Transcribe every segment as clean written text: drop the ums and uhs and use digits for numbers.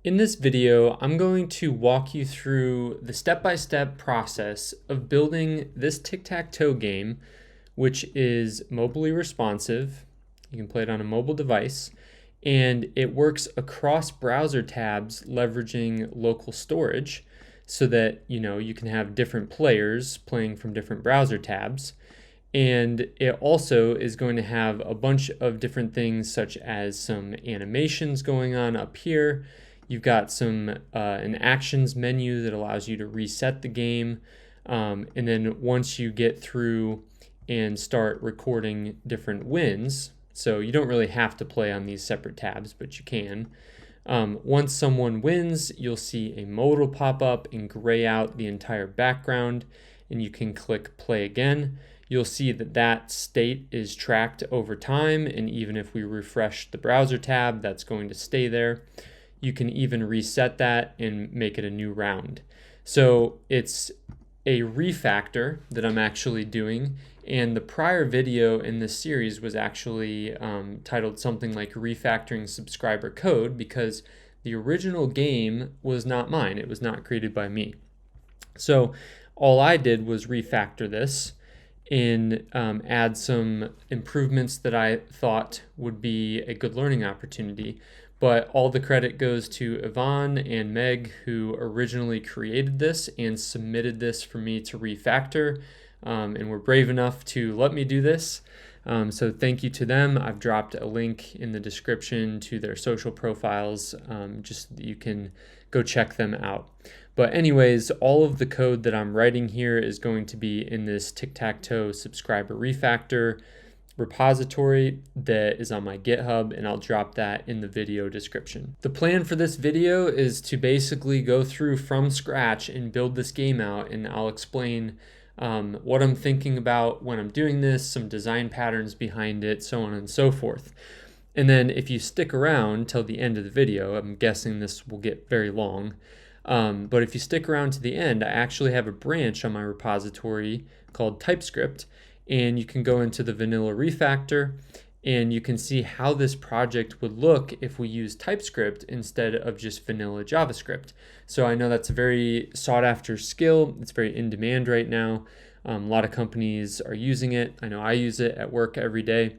In this video, I'm going to walk you through the step-by-step process of building this Tic Tac Toe game, which is mobilely responsive. You can play it on a mobile device, and it works across browser tabs leveraging local storage so that you can have different players playing from different browser tabs. And it also is going to have a bunch of different things such as some animations going on up here. You've got an actions menu that allows you to reset the game. And then once you get through and start recording different wins, so you don't really have to play on these separate tabs, but you can. Once someone wins, you'll see a modal pop up and gray out the entire background, and you can click play again. You'll see that state is tracked over time, and even if we refresh the browser tab, that's going to stay there. You can even reset that and make it a new round. So it's a refactor that I'm actually doing, and the prior video in this series was actually titled something like Refactoring Subscriber Code, because the original game was not mine. It was not created by me. So all I did was refactor this and add some improvements that I thought would be a good learning opportunity. But all the credit goes to Yvonne and Meg, who originally created this and submitted this for me to refactor, and were brave enough to let me do this. So thank you to them. I've dropped a link in the description to their social profiles, just so that you can go check them out. But anyways, all of the code that I'm writing here is going to be in this Tic Tac Toe subscriber refactor repository that is on my GitHub, and I'll drop that in the video description. The plan for this video is to basically go through from scratch and build this game out, and I'll explain what I'm thinking about when I'm doing this, some design patterns behind it, so on and so forth. And then if you stick around till the end of the video, I'm guessing this will get very long, but if you stick around to the end, I actually have a branch on my repository called TypeScript, and you can go into the vanilla refactor and you can see how this project would look if we use TypeScript instead of just vanilla JavaScript. So I know that's a very sought after skill. It's very in demand right now. A lot of companies are using it. I know I use it at work every day,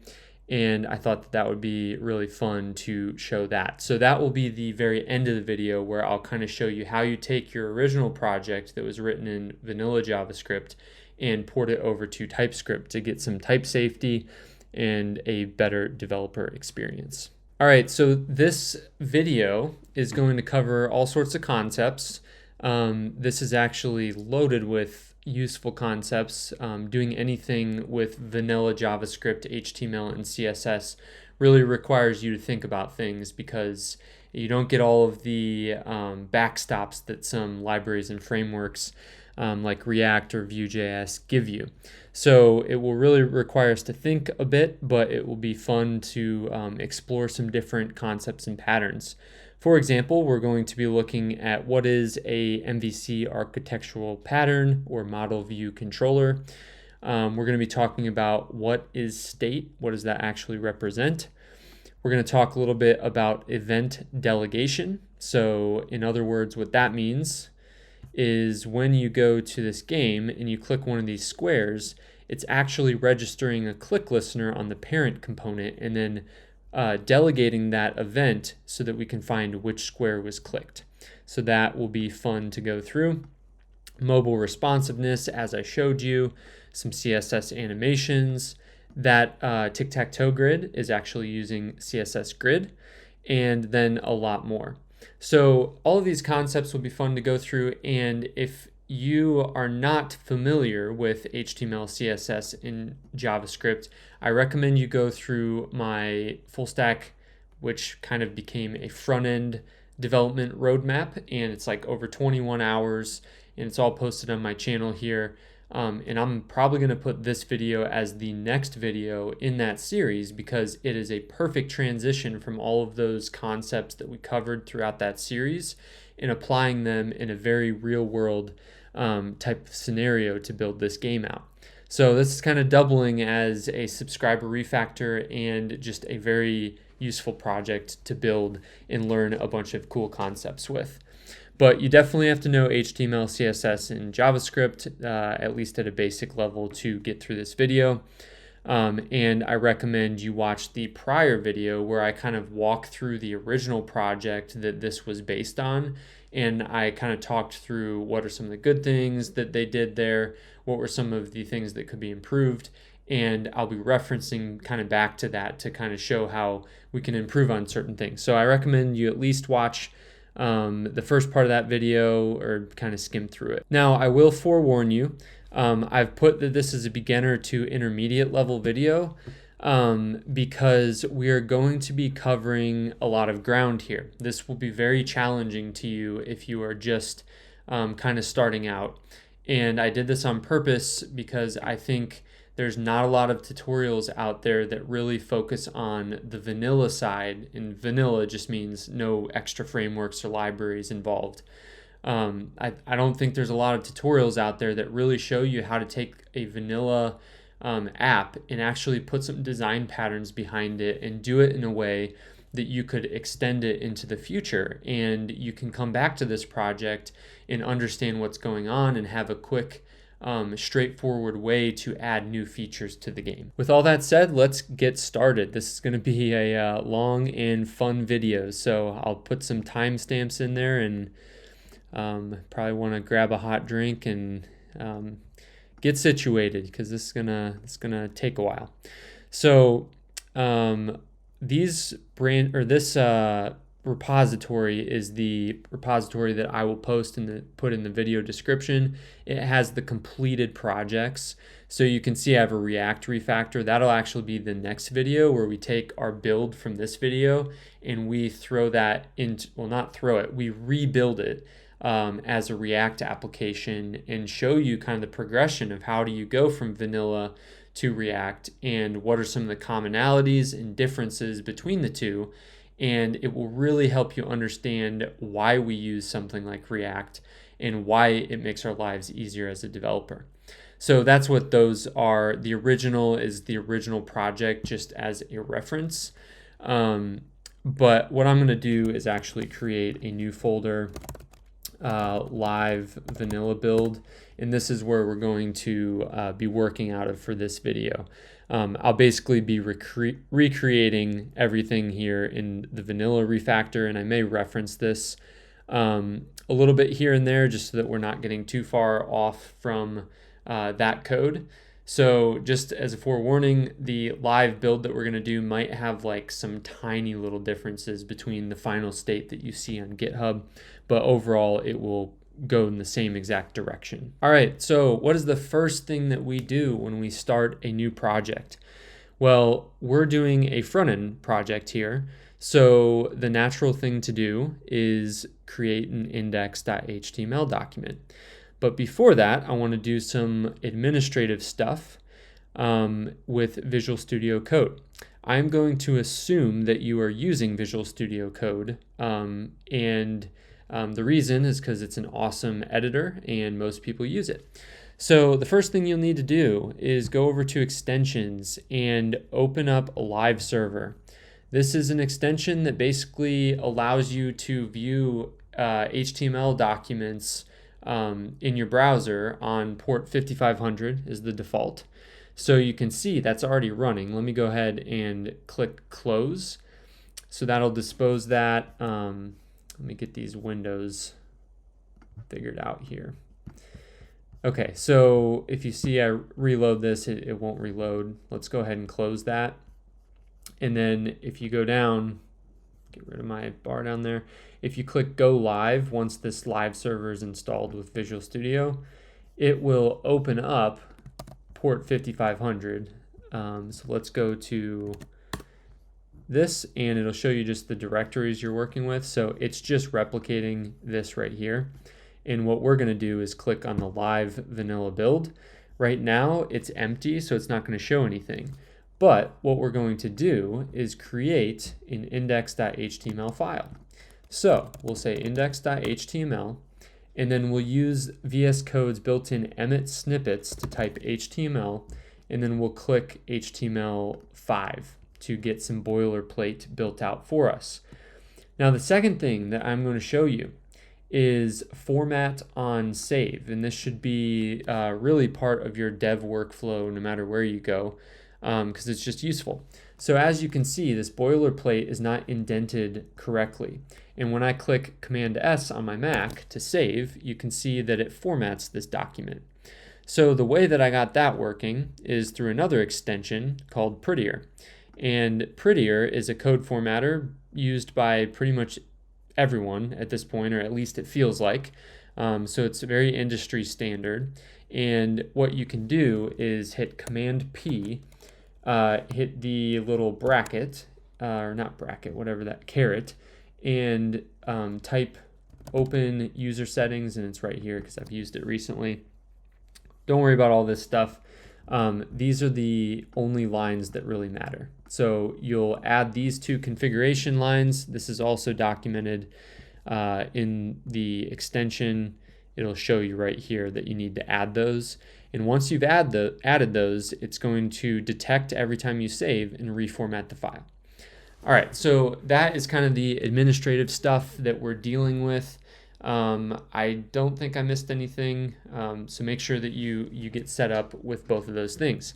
and I thought that would be really fun to show that. So that will be the very end of the video, where I'll kind of show you how you take your original project that was written in vanilla JavaScript and port it over to TypeScript to get some type safety and a better developer experience. All right, so this video is going to cover all sorts of concepts. This is actually loaded with useful concepts. Doing anything with vanilla JavaScript, HTML, and CSS really requires you to think about things, because you don't get all of the backstops that some libraries and frameworks like React or Vue.js give you. So it will really require us to think a bit, but it will be fun to explore some different concepts and patterns. For example, we're going to be looking at what is a MVC architectural pattern or model view controller. We're going to be talking about what is state, what does that actually represent. We're going to talk a little bit about event delegation. So in other words, what that means is when you go to this game and you click one of these squares, it's actually registering a click listener on the parent component and then delegating that event so that we can find which square was clicked. So that will be fun to go through. Mobile responsiveness, as I showed you, some CSS animations. That Tic Tac Toe grid is actually using CSS grid, and then a lot more. So all of these concepts will be fun to go through, and if you are not familiar with HTML, CSS, and JavaScript, I recommend you go through my full stack, which kind of became a front-end development roadmap, and it's like over 21 hours, and it's all posted on my channel here. And I'm probably going to put this video as the next video in that series, because it is a perfect transition from all of those concepts that we covered throughout that series and applying them in a very real world type of scenario to build this game out. So this is kind of doubling as a subscriber refactor and just a very useful project to build and learn a bunch of cool concepts with. But you definitely have to know HTML, CSS, and JavaScript, at least at a basic level, to get through this video. And I recommend you watch the prior video where I kind of walk through the original project that this was based on. And I kind of talked through what are some of the good things that they did there, what were some of the things that could be improved. And I'll be referencing kind of back to that to kind of show how we can improve on certain things. So I recommend you at least watch the first part of that video or kind of skim through it. Now, I will forewarn you, I've put that this is a beginner to intermediate level video because we are going to be covering a lot of ground here. This will be very challenging to you if you are just kind of starting out. And I did this on purpose because I think there's not a lot of tutorials out there that really focus on the vanilla side, and vanilla just means no extra frameworks or libraries involved. I don't think there's a lot of tutorials out there that really show you how to take a vanilla app and actually put some design patterns behind it and do it in a way that you could extend it into the future, and you can come back to this project and understand what's going on and have a quick straightforward way to add new features to the game. With all that said, let's get started. This is going to be a long and fun video, so I'll put some timestamps in there, and probably want to grab a hot drink and get situated because this is gonna take a while. So this repository is the repository that I will post and put in the video description. It has the completed projects. So you can see I have a React refactor. That'll actually be the next video where we take our build from this video and we throw that into, well, not throw it, we rebuild it as a React application and show you kind of the progression of how do you go from vanilla to React and what are some of the commonalities and differences between the two. And it will really help you understand why we use something like React and why it makes our lives easier as a developer. So that's what those are. The original is the original project just as a reference. But what I'm going to do is actually create a new folder, live vanilla build. And this is where we're going to be working out of for this video. I'll basically be recreating everything here in the vanilla refactor, and I may reference this a little bit here and there just so that we're not getting too far off from that code. So just as a forewarning, the live build that we're going to do might have like some tiny little differences between the final state that you see on GitHub, but overall it will go in the same exact direction. All right, so what is the first thing that we do when we start a new project? Well, we're doing a front-end project here, so the natural thing to do is create an index.html document. But before that, I want to do some administrative stuff with Visual Studio Code. I'm going to assume that you are using Visual Studio Code, and the reason is because it's an awesome editor and most people use it. So the first thing you'll need to do is go over to extensions and open up a live server. This is an extension that basically allows you to view HTML documents in your browser on port 5500 is the default. So you can see that's already running. Let me go ahead and click close. So that'll dispose that. Let me get these windows figured out here. Okay, so if you see I reload this, it won't reload. Let's go ahead and close that. And then if you go down, get rid of my bar down there. If you click go live, once this live server is installed with Visual Studio, it will open up port 5500. So let's go to this and it'll show you just the directories you're working with. So it's just replicating this right here. And what we're going to do is click on the live vanilla build. Right now it's empty, so it's not going to show anything. But what we're going to do is create an index.html file. So we'll say index.html, and then we'll use VS Code's built-in emit snippets to type HTML, and then we'll click HTML5 to get some boilerplate built out for us. Now, the second thing that I'm going to show you is format on save, and this should be really part of your dev workflow no matter where you go, because it's just useful. So as you can see, this boilerplate is not indented correctly, and when I click Command S on my Mac to save, you can see that it formats this document. So the way that I got that working is through another extension called Prettier, and Prettier is a code formatter used by pretty much everyone at this point, or at least it feels like. So it's very industry standard. And what you can do is hit Command P, hit the little bracket, or not bracket, whatever that, caret, and type open user settings, and it's right here because I've used it recently. Don't worry about all this stuff. These are the only lines that really matter. So you'll add these two configuration lines. This is also documented in the extension. It'll show you right here that you need to add those. And once you've added those, it's going to detect every time you save and reformat the file. All right, so that is kind of the administrative stuff that we're dealing with. I don't think I missed anything, so make sure that you get set up with both of those things.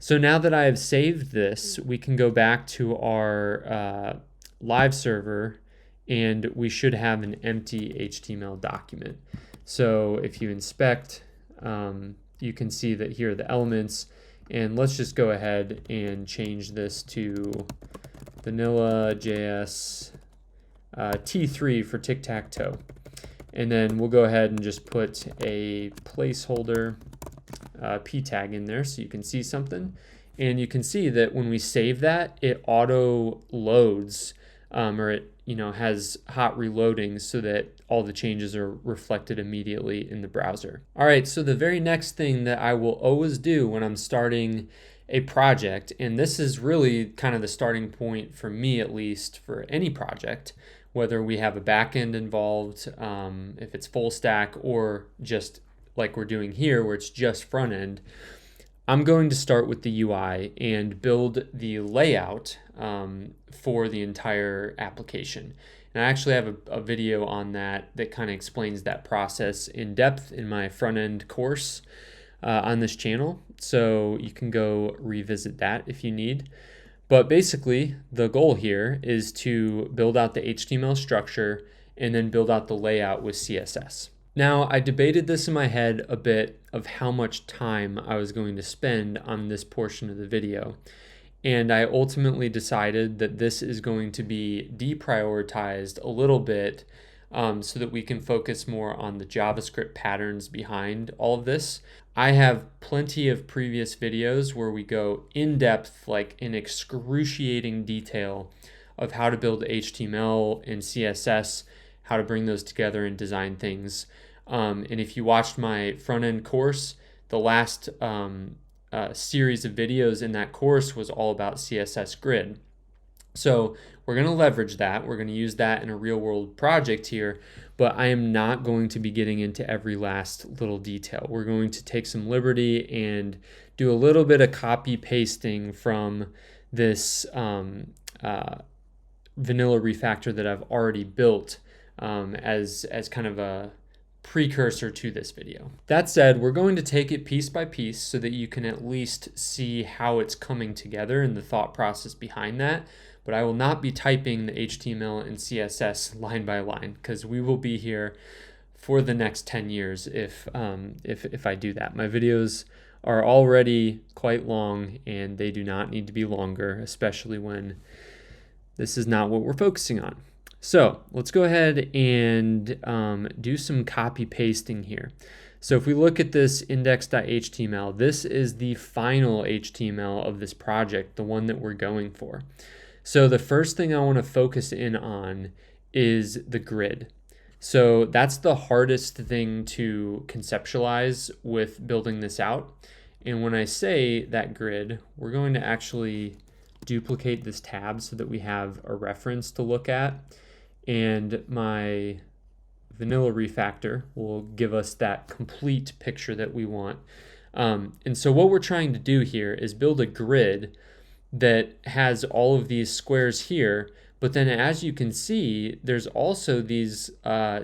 So now that I have saved this, we can go back to our live server, and we should have an empty HTML document. So if you inspect, you can see that here are the elements, and let's just go ahead and change this to vanilla JS T3 for Tic Tac Toe. And then we'll go ahead and just put a placeholder p tag in there so you can see something. And you can see that when we save that, it auto loads, or it has hot reloading so that all the changes are reflected immediately in the browser. All right, so the very next thing that I will always do when I'm starting a project, and this is really kind of the starting point for me, at least for any project, whether we have a backend involved, if it's full stack, or just like we're doing here where it's just front end, I'm going to start with the UI and build the layout for the entire application. And I actually have a video on that kind of explains that process in depth in my front end course on this channel. So you can go revisit that if you need. But basically, the goal here is to build out the HTML structure and then build out the layout with CSS. Now, I debated this in my head a bit of how much time I was going to spend on this portion of the video. And I ultimately decided that this is going to be deprioritized a little bit so that we can focus more on the JavaScript patterns behind all of this. I have plenty of previous videos where we go in depth, like in excruciating detail of how to build HTML and CSS, how to bring those together and design things. And if you watched my front-end course, the last series of videos in that course was all about CSS grid. So we're going to leverage that. We're going to use that in a real-world project here, but I am not going to be getting into every last little detail. We're going to take some liberty and do a little bit of copy-pasting from this vanilla refactor that I've already built as kind of a precursor to this video. That said, we're going to take it piece by piece so that you can at least see how it's coming together and the thought process behind that. But I will not be typing the HTML and CSS line by line because we will be here for the next 10 years if I do that. My videos are already quite long and they do not need to be longer, especially when this is not what we're focusing on. So let's go ahead and do some copy pasting here. So if we look at this index.html, this is the final HTML of this project, the one that we're going for. So the first thing I want to focus in on is the grid. So that's the hardest thing to conceptualize with building this out. And when I say that grid, we're going to actually duplicate this tab so that we have a reference to look at. And my vanilla refactor will give us that complete picture that we want. And so what we're trying to do here is build a grid that has all of these squares here. But then as you can see, there's also these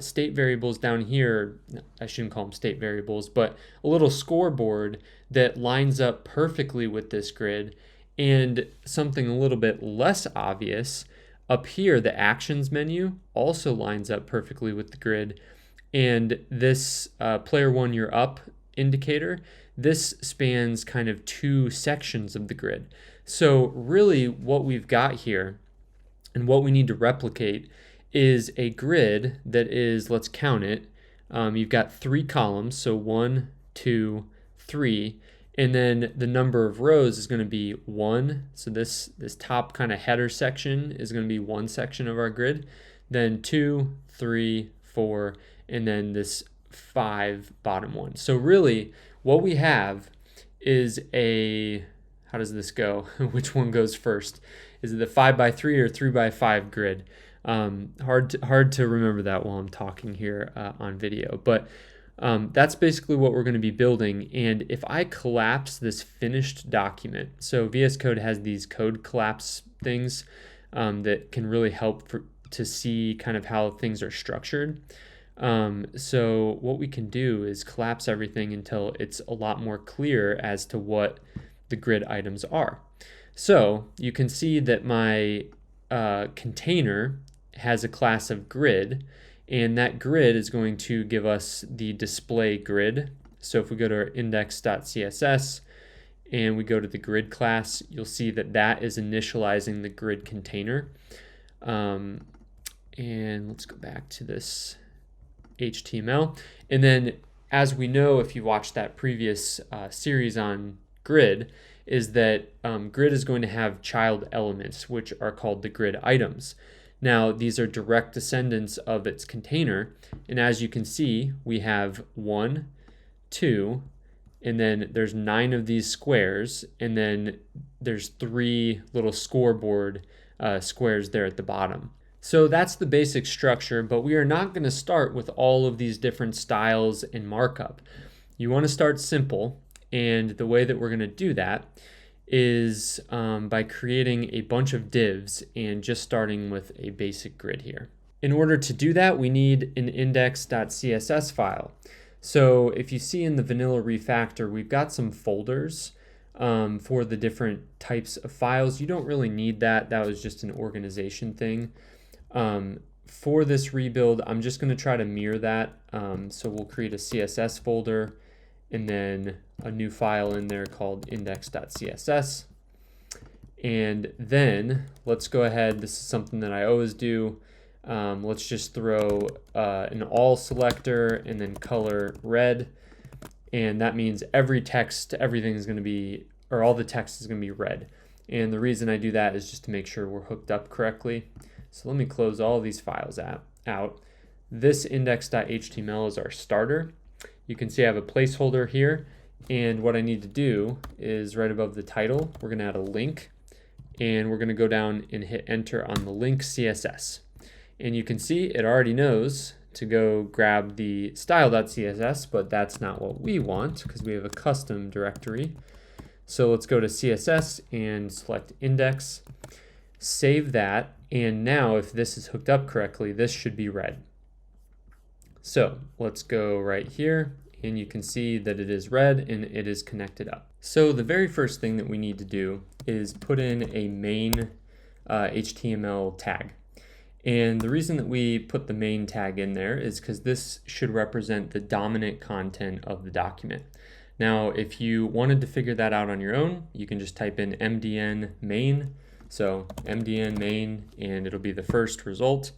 state variables down here. I shouldn't call them state variables, but a little scoreboard that lines up perfectly with this grid. And something a little bit less obvious, up here, the actions menu also lines up perfectly with the grid. And this player 1, you're up indicator, this spans kind of 2 sections of the grid. So really what we've got here and what we need to replicate is a grid that is, let's count it, you've got 3 columns, so 1, 2, 3, and then the number of rows is going to be 1. So this top kind of header section is going to be 1 section of our grid, then 2, 3, 4, and then this 5 bottom one. So really what we have is a, how does this go? Which one goes first? Is it the 5x3 or 3x5 grid? Hard to remember that while I'm talking here on video, but that's basically what we're going to be building. And if I collapse this finished document, so VS Code has these code collapse things that can really help to see kind of how things are structured. So what we can do is collapse everything until it's a lot more clear as to what the grid items are. So you can see that my container has a class of grid, and that grid is going to give us the display grid. So if we go to our index.css and we go to the grid class, you'll see that that is initializing the grid container. And let's go back to this HTML. And then, as we know, if you watched that previous series on grid, is that grid is going to have child elements, which are called the grid items. Now, these are direct descendants of its container. And as you can see, we have 1, 2, and then there's 9 of these squares, and then there's 3 little scoreboard squares there at the bottom. So that's the basic structure, but we are not going to start with all of these different styles and markup. You want to start simple, and the way that we're going to do that is by creating a bunch of divs and just starting with a basic grid here. In order to do that, we need an index.css file. So if you see in the vanilla refactor, we've got some folders for the different types of files. You don't really need that. That was just an organization thing. For this rebuild, I'm just going to try to mirror that. So we'll create a CSS folder and then a new file in there called index.css. And then let's go ahead. This is something that I always do. Let's just throw an all selector and then color red. And that means every text, everything is going to be, or all the text is going to be red. And the reason I do that is just to make sure we're hooked up correctly. So let me close all these files out. This index.html is our starter. You can see I have a placeholder here, and what I need to do is right above the title, we're going to add a link, and we're going to go down and hit enter on the link CSS. And you can see it already knows to go grab the style.css, but that's not what we want because we have a custom directory. So let's go to CSS and select index, save that, and now if this is hooked up correctly, this should be red. So let's go right here, and you can see that it is red and it is connected up. So the very first thing that we need to do is put in a main HTML tag. And the reason that we put the main tag in there is because this should represent the dominant content of the document. Now, if you wanted to figure that out on your own, you can just type in mdn main. So mdn main, and it'll be the first result.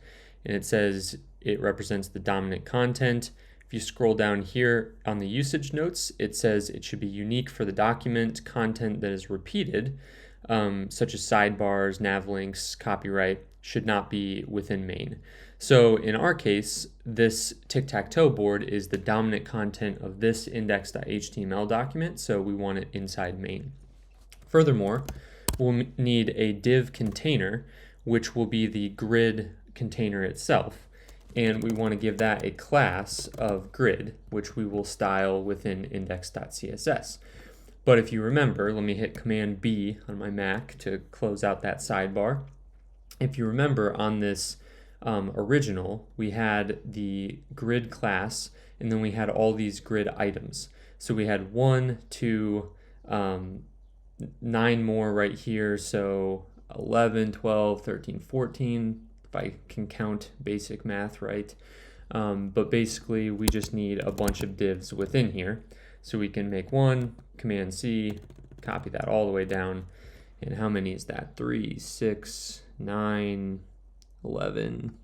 And it says it represents the dominant content. If you scroll down here on the usage notes, it says it should be unique for the document. Content that is repeated, such as sidebars, nav links, copyright, should not be within main. So in our case, this Tic Tac Toe board is the dominant content of this index.html document, so we want it inside main. Furthermore, we'll need a div container, which will be the grid container itself. And we want to give that a class of grid, which we will style within index.css. But if you remember, let me hit Command B on my Mac to close out that sidebar. If you remember, on this original, we had the grid class, and then we had all these grid items. So we had 1, 2, 9 more right here, so 11, 12, 13, 14, if I can count basic math right. But basically, we just need a bunch of divs within here. So we can make one, Command C, copy that all the way down. And how many is that? 3, 6, 9, 11.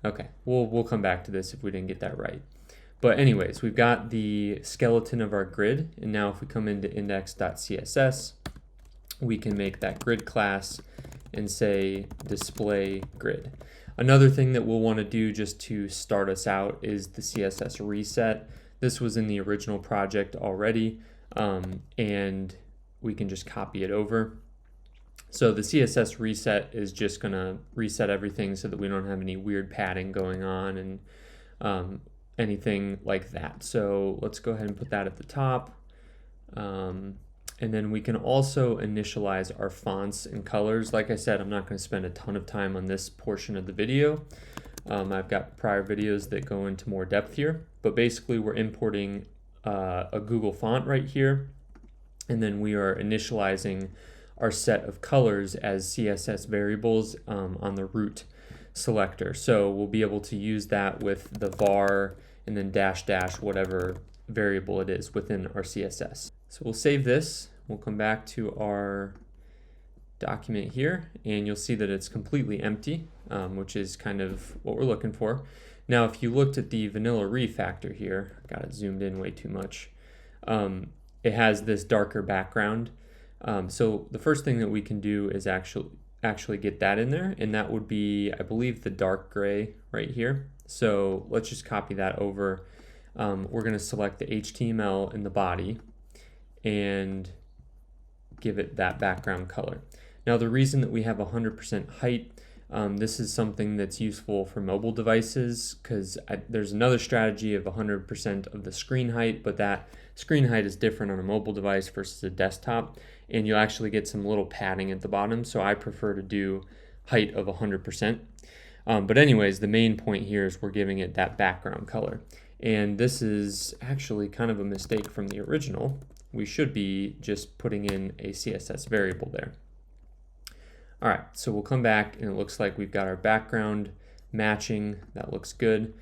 Okay, we'll come back to this if we didn't get that right. But anyways, we've got the skeleton of our grid. And now if we come into index.css, we can make that grid class and say display grid. Another thing that we'll want to do just to start us out is the CSS reset. This was in the original project already, and we can just copy it over. So the CSS reset is just going to reset everything so that we don't have any weird padding going on and anything like that. So let's go ahead and put that at the top. And then we can also initialize our fonts and colors. Like I said, I'm not going to spend a ton of time on this portion of the video. I've got prior videos that go into more depth here, but basically we're importing a Google font right here, and then we are initializing our set of colors as CSS variables on the root selector. So we'll be able to use that with the var and then dash dash whatever variable it is within our CSS. So we'll save this. We'll come back to our document here, and you'll see that it's completely empty, which is kind of what we're looking for. Now, if you looked at the vanilla refactor here, I got it zoomed in way too much, it has this darker background. So the first thing that we can do is actually get that in there, and that would be, I believe, the dark gray right here. So let's just copy that over. We're going to select the HTML in the body and give it that background color. Now, the reason that we have 100% height, this is something that's useful for mobile devices, because there's another strategy of 100% of the screen height, but that screen height is different on a mobile device versus a desktop, and you'll actually get some little padding at the bottom, so I prefer to do height of 100%. But anyways, the main point here is we're giving it that background color. And this is actually kind of a mistake from the original. We should be just putting in a CSS variable there. All right, so we'll come back, and it looks like we've got our background matching. That looks good.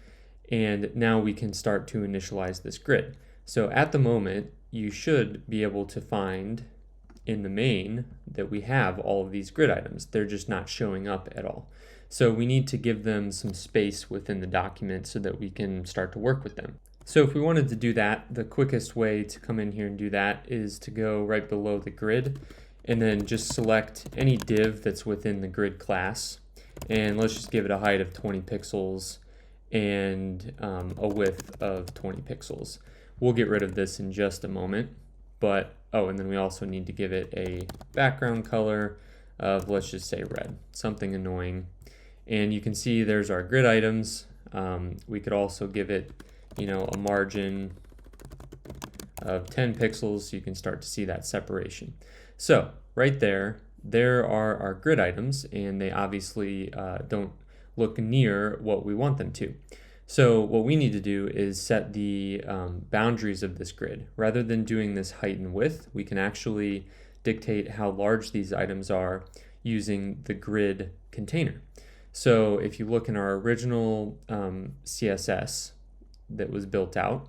And now we can start to initialize this grid. So at the moment, you should be able to find in the main that we have all of these grid items. They're just not showing up at all. So we need to give them some space within the document so that we can start to work with them. So if we wanted to do that, the quickest way to come in here and do that is to go right below the grid and then just select any div that's within the grid class. And let's just give it a height of 20 pixels and a width of 20 pixels. We'll get rid of this in just a moment. But, oh, and then we also need to give it a background color of, let's just say red, something annoying. And you can see there's our grid items. We could also give it, a margin of 10 pixels so you can start to see that separation. So right there are our grid items, and they obviously don't look near what we want them to. So what we need to do is set the boundaries of this grid. Rather than doing this height and width, we can actually dictate how large these items are using the grid container. So if you look in our original CSS that was built out,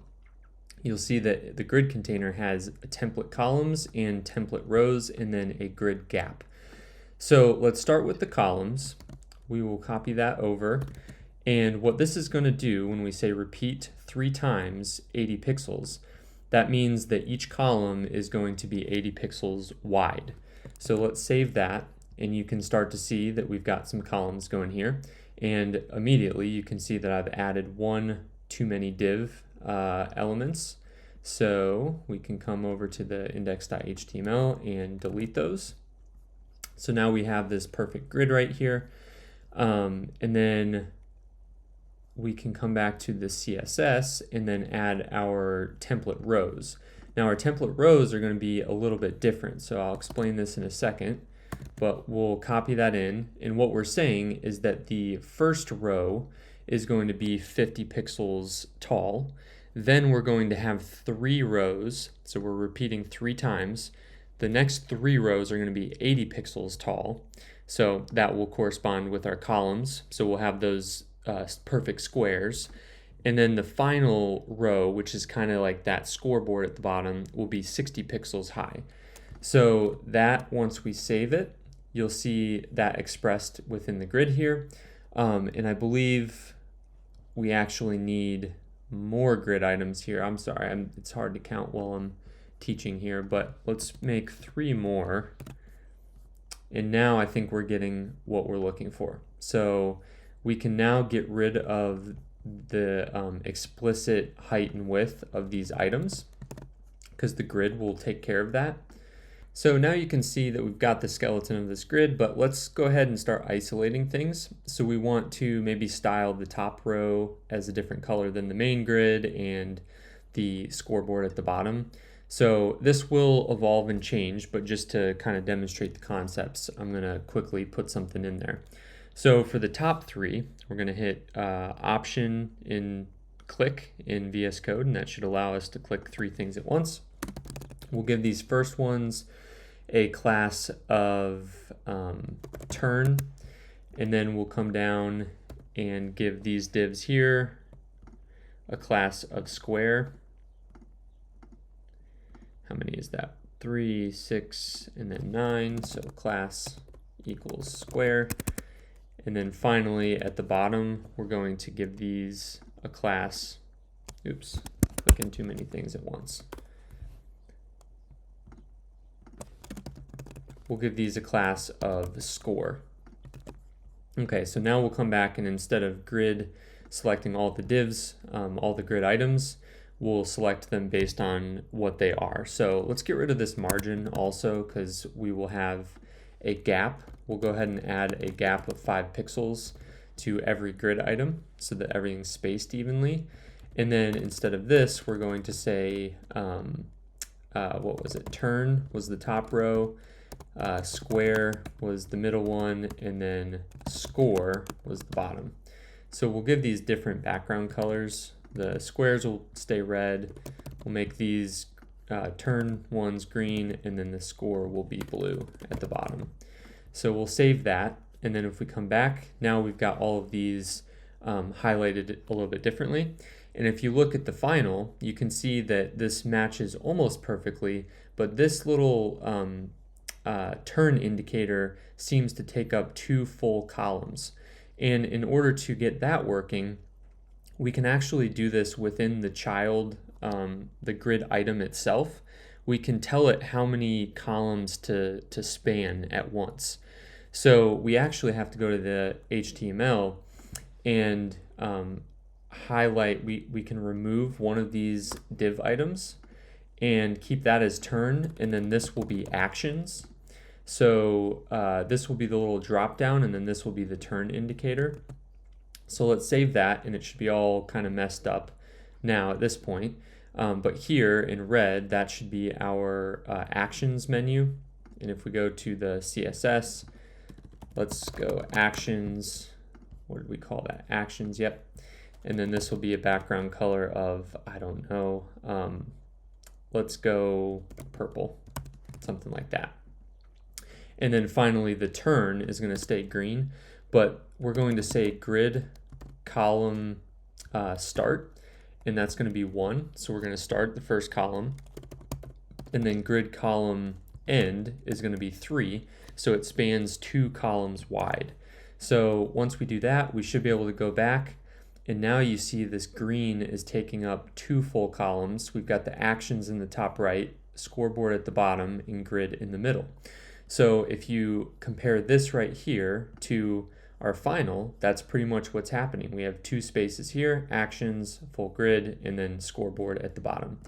you'll see that the grid container has a template columns and template rows and then a grid gap. So let's start with the columns. We will copy that over. And what this is going to do when we say repeat 3 times 80 pixels, that means that each column is going to be 80 pixels wide. So let's save that, and you can start to see that we've got some columns going here. And immediately you can see that I've added one too many div elements. So we can come over to the index.html and delete those. So now we have this perfect grid right here. And then we can come back to the CSS and then add our template rows. Now our template rows are going to be a little bit different, so I'll explain this in a second, but we'll copy that in. And what we're saying is that the first row is going to be 50 pixels tall. Then we're going to have 3 rows, so we're repeating 3 times. The next 3 rows are going to be 80 pixels tall, so that will correspond with our columns. So we'll have those perfect squares. And then the final row, which is kind of like that scoreboard at the bottom, will be 60 pixels high. So that, once we save it, you'll see that expressed within the grid here. And I believe we actually need more grid items here. I'm sorry, it's hard to count while I'm teaching here, but let's make 3 more. And now I think we're getting what we're looking for. So we can now get rid of the explicit height and width of these items because the grid will take care of that. So now you can see that we've got the skeleton of this grid, but let's go ahead and start isolating things. So we want to maybe style the top row as a different color than the main grid and the scoreboard at the bottom. So this will evolve and change, but just to kind of demonstrate the concepts, I'm going to quickly put something in there. So for the top 3, we're going to hit Option in Click in VS Code, and that should allow us to click 3 things at once. We'll give these first ones a class of turn, and then we'll come down and give these divs here a class of square. How many is that? 3, 6, and then 9, so class equals square. And then finally at the bottom, we're going to give these a class, oops, clicking too many things at once. We'll give these a class of score. Okay, so now we'll come back and instead of grid selecting all the divs, all the grid items, we'll select them based on what they are. So let's get rid of this margin also because we will have a gap. We'll go ahead and add a gap of 5 pixels to every grid item so that everything's spaced evenly. And then instead of this, we're going to say, what was it? Turn was the top row, square was the middle one, and then score was the bottom. So we'll give these different background colors. The squares will stay red. We'll make these turn ones green, and then the score will be blue at the bottom. So we'll save that, and then if we come back, now we've got all of these highlighted a little bit differently. And if you look at the final, you can see that this matches almost perfectly, but this little turn indicator seems to take up 2 full columns. And in order to get that working, we can actually do this within the child, the grid item itself. We can tell it how many columns to span at once. So we actually have to go to the HTML and highlight, we can remove one of these div items and keep that as turn, and then this will be actions. So this will be the little drop down, and then this will be the turn indicator. So let's save that, and it should be all kind of messed up now at this point. But here in red, that should be our actions menu. And if we go to the CSS, let's go actions. What did we call that? Actions, yep. And then this will be a background color of, I don't know, let's go purple, something like that. And then finally the turn is going to stay green, but we're going to say grid column start, and that's going to be 1. So we're going to start the first column, and then grid column end is going to be 3, so it spans 2 columns wide. So once we do that, we should be able to go back, and now you see this green is taking up 2 full columns. We've got the actions in the top right, scoreboard at the bottom, and grid in the middle. So if you compare this right here to our final, that's pretty much what's happening. We have 2 spaces here, actions, full grid, and then scoreboard at the bottom.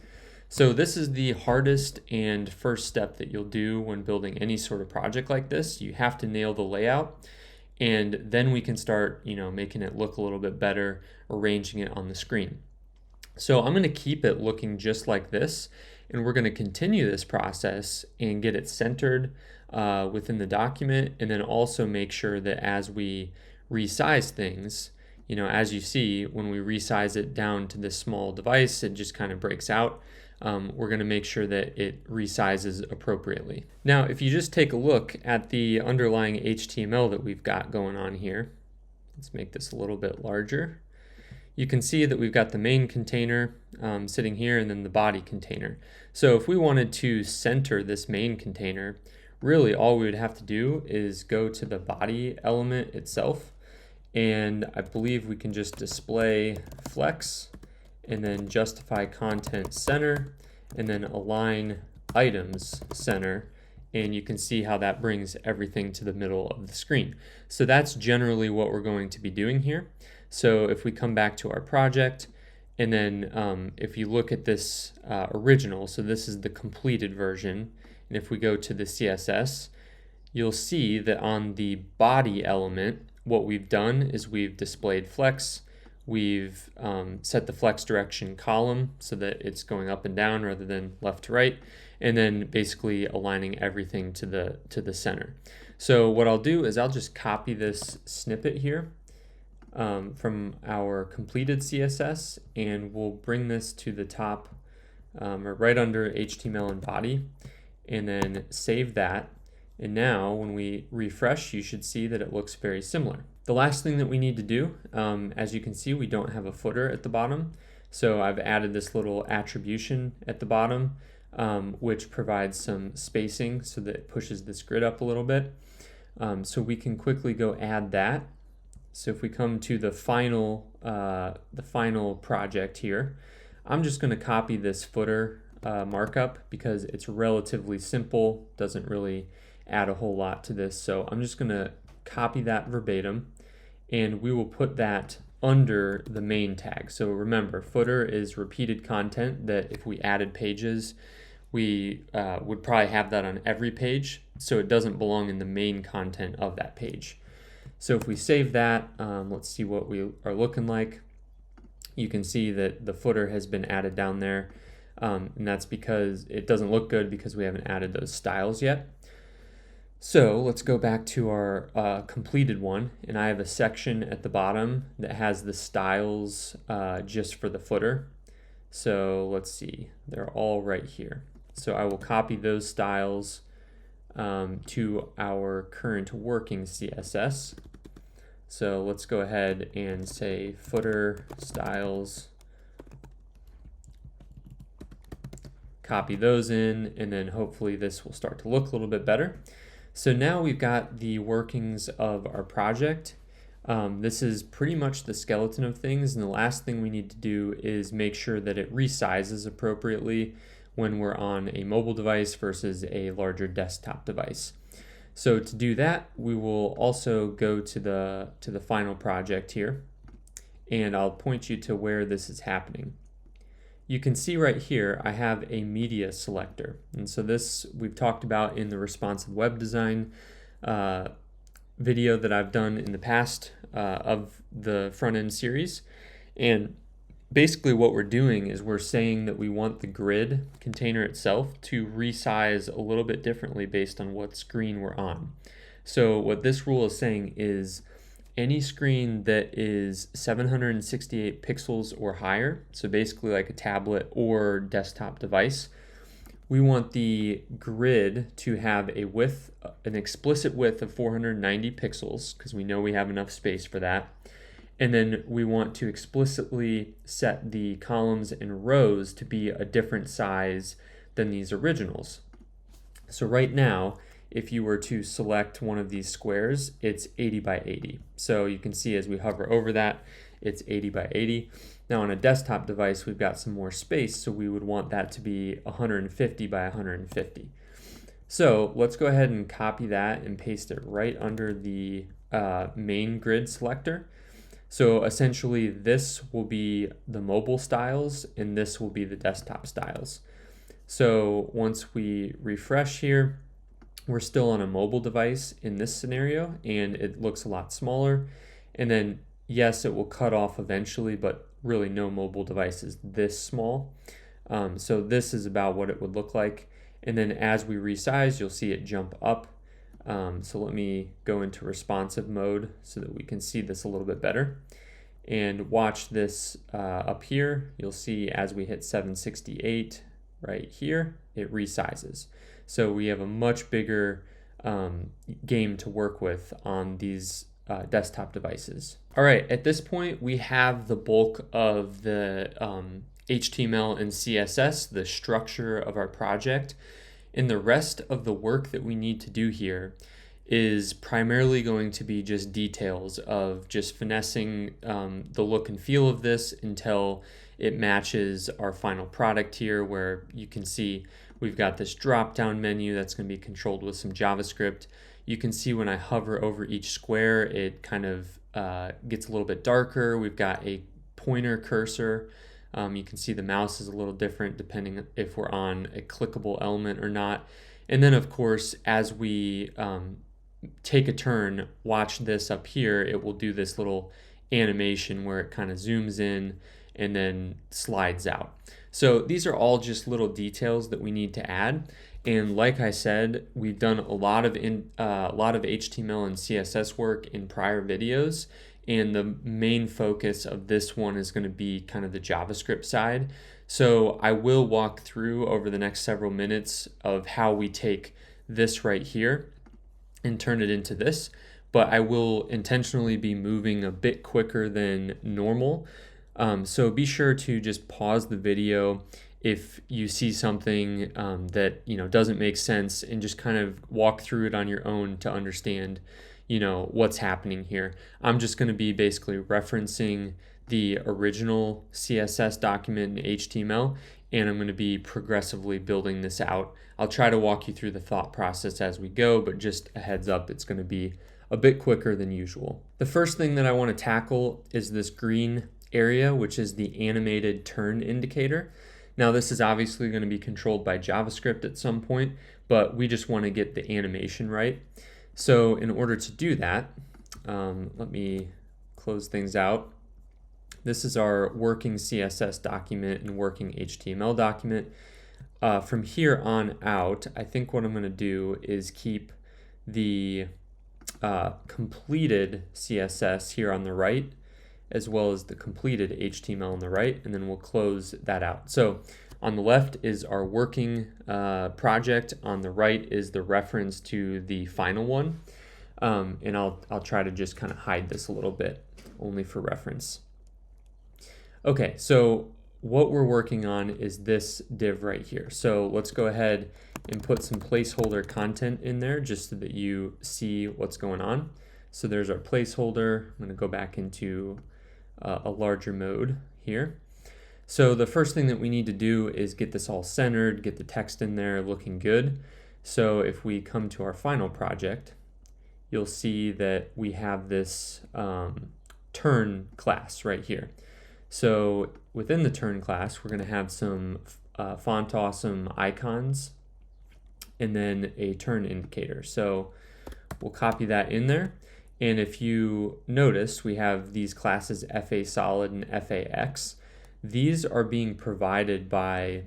So this is the hardest and first step that you'll do when building any sort of project like this. You have to nail the layout, and then we can start, making it look a little bit better, arranging it on the screen. So I'm going to keep it looking just like this, And we're going to continue this process and get it centered within the document, and then also make sure that as we resize things, as you see, when we resize it down to this small device, it just kind of breaks out. We're going to make sure that it resizes appropriately. Now, if you just take a look at the underlying HTML that we've got going on here, let's make this a little bit larger. You can see that we've got the main container sitting here and then the body container. So if we wanted to center this main container, really all we would have to do is go to the body element itself, and I believe we can just display flex and then justify content center and then align items center, and you can see how that brings everything to the middle of the screen. So that's generally what we're going to be doing here. So if we come back to our project, and then if you look at this original, so this is the completed version, and if we go to the CSS, you'll see that on the body element, what we've done is we've displayed flex, we've set the flex direction column so that it's going up and down rather than left to right, and then basically aligning everything to the center. So what I'll do is I'll just copy this snippet here from our completed CSS, and we'll bring this to the top or right under HTML and body, and then save that. And now when we refresh, you should see that it looks very similar. The last thing that we need to do, as you can see, we don't have a footer at the bottom. So I've added this little attribution at the bottom, which provides some spacing so that it pushes this grid up a little bit. So we can quickly go add that. So if we come to the final project here, I'm just going to copy this footer markup because it's relatively simple, doesn't really add a whole lot to this. So I'm just going to copy that verbatim, and we will put that under the main tag. So remember, footer is repeated content that if we added pages, we would probably have that on every page, so it doesn't belong in the main content of that page. So if we save that, let's see what we are looking like. You can see that the footer has been added down there, and that's because it doesn't look good because we haven't added those styles yet. So let's go back to our completed one, and I have a section at the bottom that has the styles just for the footer. So let's see, they're all right here. So I will copy those styles to our current working CSS. So let's go ahead and say footer styles, copy those in, and then hopefully this will start to look a little bit better. So now we've got the workings of our project. This is pretty much the skeleton of things, and the last thing we need to do is make sure that it resizes appropriately when we're on a mobile device versus a larger desktop device. So to do that, we will also go to the final project here, and I'll point you to where this is happening. You can see right here, I have a media selector. And so this we've talked about in the responsive web design video that I've done in the past of the front end series. And basically what we're doing is we're saying that we want the grid container itself to resize a little bit differently based on what screen we're on. So what this rule is saying is any screen that is 768 pixels or higher, so basically like a tablet or desktop device, we want the grid to have a width, an explicit width of 490 pixels, because we know we have enough space for that. And then we want to explicitly set the columns and rows to be a different size than these originals. So right now, if you were to select one of these squares, it's 80 by 80. So you can see as we hover over that, it's 80 by 80. Now on a desktop device, we've got some more space, so we would want that to be 150 by 150. So let's go ahead and copy that and paste it right under the main grid selector. So essentially this will be the mobile styles and this will be the desktop styles. So once we refresh here, we're still on a mobile device in this scenario and it looks a lot smaller. And then yes, it will cut off eventually, but really no mobile device is this small. So this is about what it would look like. And then as we resize, you'll see it jump up. So let me go into responsive mode so that we can see this a little bit better. And watch this up here. You'll see as we hit 768 right here, it resizes. So we have a much bigger game to work with on these desktop devices. All right, at this point, we have the bulk of the HTML and CSS, the structure of our project. And the rest of the work that we need to do here is primarily going to be just details of just finessing the look and feel of this until it matches our final product here, where you can see we've got this drop-down menu that's going to be controlled with some JavaScript. You can see when I hover over each square, it kind of gets a little bit darker. We've got a pointer cursor. You can see the mouse is a little different depending if we're on a clickable element or not. And then, of course, as we take a turn, watch this up here, it will do this little animation where it kind of zooms in and then slides out. So these are all just little details that we need to add. And like I said, we've done a lot of HTML and CSS work in prior videos. And the main focus of this one is going to be kind of the JavaScript side. So I will walk through over the next several minutes of how we take this right here and turn it into this. But I will intentionally be moving a bit quicker than normal. So be sure to just pause the video if you see something that doesn't make sense, and just kind of walk through it on your own to understand what's happening here. I'm just going to be basically referencing the original CSS document in HTML, and I'm going to be progressively building this out. I'll try to walk you through the thought process as we go, but just a heads up, it's going to be a bit quicker than usual. The first thing that I want to tackle is this green area, which is the animated turn indicator. Now this is obviously going to be controlled by JavaScript at some point, but we just want to get the animation right. So in order to do that, let me close things out. This is our working CSS document and working HTML document. From here on out, I think what I'm going to do is keep the completed CSS here on the right, as well as the completed HTML on the right, and then we'll close that out. So on the left is our working project. On the right is the reference to the final one. And I'll try to just kind of hide this a little bit, only for reference. Okay, so what we're working on is this div right here. So let's go ahead and put some placeholder content in there just so that you see what's going on. So there's our placeholder. I'm going to go back into a larger mode here. So the first thing that we need to do is get this all centered, get the text in there looking good. So if we come to our final project, you'll see that we have this turn class right here. So within the turn class, we're going to have some font awesome icons and then a turn indicator. So we'll copy that in there. And if you notice, we have these classes FA solid and FAX. These are being provided by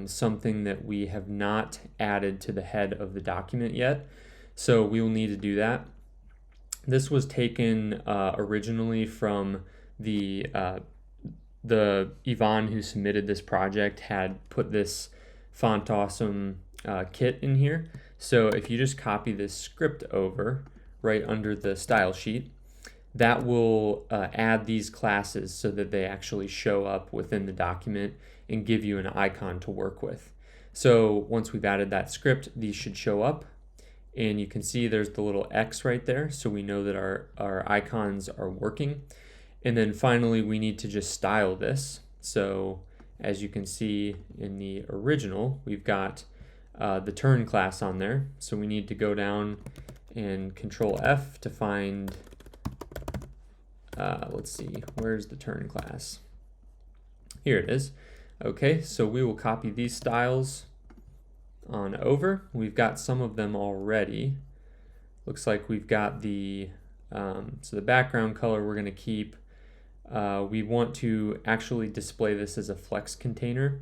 something that we have not added to the head of the document yet. So we will need to do that. This was taken originally from the Yvonne who submitted this project had put this font awesome kit in here. So if you just copy this script over right under the style sheet, that will add these classes so that they actually show up within the document and give you an icon to work with. So once we've added that script, these should show up, and you can see there's the little X right there, so we know that our icons are working. And then finally, we need to just style this. So as you can see in the original, we've got the turn class on there. So we need to go down and Control F to find, let's see, where's the turn class? Here it is. Okay, so we will copy these styles on over. We've got some of them already. Looks like we've got the, so the background color we're gonna keep. We want to actually display this as a flex container.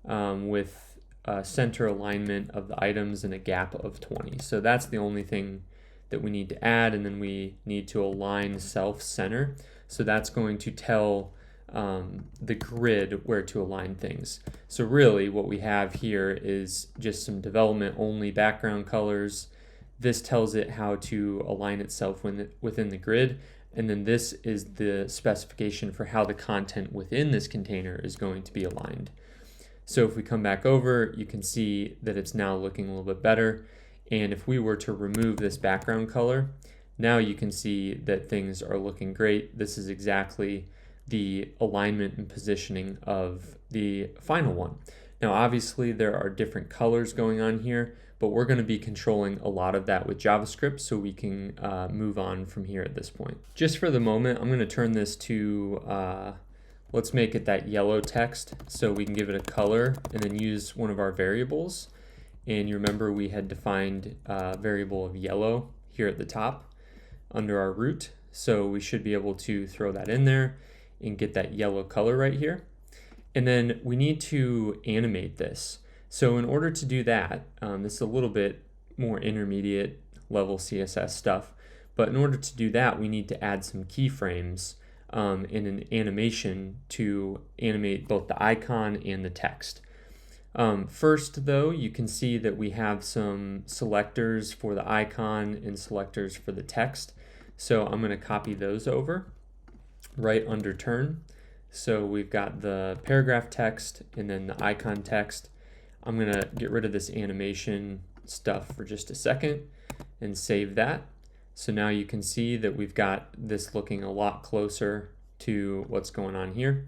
with center alignment of the items and a gap of 20. So that's the only thing that we need to add, and then we need to align self-center. So that's going to tell the grid where to align things. So really what we have here is just some development only background colors. This tells it how to align itself within the grid, and then this is the specification for how the content within this container is going to be aligned. So if we come back over, you can see that it's now looking a little bit better. And if we were to remove this background color, now you can see that things are looking great. This is exactly the alignment and positioning of the final one. Now, obviously there are different colors going on here, but we're going to be controlling a lot of that with JavaScript, so we can move on from here at this point. Just for the moment, I'm going to turn this to, let's make it that yellow text, so we can give it a color and then use one of our variables. And you remember we had defined a variable of yellow here at the top under our root, so we should be able to throw that in there and get that yellow color right here. And then we need to animate this. So in order to do that, this is a little bit more intermediate level CSS stuff, but in order to do that, we need to add some keyframes in an animation to animate both the icon and the text. First though, you can see that we have some selectors for the icon and selectors for the text. So I'm going to copy those over right under turn. So we've got the paragraph text and then the icon text. I'm going to get rid of this animation stuff for just a second and save that. So now you can see that we've got this looking a lot closer to what's going on here.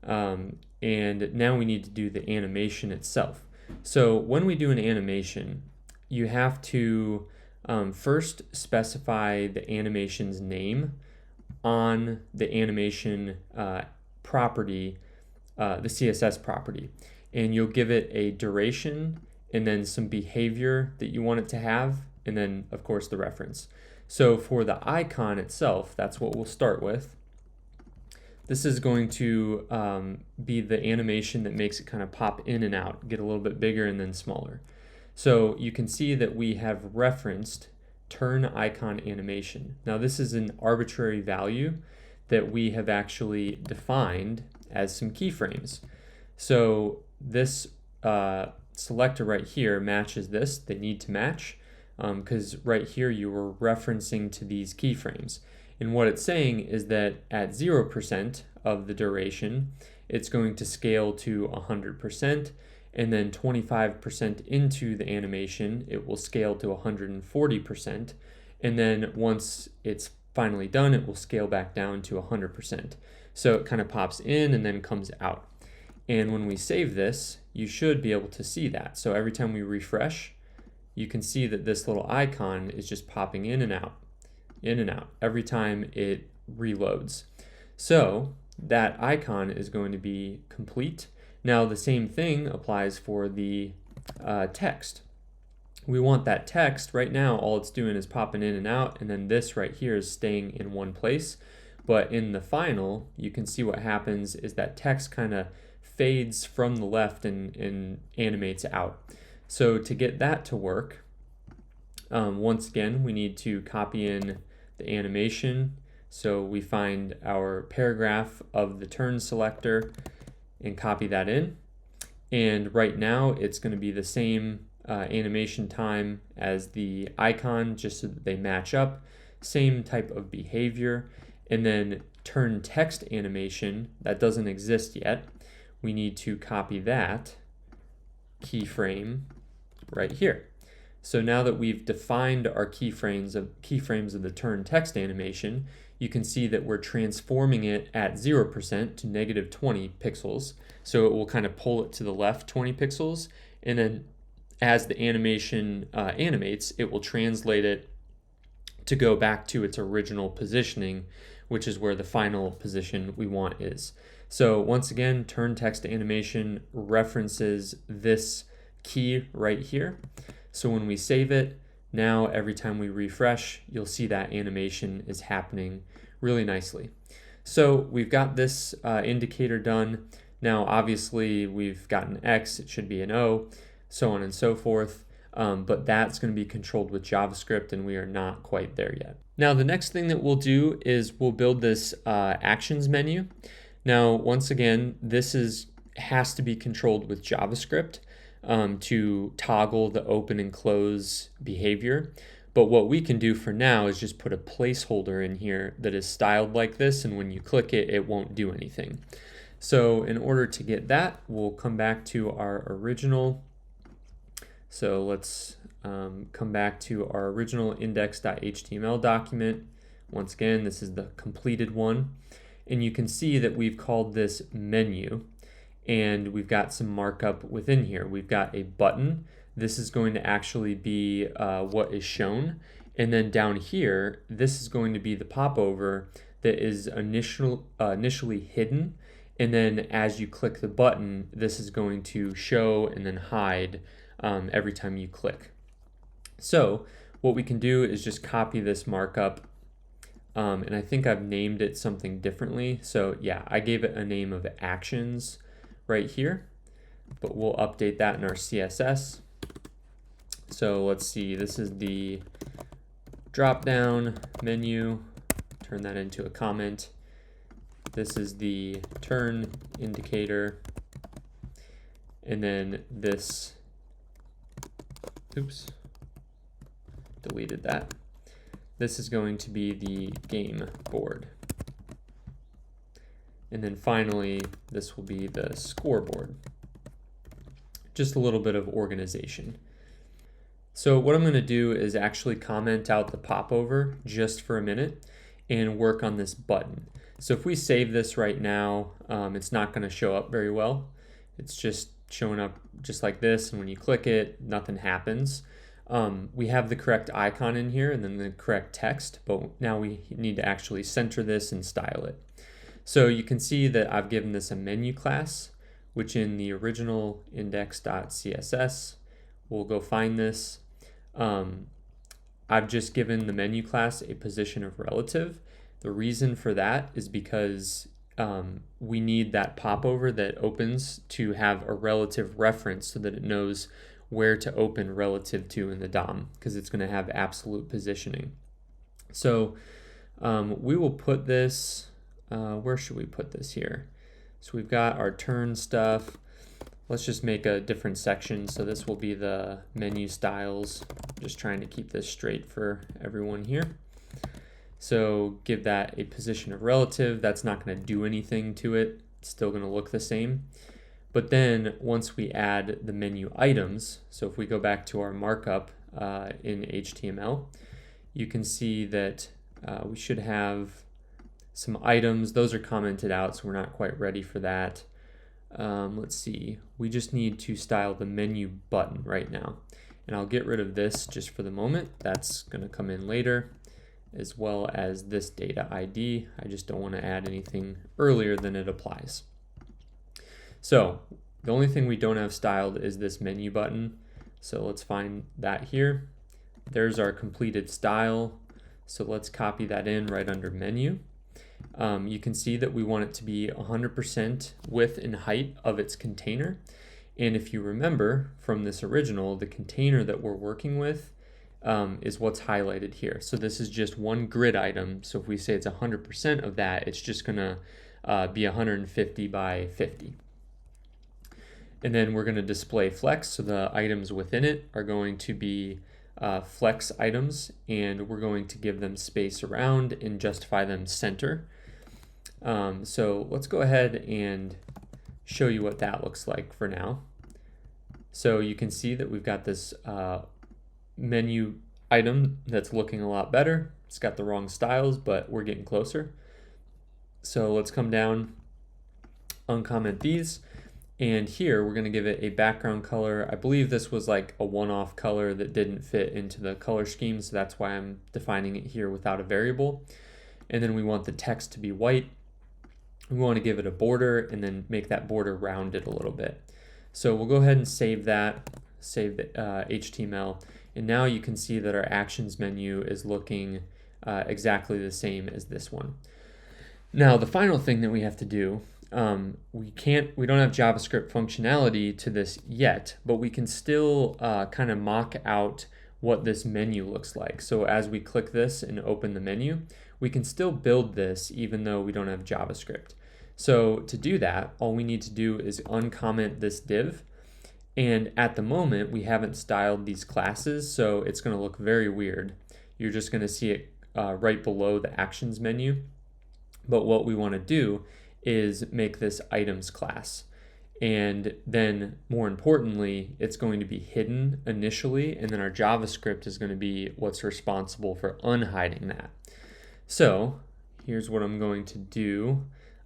And now we need to do the animation itself. So when we do an animation, you have to first specify the animation's name on the animation property, the CSS property. And you'll give it a duration and then some behavior that you want it to have, and then of course the reference. So for the icon itself, that's what we'll start with. This is going to be the animation that makes it kind of pop in and out, get a little bit bigger and then smaller. So you can see that we have referenced turn icon animation. Now this is an arbitrary value that we have actually defined as some keyframes. So this selector right here matches this. They need to match because right here you were referencing to these keyframes. And what it's saying is that at 0% of the duration, it's going to scale to 100%, and then 25% into the animation, it will scale to 140%, and then once it's finally done, it will scale back down to 100%. So it kind of pops in and then comes out. And when we save this, you should be able to see that. So every time we refresh, you can see that this little icon is just popping in and out every time it reloads. So that icon is going to be complete. Now the same thing applies for the text. We want that text right now, all it's doing is popping in and out, and then this right here is staying in one place. But in the final, you can see what happens is that text kind of fades from the left and animates out. So to get that to work, once again, we need to copy in the animation. So we find our paragraph of the turn selector and copy that in. And right now it's going to be the same animation time as the icon, just so that they match up. Same type of behavior. And then turn text animation, that doesn't exist yet. We need to copy that keyframe right here. So now that we've defined our keyframes of the turn text animation, you can see that we're transforming it at 0% to -20 pixels. So it will kind of pull it to the left 20 pixels. And then as the animation animates, it will translate it to go back to its original positioning, which is where the final position we want is. So once again, turn text animation references this key right here. So when we save it, now every time we refresh, you'll see that animation is happening really nicely. So we've got this indicator done. Now, obviously, we've got an X, it should be an O, so on and so forth. But that's going to be controlled with JavaScript, and we are not quite there yet. Now, the next thing that we'll do is we'll build this actions menu. Now, once again, this has to be controlled with JavaScript to toggle the open and close behavior. But what we can do for now is just put a placeholder in here that is styled like this, and when you click it, it won't do anything. So in order to get that, we'll come back to our original. So let's come back to our original index.html document. Once again, this is the completed one. And you can see that we've called this menu, and we've got some markup within here. We've got a button. This is going to actually be what is shown. And then down here, this is going to be the popover that is initially hidden. And then as you click the button, this is going to show and then hide every time you click. So what we can do is just copy this markup. And I think I've named it something differently. So yeah, I gave it a name of actions right here, but we'll update that in our CSS. So let's see, this is the drop down menu, turn that into a comment. This is the turn indicator, and then this, oops, deleted that. This is going to be the game board. And then finally, this will be the scoreboard. Just a little bit of organization. So what I'm going to do is actually comment out the popover just for a minute and work on this button. So if we save this right now, it's not going to show up very well. It's just showing up just like this, and when you click it, nothing happens. We have the correct icon in here and then the correct text, but now we need to actually center this and style it. So you can see that I've given this a menu class, which in the original index.css, we'll go find this. I've just given the menu class a position of relative. The reason for that is because we need that popover that opens to have a relative reference so that it knows where to open relative to in the DOM, because it's going to have absolute positioning. So we will put this, where should we put this here? So we've got our turn stuff. Let's just make a different section. So this will be the menu styles. Just trying to keep this straight for everyone here. So give that a position of relative. That's not going to do anything to it. It's still going to look the same. But then once we add the menu items, so if we go back to our markup in HTML, you can see that we should have some items. Those are commented out, so we're not quite ready for that. Let's see, we just need to style the menu button right now. And I'll get rid of this just for the moment. That's going to come in later, as well as this data ID. I just don't want to add anything earlier than it applies. So the only thing we don't have styled is this menu button. So let's find that here. There's our completed style. So let's copy that in right under menu. You can see that we want it to be 100% width and height of its container. And if you remember from this original, the container that we're working with is what's highlighted here. So this is just one grid item. So if we say it's 100% of that, it's just gonna be 150 by 50. And then we're gonna display flex. So the items within it are going to be flex items, and we're going to give them space around and justify them center. So let's go ahead and show you what that looks like for now. So you can see that we've got this menu item that's looking a lot better. It's got the wrong styles, but we're getting closer. So let's come down, uncomment these, and here we're going to give it a background color. I believe this was like a one-off color that didn't fit into the color scheme, so that's why I'm defining it here without a variable. And then we want the text to be white. We want to give it a border and then make that border rounded a little bit. So we'll go ahead and save that, save the HTML, and now you can see that our actions menu is looking exactly the same as this one. Now the final thing that we have to do we don't have JavaScript functionality to this yet, but we can still kind of mock out what this menu looks like. So as we click this and open the menu, we can still build this even though we don't have JavaScript. So to do that, all we need to do is uncomment this div. And at the moment, we haven't styled these classes, so it's going to look very weird. You're just going to see it right below the actions menu. But what we want to do is make this items class. And then more importantly, it's going to be hidden initially, and then our JavaScript is going to be what's responsible for unhiding that. So here's what I'm going to do.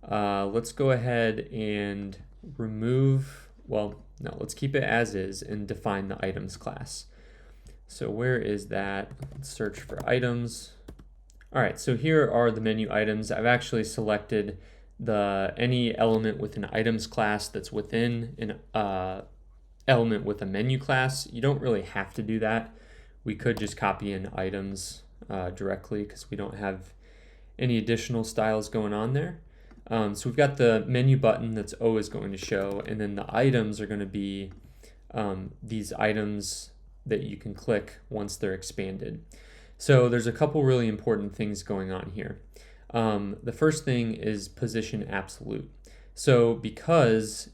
Let's go ahead and remove, well, no, let's keep it as is and define the items class. So where is that? Let's search for items. All right, so here are the menu items. I've actually selected any element with an items class that's within an element with a menu class. You don't really have to do that. We could just copy in items directly because we don't have any additional styles going on there. So we've got the menu button that's always going to show, and then the items are going to be these items that you can click once they're expanded. So there's a couple really important things going on here. The first thing is position absolute. So because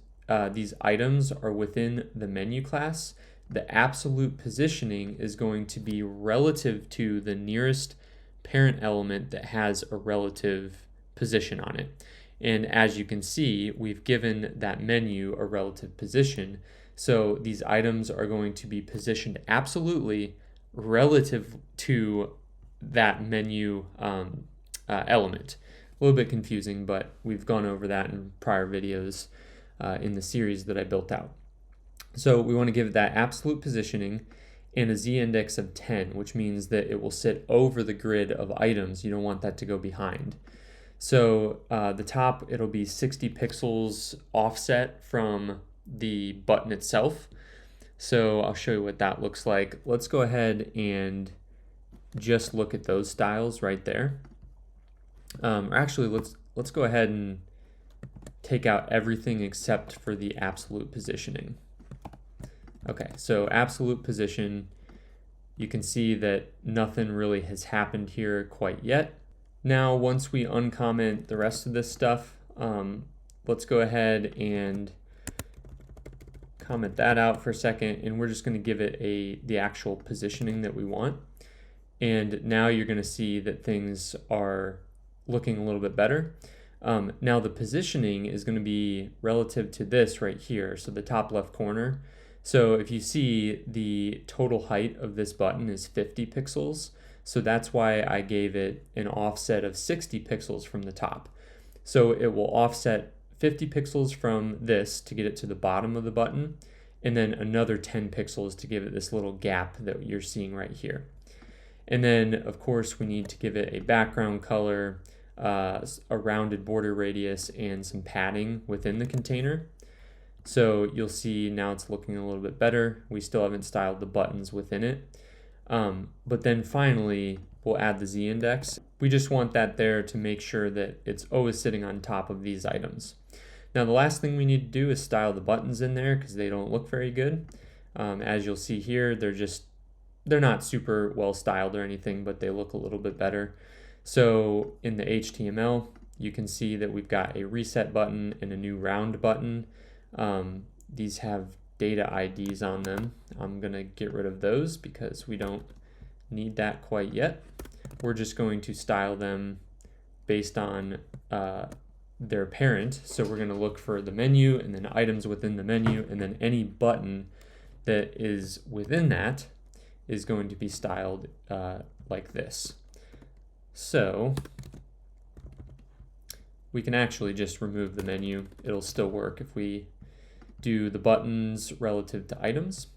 these items are within the menu class, the absolute positioning is going to be relative to the nearest parent element that has a relative position on it. And as you can see, we've given that menu a relative position. So these items are going to be positioned absolutely relative to that menu element. A little bit confusing, but we've gone over that in prior videos in the series that I built out. So we want to give that absolute positioning and a z-index of 10, which means that it will sit over the grid of items. You don't want that to go behind. So the top, it'll be 60 pixels offset from the button itself. So I'll show you what that looks like. Let's go ahead and just look at those styles right there. Or actually, let's go ahead and take out everything except for the absolute positioning. Okay, so absolute position, you can see that nothing really has happened here quite yet. Now, once we uncomment the rest of this stuff, let's go ahead and comment that out for a second, and we're just going to give it the actual positioning that we want. And now you're going to see that things are looking a little bit better. Now the positioning is going to be relative to this right here, so the top left corner. So if you see, the total height of this button is 50 pixels. So that's why I gave it an offset of 60 pixels from the top. So it will offset 50 pixels from this to get it to the bottom of the button, and then another 10 pixels to give it this little gap that you're seeing right here. And then, of course, we need to give it a background color, a rounded border radius, and some padding within the container. So you'll see now it's looking a little bit better. We still haven't styled the buttons within it. But then finally, we'll add the z-index. We just want that there to make sure that it's always sitting on top of these items. Now the last thing we need to do is style the buttons in there because they don't look very good. As you'll see here, they're not super well styled or anything, but they look a little bit better. So in the HTML, you can see that we've got a reset button and a new round button. These have data IDs on them. I'm going to get rid of those because we don't need that quite yet. We're just going to style them based on their parent. So we're going to look for the menu and then items within the menu, and then any button that is within that is going to be styled like this. So we can actually just remove the menu. It'll still work if we do the buttons relative to items.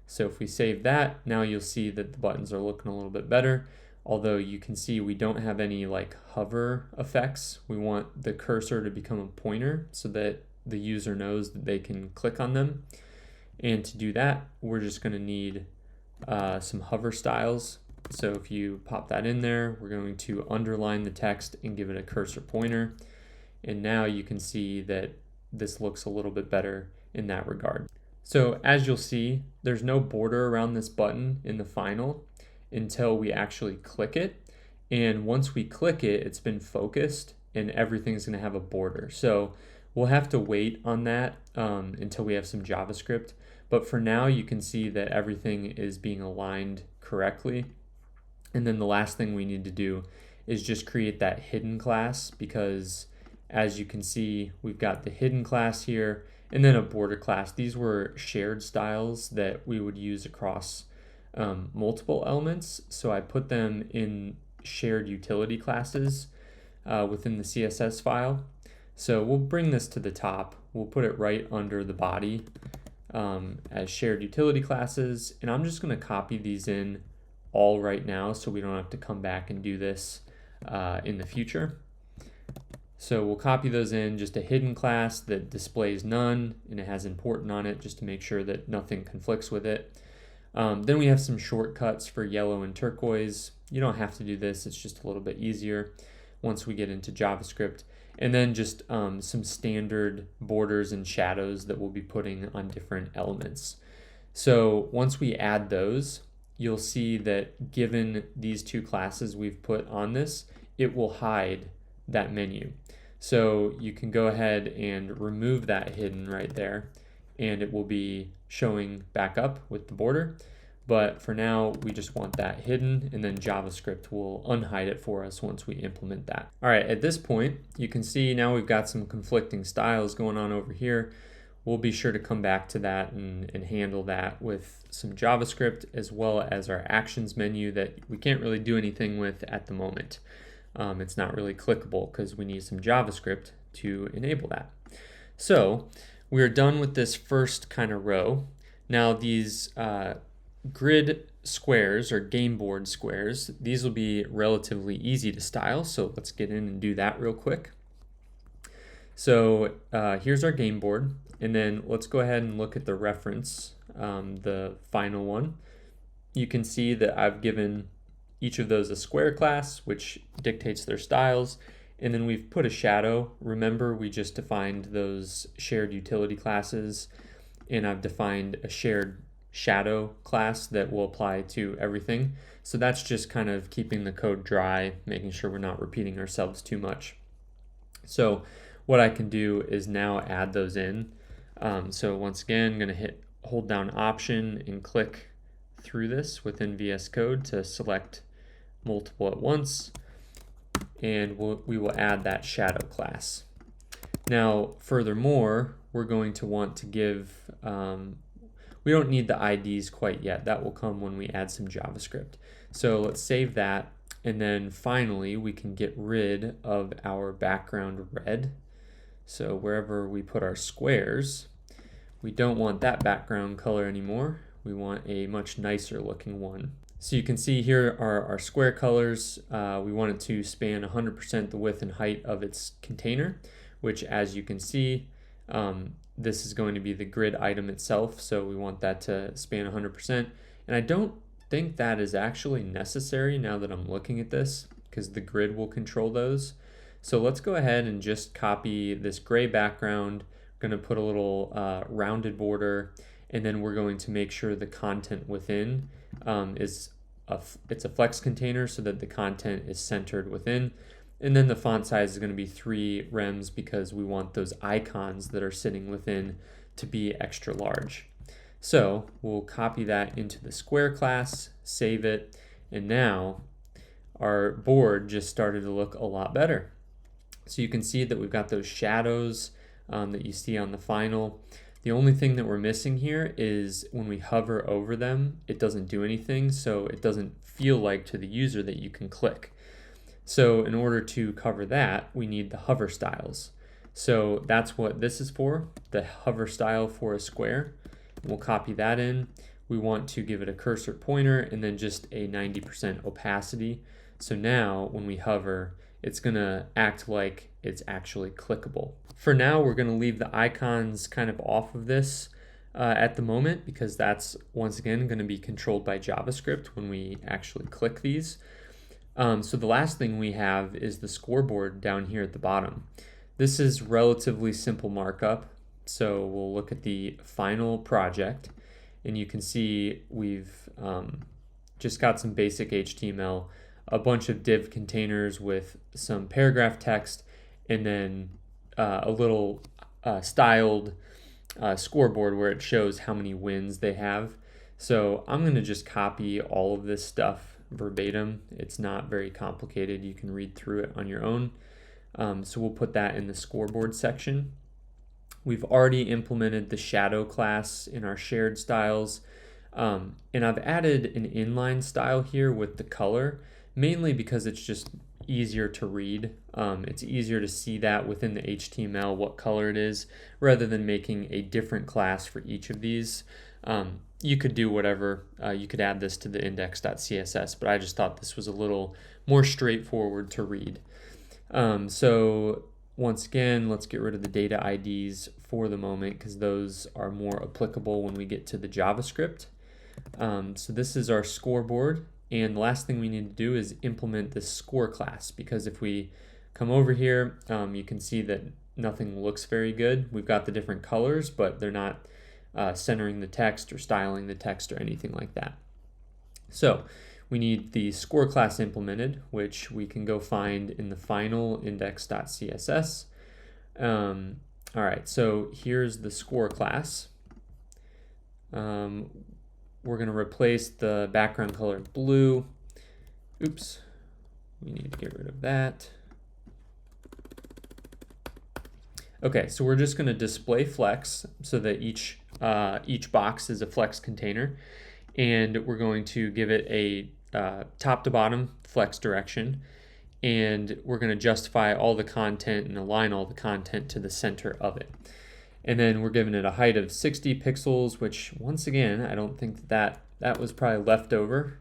So if we save that, now you'll see that the buttons are looking a little bit better. Although you can see we don't have any like hover effects. We want the cursor to become a pointer so that the user knows that they can click on them. And to do that, we're just going to need some hover styles. So if you pop that in there, we're going to underline the text and give it a cursor pointer. And now you can see that this looks a little bit better in that regard. So as you'll see, there's no border around this button in the final until we actually click it. And once we click it, it's been focused and everything's going to have a border. So we'll have to wait on that until we have some JavaScript. But for now, you can see that everything is being aligned correctly. And then the last thing we need to do is just create that hidden class, because as you can see, we've got the hidden class here and then a border class. These were shared styles that we would use across multiple elements. So I put them in shared utility classes within the CSS file. So we'll bring this to the top. We'll put it right under the body as shared utility classes. And I'm just going to copy these in all right now so we don't have to come back and do this in the future. So we'll copy those in, just a hidden class that displays none, and it has important on it just to make sure that nothing conflicts with it. Then we have some shortcuts for yellow and turquoise. You don't have to do this, it's just a little bit easier once we get into JavaScript. And then just some standard borders and shadows that we'll be putting on different elements. So once we add those, you'll see that given these two classes we've put on this, it will hide that menu. So you can go ahead and remove that hidden right there, and it will be showing back up with the border. But for now, we just want that hidden, and then JavaScript will unhide it for us once we implement that. All right, at this point, you can see now we've got some conflicting styles going on over here. We'll be sure to come back to that and handle that with some JavaScript, as well as our actions menu that we can't really do anything with at the moment. It's not really clickable because we need some JavaScript to enable that. So we're done with this first kind of row. Now these grid squares or game board squares, these will be relatively easy to style. So let's get in and do that real quick. So here's our game board. And then let's go ahead and look at the reference, the final one. You can see that I've given each of those a square class, which dictates their styles. And then we've put a shadow. Remember, we just defined those shared utility classes, and I've defined a shared shadow class that will apply to everything. So that's just kind of keeping the code dry, making sure we're not repeating ourselves too much. So what I can do is now add those in. So once again, I'm going to hold down Option and click through this within VS Code to select multiple at once, and we will add that shadow class. Now, furthermore, we're going to want to give, we don't need the IDs quite yet. That will come when we add some JavaScript. So let's save that, and then finally we can get rid of our background red. So wherever we put our squares, we don't want that background color anymore. We want a much nicer looking one. So you can see here are our square colors. We want it to span 100% the width and height of its container, which, as you can see, this is going to be the grid item itself. So we want that to span 100%. And I don't think that is actually necessary now that I'm looking at this, because the grid will control those. So let's go ahead and just copy this gray background. We're going to put a little rounded border, and then we're going to make sure the content within it's a flex container so that the content is centered within. And then the font size is going to be 3 rems because we want those icons that are sitting within to be extra large. So we'll copy that into the square class, save it, and now our board just started to look a lot better. So you can see that we've got those shadows that you see on the final. The only thing that we're missing here is when we hover over them, it doesn't do anything, so it doesn't feel like to the user that you can click. So in order to cover that, we need the hover styles. So that's what this is for, the hover style for a square. We'll copy that in. We want to give it a cursor pointer and then just a 90% opacity. So now when we hover, it's going to act like it's actually clickable. For now, we're going to leave the icons kind of off of this at the moment, because that's once again going to be controlled by JavaScript when we actually click these. So the last thing we have is the scoreboard down here at the bottom. This is relatively simple markup. So we'll look at the final project, and you can see we've just got some basic HTML, a bunch of div containers with some paragraph text, and then a little styled scoreboard where it shows how many wins they have. So I'm going to just copy all of this stuff verbatim. It's not very complicated. You can read through it on your own. So we'll put that in the scoreboard section. We've already implemented the shadow class in our shared styles. And I've added an inline style here with the color, mainly because it's just easier to read. It's easier to see that within the HTML what color it is, rather than making a different class for each of these. You could do whatever. You could add this to the index.css, but I just thought this was a little more straightforward to read. So once again, let's get rid of the data IDs for the moment, because those are more applicable when we get to the JavaScript. So this is our scoreboard, and the last thing we need to do is implement this score class, because if we come over here, you can see that nothing looks very good. We've got the different colors, but they're not centering the text or styling the text or anything like that. So we need the score class implemented, which we can go find in the final index.css. All right, so here's the score class. We're going to replace the background color blue. Oops, we need to get rid of that. Okay, so we're just going to display flex so that each box is a flex container, and we're going to give it a top to bottom flex direction, and we're going to justify all the content and align all the content to the center of it. And then we're giving it a height of 60 pixels, which once again, I don't think that was probably leftover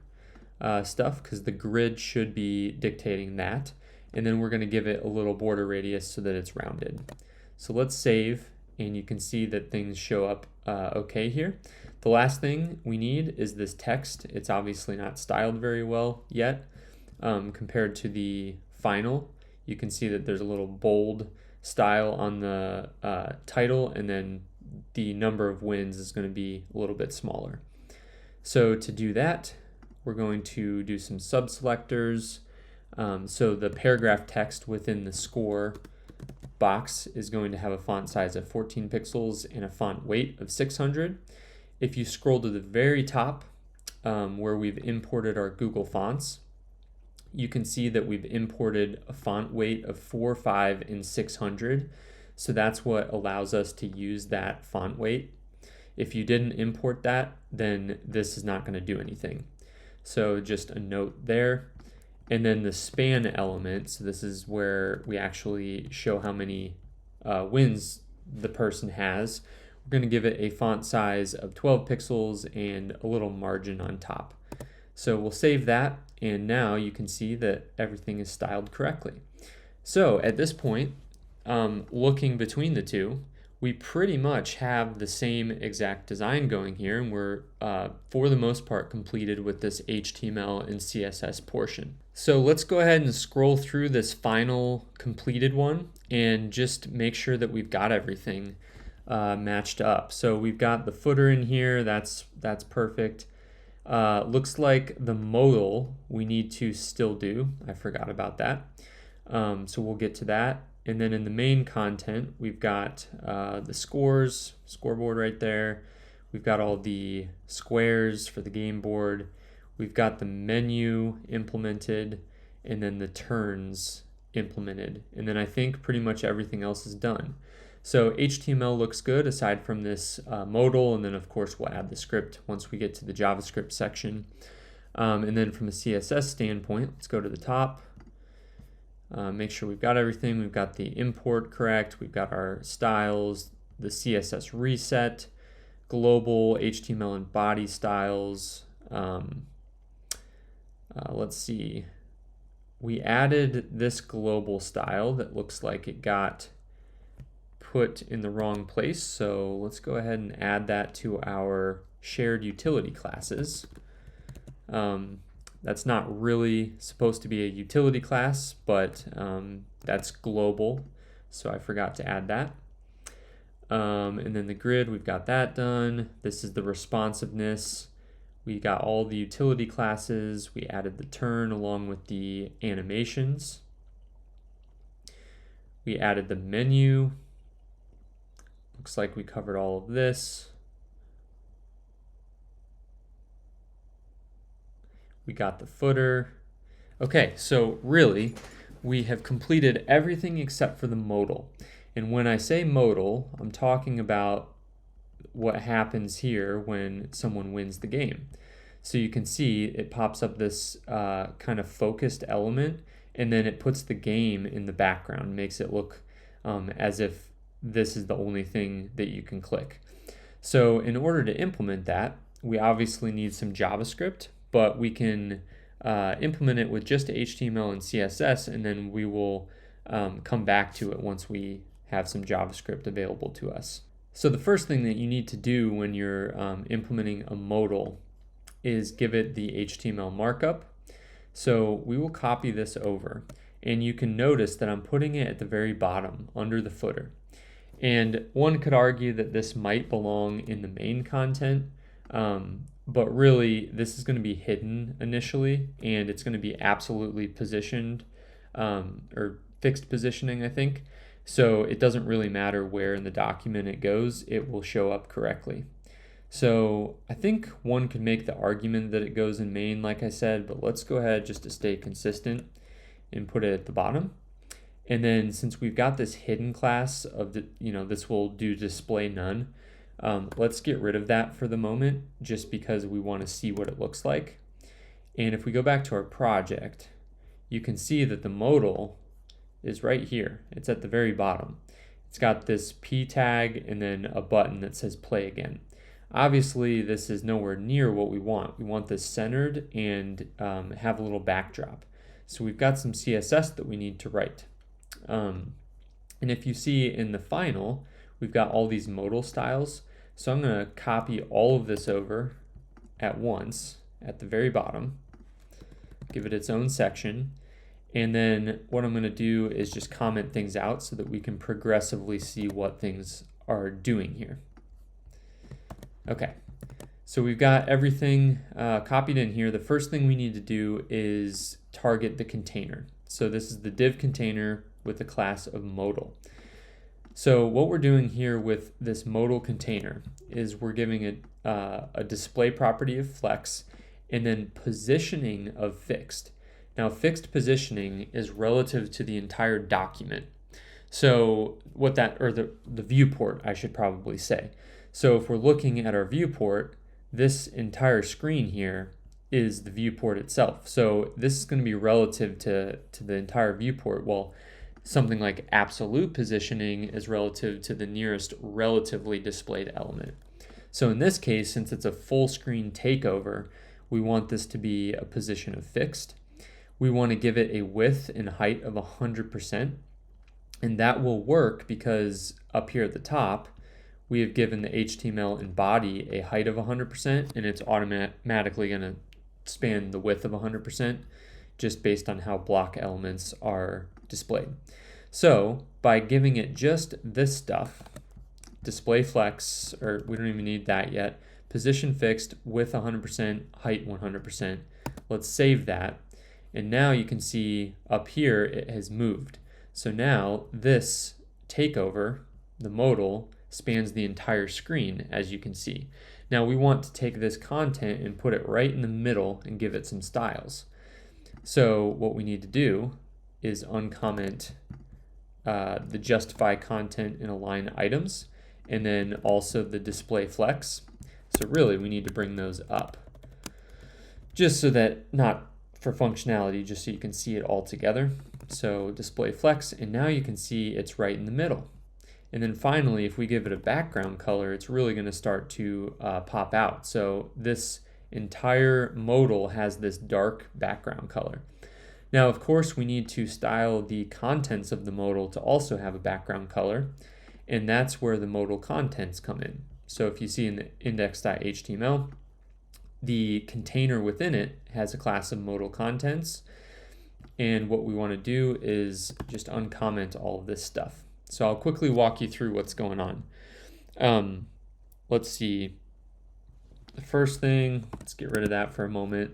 stuff, because the grid should be dictating that. And then we're going to give it a little border radius so that it's rounded. So let's save, and you can see that things show up okay here. The last thing we need is this text. It's obviously not styled very well yet compared to the final. You can see that there's a little bold style on the title, and then the number of wins is going to be a little bit smaller. So to do that, we're going to do some subselectors. So the paragraph text within the score box is going to have a font size of 14 pixels and a font weight of 600. If you scroll to the very top where we've imported our Google fonts, you can see that we've imported a font weight of 4, 5, and 600. So that's what allows us to use that font weight. If you didn't import that, then this is not going to do anything. So just a note there. And then the span element, so this is where we actually show how many wins the person has. We're going to give it a font size of 12 pixels and a little margin on top. So we'll save that, and now you can see that everything is styled correctly. So at this point, looking between the two, we pretty much have the same exact design going here, and we're for the most part completed with this HTML and CSS portion. So let's go ahead and scroll through this final completed one and just make sure that we've got everything matched up. So we've got the footer in here, that's perfect. Looks like the modal we need to still do. I forgot about that. So we'll get to that. And then in the main content, we've got the scoreboard right there. We've got all the squares for the game board. We've got the menu implemented, and then the turns implemented. And then I think pretty much everything else is done. So HTML looks good aside from this modal, and then of course we'll add the script once we get to the JavaScript section. And then from a CSS standpoint, let's go to the top. Make sure we've got everything. We've got the import correct. We've got our styles, the CSS reset, global, HTML and body styles. Let's see. We added this global style that looks like it got put in the wrong place. So let's go ahead and add that to our shared utility classes. That's not really supposed to be a utility class, but that's global. so I forgot to add that. And then the grid, we've got that done. This is the responsiveness. We got all the utility classes. We added the turn along with the animations. We added the menu. Looks like we covered all of this. We got the footer. Okay, so really, we have completed everything except for the modal. And when I say modal, I'm talking about what happens here when someone wins the game. So you can see it pops up this kind of focused element, and then it puts the game in the background, makes it look as if this is the only thing that you can click. So in order to implement that, we obviously need some JavaScript, but we can implement it with just HTML and CSS, and then we will come back to it once we have some JavaScript available to us. So the first thing that you need to do when you're implementing a modal is give it the HTML markup. So we will copy this over, and you can notice that I'm putting it at the very bottom under the footer. And one could argue that this might belong in the main content, but really this is going to be hidden initially, and it's going to be absolutely positioned or fixed positioning, I think. So it doesn't really matter where in the document it goes, it will show up correctly. So I think one could make the argument that it goes in main, like I said, but let's go ahead just to stay consistent and put it at the bottom. And then since we've got this hidden class of the, this will do display none, let's get rid of that for the moment, just because we want to see what it looks like. And if we go back to our project, you can see that the modal is right here. It's at the very bottom. It's got this P tag and then a button that says play again. Obviously, this is nowhere near what we want. We want this centered and have a little backdrop. So we've got some CSS that we need to write. And if you see in the final, we've got all these modal styles. So I'm going to copy all of this over at once at the very bottom, give it its own section. And then what I'm going to do is just comment things out so that we can progressively see what things are doing here. Okay, so we've got everything copied in here. The first thing we need to do is target the container. So this is the div container with the class of modal. So what we're doing here with this modal container is we're giving it a display property of flex and then positioning of fixed. Now, fixed positioning is relative to the entire document. So what that, or the viewport, I should probably say. So if we're looking at our viewport, this entire screen here is the viewport itself. So this is going to be relative to the entire viewport. Well, something like absolute positioning is relative to the nearest relatively displayed element. So in this case, since it's a full screen takeover, we want this to be a position of fixed. We want to give it a width and height of 100%. And that will work because up here at the top, we have given the HTML and body a height of 100%, and it's automatically going to span the width of 100% just based on how block elements are displayed. So by giving it just this stuff, display flex, or we don't even need that yet, position fixed, width 100%, height 100%, let's save that. And now you can see up here it has moved. So now this takeover, the modal, spans the entire screen, as you can see. Now we want to take this content and put it right in the middle and give it some styles. So what we need to do is uncomment the justify content and align items, and then also the display flex. So really we need to bring those up, just so that, not for functionality, just so you can see it all together. So display flex, and now you can see it's right in the middle. And then finally, if we give it a background color, it's really going to start to pop out. So this entire modal has this dark background color. Now, of course, we need to style the contents of the modal to also have a background color, and that's where the modal contents come in. So if you see in the index.html, the container within it has a class of modal contents, and what we want to do is just uncomment all of this stuff. So I'll quickly walk you through what's going on. Let's see. The first thing, let's get rid of that for a moment.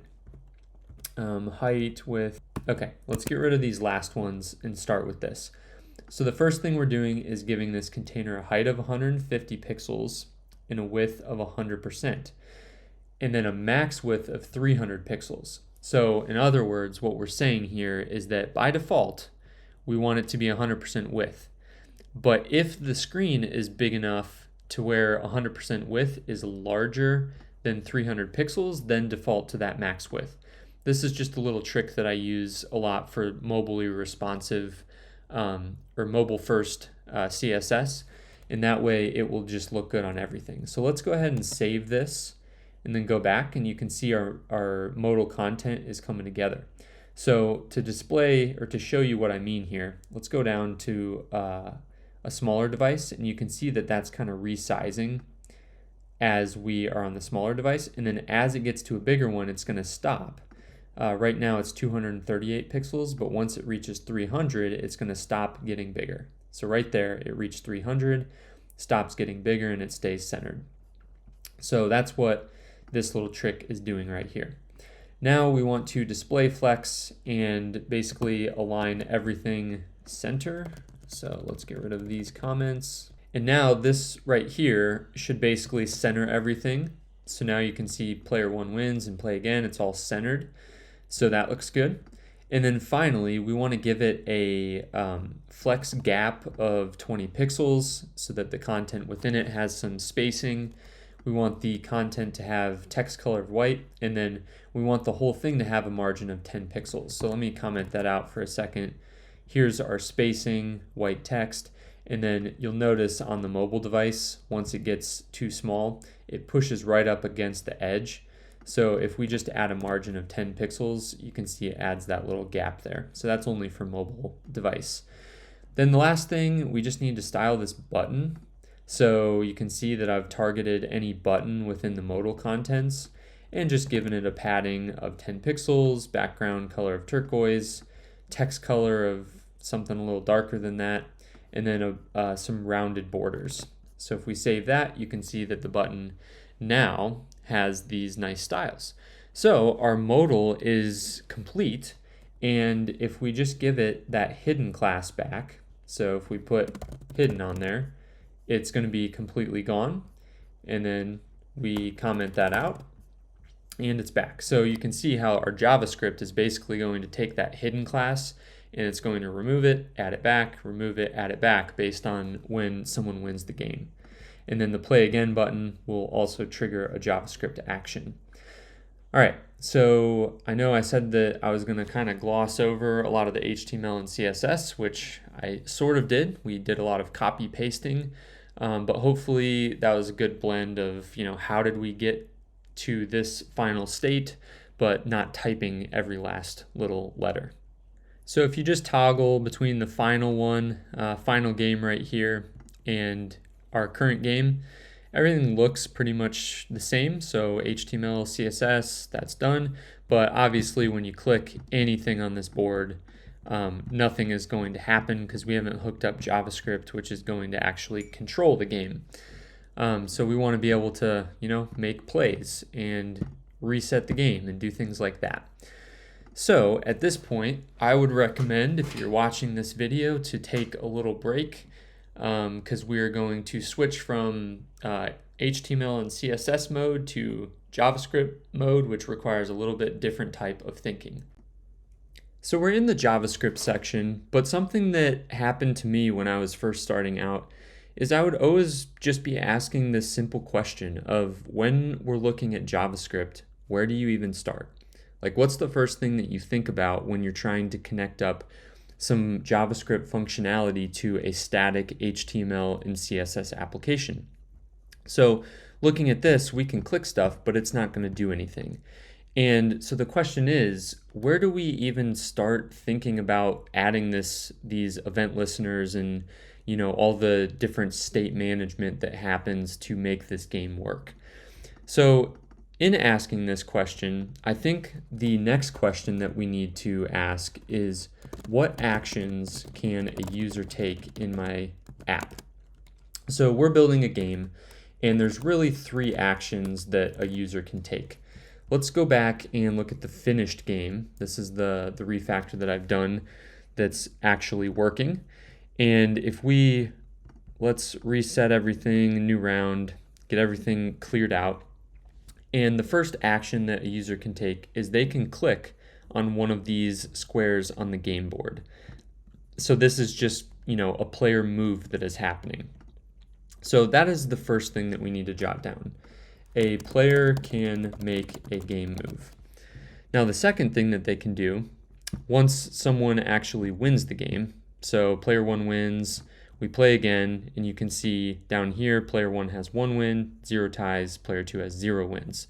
Height, width. Okay, let's get rid of these last ones and start with this. So the first thing we're doing is giving this container a height of 150 pixels and a width of 100%, and then a max width of 300 pixels. So in other words, what we're saying here is that by default, we want it to be 100% width. But if the screen is big enough to where 100% width is larger than 300 pixels, then default to that max width. This is just a little trick that I use a lot for mobilely responsive or mobile first CSS. And that way it will just look good on everything. So let's go ahead and save this and then go back, and you can see our modal content is coming together. So to display or to show you what I mean here, let's go down to a smaller device, and you can see that that's kind of resizing as we are on the smaller device. And then as it gets to a bigger one, it's going to stop. Right now it's 238 pixels, but once it reaches 300, it's going to stop getting bigger. So right there, it reached 300, stops getting bigger, and it stays centered. So that's what this little trick is doing right here. Now we want to display flex and basically align everything center. So let's get rid of these comments. And now this right here should basically center everything. So now you can see player 1 wins and play again. It's all centered. So that looks good. And then finally, we want to give it a flex gap of 20 pixels so that the content within it has some spacing. We want the content to have text color of white, and then we want the whole thing to have a margin of 10 pixels. So let me comment that out for a second. Here's our spacing, white text, and then you'll notice on the mobile device, once it gets too small, it pushes right up against the edge. So if we just add a margin of 10 pixels, you can see it adds that little gap there. So that's only for mobile device. Then the last thing, we just need to style this button. So you can see that I've targeted any button within the modal contents and just given it a padding of 10 pixels, background color of turquoise, text color of something a little darker than that, and then some rounded borders. So if we save that, you can see that the button now has these nice styles. So our modal is complete, and if we just give it that hidden class back, so if we put hidden on there, it's going to be completely gone, and then we comment that out and it's back. So you can see how our JavaScript is basically going to take that hidden class and it's going to remove it, add it back, remove it, add it back based on when someone wins the game. And then the play again button will also trigger a JavaScript action. All right, so I know I said that I was going to kind of gloss over a lot of the HTML and CSS, which I sort of did. We did a lot of copy pasting, but hopefully that was a good blend of, how did we get to this final state, but not typing every last little letter. So if you just toggle between the final one, final game right here, and our current game, everything looks pretty much the same. So HTML, CSS, that's done. But obviously when you click anything on this board, nothing is going to happen because we haven't hooked up JavaScript, which is going to actually control the game. So we want to be able to, make plays and reset the game and do things like that. So at this point, I would recommend, if you're watching this video, to take a little break because we are going to switch from HTML and CSS mode to JavaScript mode, which requires a little bit different type of thinking. So we're in the JavaScript section, but something that happened to me when I was first starting out is I would always just be asking this simple question of, when we're looking at JavaScript, where do you even start? Like, what's the first thing that you think about when you're trying to connect up some JavaScript functionality to a static HTML and CSS application? So looking at this, we can click stuff, but it's not going to do anything. And so the question is, where do we even start thinking about adding these event listeners and all the different state management that happens to make this game work? So in asking this question, I think the next question that we need to ask is, what actions can a user take in my app. So we're building a game, and there's really 3 actions that a user can take. Let's go back and look at the finished game. This is the refactor that I've done that's actually working. And if let's reset everything, new round, get everything cleared out. And the first action that a user can take is they can click on one of these squares on the game board. So this is just, a player move that is happening. So that is the first thing that we need to jot down. A player can make a game move. Now the second thing that they can do, once someone actually wins the game, so player 1 wins, we play again, and you can see down here, player 1 has 1 win, 0 ties, player 2 has 0 wins.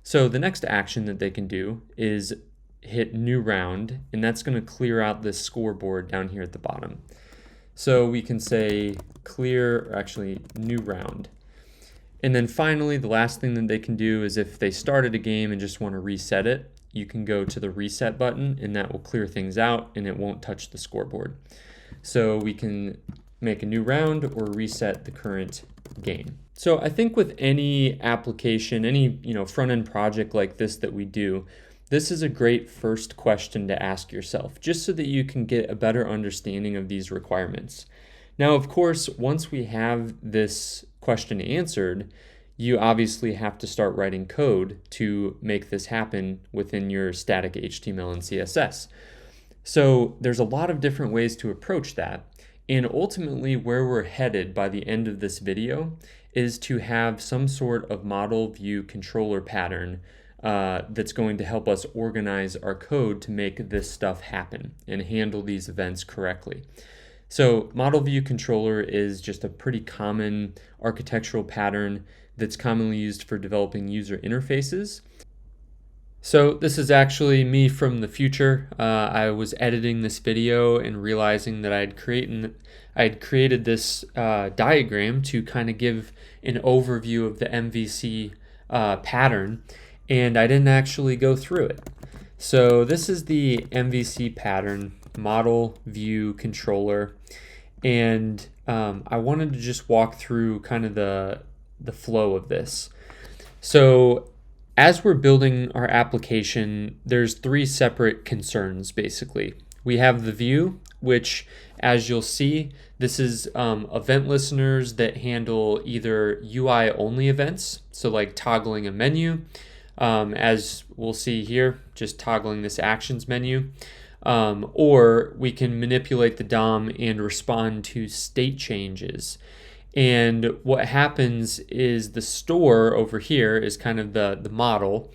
So the next action that they can do is hit new round, and that's going to clear out this scoreboard down here at the bottom. So we can say new round. And then finally, the last thing that they can do is if they started a game and just want to reset it, you can go to the reset button, and that will clear things out and it won't touch the scoreboard. So we can make a new round or reset the current game. So I think with any application, any front-end project like this that we do, this is a great first question to ask yourself, just so that you can get a better understanding of these requirements. Now, of course, once we have this question answered, you obviously have to start writing code to make this happen within your static HTML and CSS. So there's a lot of different ways to approach that. And ultimately, where we're headed by the end of this video is to have some sort of model view controller pattern that's going to help us organize our code to make this stuff happen and handle these events correctly. So model view controller is just a pretty common architectural pattern that's commonly used for developing user interfaces. So this is actually me from the future. I was editing this video and realizing that I had created this diagram to kind of give an overview of the MVC pattern, and I didn't actually go through it. So this is the MVC pattern, model view controller, and I wanted to just walk through kind of the flow of this. So as we're building our application, there's 3 separate concerns basically. We have the view, which, as you'll see, this is event listeners that handle either UI only events, so like toggling a menu, as we'll see here, just toggling this actions menu, or we can manipulate the DOM and respond to state changes. And what happens is the store over here is kind of the model,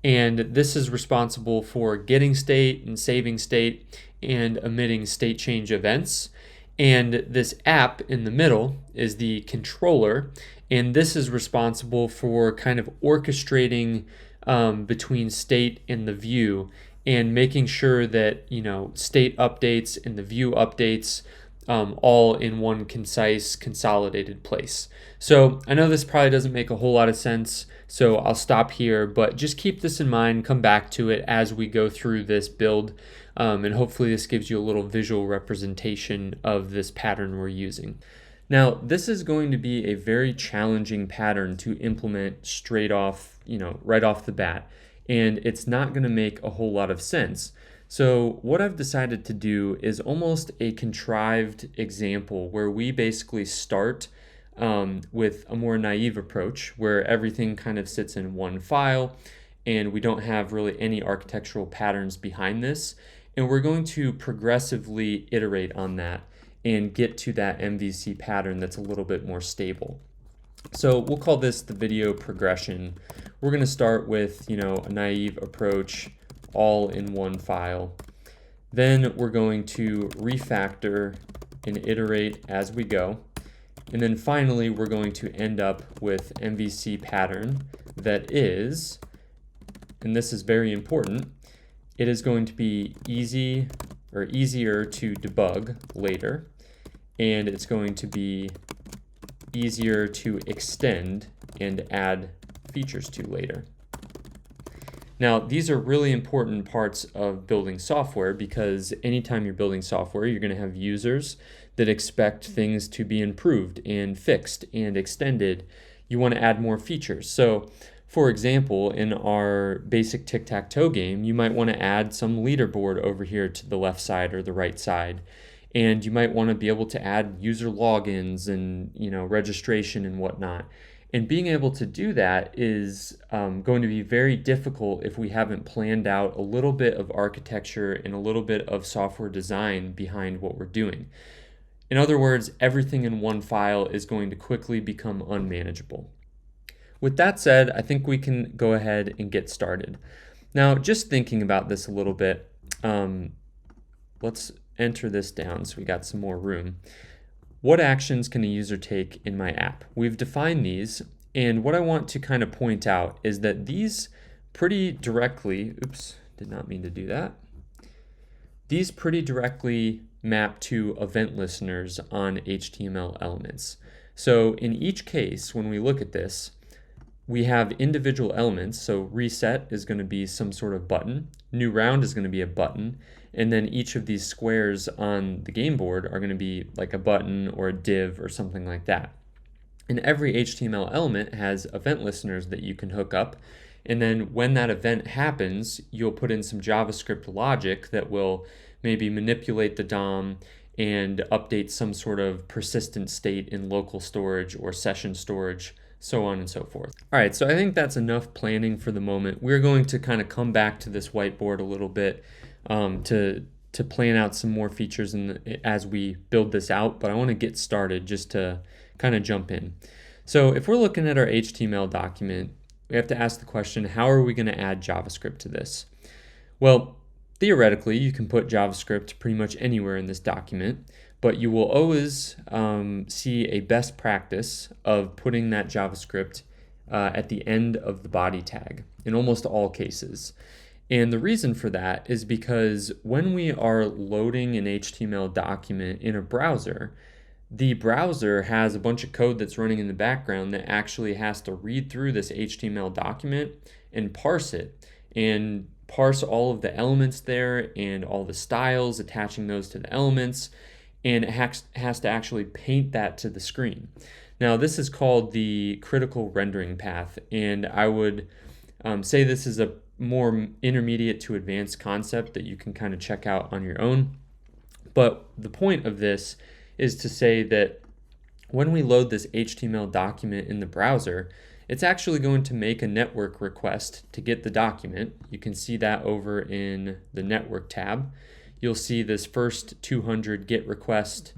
and this is responsible for getting state and saving state and emitting state change events. And this app in the middle is the controller, and this is responsible for kind of orchestrating between state and the view and making sure that state updates and the view updates all in one concise, consolidated place. So I know this probably doesn't make a whole lot of sense, so I'll stop here, but just keep this in mind, come back to it as we go through this build, and hopefully this gives you a little visual representation of this pattern we're using. Now, this is going to be a very challenging pattern to implement straight off, right off the bat, and it's not going to make a whole lot of sense. So what I've decided to do is almost a contrived example where we basically start with a more naive approach where everything kind of sits in one file and we don't have really any architectural patterns behind this. And we're going to progressively iterate on that and get to that MVC pattern that's a little bit more stable. So we'll call this the video progression. We're going to start with, a naive approach, all in one file. Then we're going to refactor and iterate as we go. And then finally, we're going to end up with MVC pattern that is, and this is very important, it is going to be easier to debug later, and it's going to be easier to extend and add features to later. Now, these are really important parts of building software because anytime you're building software, you're going to have users that expect things to be improved and fixed and extended. You want to add more features. So, for example, in our basic Tic Tac Toe game, you might want to add some leaderboard over here to the left side or the right side. And you might want to be able to add user logins and registration and whatnot. And being able to do that is going to be very difficult if we haven't planned out a little bit of architecture and a little bit of software design behind what we're doing. In other words, everything in one file is going to quickly become unmanageable. With that said, I think we can go ahead and get started. Now, just thinking about this a little bit, let's enter this down so we got some more room. What actions can a user take in my app? We've defined these, and what I want to kind of point out is that these pretty directly, did not mean to do that. These pretty directly map to event listeners on HTML elements. So in each case, when we look at this, we have individual elements. So reset is going to be some sort of button. New round is going to be a button. And then each of these squares on the game board are going to be like a button or a div or something like that. And every HTML element has event listeners that you can hook up. And then when that event happens, you'll put in some JavaScript logic that will maybe manipulate the DOM and update some sort of persistent state in local storage or session storage, so on and so forth. All right, so I think that's enough planning for the moment. We're going to kind of come back to this whiteboard a little bit to plan out some more features as we build this out, but I want to get started just to kind of jump in. So if we're looking at our HTML document, we have to ask the question, how are we going to add JavaScript to this? Well, theoretically, you can put JavaScript pretty much anywhere in this document, but you will always see a best practice of putting that JavaScript at the end of the body tag in almost all cases. And the reason for that is because when we are loading an HTML document in a browser, the browser has a bunch of code that's running in the background that actually has to read through this HTML document and parse it and parse all of the elements there and all the styles, attaching those to the elements, and it has to actually paint that to the screen. Now, this is called the critical rendering path, and I would say this is a more intermediate to advanced concept that you can kind of check out on your own. But the point of this is to say that when we load this HTML document in the browser, it's actually going to make a network request to get the document. You can see that over in the network tab. You'll see this first 200 GET request.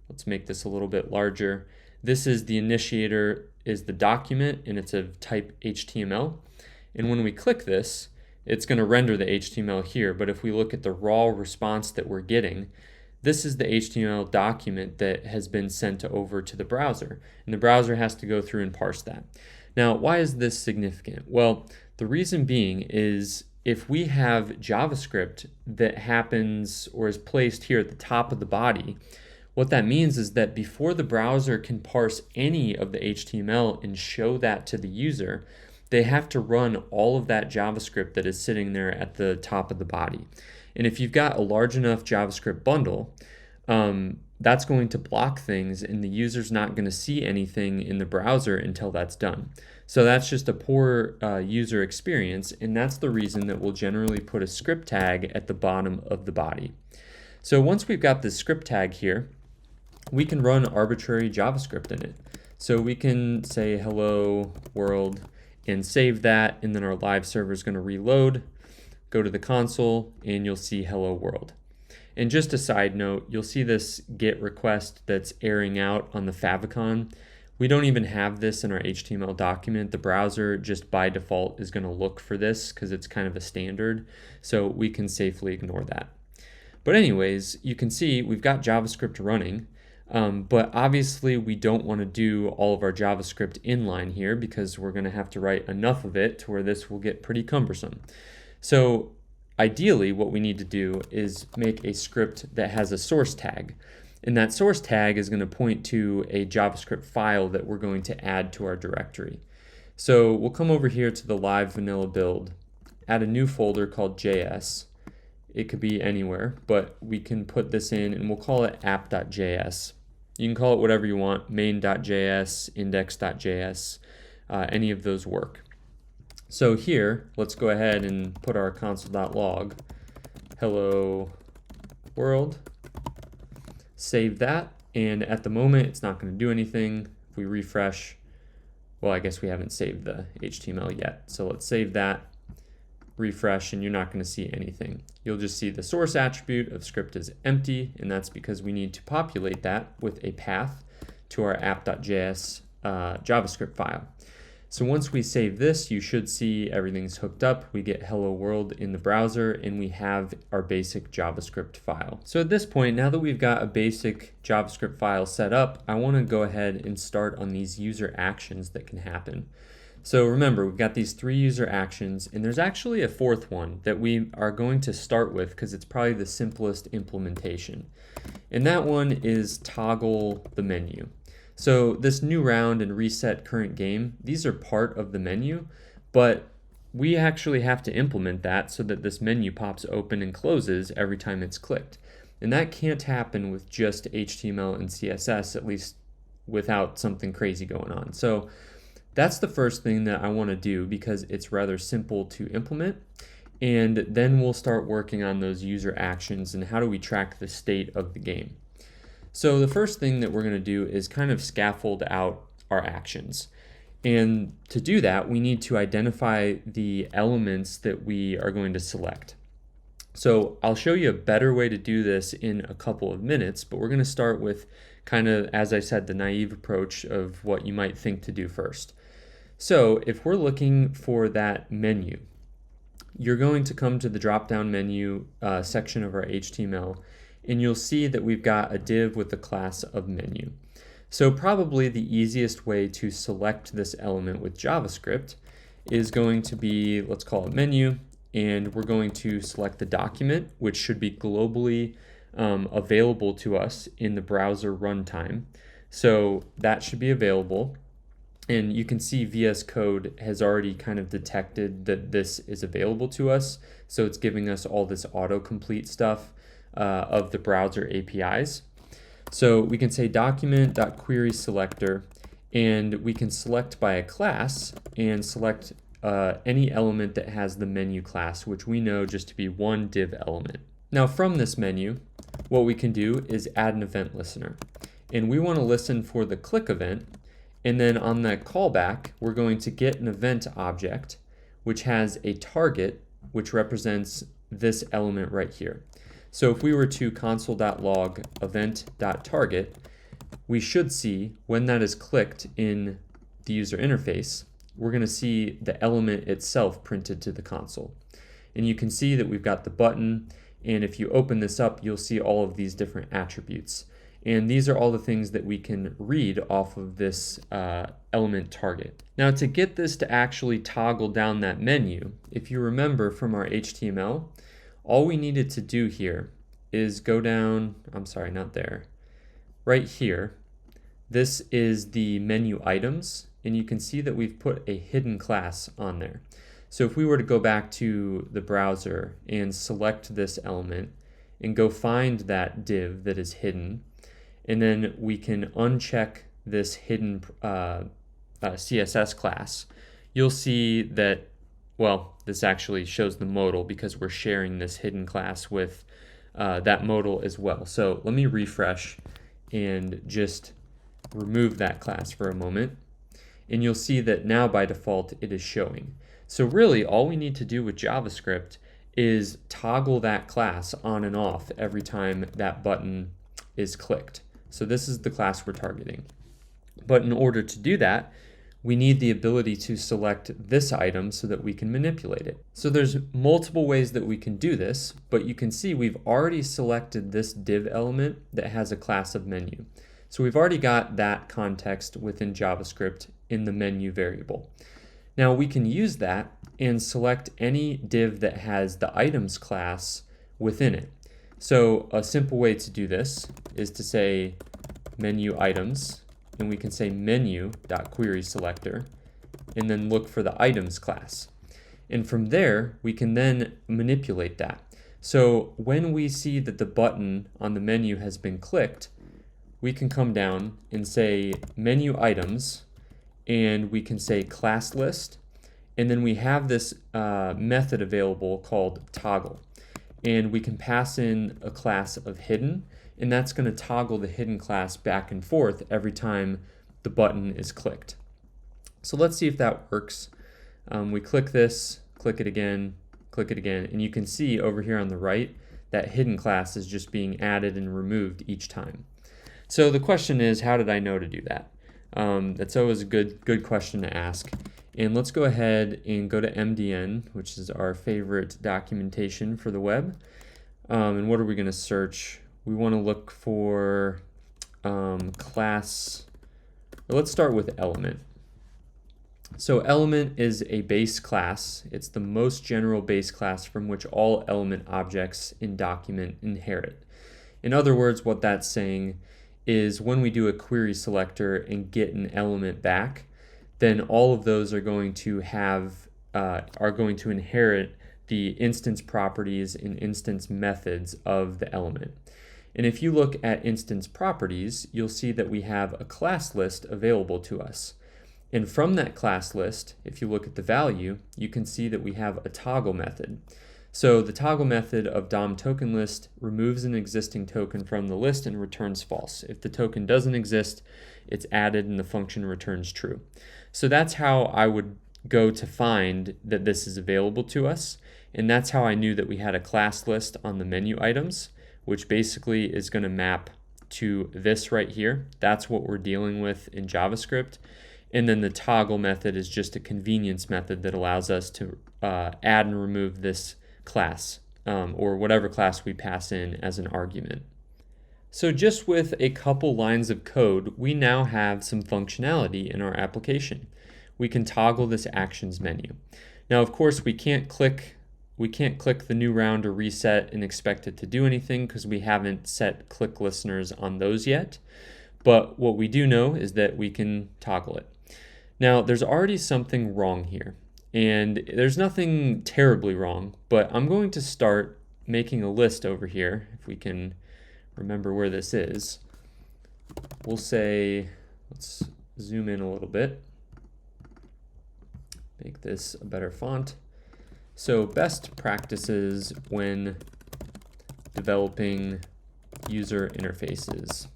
Let's make this a little bit larger. This is the initiator, is the document, and it's of type HTML. And when we click this, it's going to render the HTML here. But if we look at the raw response that we're getting, this is the HTML document that has been sent over to the browser. And the browser has to go through and parse that. Now, why is this significant? Well, the reason being is if we have JavaScript that happens or is placed here at the top of the body, what that means is that before the browser can parse any of the HTML and show that to the user, they have to run all of that JavaScript that is sitting there at the top of the body. And if you've got a large enough JavaScript bundle, that's going to block things and the user's not going to see anything in the browser until that's done. So that's just a poor user experience, and that's the reason that we'll generally put a script tag at the bottom of the body. So once we've got this script tag here, we can run arbitrary JavaScript in it. So we can say hello world and save that, and then our live server is going to reload, go to the console, and you'll see hello world. And just a side note, you'll see this GET request that's airing out on the favicon. We don't even have this in our HTML document. The browser just by default is going to look for this because it's kind of a standard, so we can safely ignore that. But anyways, you can see we've got JavaScript running, but obviously we don't want to do all of our JavaScript inline here because we're going to have to write enough of it to where this will get pretty cumbersome. So ideally, what we need to do is make a script that has a source tag. And that source tag is going to point to a JavaScript file that we're going to add to our directory. So we'll come over here to the live vanilla build, add a new folder called JS. It could be anywhere, but we can put this in and we'll call it app.js. You can call it whatever you want, main.js, index.js, any of those work. So here, let's go ahead and put our console.log, hello world, save that, and at the moment it's not going to do anything. If we refresh, well, I guess we haven't saved the HTML yet, so let's save that, refresh, and you're not going to see anything. You'll just see the source attribute of script is empty, and that's because we need to populate that with a path to our app.js JavaScript file. So once we save this, you should see everything's hooked up. We get hello world in the browser, and we have our basic JavaScript file. So at this point, now that we've got a basic JavaScript file set up, I want to go ahead and start on these user actions that can happen. So remember, we've got these 3 user actions, and there's actually a 4th one that we are going to start with because it's probably the simplest implementation. And that one is toggle the menu. So this new round and reset current game, these are part of the menu, but we actually have to implement that so that this menu pops open and closes every time it's clicked. And that can't happen with just HTML and CSS, at least without something crazy going on. So that's the first thing that I want to do because it's rather simple to implement. And then we'll start working on those user actions and how do we track the state of the game. So the first thing that we're going to do is kind of scaffold out our actions. And to do that, we need to identify the elements that we are going to select. So I'll show you a better way to do this in a couple of minutes, but we're going to start with kind of, as I said, the naive approach of what you might think to do first. So if we're looking for that menu, you're going to come to the drop-down menu section of our HTML, and you'll see that we've got a div with the class of menu. So probably the easiest way to select this element with JavaScript is going to be, let's call it menu, and we're going to select the document, which should be globally available to us in the browser runtime. So that should be available. And you can see VS Code has already kind of detected that this is available to us. So it's giving us all this autocomplete stuff of the browser APIs. So we can say document.querySelector, and we can select by a class and select any element that has the menu class, which we know just to be one div element. Now from this menu, what we can do is add an event listener. And we want to listen for the click event, and then on that callback, we're going to get an event object, which has a target, which represents this element right here. So if we were to console.log event.target, we should see when that is clicked in the user interface, we're going to see the element itself printed to the console. And you can see that we've got the button, and if you open this up, you'll see all of these different attributes. And these are all the things that we can read off of this element target. Now to get this to actually toggle down that menu, if you remember from our HTML, all we needed to do here is go down, I'm sorry, not there, right here. This is the menu items, and you can see that we've put a hidden class on there. So if we were to go back to the browser and select this element and go find that div that is hidden, and then we can uncheck this hidden CSS class, you'll see that, well, this actually shows the modal because we're sharing this hidden class with that modal as well. So let me refresh and just remove that class for a moment. And you'll see that now by default it is showing. So really all we need to do with JavaScript is toggle that class on and off every time that button is clicked. So this is the class we're targeting. But in order to do that, we need the ability to select this item so that we can manipulate it. So there's multiple ways that we can do this, but you can see we've already selected this div element that has a class of menu. So we've already got that context within JavaScript in the menu variable. Now we can use that and select any div that has the items class within it. So a simple way to do this is to say menu items, and we can say menu.querySelector, and then look for the items class. And from there, we can then manipulate that. So when we see that the button on the menu has been clicked, we can come down and say menu items, and we can say class list, and then we have this method available called toggle. And we can pass in a class of hidden, and that's going to toggle the hidden class back and forth every time the button is clicked. So let's see if that works. We click this, click it again, and you can see over here on the right that hidden class is just being added and removed each time. So the question is, how did I know to do that? That's always a good question to ask. And let's go ahead and go to MDN, which is our favorite documentation for the web. And what are we going to search? We want to look for class. Let's start with element. So element is a base class. It's the most general base class from which all element objects in document inherit. In other words, what that's saying is when we do a query selector and get an element back, then all of those are going to inherit the instance properties and instance methods of the element. And if you look at instance properties, you'll see that we have a class list available to us. And from that class list, if you look at the value, you can see that we have a toggle method. So the toggle method of DOM token list removes an existing token from the list and returns false. If the token doesn't exist, it's added and the function returns true. So that's how I would go to find that this is available to us. And that's how I knew that we had a class list on the menu items, which basically is going to map to this right here. That's what we're dealing with in JavaScript. And then the toggle method is just a convenience method that allows us to add and remove this class or whatever class we pass in as an argument. So just with a couple lines of code, we now have some functionality in our application. We can toggle this actions menu. Now, of course, we can't click the new round or reset and expect it to do anything because we haven't set click listeners on those yet. But what we do know is that we can toggle it. Now, there's already something wrong here, and there's nothing terribly wrong, but I'm going to start making a list over here. If we can remember where this is, we'll say, let's zoom in a little bit, make this a better font. So best practices when developing user interfaces.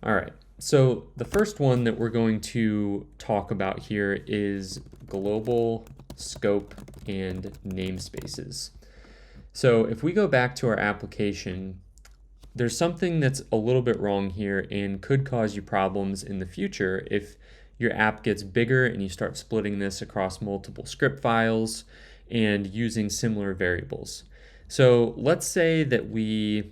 All right, so the first one that we're going to talk about here is global scope and namespaces. So if we go back to our application, there's something that's a little bit wrong here and could cause you problems in the future if your app gets bigger and you start splitting this across multiple script files and using similar variables. So let's say that we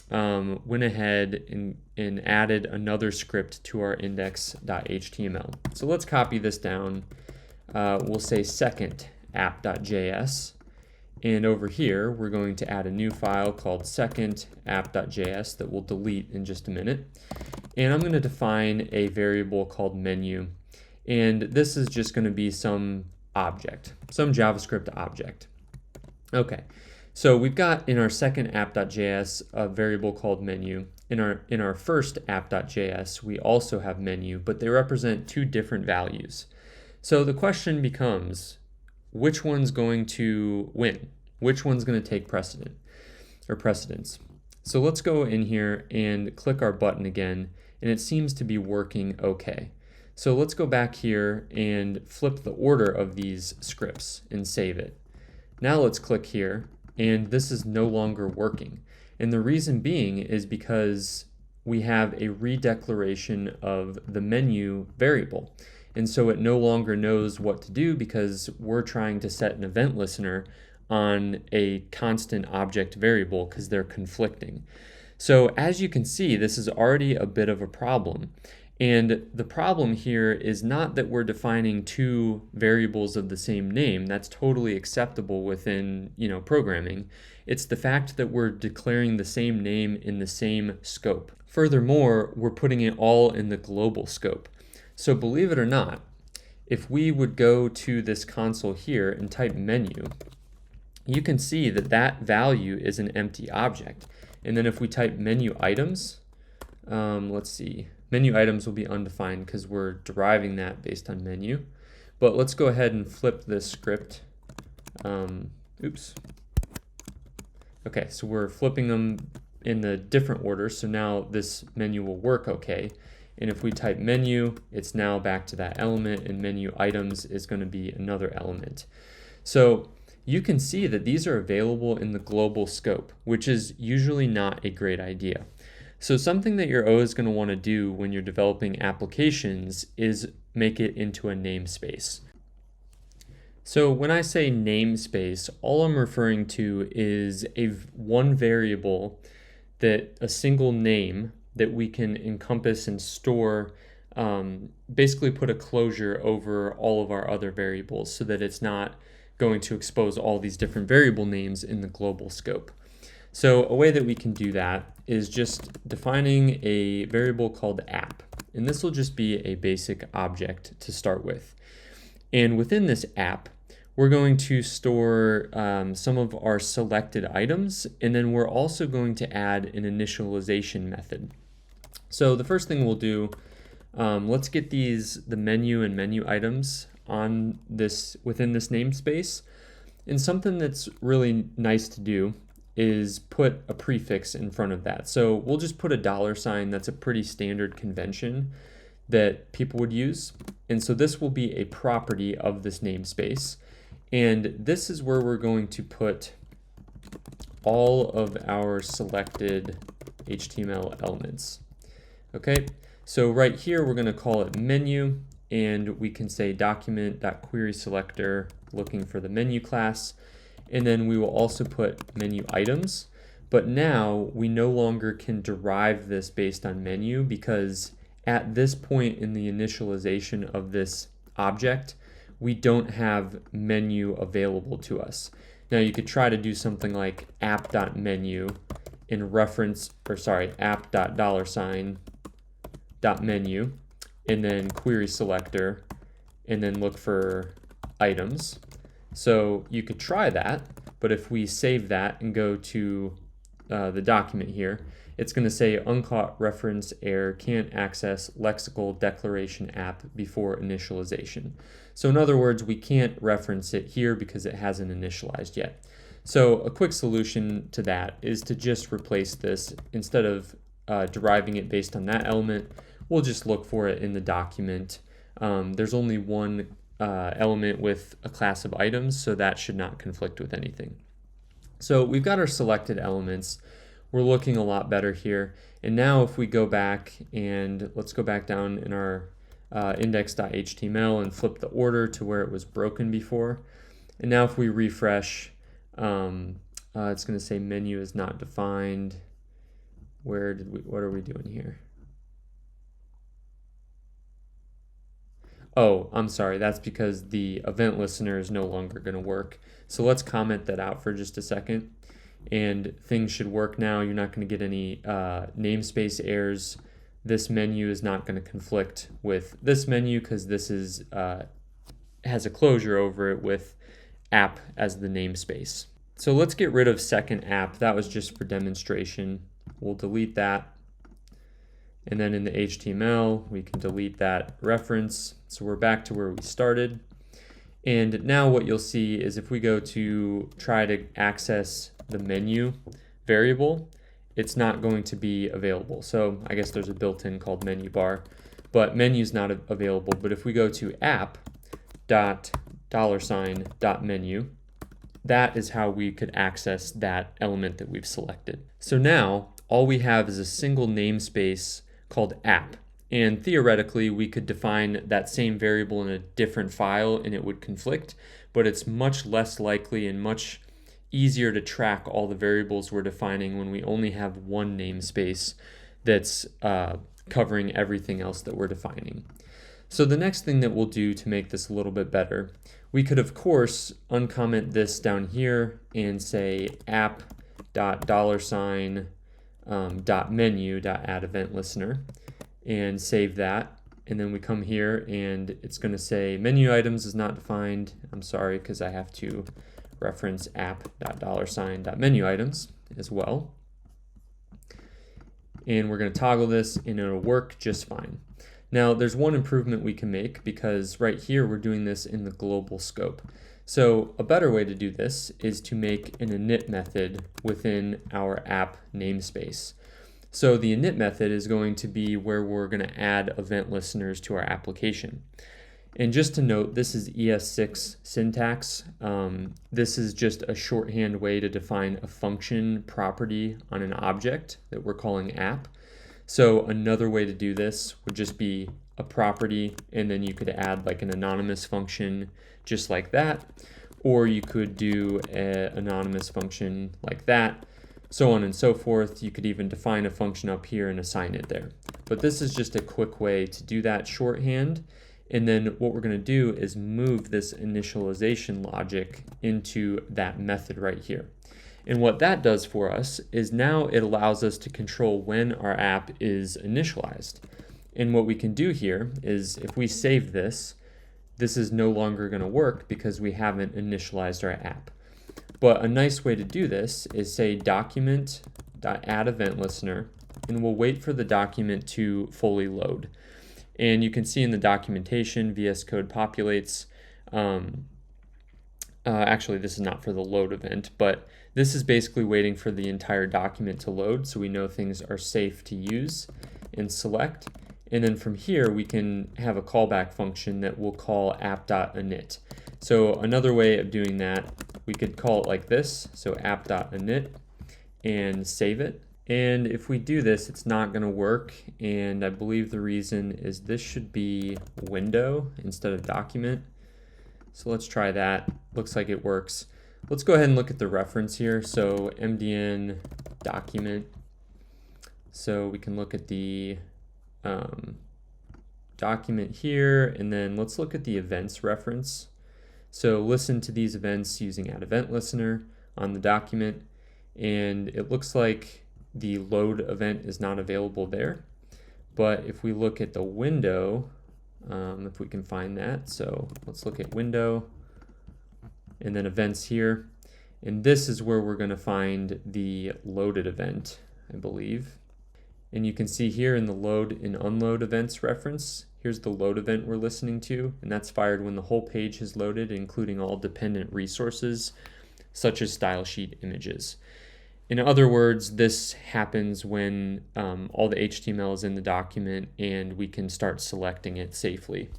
went ahead and added another script to our index.html. So let's copy this down. We'll say second app.js. And over here, we're going to add a new file called second app.js that we'll delete in just a minute. And I'm going to define a variable called menu. And this is just going to be some object, some JavaScript object. Okay, so we've got in our second app.js a variable called menu. In our first app.js, we also have menu, but they represent two different values. So the question becomes, which one's going to win? Which one's going to take precedence? So let's go in here and click our button again, and it seems to be working okay. So let's go back here and flip the order of these scripts and save it. Now let's click here, and this is no longer working. And the reason being is because we have a redeclaration of the menu variable. And so it no longer knows what to do because we're trying to set an event listener on a constant object variable because they're conflicting. So as you can see, this is already a bit of a problem. And the problem here is not that we're defining two variables of the same name. That's totally acceptable within, programming. It's the fact that we're declaring the same name in the same scope. Furthermore, we're putting it all in the global scope. So believe it or not, if we would go to this console here and type menu, you can see that that value is an empty object. And then if we type menu items, let's see, menu items will be undefined because we're deriving that based on menu. But let's go ahead and flip this script. Oops. Okay, so we're flipping them in the different order, so now this menu will work okay. And if we type menu, it's now back to that element, and menu items is going to be another element. So you can see that these are available in the global scope, which is usually not a great idea. So something that you're always going to want to do when you're developing applications is make it into a namespace. So when I say namespace, all I'm referring to is one variable, that a single name that we can encompass and store, basically put a closure over all of our other variables so that it's not going to expose all these different variable names in the global scope. So a way that we can do that is just defining a variable called app. And this will just be a basic object to start with. And within this app, we're going to store some of our selected items, and then we're also going to add an initialization method. So the first thing we'll do, let's get the menu and menu items on within this namespace. And something that's really nice to do is put a prefix in front of that. So we'll just put a $. That's a pretty standard convention that people would use. And so this will be a property of this namespace. And this is where we're going to put all of our selected HTML elements. Okay, so right here we're going to call it menu, and we can say document.querySelector looking for the menu class. And then we will also put menu items. But now we no longer can derive this based on menu, because at this point in the initialization of this object, we don't have menu available to us. Now you could try to do something like app.menu in reference, or sorry, app.$.menu, and then query selector, and then look for items. So you could try that, but if we save that and go to the document here, it's going to say uncaught reference error, can't access lexical declaration app before initialization. So in other words, we can't reference it here because it hasn't initialized yet. So a quick solution to that is to just replace this. Instead of deriving it based on that element, we'll just look for it in the document. There's only one element with a class of items, so that should not conflict with anything. So we've got our selected elements. We're looking a lot better here. And now if we go back, and let's go back down in our index.html and flip the order to where it was broken before. And now if we refresh, it's going to say menu is not defined. What are we doing here? Oh, I'm sorry, that's because the event listener is no longer going to work. So let's comment that out for just a second. And things should work now. You're not going to get any namespace errors. This menu is not going to conflict with this menu because this is has a closure over it with app as the namespace. So let's get rid of second app. That was just for demonstration. We'll delete that. And then in the HTML, we can delete that reference. So we're back to where we started. And now what you'll see is if we go to try to access the menu variable, it's not going to be available. So I guess there's a built-in called menu bar, but menu is not available. But if we go to app.$.menu, that is how we could access that element that we've selected. So now all we have is a single namespace called app. And theoretically, we could define that same variable in a different file and it would conflict, but it's much less likely and much easier to track all the variables we're defining when we only have one namespace that's covering everything else that we're defining. So the next thing that we'll do to make this a little bit better, we could of course uncomment this down here and say app.$.menu.addEventListener and save that. and then we come here and it's going to say menu items is not defined. I'm sorry, because I have to reference app.$menu items as well. And we're going to toggle this and it'll work just fine. Now there's one improvement we can make, because right here we're doing this in the global scope. So a better way to do this is to make an init method within our app namespace. So the init method is going to be where we're going to add event listeners to our application. And just to note, this is ES6 syntax. This is just a shorthand way to define a function property on an object that we're calling app. So another way to do this would just be a property, and then you could add like an anonymous function just like that, or you could do an anonymous function like that, so on and so forth. You could even define a function up here and assign it there. But this is just a quick way to do that shorthand. And then what we're going to do is move this initialization logic into that method right here. And what that does for us is now it allows us to control when our app is initialized. And what we can do here is if we save this, this is no longer going to work because we haven't initialized our app. But a nice way to do this is say document.addEventListener, and we'll wait for the document to fully load. And you can see in the documentation, VS Code populates. Actually, this is not for the load event, but this is basically waiting for the entire document to load so we know things are safe to use, and select. And then from here, we can have a callback function that we'll call app.init. So another way of doing that, we could call it like this, so app.init, and save it. And if we do this, it's not going to work, and I believe the reason is this should be window instead of document. So let's try that. Looks like it works. Let's go ahead and look at the reference here. So MDN document. So we can look at the document here, and then let's look at the events reference. So listen to these events using addEventListener on the document, and it looks like the load event is not available there. But if we look at the window, if we can find that, so let's look at window and then events here. And this is where we're going to find the loaded event, I believe. And you can see here in the load and unload events reference, here's the load event we're listening to, and that's fired when the whole page has loaded, including all dependent resources, such as style sheet images. In other words, this happens when all the HTML is in the document and we can start selecting it safely.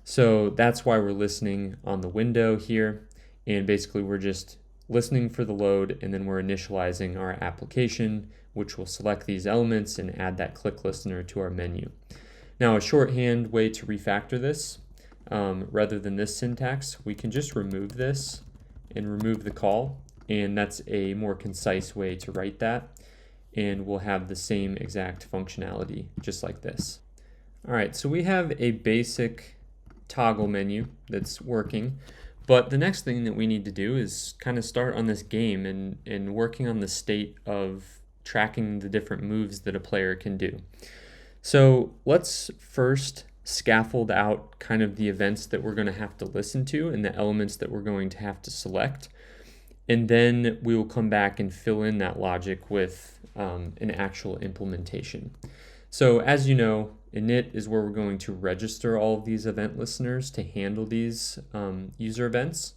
So that's why we're listening on the window here. And basically we're just listening for the load, and then we're initializing our application, which will select these elements and add that click listener to our menu. Now a shorthand way to refactor this, rather than this syntax, we can just remove this and remove the call. And that's a more concise way to write that. And we'll have the same exact functionality, just like this. All right, so we have a basic toggle menu that's working. But the next thing that we need to do is kind of start on this game and working on the state of tracking the different moves that a player can do. So let's first scaffold out kind of the events that we're going to have to listen to and the elements that we're going to have to select. And then we will come back and fill in that logic with an actual implementation. So as you know, init is where we're going to register all of these event listeners to handle these user events.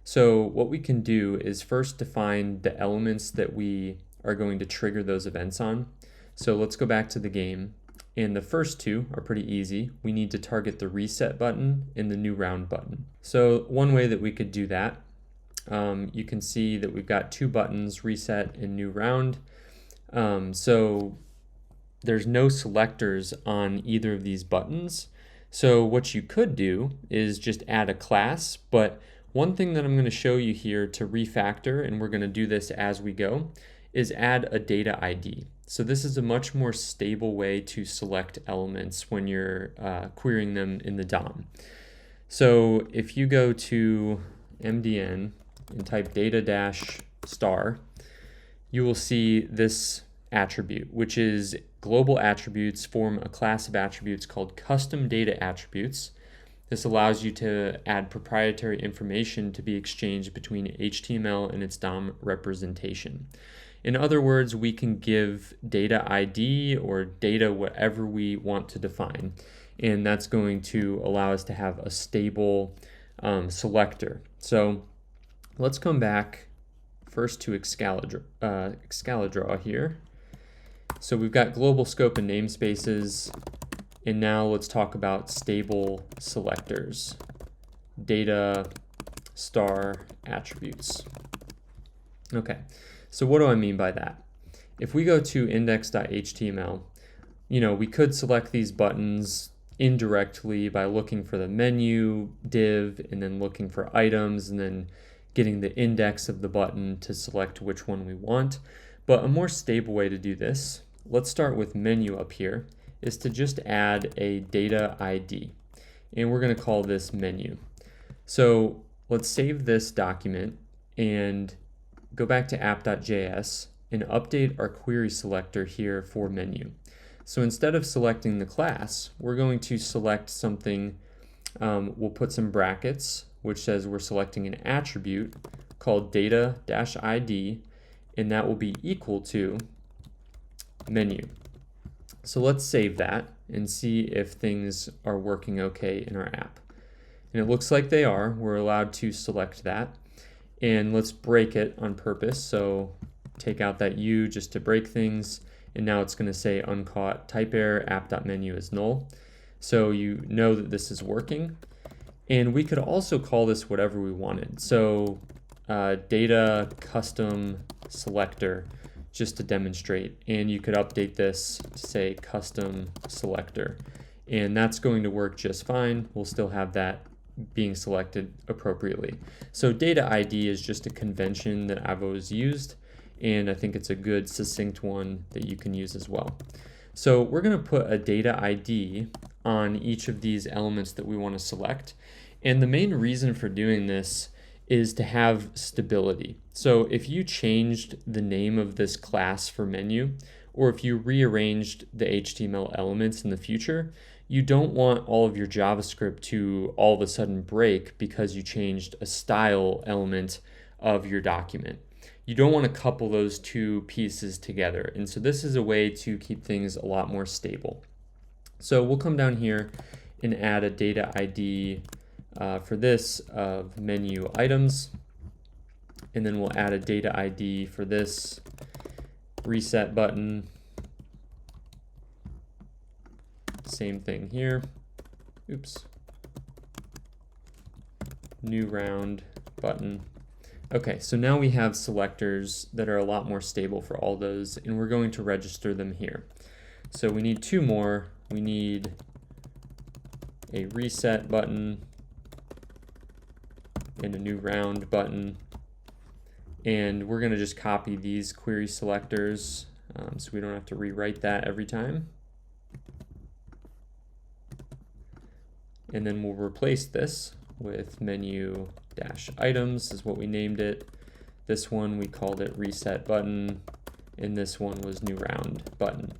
So what we can do is first define the elements that we are going to trigger those events on. So let's go back to the game. And the first two are pretty easy. We need to target the reset button and the new round button. So one way that we could do that, you can see that we've got two buttons, reset and new round. So there's no selectors on either of these buttons. So what you could do is just add a class, but one thing that I'm going to show you here to refactor, and we're going to do this as we go, is add a data ID. So this is a much more stable way to select elements when you're querying them in the DOM. So if you go to MDN and type data-star, you will see this attribute, which is global attributes form a class of attributes called custom data attributes. This allows you to add proprietary information to be exchanged between HTML and its DOM representation. In other words, we can give data ID or data whatever we want to define, and that's going to allow us to have a stable selector. So let's come back first to Excalidraw here. So we've got global scope and namespaces, and now let's talk about stable selectors, data star attributes. Okay, so what do I mean by that? If we go to index.html, we could select these buttons indirectly by looking for the menu div and then looking for items and then getting the index of the button to select which one we want. But a more stable way to do this, let's start with menu up here, is to just add a data ID. And we're going to call this menu. So let's save this document and go back to app.js and update our query selector here for menu. So instead of selecting the class, we're going to select something, we'll put some brackets, which says we're selecting an attribute called data-id, and that will be equal to menu. So let's save that and see if things are working okay in our app. And it looks like they are. We're allowed to select that. And let's break it on purpose. So take out that U just to break things. And now it's going to say uncaught type error, app.menu is null. So you know that this is working. And we could also call this whatever we wanted. So data custom selector, just to demonstrate. And you could update this to say custom selector. And that's going to work just fine. We'll still have that being selected appropriately. So data ID is just a convention that I've always used, and I think it's a good succinct one that you can use as well. So we're going to put a data ID on each of these elements that we want to select, and the main reason for doing this is to have stability. So if you changed the name of this class for menu, or if you rearranged the HTML elements in the future, you don't want all of your JavaScript to all of a sudden break because you changed a style element of your document. You don't want to couple those two pieces together. And so this is a way to keep things a lot more stable. So we'll come down here and add a data ID for this of menu items. And then we'll add a data ID for this reset button. Same thing here. Oops. New round button. Okay, so now we have selectors that are a lot more stable for all those, and we're going to register them here. So we need two more. We need a reset button and a new round button. And we're going to just copy these query selectors so we don't have to rewrite that every time. And then we'll replace this with menu-items is what we named it. This one we called it reset button, and this one was new round button.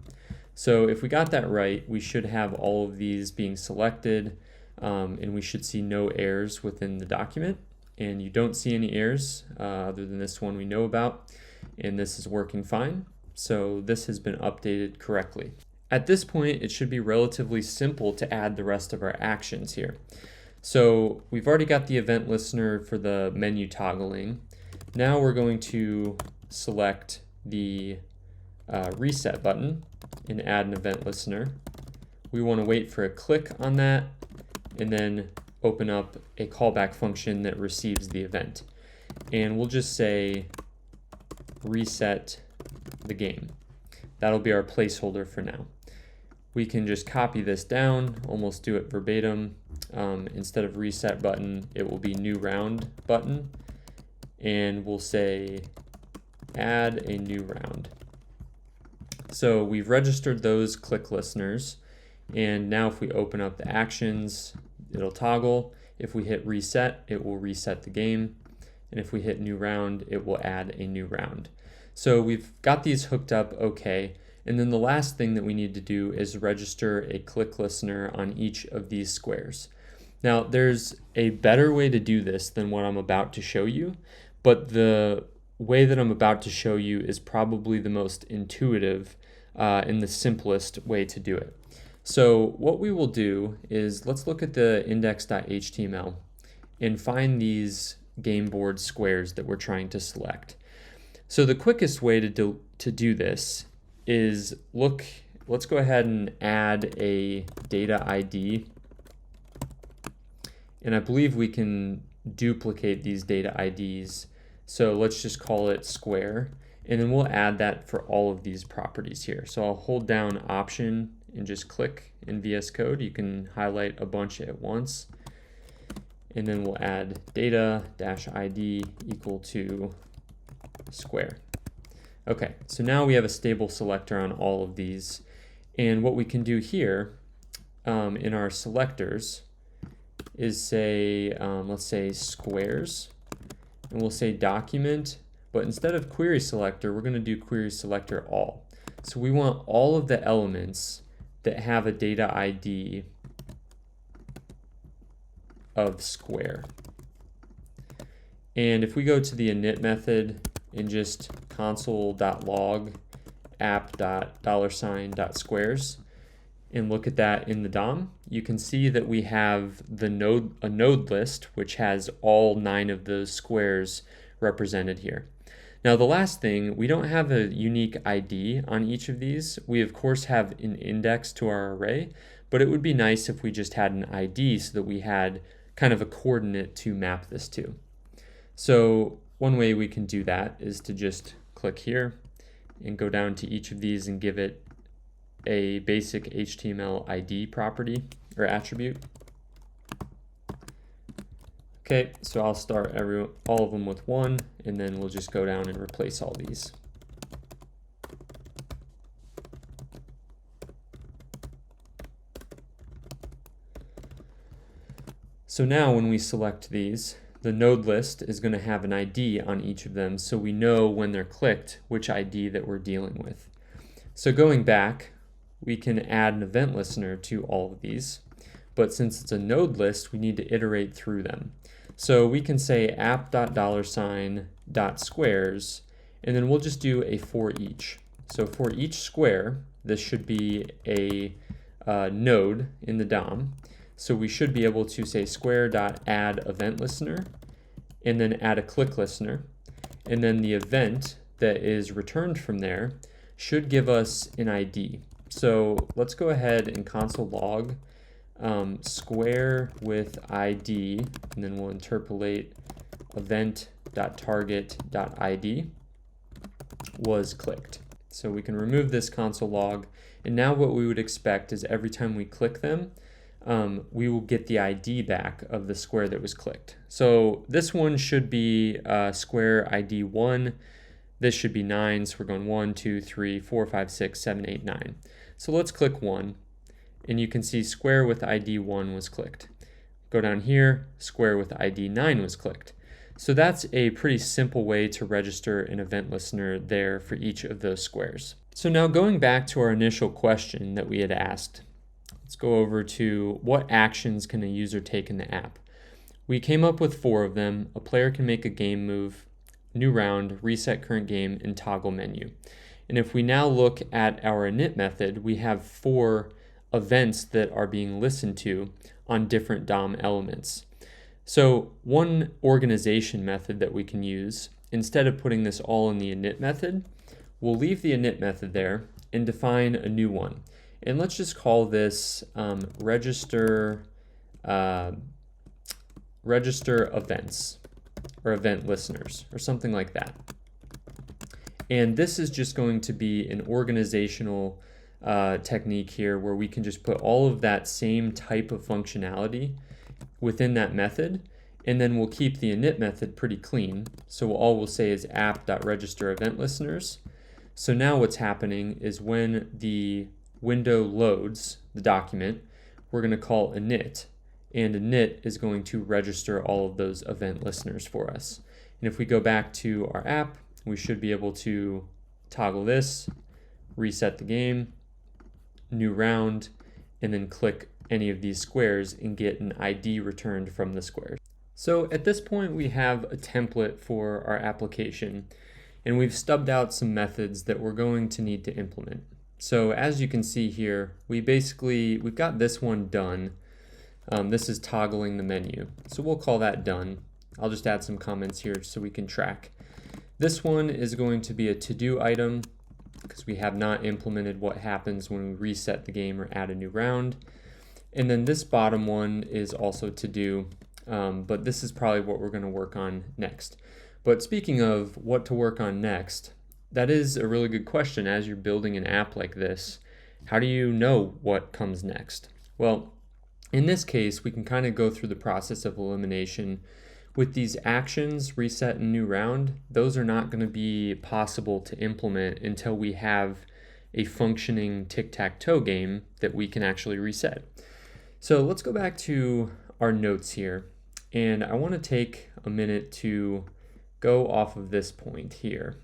So if we got that right, we should have all of these being selected, and we should see no errors within the document. And you don't see any errors other than this one we know about, and this is working fine. So this has been updated correctly. At this point, it should be relatively simple to add the rest of our actions here. So we've already got the event listener for the menu toggling. Now we're going to select the reset button and add an event listener. We want to wait for a click on that and then open up a callback function that receives the event. And we'll just say reset the game. That'll be our placeholder for now. We can just copy this down, almost do it verbatim. Instead of reset button, it will be new round button. And we'll say add a new round. So we've registered those click listeners. And now if we open up the actions, it'll toggle. If we hit reset, it will reset the game. And if we hit new round, it will add a new round. So we've got these hooked up okay. And then the last thing that we need to do is register a click listener on each of these squares. Now, there's a better way to do this than what I'm about to show you, but the way that I'm about to show you is probably the most intuitive and the simplest way to do it. So what we will do is let's look at the index.html and find these game board squares that we're trying to select. So the quickest way to do this is let's go ahead and add a data ID. And I believe we can duplicate these data IDs. So let's just call it square. And then we'll add that for all of these properties here. So I'll hold down Option and just click in VS Code. You can highlight a bunch at once. And then we'll add data-ID equal to square. Okay, so now we have a stable selector on all of these. And what we can do here in our selectors is say, let's say squares, and we'll say document, but instead of query selector, we're going to do query selector all. So we want all of the elements that have a data ID of square. And if we go to the init method and just console.log app.$squares and look at that in the DOM, you can see that we have a node list which has all 9 of those squares represented here. Now the last thing, we don't have a unique ID on each of these. We of course have an index to our array, but it would be nice if we just had an ID so that we had kind of a coordinate to map this to. So one way we can do that is to just click here and go down to each of these and give it a basic HTML ID property or attribute. Okay, so I'll start all of them with 1, and then we'll just go down and replace all these. So now when we select these, the node list is going to have an ID on each of them, so we know when they're clicked which ID that we're dealing with. So going back, we can add an event listener to all of these, but since it's a node list, we need to iterate through them. So we can say app.$squares, and then we'll just do a for each. So for each square, this should be a node in the DOM. So we should be able to say square.add event listener, and then add a click listener, and then the event that is returned from there should give us an ID. So let's go ahead and console log square with ID, and then we'll interpolate event.target.id was clicked. So we can remove this console log, and now what we would expect is every time we click them, we will get the ID back of the square that was clicked. So this one should be square ID 1. This should be 9, so we're going 1, 2, 3, 4, 5, 6, 7, 8, 9. So let's click 1, and you can see square with ID 1 was clicked. Go down here, square with ID 9 was clicked. So that's a pretty simple way to register an event listener there for each of those squares. So now going back to our initial question that we had asked, let's go over to what actions can a user take in the app. We came up with 4 of them. A player can make a game move, new round, reset current game, and toggle menu. And if we now look at our init method, we have 4 events that are being listened to on different DOM elements. So one organization method that we can use, instead of putting this all in the init method, we'll leave the init method there and define a new one. And let's just call this register events or event listeners or something like that. And this is just going to be an organizational technique here where we can just put all of that same type of functionality within that method, and then we'll keep the init method pretty clean. So all we'll say is app.register event listeners. So now what's happening is when the window loads the document, we're going to call init, and init is going to register all of those event listeners for us. And if we go back to our app, we should be able to toggle this, reset the game, new round, and then click any of these squares and get an ID returned from the squares. So at this point, we have a template for our application, and we've stubbed out some methods that we're going to need to implement. So as you can see here, we've got this one done. This is toggling the menu. So we'll call that done. I'll just add some comments here so we can track. This one is going to be a to-do item because we have not implemented what happens when we reset the game or add a new round. And then this bottom one is also to-do, but this is probably what we're going to work on next. But speaking of what to work on next, that is a really good question as you're building an app like this. How do you know what comes next? Well, in this case, we can kind of go through the process of elimination. With these actions, reset and new round, those are not going to be possible to implement until we have a functioning tic-tac-toe game that we can actually reset. So let's go back to our notes here, and I want to take a minute to go off of this point here.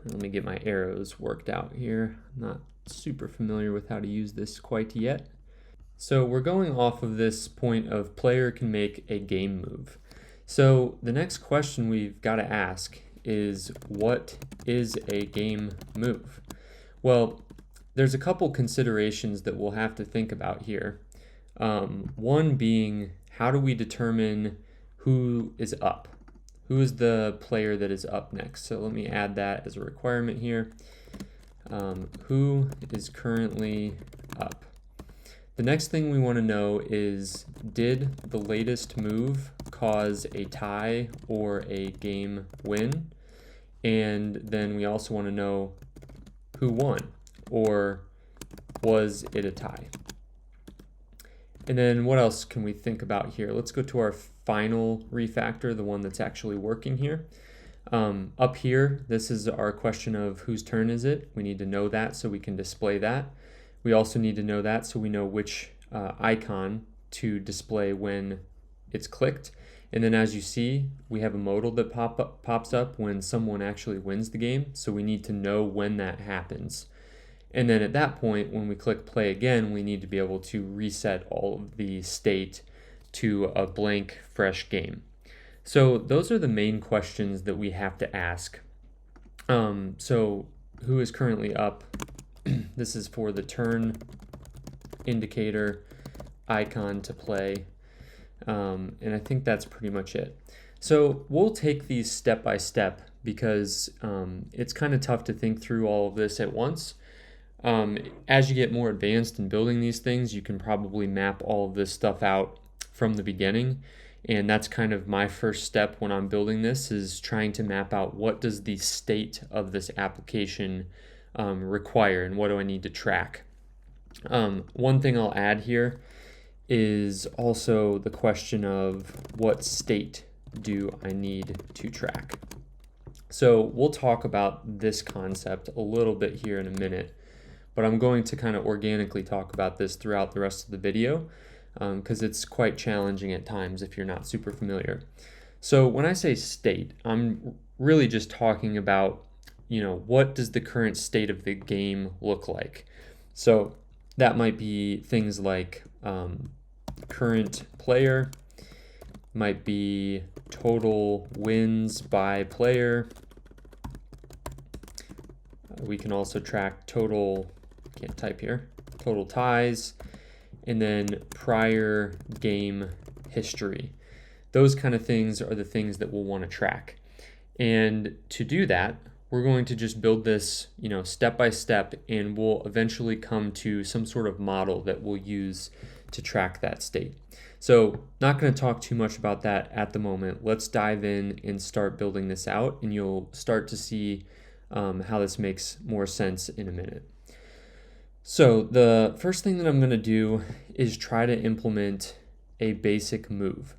Let me get my arrows worked out here. I'm not super familiar with how to use this quite yet. So we're going off of this point of player can make a game move. So the next question we've got to ask is, what is a game move? Well, there's a couple considerations that we'll have to think about here. One being, how do we determine who is up? Who is the player that is up next? So let me add that as a requirement here. Who is currently up? The next thing we want to know is, did the latest move cause a tie or a game win? And then we also want to know who won, or was it a tie? And then what else can we think about here? Let's go to our final refactor, the one that's actually working here. Up here, this is our question of whose turn is it. We need to know that so we can display that. We also need to know that so we know which icon to display when it's clicked. And then as you see, we have a modal that pops up when someone actually wins the game. So we need to know when that happens. And then at that point, when we click play again, we need to be able to reset all of the state to a blank, fresh game. So those are the main questions that we have to ask. So who is currently up? This is for the turn indicator icon to play. And I think that's pretty much it. So we'll take these step by step because it's kind of tough to think through all of this at once. As you get more advanced in building these things, you can probably map all of this stuff out from the beginning. And that's kind of my first step when I'm building this, is trying to map out what does the state of this application require and what do I need to track. One thing I'll add here is also the question of what state do I need to track. So we'll talk about this concept a little bit here in a minute, but I'm going to kind of organically talk about this throughout the rest of the video because it's quite challenging at times if you're not super familiar. So when I say state, I'm really just talking about, what does the current state of the game look like? So that might be things like current player, might be total wins by player. We can also track total, can't type here, total ties, and then prior game history. Those kind of things are the things that we'll want to track. And to do that, we're going to just build this, step by step, and we'll eventually come to some sort of model that we'll use to track that state. So not going to talk too much about that at the moment. Let's dive in and start building this out, and you'll start to see how this makes more sense in a minute. So the first thing that I'm going to do is try to implement a basic move.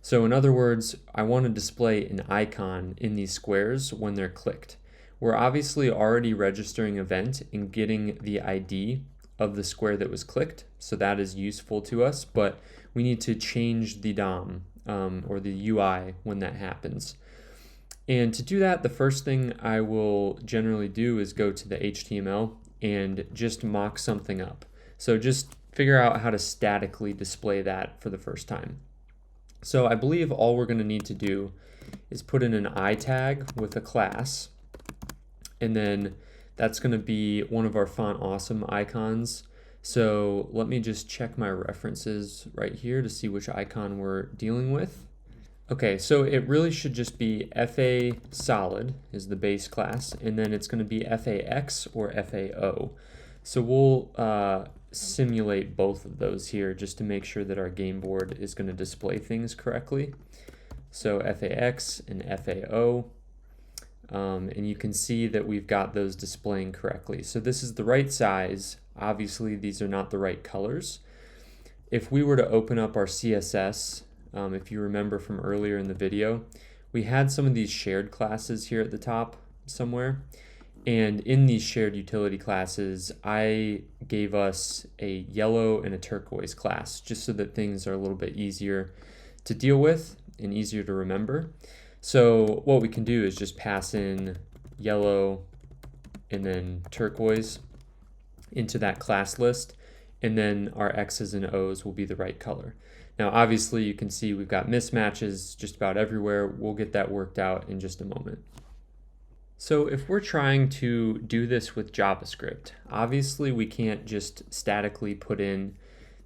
So in other words, I want to display an icon in these squares when they're clicked. We're obviously already registering event and getting the ID of the square that was clicked, so that is useful to us, but we need to change the DOM or the UI when that happens. And to do that, the first thing I will generally do is go to the HTML and just mock something up. So just figure out how to statically display that for the first time. So I believe all we're going to need to do is put in an I tag with a class, and then that's going to be one of our Font Awesome icons. So let me just check my references right here to see which icon we're dealing with. Okay, so it really should just be FA solid is the base class, and then it's going to be FAX or FAO. So we'll simulate both of those here just to make sure that our game board is going to display things correctly. So FAX and FAO, and you can see that we've got those displaying correctly. So this is the right size. Obviously, these are not the right colors. If we were to open up our CSS, if you remember from earlier in the video, we had some of these shared classes here at the top somewhere. And in these shared utility classes, I gave us a yellow and a turquoise class, just so that things are a little bit easier to deal with and easier to remember. So what we can do is just pass in yellow and then turquoise into that class list, and then our X's and O's will be the right color. Now, obviously, you can see we've got mismatches just about everywhere. We'll get that worked out in just a moment. So if we're trying to do this with JavaScript, obviously we can't just statically put in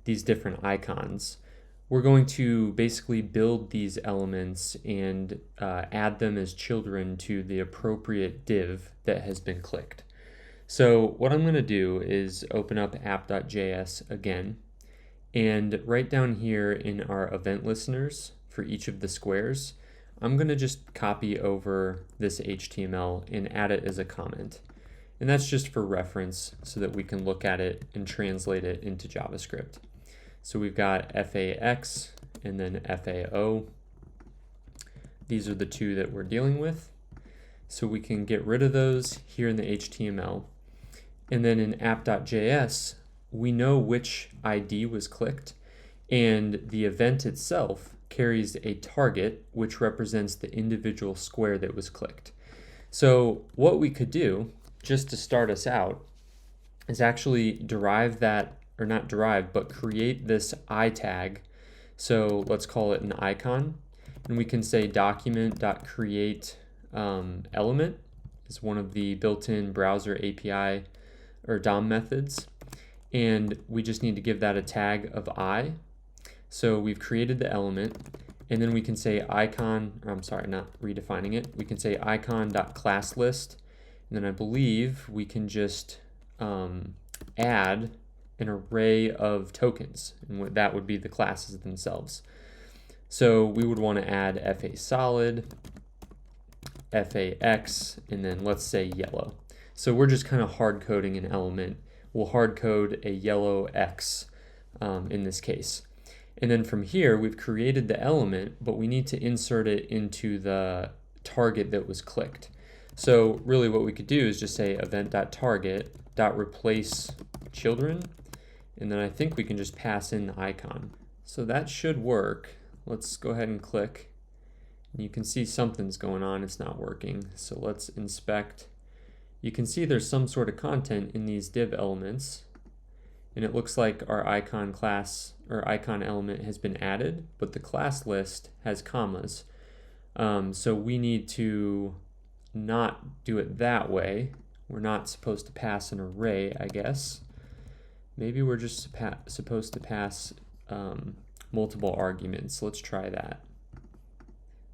these different icons. We're going to basically build these elements and add them as children to the appropriate div that has been clicked. So what I'm going to do is open up app.js again, and right down here in our event listeners for each of the squares, I'm going to just copy over this HTML and add it as a comment. And that's just for reference so that we can look at it and translate it into JavaScript. So we've got FAX and then FAO. These are the two that we're dealing with. So we can get rid of those here in the HTML. And then in app.js, we know which ID was clicked, and the event itself carries a target which represents the individual square that was clicked. So what we could do, just to start us out, is actually derive that, or not derive, but create this I tag. So let's call it an icon, and we can say document.create element is one of the built-in browser API or DOM methods, and we just need to give that a tag of I. So we've created the element, and then we can say icon, or I'm sorry, not redefining it. We can say icon.classList, and then I believe we can just add an array of tokens, and that would be the classes themselves. So we would want to add FA solid, FAX, and then let's say yellow. So we're just kind of hard coding an element. We'll hard code a yellow X in this case. And then from here, we've created the element, but we need to insert it into the target that was clicked. So really what we could do is just say event.target.replace children, and then I think we can just pass in the icon. So that should work. Let's go ahead and click. And you can see something's going on, it's not working. So let's inspect. You can see there's some sort of content in these div elements, and it looks like our icon class or icon element has been added, but the class list has commas. So we need to not do it that way. We're not supposed to pass an array, I guess. Maybe we're just supposed to pass multiple arguments. Let's try that.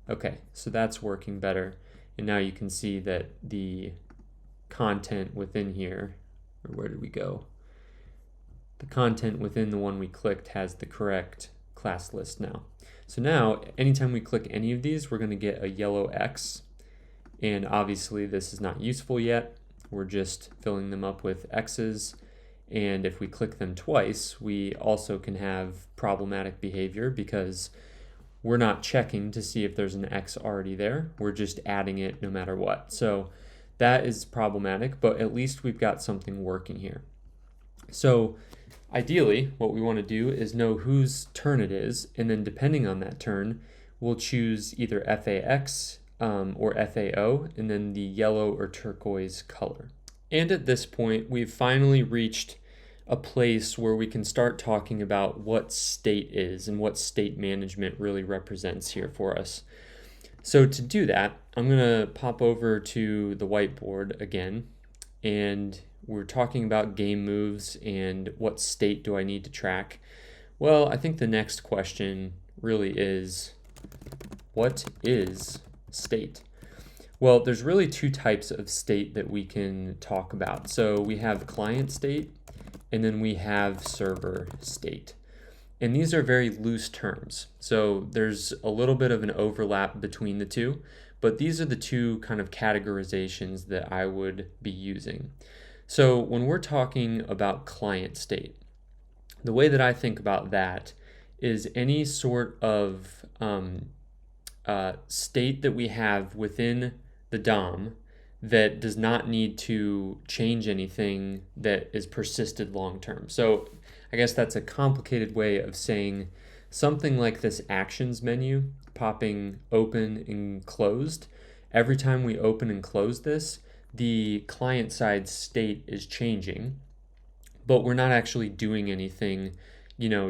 Okay, so that's working better. And now you can see that the content within here, or where did we go? The content within the one we clicked has the correct class list now. So now, anytime we click any of these, we're going to get a yellow X. And obviously this is not useful yet. We're just filling them up with X's. And if we click them twice, we also can have problematic behavior because we're not checking to see if there's an X already there. We're just adding it no matter what. So that is problematic, but at least we've got something working here. So ideally, what we want to do is know whose turn it is, and then depending on that turn, we'll choose either FAX or FAO, and then the yellow or turquoise color. And at this point, we've finally reached a place where we can start talking about what state is and what state management really represents here for us. So to do that, I'm going to pop over to the whiteboard again, and we're talking about game moves and what state do I need to track. Well, I think the next question really is, what is state? Well, there's really two types of state that we can talk about. So we have client state, and then we have server state. And these are very loose terms. So there's a little bit of an overlap between the two, but these are the two kind of categorizations that I would be using. So when we're talking about client state, the way that I think about that is any sort of state that we have within the DOM that does not need to change anything that is persisted long term. So I guess that's a complicated way of saying something like this actions menu popping open and closed. Every time we open and close this, the client side state is changing, but we're not actually doing anything,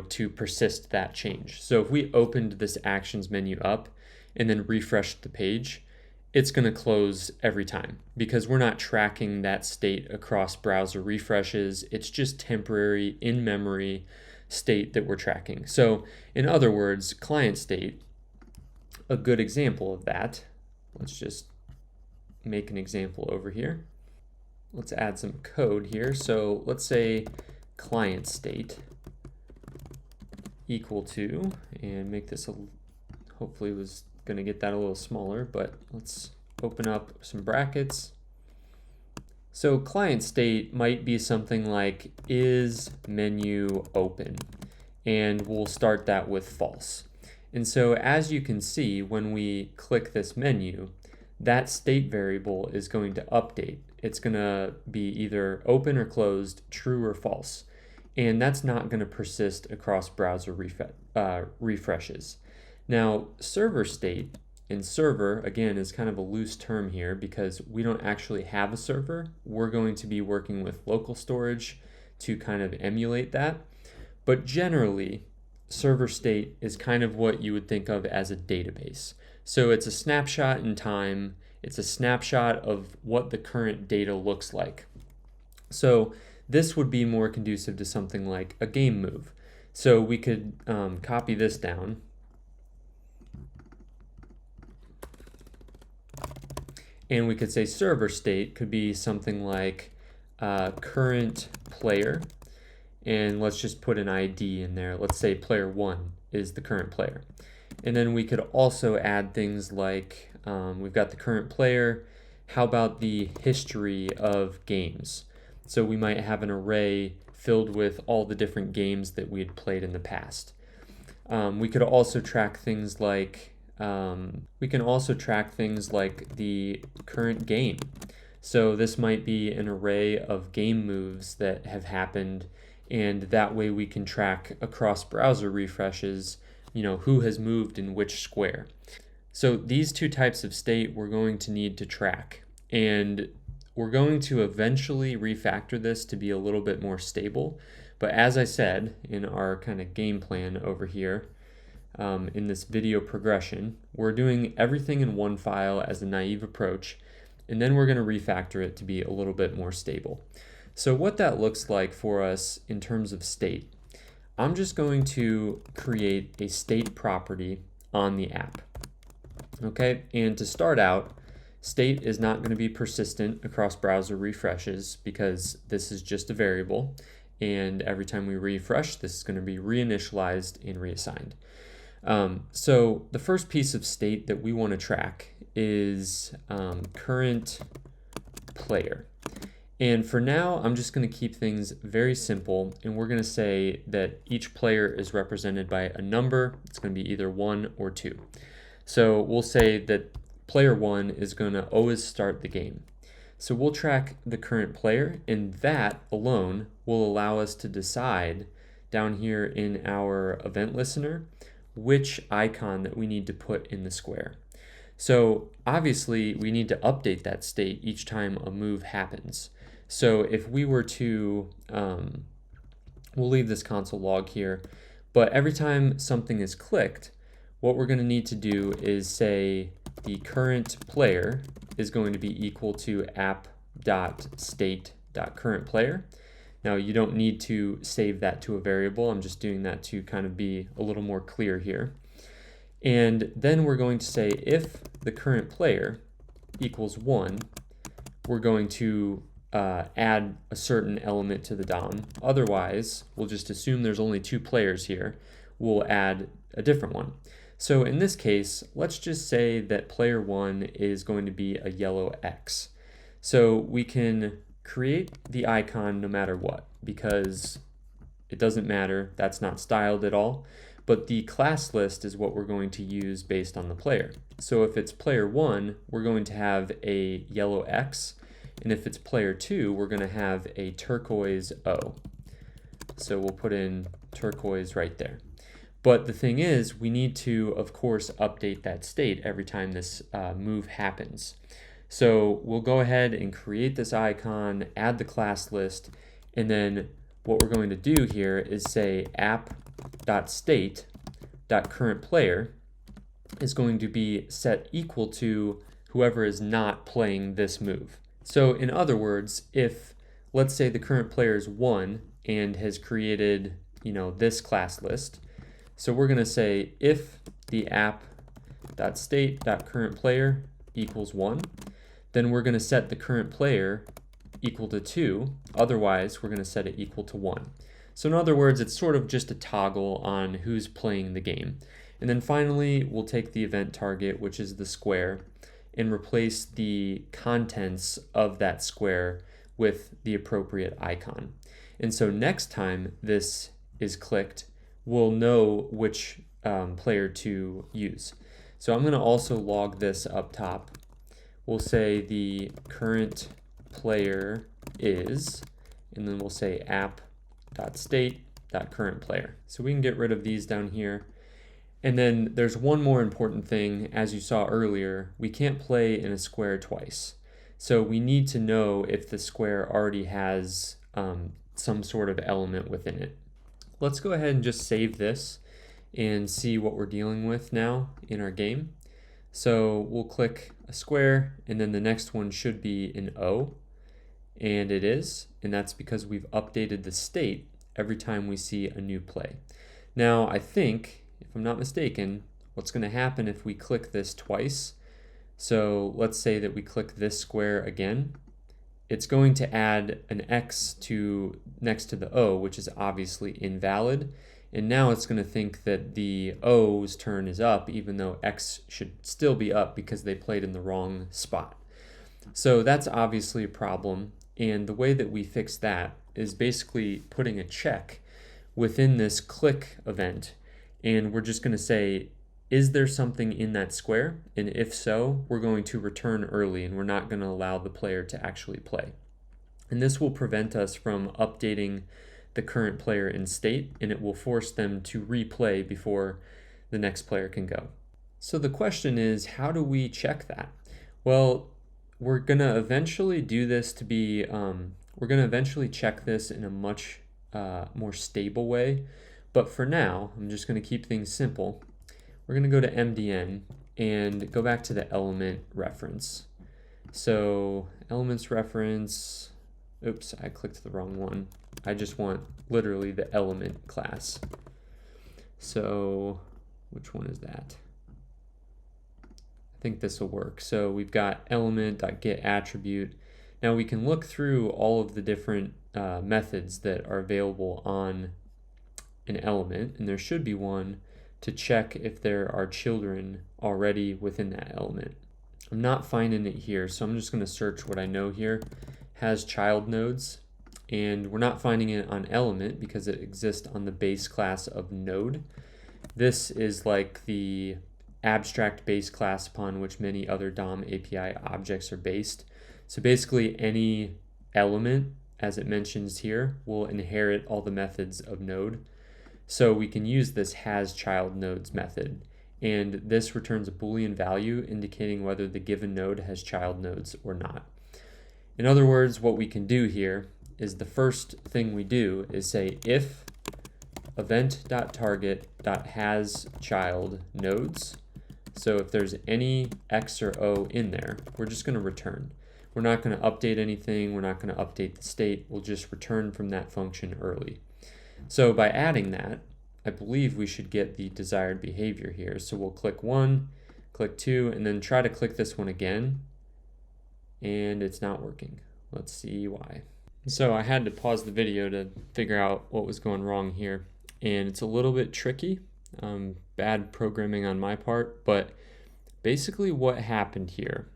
to persist that change. So if we opened this actions menu up and then refreshed the page, it's going to close every time because we're not tracking that state across browser refreshes. It's just temporary in-memory state that we're tracking. So in other words, client state, a good example of that, let's just make an example over here. Let's add some code here. So let's say client state equal to, and make this hopefully was going to get that a little smaller, but let's open up some brackets. So client state might be something like is menu open, and we'll start that with false. And so as you can see, when we click this menu, that state variable is going to update. It's going to be either open or closed, true or false. And that's not going to persist across browser refreshes. Now, server state, and server, again, is kind of a loose term here because we don't actually have a server. We're going to be working with LocalStorage to kind of emulate that. But generally, server state is kind of what you would think of as a database. So it's a snapshot in time. It's a snapshot of what the current data looks like. So this would be more conducive to something like a game move. So we could copy this down. And we could say server state could be something like current player. And let's just put an ID in there. Let's say player 1 is the current player. And then we could also add things like, we've got the current player. How about the history of games? So we might have an array filled with all the different games that we had played in the past. We could also track things like, the current game. So this might be an array of game moves that have happened, and that way we can track across browser refreshes, who has moved in which square. So these two types of state we're going to need to track, and we're going to eventually refactor this to be a little bit more stable. But as I said in our kind of game plan over here, in this video progression, we're doing everything in one file as a naive approach, and then we're going to refactor it to be a little bit more stable. So what that looks like for us in terms of state, I'm just going to create a state property on the app. Okay, and to start out, state is not going to be persistent across browser refreshes because this is just a variable, and every time we refresh, this is going to be reinitialized and reassigned. So the first piece of state that we want to track is current player. And for now, I'm just going to keep things very simple, and we're going to say that each player is represented by a number. It's going to be either 1 or 2. So we'll say that player 1 is going to always start the game. So we'll track the current player, and that alone will allow us to decide down here in our event listener which icon that we need to put in the square. So obviously we need to update that state each time a move happens. So if we were to, we'll leave this console log here, but every time something is clicked, what we're going to need to do is say the current player is going to be equal to app.state.currentPlayer. Now you don't need to save that to a variable. I'm just doing that to kind of be a little more clear here. And then we're going to say if the current player equals 1, we're going to add a certain element to the DOM. Otherwise, we'll just assume there's only 2 players here. We'll add a different one. So in this case, let's just say that player 1 is going to be a yellow X. So we can create the icon no matter what, because it doesn't matter, that's not styled at all. But the class list is what we're going to use based on the player. So if it's player 1, we're going to have a yellow X, and if it's player 2, we're going to have a turquoise O. So we'll put in turquoise right there. But the thing is, we need to, of course, update that state every time this move happens. So we'll go ahead and create this icon, add the class list, and then what we're going to do here is say app.state.currentPlayer is going to be set equal to whoever is not playing this move. So in other words, if let's say the current player is 1 and has created, this class list, so we're going to say if the app.state.currentPlayer equals 1, then we're going to set the current player equal to 2. Otherwise, we're going to set it equal to 1. So in other words, it's sort of just a toggle on who's playing the game. And then finally, we'll take the event target, which is the square, and replace the contents of that square with the appropriate icon. And so next time this is clicked, we'll know which player to use. So I'm going to also log this up top. We'll say the current player is, and then we'll say app.state.currentPlayer. So we can get rid of these down here. And then there's one more important thing. As you saw earlier, we can't play in a square twice. So we need to know if the square already has some sort of element within it. Let's go ahead and just save this and see what we're dealing with now in our game. So we'll click a square, and then the next one should be an O, and it is, and that's because we've updated the state every time we see a new play. Now I think, if I'm not mistaken, what's going to happen if we click this twice, so let's say that we click this square again, it's going to add an X next to the O, which is obviously invalid. And now it's going to think that the O's turn is up, even though X should still be up because they played in the wrong spot. So that's obviously a problem. And the way that we fix that is basically putting a check within this click event. And we're just going to say, is there something in that square? And if so, we're going to return early, and we're not going to allow the player to actually play. And this will prevent us from updating the current player in state, and it will force them to replay before the next player can go. So the question is, how do we check that? Well, we're going to eventually do this to be, we're going to eventually check this in a much more stable way. But for now, I'm just going to keep things simple. We're going to go to MDN and go back to the element reference. So elements reference, oops, I clicked the wrong one. I just want literally the element class. So which one is that? I think this will work. So we've got element.getAttribute. Now we can look through all of the different methods that are available on an element, and there should be one to check if there are children already within that element. I'm not finding it here, so I'm just going to search what I know here. Has child nodes, and we're not finding it on element because it exists on the base class of node. This is like the abstract base class upon which many other DOM API objects are based. So basically any element, as it mentions here, will inherit all the methods of node. So we can use this hasChildNodes method, and this returns a Boolean value indicating whether the given node has child nodes or not. In other words, what we can do here is the first thing we do is say if event.target.hasChild nodes. So if there's any X or O in there, we're just going to return. We're not going to update anything. We're not going to update the state. We'll just return from that function early. So by adding that, I believe we should get the desired behavior here. So we'll click 1, click 2, and then try to click this one again. And it's not working. Let's see why. So I had to pause the video to figure out what was going wrong here. And it's a little bit tricky. Bad programming on my part, but basically what happened here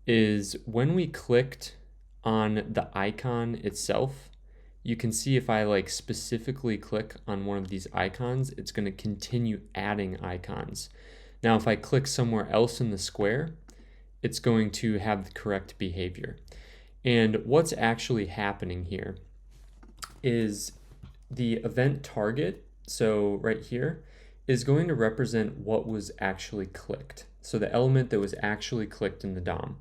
is when we clicked on the icon itself, you can see if I specifically click on one of these icons, it's going to continue adding icons. Now if I click somewhere else in the square, it's going to have the correct behavior. And what's actually happening here is the event target, so right here, is going to represent what was actually clicked. So the element that was actually clicked in the DOM.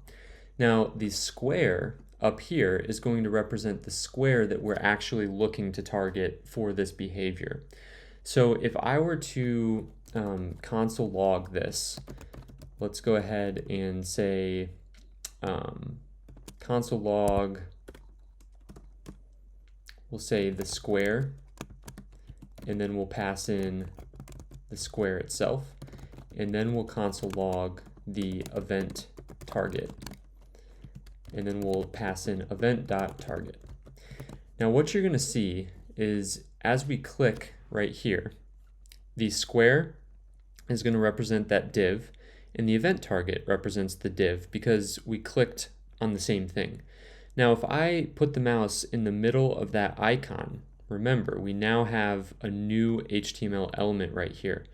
Now the square up here is going to represent the square that we're actually looking to target for this behavior. So if I were to console log this, let's go ahead and say console log, we'll say the square, and then we'll pass in the square itself, and then we'll console log the event target, and then we'll pass in event.target. Now what you're going to see is as we click right here, the square is going to represent that div, and the event target represents the div because we clicked on the same thing. Now if I put the mouse in the middle of that icon, remember, we now have a new HTML element right here.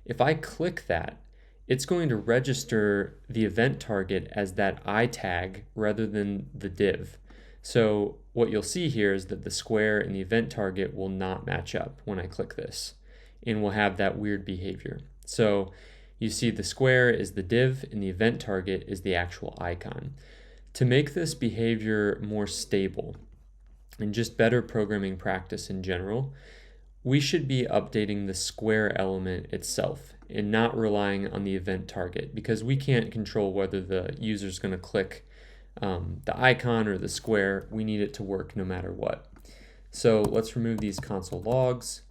If I click that, it's going to register the event target as that I tag rather than the div. So what you'll see here is that the square and the event target will not match up when I click this, and we'll have that weird behavior. So you see the square is the div and the event target is the actual icon. To make this behavior more stable, and just better programming practice in general, we should be updating the square element itself and not relying on the event target because we can't control whether the user is going to click the icon or the square. We need it to work no matter what. So let's remove these console logs,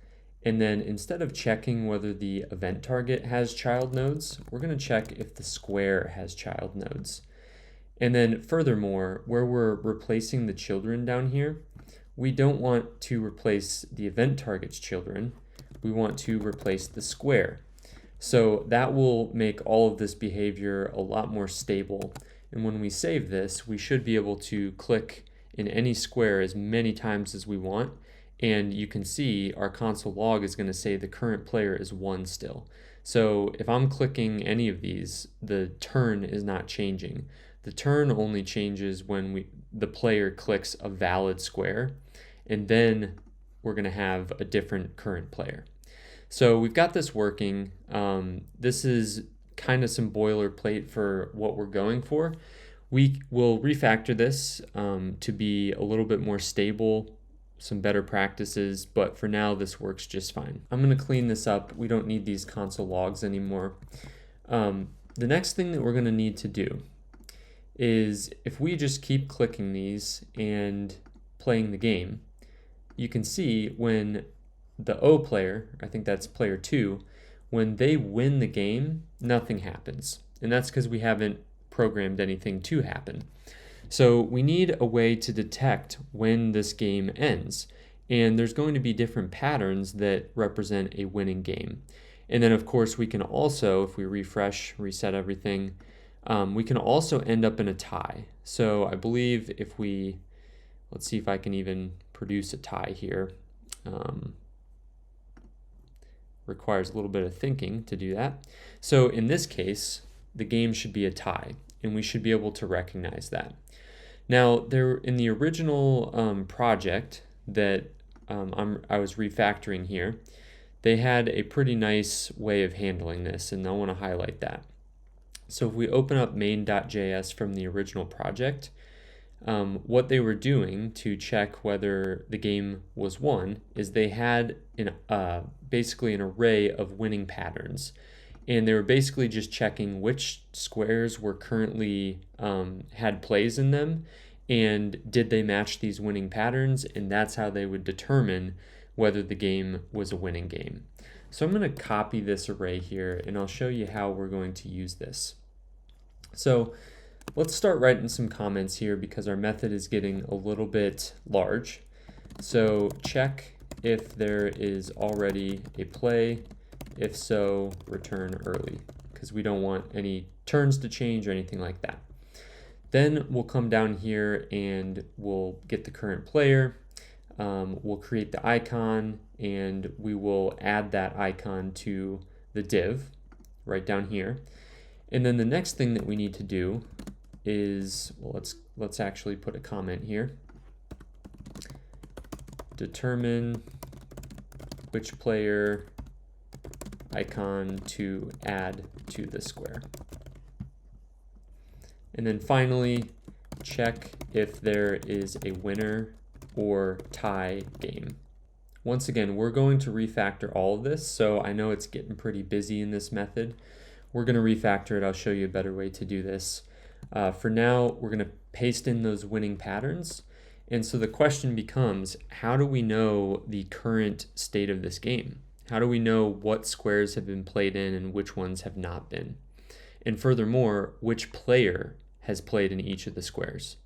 and then instead of checking whether the event target has child nodes, we're going to check if the square has child nodes. And then furthermore, where we're replacing the children down here, we don't want to replace the event target's children. We want to replace the square. So that will make all of this behavior a lot more stable. And when we save this, we should be able to click in any square as many times as we want. And you can see our console log is going to say the current player is 1 still. So if I'm clicking any of these, the turn is not changing. The turn only changes when the player clicks a valid square, and then we're going to have a different current player. So we've got this working. This is kind of some boilerplate for what we're going for. We will refactor this to be a little bit more stable, some better practices, but for now this works just fine. I'm going to clean this up. We don't need these console logs anymore. The next thing that we're going to need to do is if we just keep clicking these and playing the game, you can see when the O player, I think that's player 2, when they win the game, nothing happens. And that's because we haven't programmed anything to happen. So we need a way to detect when this game ends. And there's going to be different patterns that represent a winning game. And then of course we can also, if we refresh, reset everything, we can also end up in a tie. So I believe if we, let's see if I can even produce a tie here. Requires a little bit of thinking to do that. So in this case, the game should be a tie, and we should be able to recognize that. Now, there in the original project that I was refactoring here, they had a pretty nice way of handling this, and I want to highlight that. So if we open up main.js from the original project, what they were doing to check whether the game was won is they had basically an array of winning patterns. And they were basically just checking which squares were currently had plays in them, and did they match these winning patterns, and that's how they would determine whether the game was a winning game. So I'm going to copy this array here, and I'll show you how we're going to use this. So let's start writing some comments here because our method is getting a little bit large. So check if there is already a play. If so, return early, because we don't want any turns to change or anything like that. Then we'll come down here and we'll get the current player. We'll create the icon, and we will add that icon to the div right down here. And then the next thing that we need to do is, well, let's actually put a comment here. Determine which player icon to add to the square. And then finally, check if there is a winner or tie game. Once again, we're going to refactor all of this, so I know it's getting pretty busy in this method. We're going to refactor it. I'll show you a better way to do this. For now, we're going to paste in those winning patterns. And so the question becomes, how do we know the current state of this game? How do we know what squares have been played in and which ones have not been? And furthermore, which player has played in each of the squares?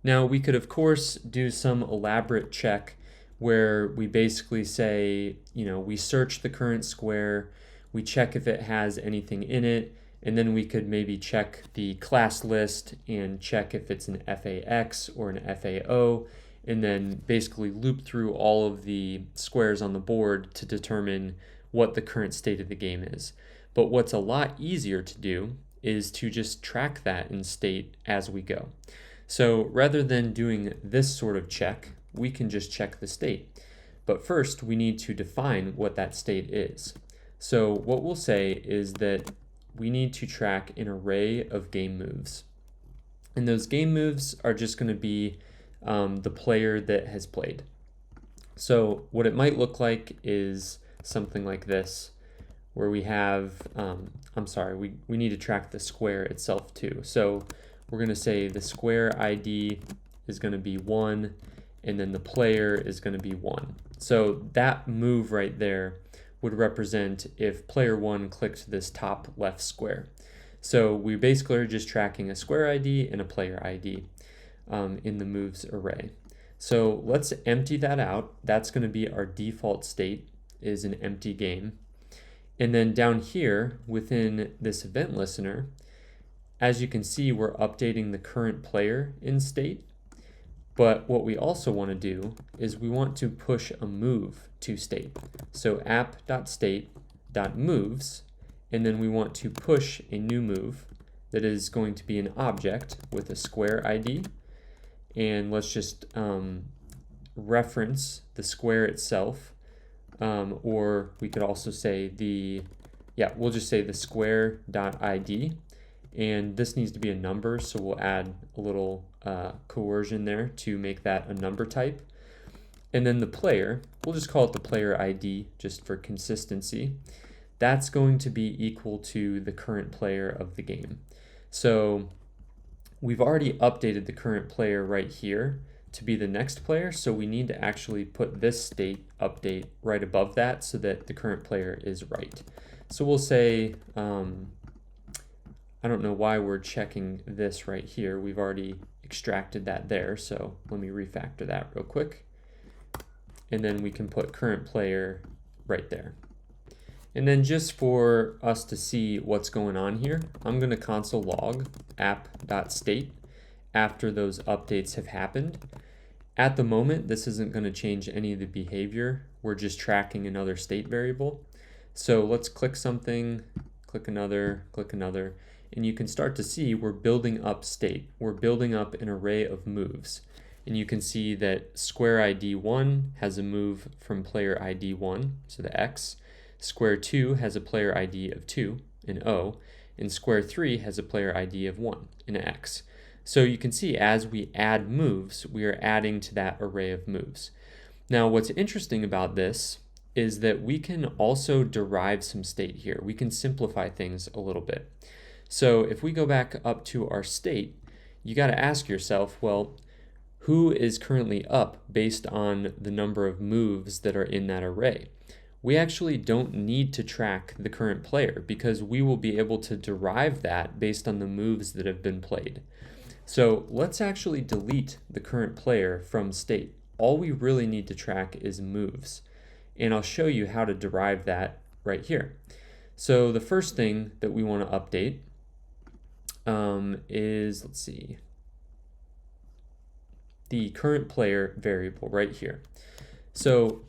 Now, we could, of course, do some elaborate check where we basically say, we search the current square, we check if it has anything in it, and then we could maybe check the class list and check if it's an FAX or an FAO, and then basically loop through all of the squares on the board to determine what the current state of the game is. But what's a lot easier to do is to just track that in state as we go. So rather than doing this sort of check, we can just check the state. But first, we need to define what that state is. So what we'll say is that we need to track an array of game moves. And those game moves are just going to be the player that has played. So what it might look like is something like this, where we have, we need to track the square itself too. So we're going to say the square ID is going to be 1, and then the player is going to be 1. So that move right there would represent if player 1 clicked this top left square. So we basically are just tracking a square ID and a player ID in the moves array. So let's empty that out. That's going to be our default state, is an empty game. And then down here within this event listener, as you can see, we're updating the current player in state. But what we also want to do is we want to push a move to state. So app.state.moves, and then we want to push a new move that is going to be an object with a square ID. And let's just reference the square itself, or we could also say we'll just say the square.id, and this needs to be a number, so we'll add a little coercion there to make that a number type. And then the player, we'll just call it the player ID just for consistency. That's going to be equal to the current player of the game. So we've already updated the current player right here to be the next player, so we need to actually put this state update right above that so that the current player is right. So we'll say, I don't know why we're checking this right here. We've already extracted that there, so let me refactor that real quick. And then we can put current player right there. And then just for us to see what's going on here, I'm going to console log app.state after those updates have happened. At the moment, this isn't going to change any of the behavior. We're just tracking another state variable. So let's click something, click another, and you can start to see we're building up state. We're building up an array of moves. And you can see that square ID 1 has a move from player ID 1, so the X. Square 2 has a player ID of 2, an O, and square 3 has a player ID of 1, an X. So you can see as we add moves, we are adding to that array of moves. Now what's interesting about this is that we can also derive some state here. We can simplify things a little bit. So if we go back up to our state, you got to ask yourself, well, who is currently up based on the number of moves that are in that array? We actually don't need to track the current player because we will be able to derive that based on the moves that have been played. So let's actually delete the current player from state. All we really need to track is moves. And I'll show you how to derive that right here. So the first thing that we want to update is, let's see, the current player variable right here. So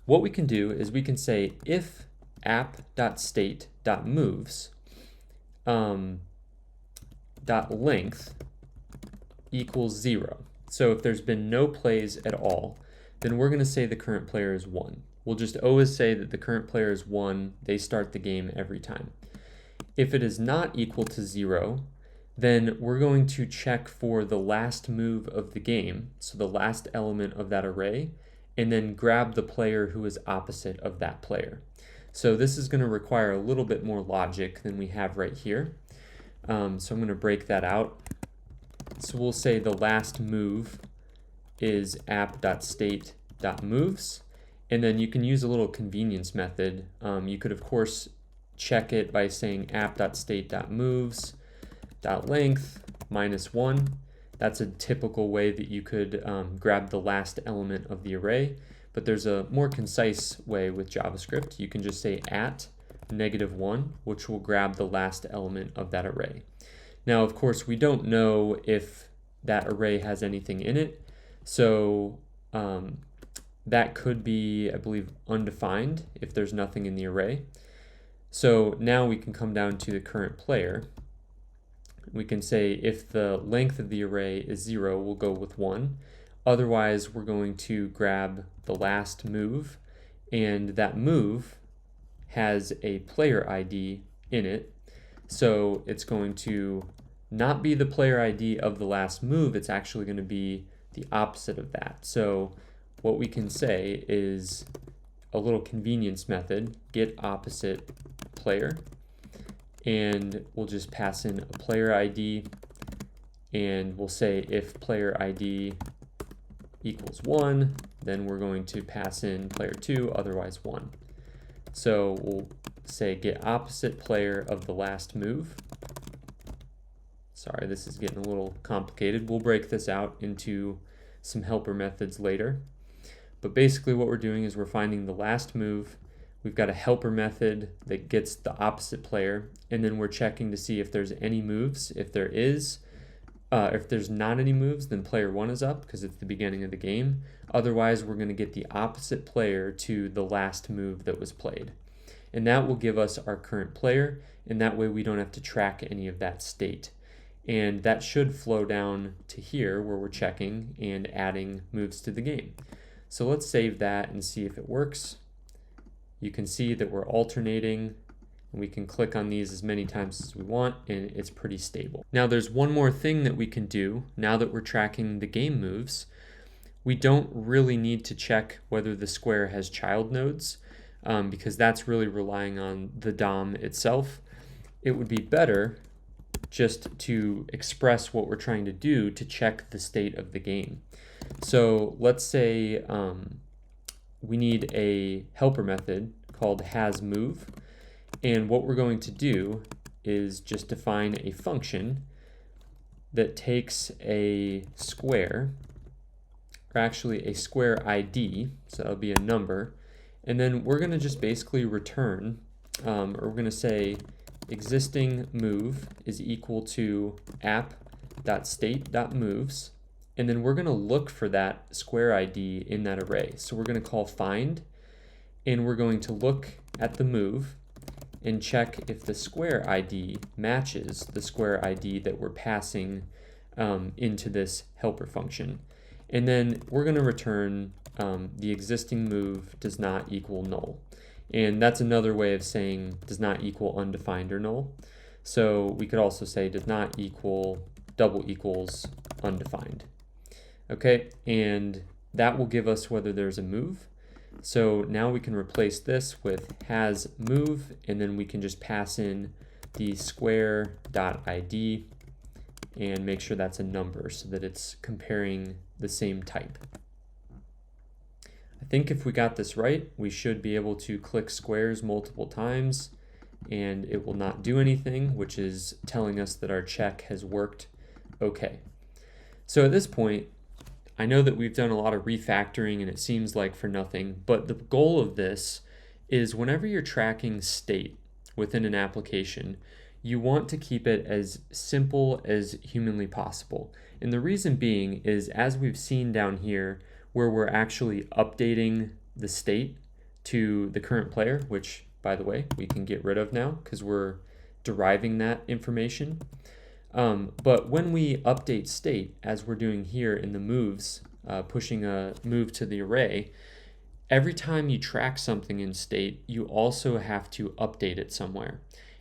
what we can do is we can say if app.state.moves .length equals 0. So if there's been no plays at all, then we're going to say the current player is 1. We'll just always say that the current player is 1. They start the game every time. If it is not equal to 0, then we're going to check for the last move of the game, so the last element of that array, and then grab the player who is opposite of that player. So this is going to require a little bit more logic than we have right here. So I'm going to break that out. So we'll say the last move is app.state.moves, and then you can use a little convenience method. You could, of course, check it by saying app.state.moves.length -1. That's a typical way that you could grab the last element of the array, but there's a more concise way with JavaScript. You can just say @-1, which will grab the last element of that array. Now, of course, we don't know if that array has anything in it, so that could be, I believe, undefined if there's nothing in the array. So now we can come down to the current player. We can say if the length of the array is 0, we'll go with 1. Otherwise, we're going to grab the last move, and that move has a player ID in it. So it's going to not be the player ID of the last move, it's actually going to be the opposite of that. So what we can say is a little convenience method, get opposite player, and we'll just pass in a player ID, and we'll say if player ID equals 1, then we're going to pass in player 2, otherwise 1. So we'll say get opposite player of the last move. Sorry, this is getting a little complicated. We'll break this out into some helper methods later. But basically what we're doing is we're finding the last move. We've got a helper method that gets the opposite player, and then we're checking to see if there's any moves. If there is, if there's not any moves, then player 1 is up because it's the beginning of the game. Otherwise, we're going to get the opposite player to the last move that was played. And that will give us our current player, and that way we don't have to track any of that state. And that should flow down to here where we're checking and adding moves to the game. So let's save that and see if it works. You can see that we're alternating, and we can click on these as many times as we want, and it's pretty stable. Now there's one more thing that we can do now that we're tracking the game moves. We don't really need to check whether the square has child nodes because that's really relying on the DOM itself. It would be better just to express what we're trying to do to check the state of the game. So let's say we need a helper method called hasMove, and what we're going to do is just define a function that takes a square, or actually a square ID, so that'll be a number, and then we're going to just basically return, or we're going to say existing move is equal to app.state.moves, and then we're going to look for that square ID in that array. So we're going to call find, and we're going to look at the move and check if the square ID matches the square ID that we're passing into this helper function. And then we're going to return the existing move does not equal null. And that's another way of saying does not equal undefined or null. So we could also say does not equal double equals undefined. Okay, and that will give us whether there's a move. So now we can replace this with has move, and then we can just pass in the square.id and make sure that's a number so that it's comparing the same type. I think if we got this right, we should be able to click squares multiple times and it will not do anything, which is telling us that our check has worked okay. So at this point, I know that we've done a lot of refactoring and it seems like for nothing, but the goal of this is whenever you're tracking state within an application, you want to keep it as simple as humanly possible. And the reason being is, as we've seen down here, where we're actually updating the state to the current player, which, by the way, we can get rid of now because we're deriving that information. But when we update state, as we're doing here in the moves, pushing a move to the array, every time you track something in state, you also have to update it somewhere.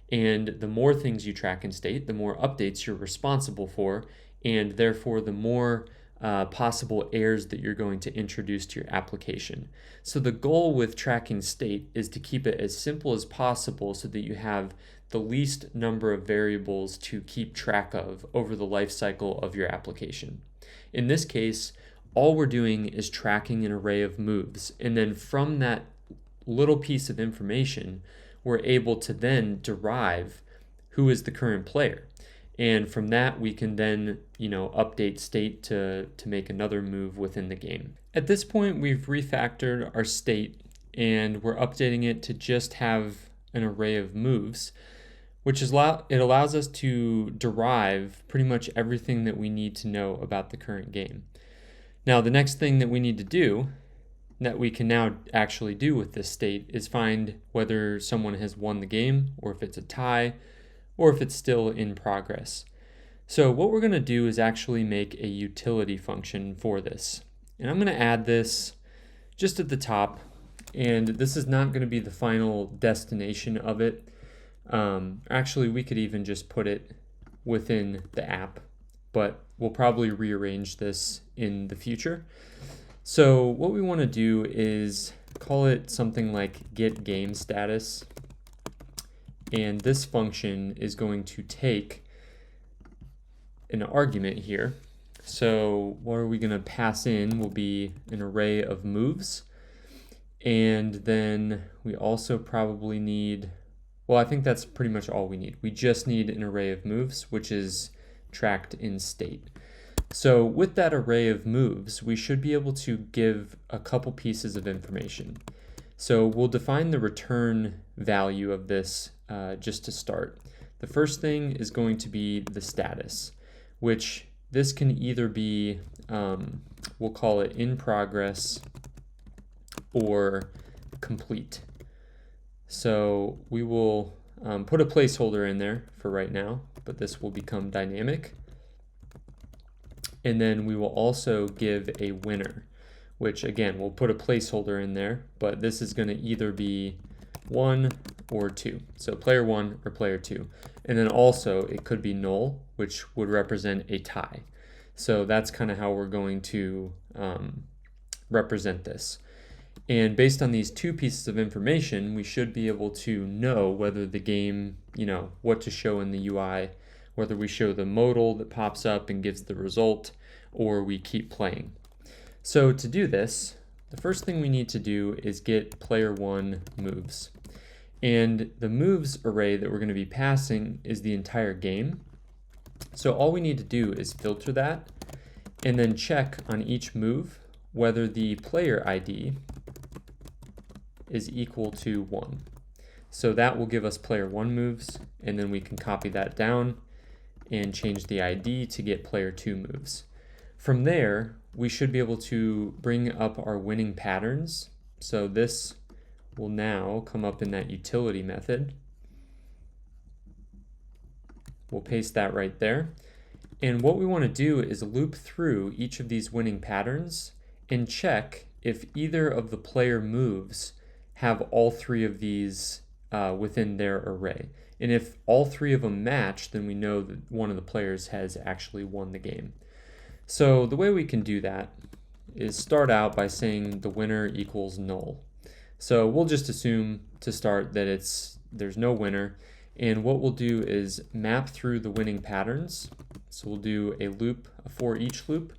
And the more things you track in state, the more updates you're responsible for, and therefore the more possible errors that you're going to introduce to your application. So the goal with tracking state is to keep it as simple as possible so that you have the least number of variables to keep track of over the life cycle of your application. In this case, all we're doing is tracking an array of moves, and then from that little piece of information, we're able to then derive who is the current player. And from that, we can then, update state to make another move within the game. At this point, we've refactored our state and we're updating it to just have an array of moves, which is it allows us to derive pretty much everything that we need to know about the current game. Now, the next thing that we need to do, that we can now actually do with this state, is find whether someone has won the game, or if it's a tie, or if it's still in progress. So what we're going to do is actually make a utility function for this. And I'm going to add this just at the top, and this is not going to be the final destination of it. Actually, we could even just put it within the app, but we'll probably rearrange this in the future. So what we want to do is call it something like get game status. And this function is going to take an argument here. So what are we going to pass in will be an array of moves. And then we also probably need, well, I think that's pretty much all we need. We just need an array of moves, which is tracked in state. So with that array of moves, we should be able to give a couple pieces of information. So we'll define the return value of this just to start. The first thing is going to be the status, which this can either be, we'll call it in progress or complete. So we will put a placeholder in there for right now, but this will become dynamic. And then we will also give a winner, which again, we'll put a placeholder in there, but this is going to either be 1 or 2. So player 1 or player 2. And then also it could be null, which would represent a tie. So that's kind of how we're going to represent this. And based on these two pieces of information, we should be able to know whether the game, what to show in the UI, whether we show the modal that pops up and gives the result, or we keep playing. So to do this, the first thing we need to do is get player 1 moves. And the moves array that we're going to be passing is the entire game. So all we need to do is filter that and then check on each move whether the player ID is equal to 1. So that will give us player 1 moves, and then we can copy that down and change the ID to get player 2 moves. From there, we should be able to bring up our winning patterns. So this will now come up in that utility method. We'll paste that right there. And what we want to do is loop through each of these winning patterns and check if either of the player moves have all three of these within their array. And if all three of them match, then we know that one of the players has actually won the game. So the way we can do that is start out by saying the winner equals null. So we'll just assume to start that there's no winner. And what we'll do is map through the winning patterns. So we'll do a loop, a for each loop,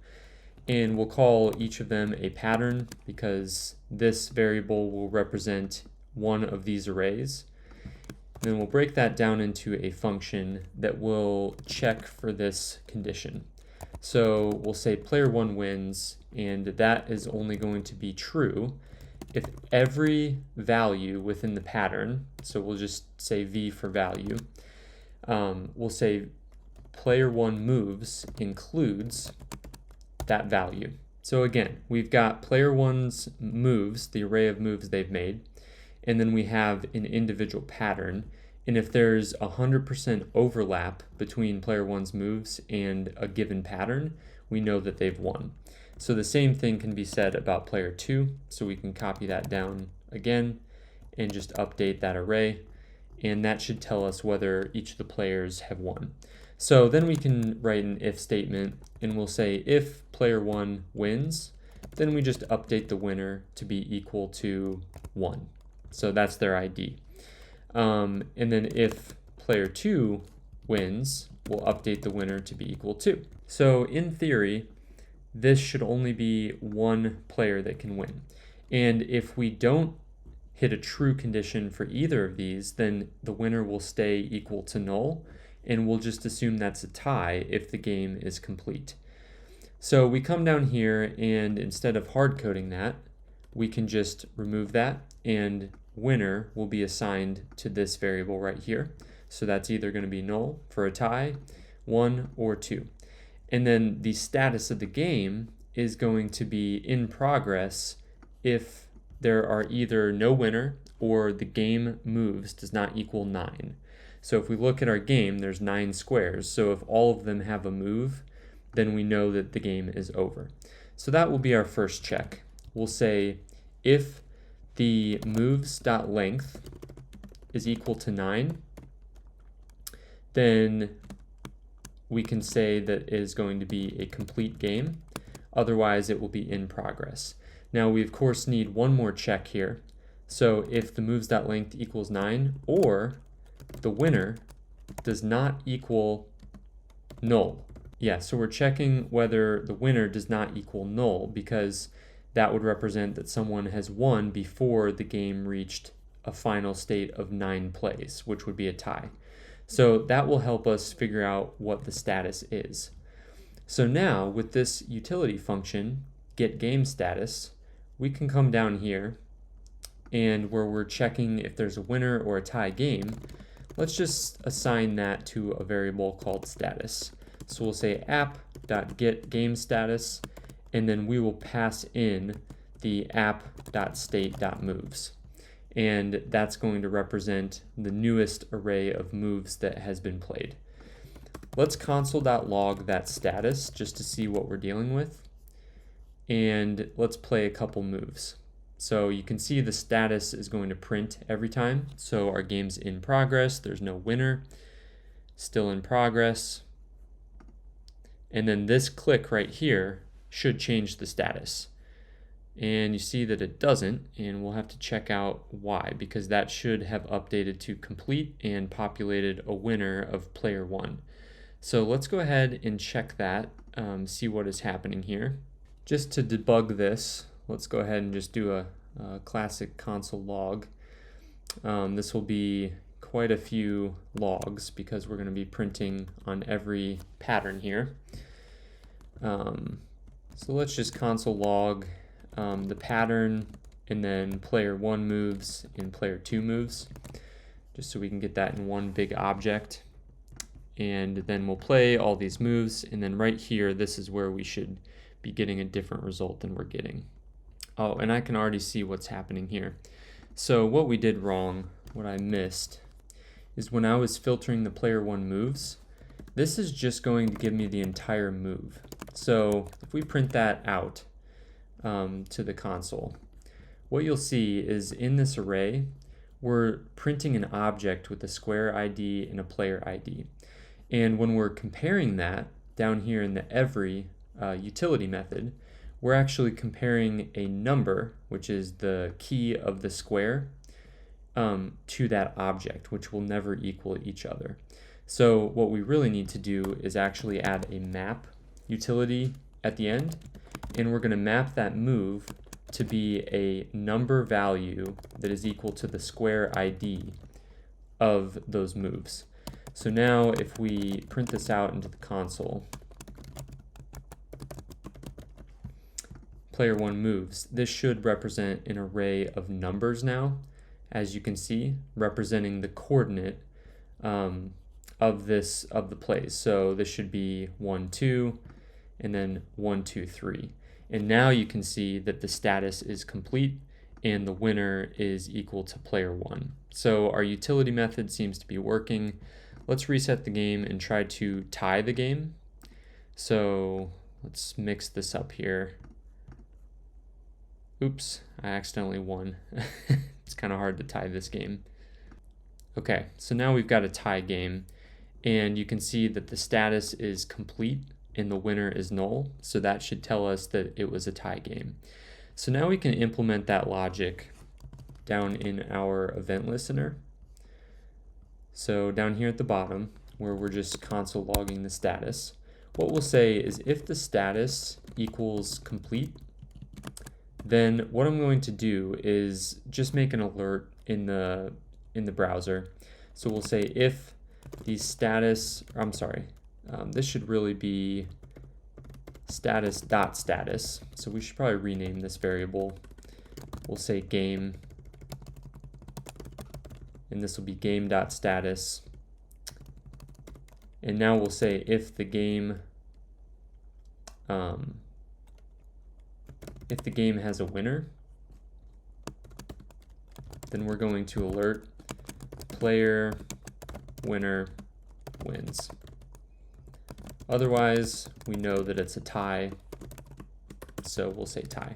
and we'll call each of them a pattern because this variable will represent one of these arrays. Then we'll break that down into a function that will check for this condition. So we'll say player 1 wins, and that is only going to be true if every value within the pattern, so we'll just say v for value, we'll say player 1 moves includes that value. So again, we've got player 1's moves, the array of moves they've made, and then we have an individual pattern. And if there's 100% overlap between player 1's moves and a given pattern, we know that they've won. So the same thing can be said about player 2. So we can copy that down again and just update that array. And that should tell us whether each of the players have won. So then we can write an if statement, and we'll say if player 1 wins, then we just update the winner to be equal to 1. So that's their ID. And then if player 2 wins, we'll update the winner to be equal to. So in theory, this should only be one player that can win. And if we don't hit a true condition for either of these, then the winner will stay equal to null, and we'll just assume that's a tie if the game is complete. So we come down here, and instead of hard coding that, we can just remove that, and winner will be assigned to this variable right here. So that's either going to be null for a tie, 1 or 2. And then the status of the game is going to be in progress if there are either no winner or the game moves does not equal 9. So if we look at our game, there's 9 squares. So if all of them have a move, then we know that the game is over. So that will be our first check. We'll say if the moves.length is equal to 9, then we can say that it is going to be a complete game. Otherwise, it will be in progress. Now, we of course need one more check here. So if the moves.length equals 9, or the winner does not equal null. Yeah, so we're checking whether the winner does not equal null, because that would represent that someone has won before the game reached a final state of 9 plays, which would be a tie. So that will help us figure out what the status is. So now with this utility function, getGameStatus, we can come down here, and where we're checking if there's a winner or a tie game, let's just assign that to a variable called status. So we'll say app.getGameStatus, and then we will pass in the app.state.moves. And that's going to represent the newest array of moves that has been played. Let's console.log that status just to see what we're dealing with. And let's play a couple moves. So you can see the status is going to print every time. So our game's in progress, there's no winner, still in progress. And then this click right here should change the status. And you see that it doesn't, and we'll have to check out why, because that should have updated to complete and populated a winner of player 1. So let's go ahead and check that, see what is happening here. Just to debug this, let's go ahead and just do a classic console log. This will be quite a few logs because we're going to be printing on every pattern here. So let's just console log the pattern, and then player 1 moves and player 2 moves, just so we can get that in one big object. And then we'll play all these moves, and then right here, this is where we should be getting a different result than we're getting. Oh, and I can already see what's happening here. So what we did wrong, what I missed, is when I was filtering the player 1 moves, this is just going to give me the entire move. So if we print that out to the console, what you'll see is in this array, we're printing an object with a square ID and a player ID. And when we're comparing that down here in the every utility method, we're actually comparing a number, which is the key of the square, to that object, which will never equal each other. So what we really need to do is actually add a map utility at the end, and we're going to map that move to be a number value that is equal to the square ID of those moves. So now if we print this out into the console, player 1 moves, this should represent an array of numbers now, as you can see, representing the coordinate of the plays. So this should be 1, 2, and then 1, 2, 3. And now you can see that the status is complete and the winner is equal to player 1. So our utility method seems to be working. Let's reset the game and try to tie the game. So let's mix this up here. Oops, I accidentally won. It's kind of hard to tie this game. Okay, so now we've got a tie game, and you can see that the status is complete and the winner is null, so that should tell us that it was a tie game. So now we can implement that logic down in our event listener. So down here at the bottom, where we're just console logging the status, what we'll say is if the status equals complete, then what I'm going to do is just make an alert in the browser. So we'll say if the status, this should really be status.status. So we should probably rename this variable. We'll say game, and this will be game.status. And now we'll say if the game has a winner, then we're going to alert player winner wins. Otherwise, we know that it's a tie, so we'll say tie.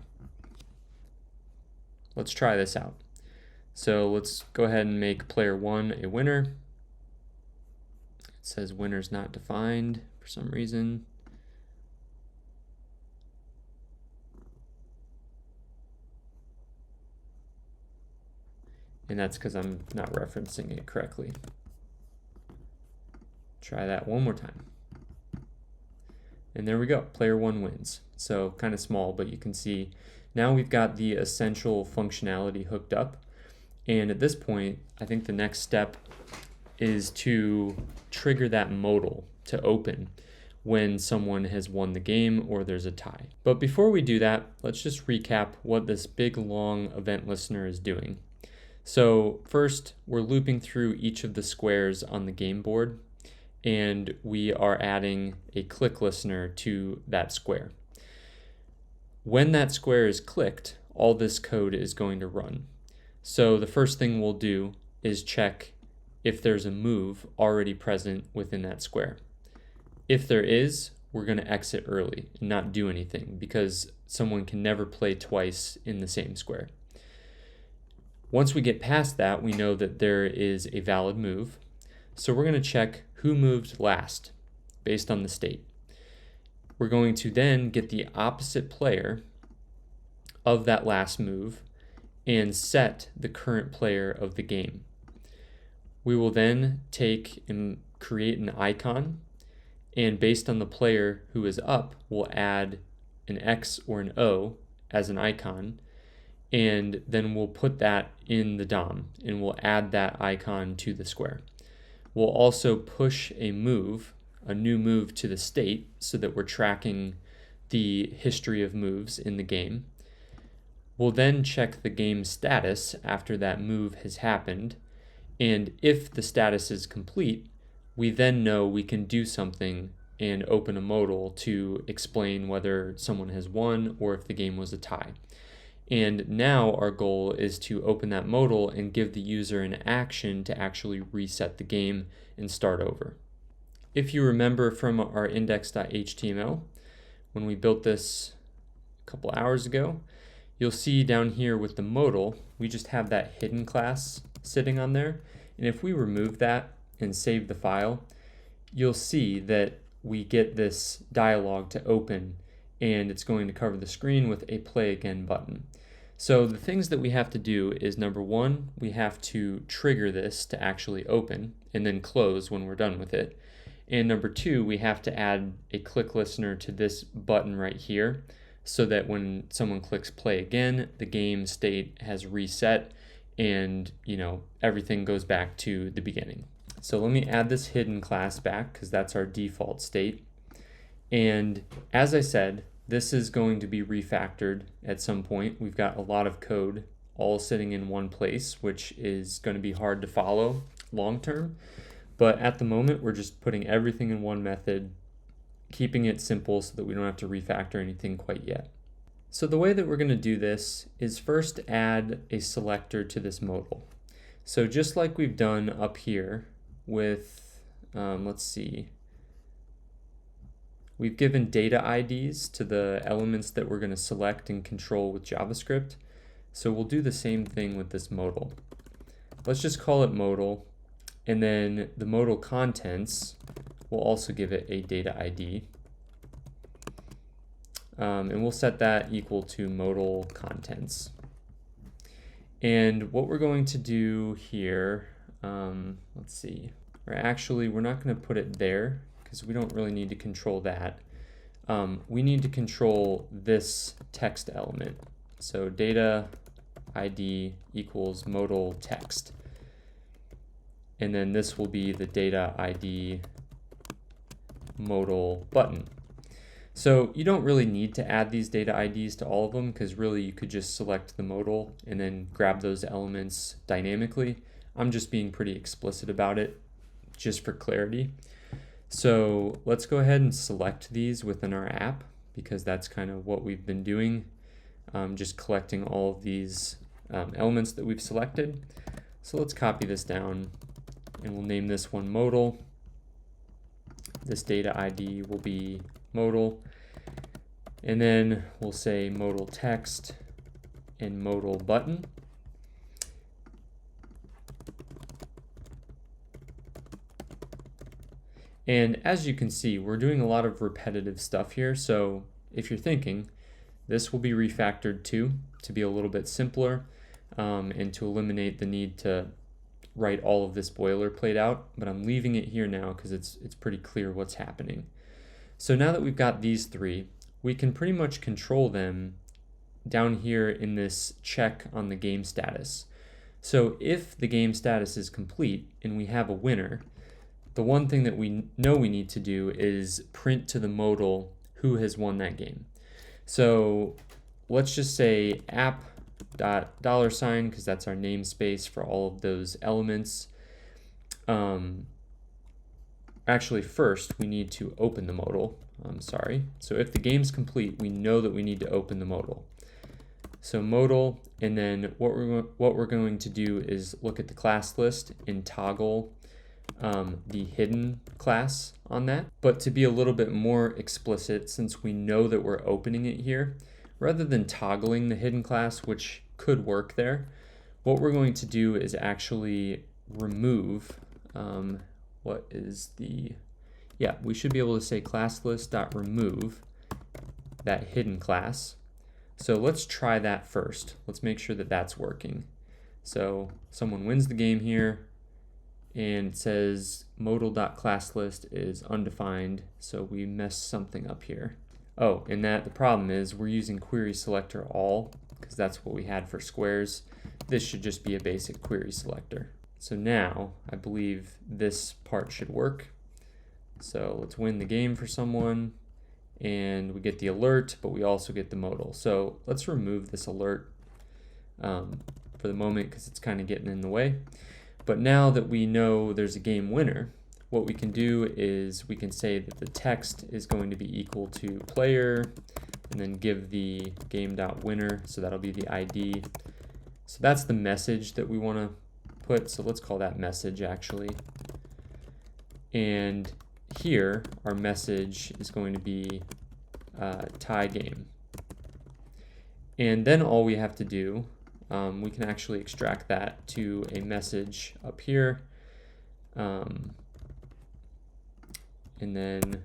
Let's try this out. So let's go ahead and make player 1 a winner. It says winner's not defined for some reason. And that's because I'm not referencing it correctly. Try that one more time. And there we go, player 1 wins. So kind of small, but you can see now we've got the essential functionality hooked up. And at this point, I think the next step is to trigger that modal to open when someone has won the game or there's a tie. But before we do that, let's just recap what this big long event listener is doing. So first, we're looping through each of the squares on the game board, and we are adding a click listener to that square. When that square is clicked, all this code is going to run. So the first thing we'll do is check if there's a move already present within that square. If there is, we're going to exit early and not do anything because someone can never play twice in the same square. Once we get past that, we know that there is a valid move. So we're going to check who moved last based on the state. We're going to then get the opposite player of that last move and set the current player of the game. We will then take and create an icon, and based on the player who is up, we'll add an X or an O as an icon, and then we'll put that in the DOM and we'll add that icon to the square. We'll also push a new move to the state so that we're tracking the history of moves in the game. We'll then check the game status after that move has happened, and if the status is complete, we then know we can do something and open a modal to explain whether someone has won or if the game was a tie. And now our goal is to open that modal and give the user an action to actually reset the game and start over. If you remember from our index.html, when we built this a couple hours ago, you'll see down here with the modal, we just have that hidden class sitting on there. And if we remove that and save the file, you'll see that we get this dialog to open, and it's going to cover the screen with a play again button. So the things that we have to do is, number one, we have to trigger this to actually open and then close when we're done with it. And number two, we have to add a click listener to this button right here so that when someone clicks play again, the game state has reset and, everything goes back to the beginning. So let me add this hidden class back because that's our default state. And as I said, this is going to be refactored at some point. We've got a lot of code all sitting in one place, which is going to be hard to follow long term. But at the moment, we're just putting everything in one method, keeping it simple so that we don't have to refactor anything quite yet. So the way that we're going to do this is first add a selector to this modal. So just like we've done up here with, let's see, we've given data IDs to the elements that we're going to select and control with JavaScript. So we'll do the same thing with this modal. Let's just call it modal, and then the modal contents, we'll also give it a data ID. And we'll set that equal to modal contents. And what we're going to do here, let's see, we're not going to put it there because we don't really need to control that. We need to control this text element. So data ID equals modal text. And then this will be the data ID modal button. So you don't really need to add these data IDs to all of them because really you could just select the modal and then grab those elements dynamically. I'm just being pretty explicit about it just for clarity. So let's go ahead and select these within our app because that's kind of what we've been doing, just collecting all of these elements that we've selected. So let's copy this down and we'll name this one modal. This data ID will be modal, and then we'll say modal text and modal button. And as you can see, we're doing a lot of repetitive stuff here. So if you're thinking, this will be refactored too, to be a little bit simpler and to eliminate the need to write all of this boilerplate out, but I'm leaving it here now because it's pretty clear what's happening. So now that we've got these three, we can pretty much control them down here in this check on the game status. So if the game status is complete and we have a winner, the one thing that we know we need to do is print to the modal who has won that game. So let's just say app $$ because that's our namespace for all of those elements. Actually, first we need to open the modal. So if the game's complete, we know that we need to open the modal. So modal, and then what we're going to do is look at the class list and toggle the hidden class on that. But to be a little bit more explicit, since we know that we're opening it here, rather than toggling the hidden class, which could work there, what we're going to do is actually remove, we should be able to say class list.remove that hidden class. So let's try that first. Let's make sure that that's working. So someone wins the game here, and it says modal.classList is undefined, so we messed something up here. Oh, and the problem is we're using query selector all because that's what we had for squares. This should just be a basic query selector. So now I believe this part should work. So let's win the game for someone, and we get the alert, but we also get the modal. So let's remove this alert for the moment because it's kind of getting in the way. But now that we know there's a game winner, what we can do is we can say that the text is going to be equal to player, and then give the game.winner, so that'll be the ID. So that's the message that we want to put, so let's call that message actually. And here, our message is going to be tie game. And then all we have to do, we can actually extract that to a message up here. And then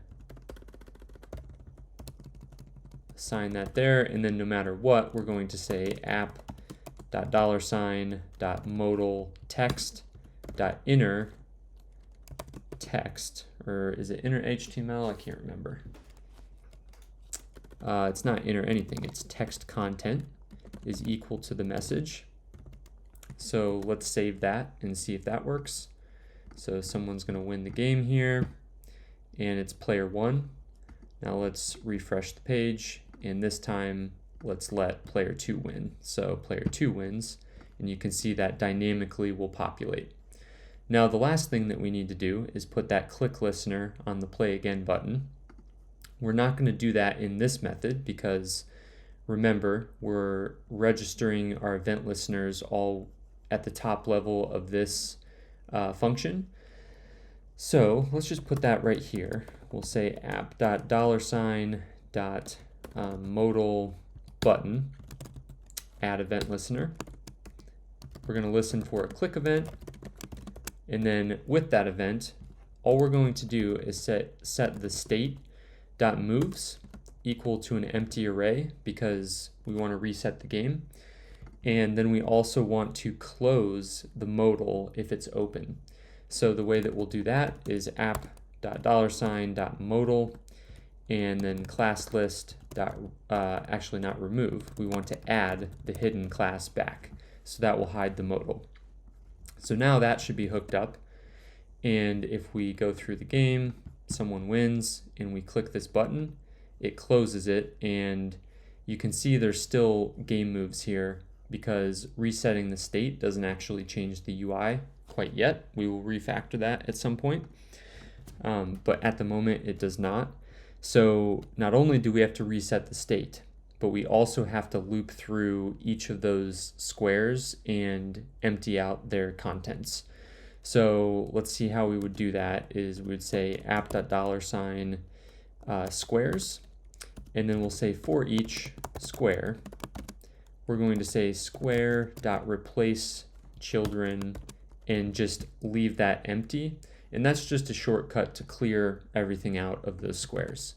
assign that there, and then no matter what, we're going to say app.$.modal text.inner text, or is it inner HTML? I can't remember. It's not inner anything, it's text content is equal to the message. So let's save that and see if that works. So someone's going to win the game here, and it's player 1. Now let's refresh the page, and this time let's let player 2 win. So player 2 wins, and you can see that dynamically will populate. Now the last thing that we need to do is put that click listener on the play again button. We're not going to do that in this method because remember, we're registering our event listeners all at the top level of this function. So let's just put that right here. We'll say app.$.modal button, add event listener. We're going to listen for a click event, and then with that event, all we're going to do is set the state.moves equal to an empty array because we want to reset the game. And then we also want to close the modal if it's open. So the way that we'll do that is app.$.modal and then class list actually not remove. We want to add the hidden class back. So that will hide the modal. So now that should be hooked up. And if we go through the game, someone wins, and we click this button, it closes it, and you can see there's still game moves here because resetting the state doesn't actually change the UI quite yet. We will refactor that at some point, but at the moment it does not. So not only do we have to reset the state, but we also have to loop through each of those squares and empty out their contents. So let's see how we would do that. Is we would say app.$, squares, and then we'll say for each square, we're going to say square.replace children and just leave that empty. And that's just a shortcut to clear everything out of those squares.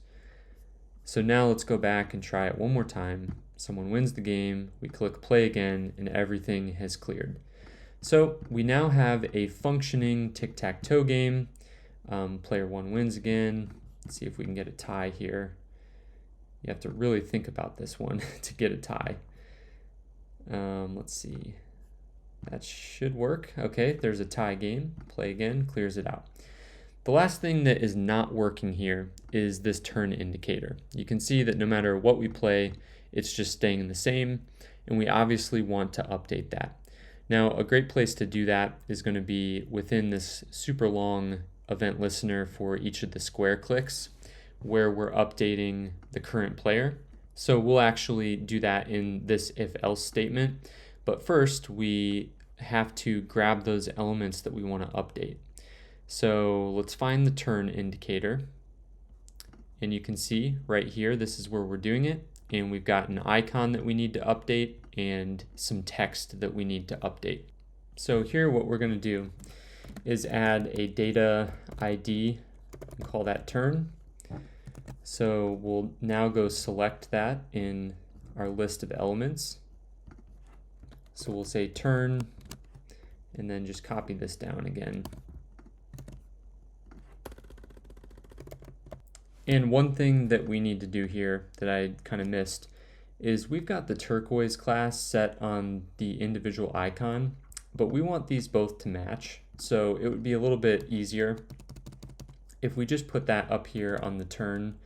So now let's go back and try it one more time. Someone wins the game, we click play again, and everything has cleared. So we now have a functioning tic-tac-toe game. Player 1 wins again. Let's see if we can get a tie here. You have to really think about this one to get a tie. Let's see. That should work. Okay, there's a tie game. Play again, clears it out. The last thing that is not working here is this turn indicator. You can see that no matter what we play, it's just staying the same, and we obviously want to update that. Now, a great place to do that is going to be within this super long event listener for each of the square clicks where we're updating the current player. So we'll actually do that in this if-else statement. But first, we have to grab those elements that we want to update. So let's find the turn indicator. And you can see right here, this is where we're doing it. And we've got an icon that we need to update and some text that we need to update. So here what we're going to do is add a data ID and call that turn. So we'll now go select that in our list of elements. So we'll say turn and then just copy this down again. And one thing that we need to do here that I kind of missed is we've got the turquoise class set on the individual icon, but we want these both to match. So it would be a little bit easier if we just put that up here on the turn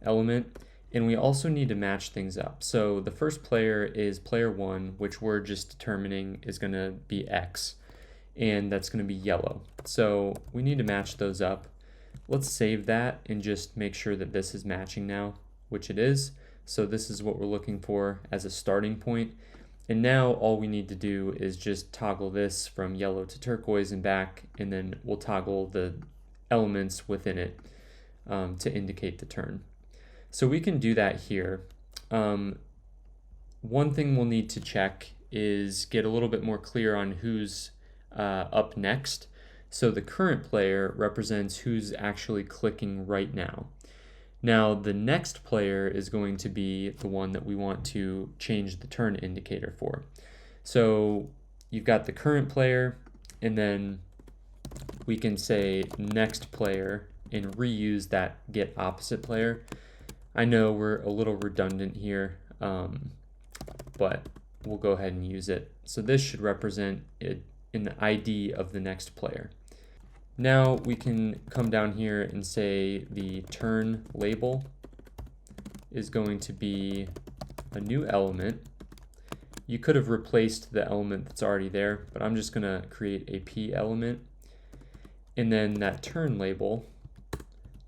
element, and we also need to match things up. So the first player is player 1, which we're just determining is going to be X, and that's going to be yellow. So we need to match those up. Let's save that and just make sure that this is matching now, which it is. So this is what we're looking for as a starting point. And now all we need to do is just toggle this from yellow to turquoise and back, and then we'll toggle the elements within it to indicate the turn. So we can do that here. one thing we'll need to check is get a little bit more clear on who's up next. So the current player represents who's actually clicking right now. Now the next player is going to be the one that we want to change the turn indicator for. So you've got the current player, and then we can say next player and reuse that get opposite player. I know we're a little redundant here, but we'll go ahead and use it. So this should represent it in the ID of the next player. Now we can come down here and say the turn label is going to be a new element. You could have replaced the element that's already there, but I'm just going to create a p element. And then that turn label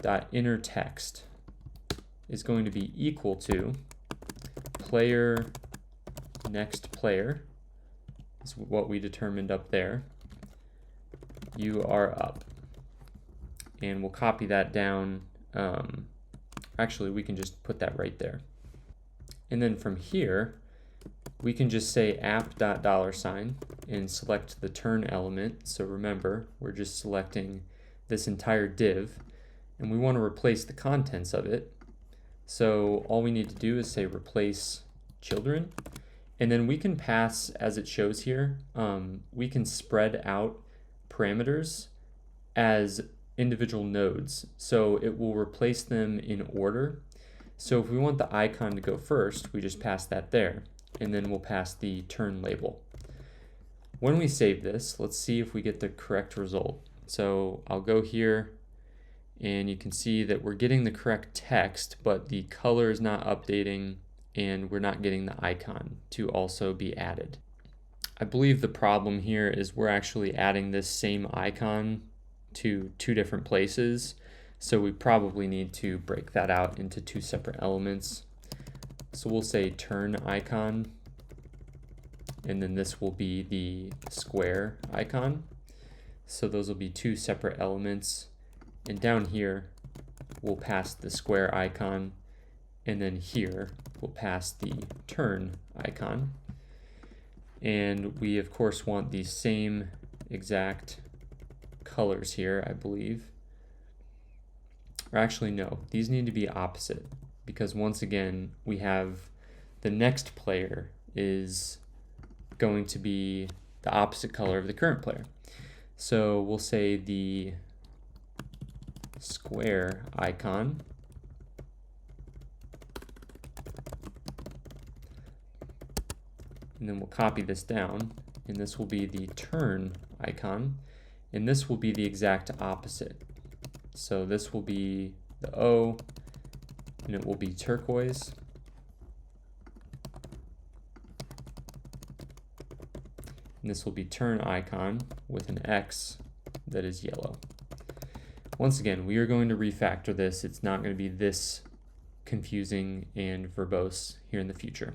dot inner text is going to be equal to player next player, is what we determined up there. You are up. And we'll copy that down. Actually, we can just put that right there. And then from here, we can just say app.$ and select the turn element. So remember, we're just selecting this entire div, and we want to replace the contents of it. So all we need to do is say replace children, and then we can pass, as it shows here, we can spread out parameters as individual nodes. So it will replace them in order. So if we want the icon to go first, we just pass that there, and then we'll pass the turn label. When we save this, let's see if we get the correct result. So I'll go here, and you can see that we're getting the correct text, but the color is not updating, and we're not getting the icon to also be added. I believe the problem here is we're actually adding this same icon to two different places, so we probably need to break that out into two separate elements. So we'll say turn icon, and then this will be the square icon. So those will be two separate elements. And down here, we'll pass the square icon, and then here, we'll pass the turn icon. And we, of course, want these same exact colors here, I believe. Or actually, no, these need to be opposite, because once again, we have the next player is going to be the opposite color of the current player. So we'll say the square icon, and then we'll copy this down, and this will be the turn icon, and this will be the exact opposite. So this will be the O, and it will be turquoise. And this will be turn icon with an X that is yellow. Once again, we are going to refactor this. It's not going to be this confusing and verbose here in the future.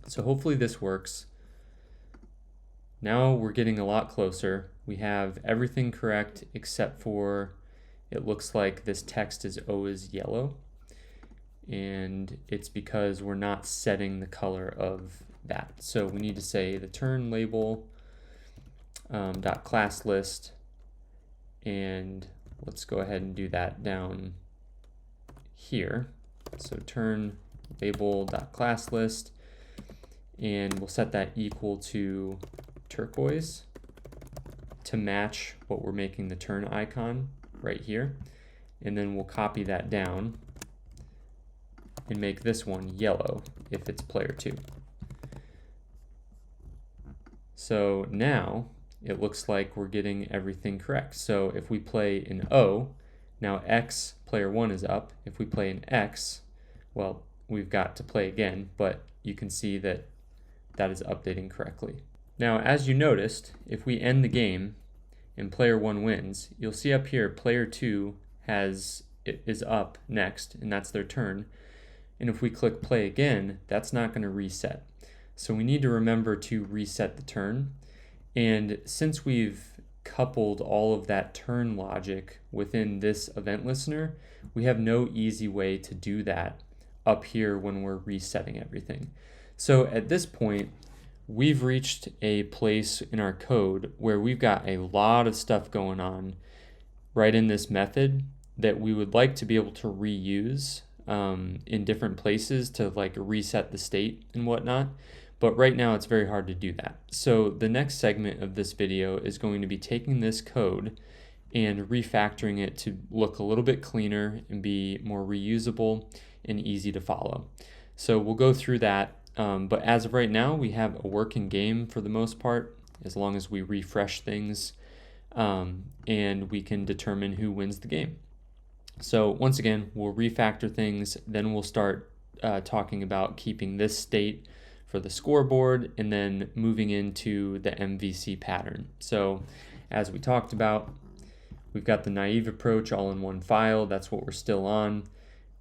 So hopefully this works. Now we're getting a lot closer. We have everything correct except for it looks like this text is always yellow, and it's because we're not setting the color of that. So we need to say the turn label dot class list, and let's go ahead and do that down here. So turn label dot class list, and we'll set that equal to turquoise to match what we're making the turn icon right here. And then we'll copy that down and make this one yellow if it's player 2. So now it looks like we're getting everything correct. So if we play an O, now X, player 1 is up. If we play an X, well, we've got to play again, but you can see that that is updating correctly. Now, as you noticed, if we end the game and player 1 wins, you'll see up here player 2 is up next, and that's their turn. And if we click play again, that's not going to reset. So we need to remember to reset the turn. And since we've coupled all of that turn logic within this event listener, we have no easy way to do that up here when we're resetting everything. So at this point, we've reached a place in our code where we've got a lot of stuff going on right in this method that we would like to be able to reuse in different places to like reset the state and whatnot. But right now it's very hard to do that. So the next segment of this video is going to be taking this code and refactoring it to look a little bit cleaner and be more reusable and easy to follow. So we'll go through that. But as of right now, we have a working game for the most part, as long as we refresh things and we can determine who wins the game. So once again, we'll refactor things, then we'll start talking about keeping this state for the scoreboard and then moving into the MVC pattern. So as we talked about, we've got the naive approach all in one file. That's what we're still on.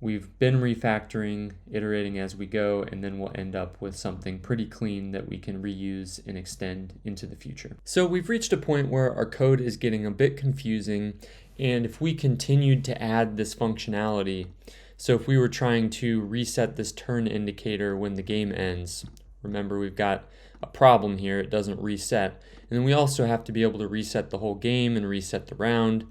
We've been refactoring, iterating as we go, and then we'll end up with something pretty clean that we can reuse and extend into the future. So we've reached a point where our code is getting a bit confusing, and if we continued to add this functionality, so if we were trying to reset this turn indicator when the game ends, remember we've got a problem here, it doesn't reset. And then we also have to be able to reset the whole game and reset the round,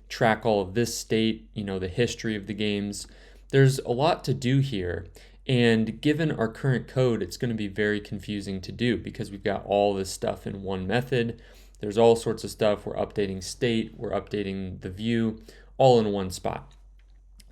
track all of this state, the history of the games. There's a lot to do here, and given our current code, it's going to be very confusing to do because we've got all this stuff in one method. There's all sorts of stuff. We're updating state, we're updating the view, all in one spot.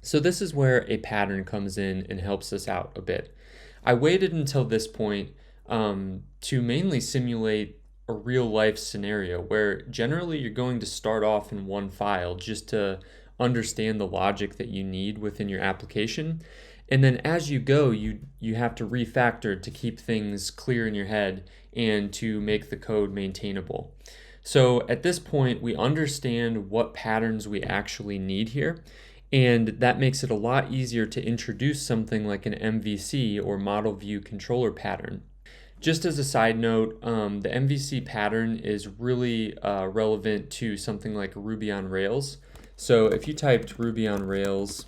So this is where a pattern comes in and helps us out a bit. I waited until this point to mainly simulate a real life scenario where generally you're going to start off in one file just to understand the logic that you need within your application. And then as you go, you have to refactor to keep things clear in your head and to make the code maintainable. So at this point, we understand what patterns we actually need here. And that makes it a lot easier to introduce something like an MVC or model view controller pattern. Just as a side note, the MVC pattern is really relevant to something like Ruby on Rails. So if you typed Ruby on Rails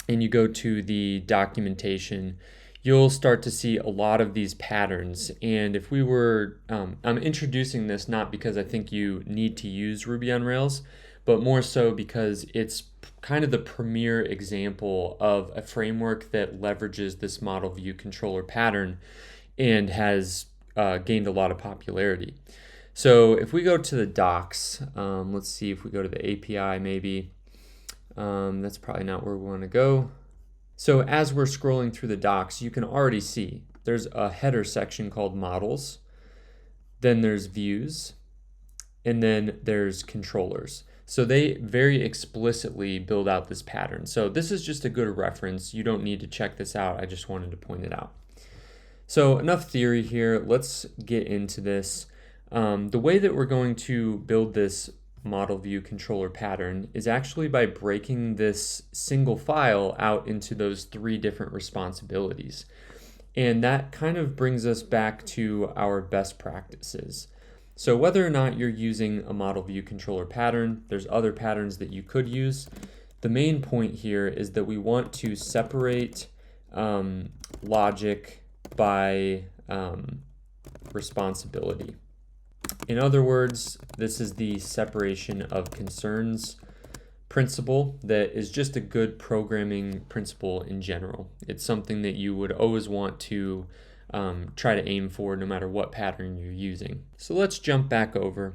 and you go to the documentation, you'll start to see a lot of these patterns. And if we were, I'm introducing this not because I think you need to use Ruby on Rails, but more so because it's kind of the premier example of a framework that leverages this model view controller pattern and has gained a lot of popularity. So if we go to the docs, let's see if we go to the API maybe. That's probably not where we want to go. So as we're scrolling through the docs, you can already see there's a header section called models, then there's views, and then there's controllers. So they very explicitly build out this pattern. So this is just a good reference. You don't need to check this out. I just wanted to point it out. So enough theory here. Let's get into this. The way that we're going to build this model view controller pattern is actually by breaking this single file out into those three different responsibilities. And that kind of brings us back to our best practices. So whether or not you're using a model view controller pattern, there's other patterns that you could use. The main point here is that we want to separate logic by responsibility. In other words, this is the separation of concerns principle that is just a good programming principle in general. It's something that you would always want to try to aim for no matter what pattern you're using. So let's jump back over.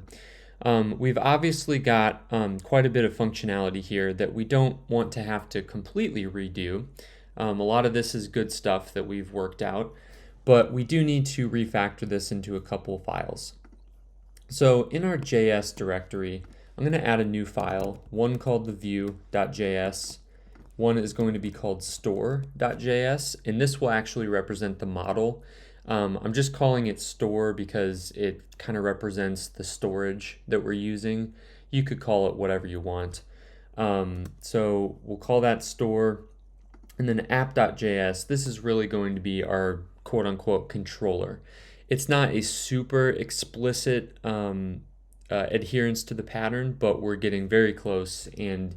We've obviously got quite a bit of functionality here that we don't want to have to completely redo. A lot of this is good stuff that we've worked out, but we do need to refactor this into a couple files. So in our JS directory, I'm going to add a new file, one called the view.js, one is going to be called store.js, and this will actually represent the model. I'm just calling it store because it kind of represents the storage that we're using. You could call it whatever you want. So we'll call that store. And then app.js, this is really going to be our quote-unquote controller. It's not a super explicit adherence to the pattern, but we're getting very close, and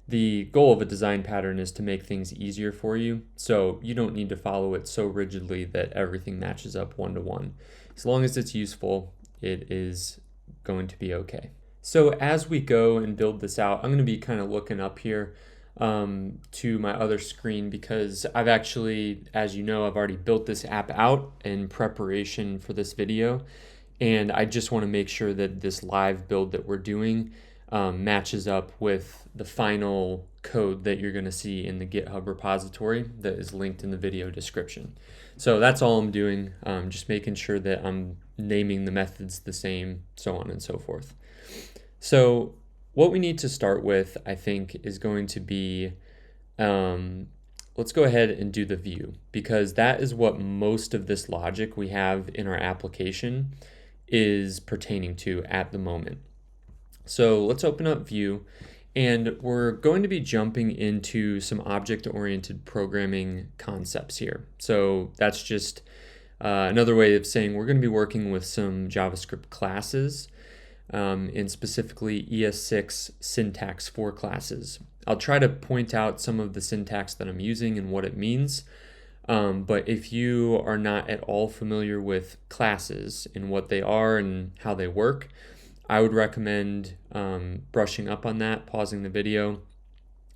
The goal of a design pattern is to make things easier for you, so you don't need to follow it so rigidly that everything matches up one-to-one. As long as it's useful, it is going to be okay. So as we go and build this out, I'm going to be kind of looking up here to my other screen because I've actually, as you know, I've already built this app out in preparation for this video, and I just want to make sure that this live build that we're doing matches up with the final code that you're going to see in the GitHub repository that is linked in the video description. So that's all I'm doing, just making sure that I'm naming the methods the same, so on and so forth. So what we need to start with, I think, is going to be, let's go ahead and do the view, because that is what most of this logic we have in our application is pertaining to at the moment. So let's open up View, and we're going to be jumping into some object-oriented programming concepts here. So that's just another way of saying we're going to be working with some JavaScript classes, and specifically ES6 syntax for classes. I'll try to point out some of the syntax that I'm using and what it means. But if you are not at all familiar with classes and what they are and how they work, I would recommend brushing up on that, pausing the video,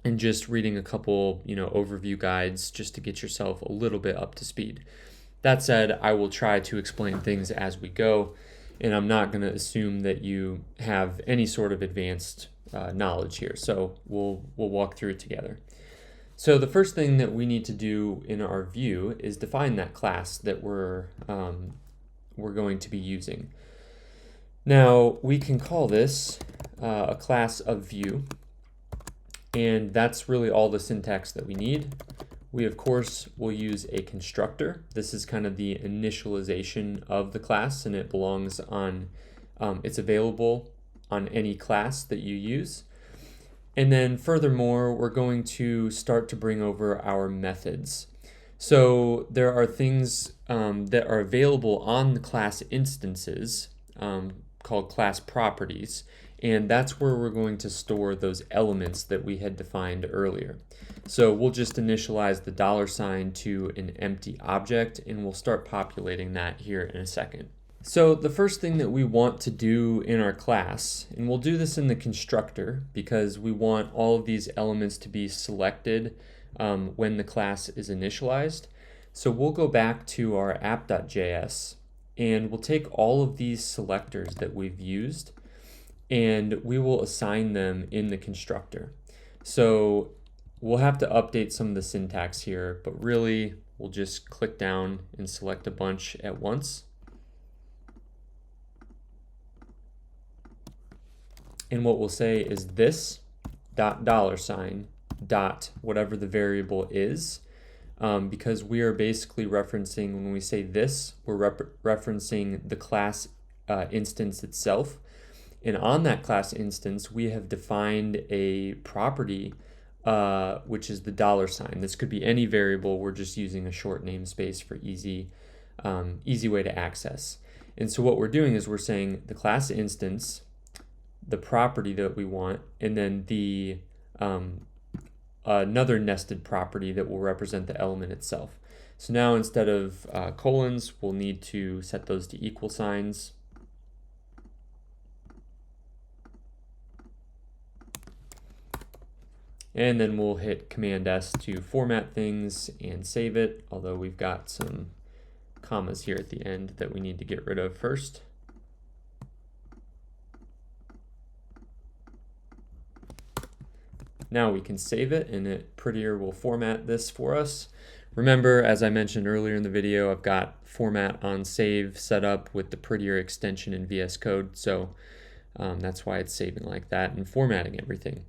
and just reading a couple, overview guides just to get yourself a little bit up to speed. That said, I will try to explain things as we go, and I'm not going to assume that you have any sort of advanced knowledge here. So we'll walk through it together. So the first thing that we need to do in our view is define that class that we're going to be using. Now we can call this a class of view, and that's really all the syntax that we need. We of course will use a constructor. This is kind of the initialization of the class, and it belongs on, it's available on any class that you use. And then furthermore, we're going to start to bring over our methods. So there are things that are available on the class instances called class properties, and that's where we're going to store those elements that we had defined earlier. So we'll just initialize the $sign to an empty object, and we'll start populating that here in a second. So the first thing that we want to do in our class, and we'll do this in the constructor because we want all of these elements to be selected when the class is initialized. So we'll go back to our app.js, and we'll take all of these selectors that we've used, and we will assign them in the constructor. So we'll have to update some of the syntax here, but really we'll just click down and select a bunch at once. And what we'll say is this $sign dot whatever the variable is, because we are basically referencing, when we say this, we're referencing the class instance itself. And on that class instance, we have defined a property, which is the $sign. This could be any variable. We're just using a short namespace for easy way to access. And so what we're doing is we're saying the class instance, the property that we want, and then the another nested property that will represent the element itself. So now instead of colons, we'll need to set those to equal signs. And then we'll hit Command S to format things and save it, although we've got some commas here at the end that we need to get rid of first. Now we can save it, and it prettier will format this for us. Remember, as I mentioned earlier in the video, I've got format on save set up with the prettier extension in VS Code, so that's why it's saving like that and formatting everything.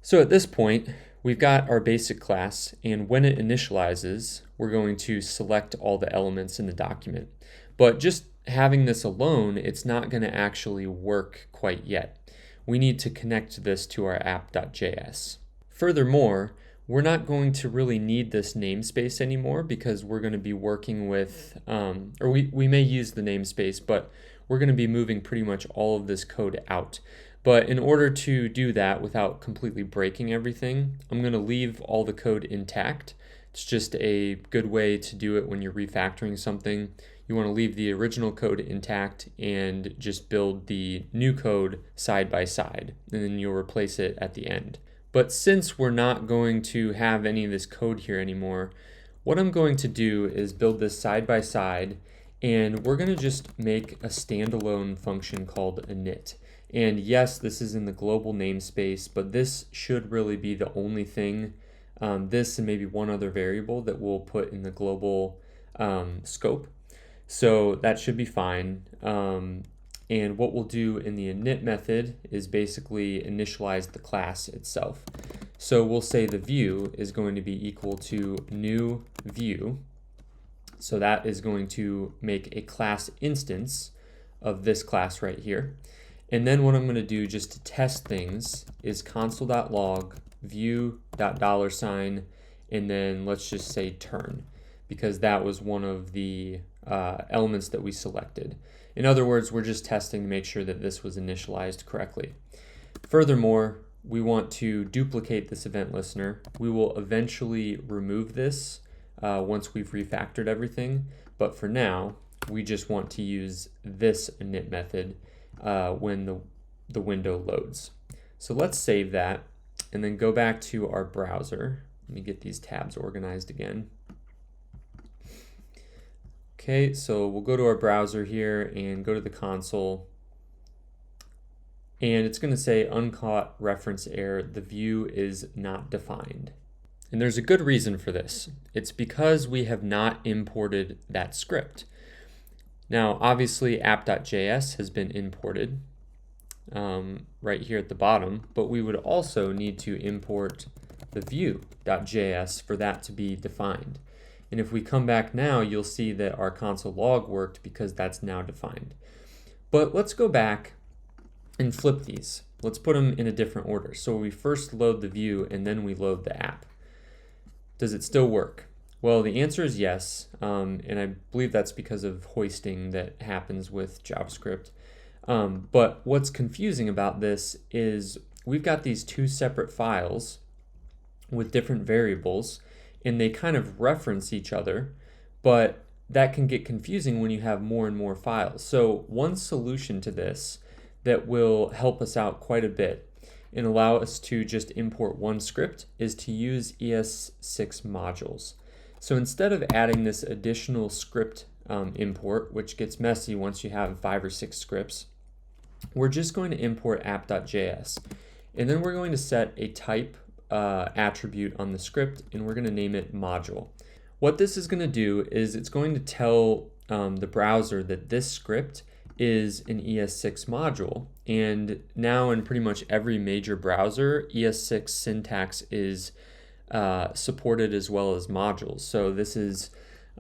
So at this point, we've got our basic class, and when it initializes, we're going to select all the elements in the document. But just having this alone, it's not going to actually work quite yet. We need to connect this to our app.js. Furthermore, we're not going to really need this namespace anymore because we're going to be working with, we may use the namespace, but we're going to be moving pretty much all of this code out. But in order to do that without completely breaking everything, I'm going to leave all the code intact. It's just a good way to do it when you're refactoring something. You want to leave the original code intact and just build the new code side by side, and then you'll replace it at the end. But since we're not going to have any of this code here anymore, what I'm going to do is build this side by side, and we're going to just make a standalone function called init. And yes, this is in the global namespace, but this should really be the only thing, this and maybe one other variable that we'll put in the global scope. So that should be fine. And what we'll do in the init method is basically initialize the class itself. So we'll say the view is going to be equal to new view. So that is going to make a class instance of this class right here. And then what I'm going to do just to test things is console.log view.$, and then let's just say turn, because that was one of the elements that we selected. In other words, we're just testing to make sure that this was initialized correctly. Furthermore, we want to duplicate this event listener. We will eventually remove this once we've refactored everything, but for now, we just want to use this init method when the window loads. So let's save that and then go back to our browser. Let me get these tabs organized again. Okay, so we'll go to our browser here and go to the console, and it's going to say uncaught reference error, the view is not defined. And there's a good reason for this. It's because we have not imported that script. Now, obviously, app.js has been imported right here at the bottom, but we would also need to import the view.js for that to be defined. And if we come back now, you'll see that our console log worked because that's now defined. But let's go back and flip these. Let's put them in a different order. So we first load the view and then we load the app. Does it still work? Well, the answer is yes, and I believe that's because of hoisting that happens with JavaScript. But what's confusing about this is we've got these two separate files with different variables, and they kind of reference each other, but that can get confusing when you have more and more files. So one solution to this that will help us out quite a bit and allow us to just import one script is to use ES6 modules. So instead of adding this additional script import, which gets messy once you have 5 or 6 scripts, we're just going to import app.js. And then we're going to set a type attribute on the script, and we're going to name it module. What this is going to do is it's going to tell the browser that this script is an ES6 module. And now in pretty much every major browser, ES6 syntax is supported as well as modules. So this is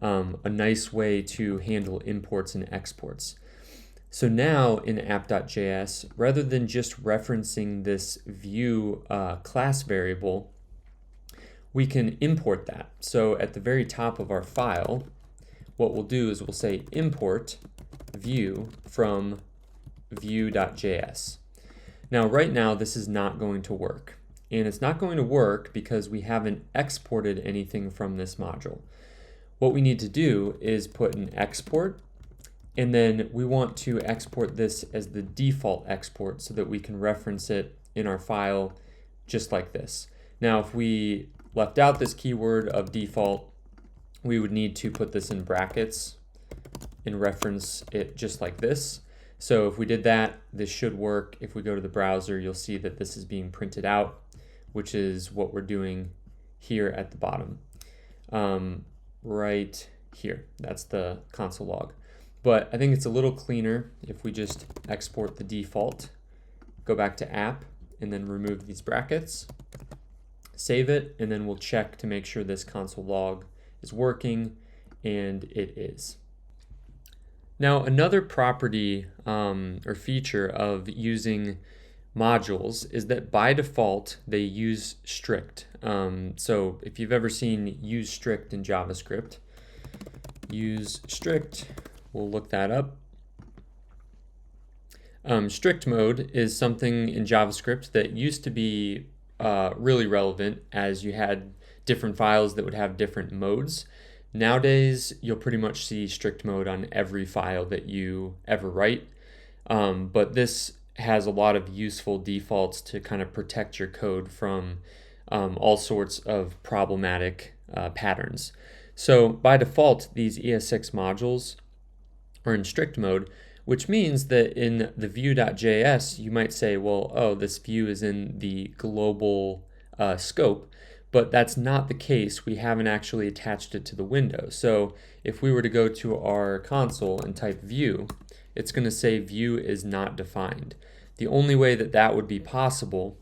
a nice way to handle imports and exports. So now in app.js, rather than just referencing this view class variable, we can import that. So at the very top of our file, what we'll do is we'll say import view from view.js. Now right now this is not going to work. And it's not going to work because we haven't exported anything from this module. What we need to do is put an export, and then we want to export this as the default export so that we can reference it in our file just like this. Now if we left out this keyword of default, we would need to put this in brackets and reference it just like this. So if we did that, this should work. If we go to the browser, you'll see that this is being printed out, which is what we're doing here at the bottom. Right here, that's the console log. But I think it's a little cleaner if we just export the default, go back to app, and then remove these brackets, save it, and then we'll check to make sure this console log is working, and it is. Now another property or feature of using modules is that by default they use strict. So if you've ever seen use strict in JavaScript, use strict, we'll look that up. Strict mode is something in JavaScript that used to be really relevant, as you had different files that would have different modes. Nowadays, you'll pretty much see strict mode on every file that you ever write, but this has a lot of useful defaults to kind of protect your code from all sorts of problematic patterns. So by default, these ES6 modules are in strict mode, which means that in the view.js, you might say, well, oh, this view is in the global scope, but that's not the case. We haven't actually attached it to the window. So if we were to go to our console and type view, it's going to say view is not defined. The only way that that would be possible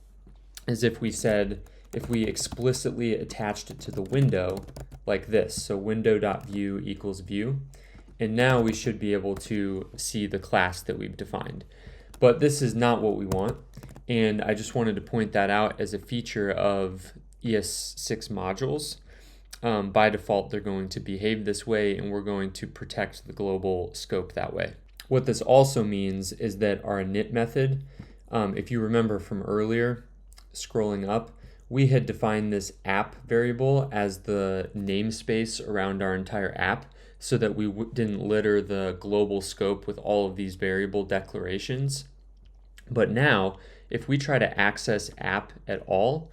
is if we said, if we explicitly attached it to the window like this. So window.view equals view. And now we should be able to see the class that we've defined. But this is not what we want. And I just wanted to point that out as a feature of ES6 modules. By default, they're going to behave this way, and we're going to protect the global scope that way. What this also means is that our init method, if you remember from earlier, scrolling up, we had defined this app variable as the namespace around our entire app, so that we didn't litter the global scope with all of these variable declarations. But now, if we try to access app at all,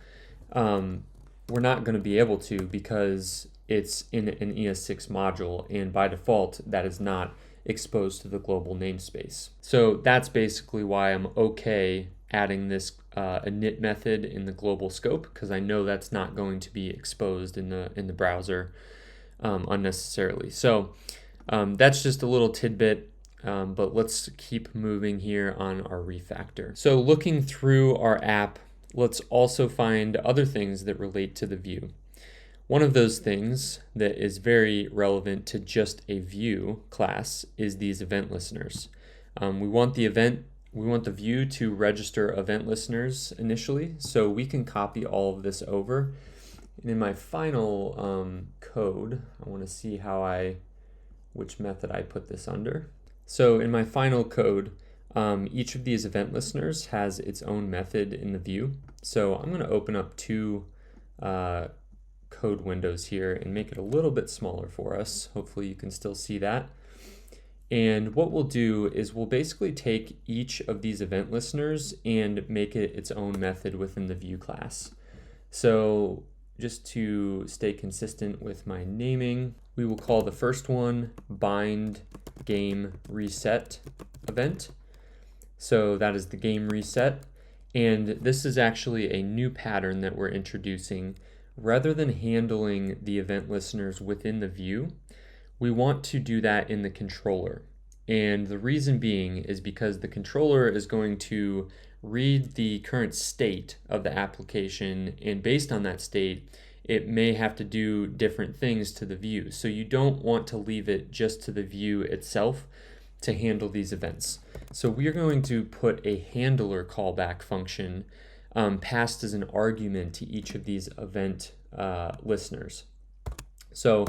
we're not going to be able to, because it's in an ES6 module, and by default, that is not exposed to the global namespace. So that's basically why I'm okay adding this init method in the global scope, because I know that's not going to be exposed in the browser unnecessarily. So that's just a little tidbit, but let's keep moving here on our refactor. So looking through our app, let's also find other things that relate to the view. One of those things that is very relevant to just a view class is these event listeners. We want the view to register event listeners initially, so we can copy all of this over. And in my final code, I want to see which method I put this under. So in my final code, each of these event listeners has its own method in the view. So I'm going to open up two code windows here and make it a little bit smaller for us. Hopefully you can still see that. And what we'll do is we'll basically take each of these event listeners and make it its own method within the view class. So just to stay consistent with my naming, we will call the first one bind game reset event. So that is the game reset. And this is actually a new pattern that we're introducing. Rather than handling the event listeners within the view, we want to do that in the controller. And the reason being is because the controller is going to read the current state of the application, and based on that state, it may have to do different things to the view. So you don't want to leave it just to the view itself to handle these events. So we're going to put a handler callback function passed as an argument to each of these event listeners. So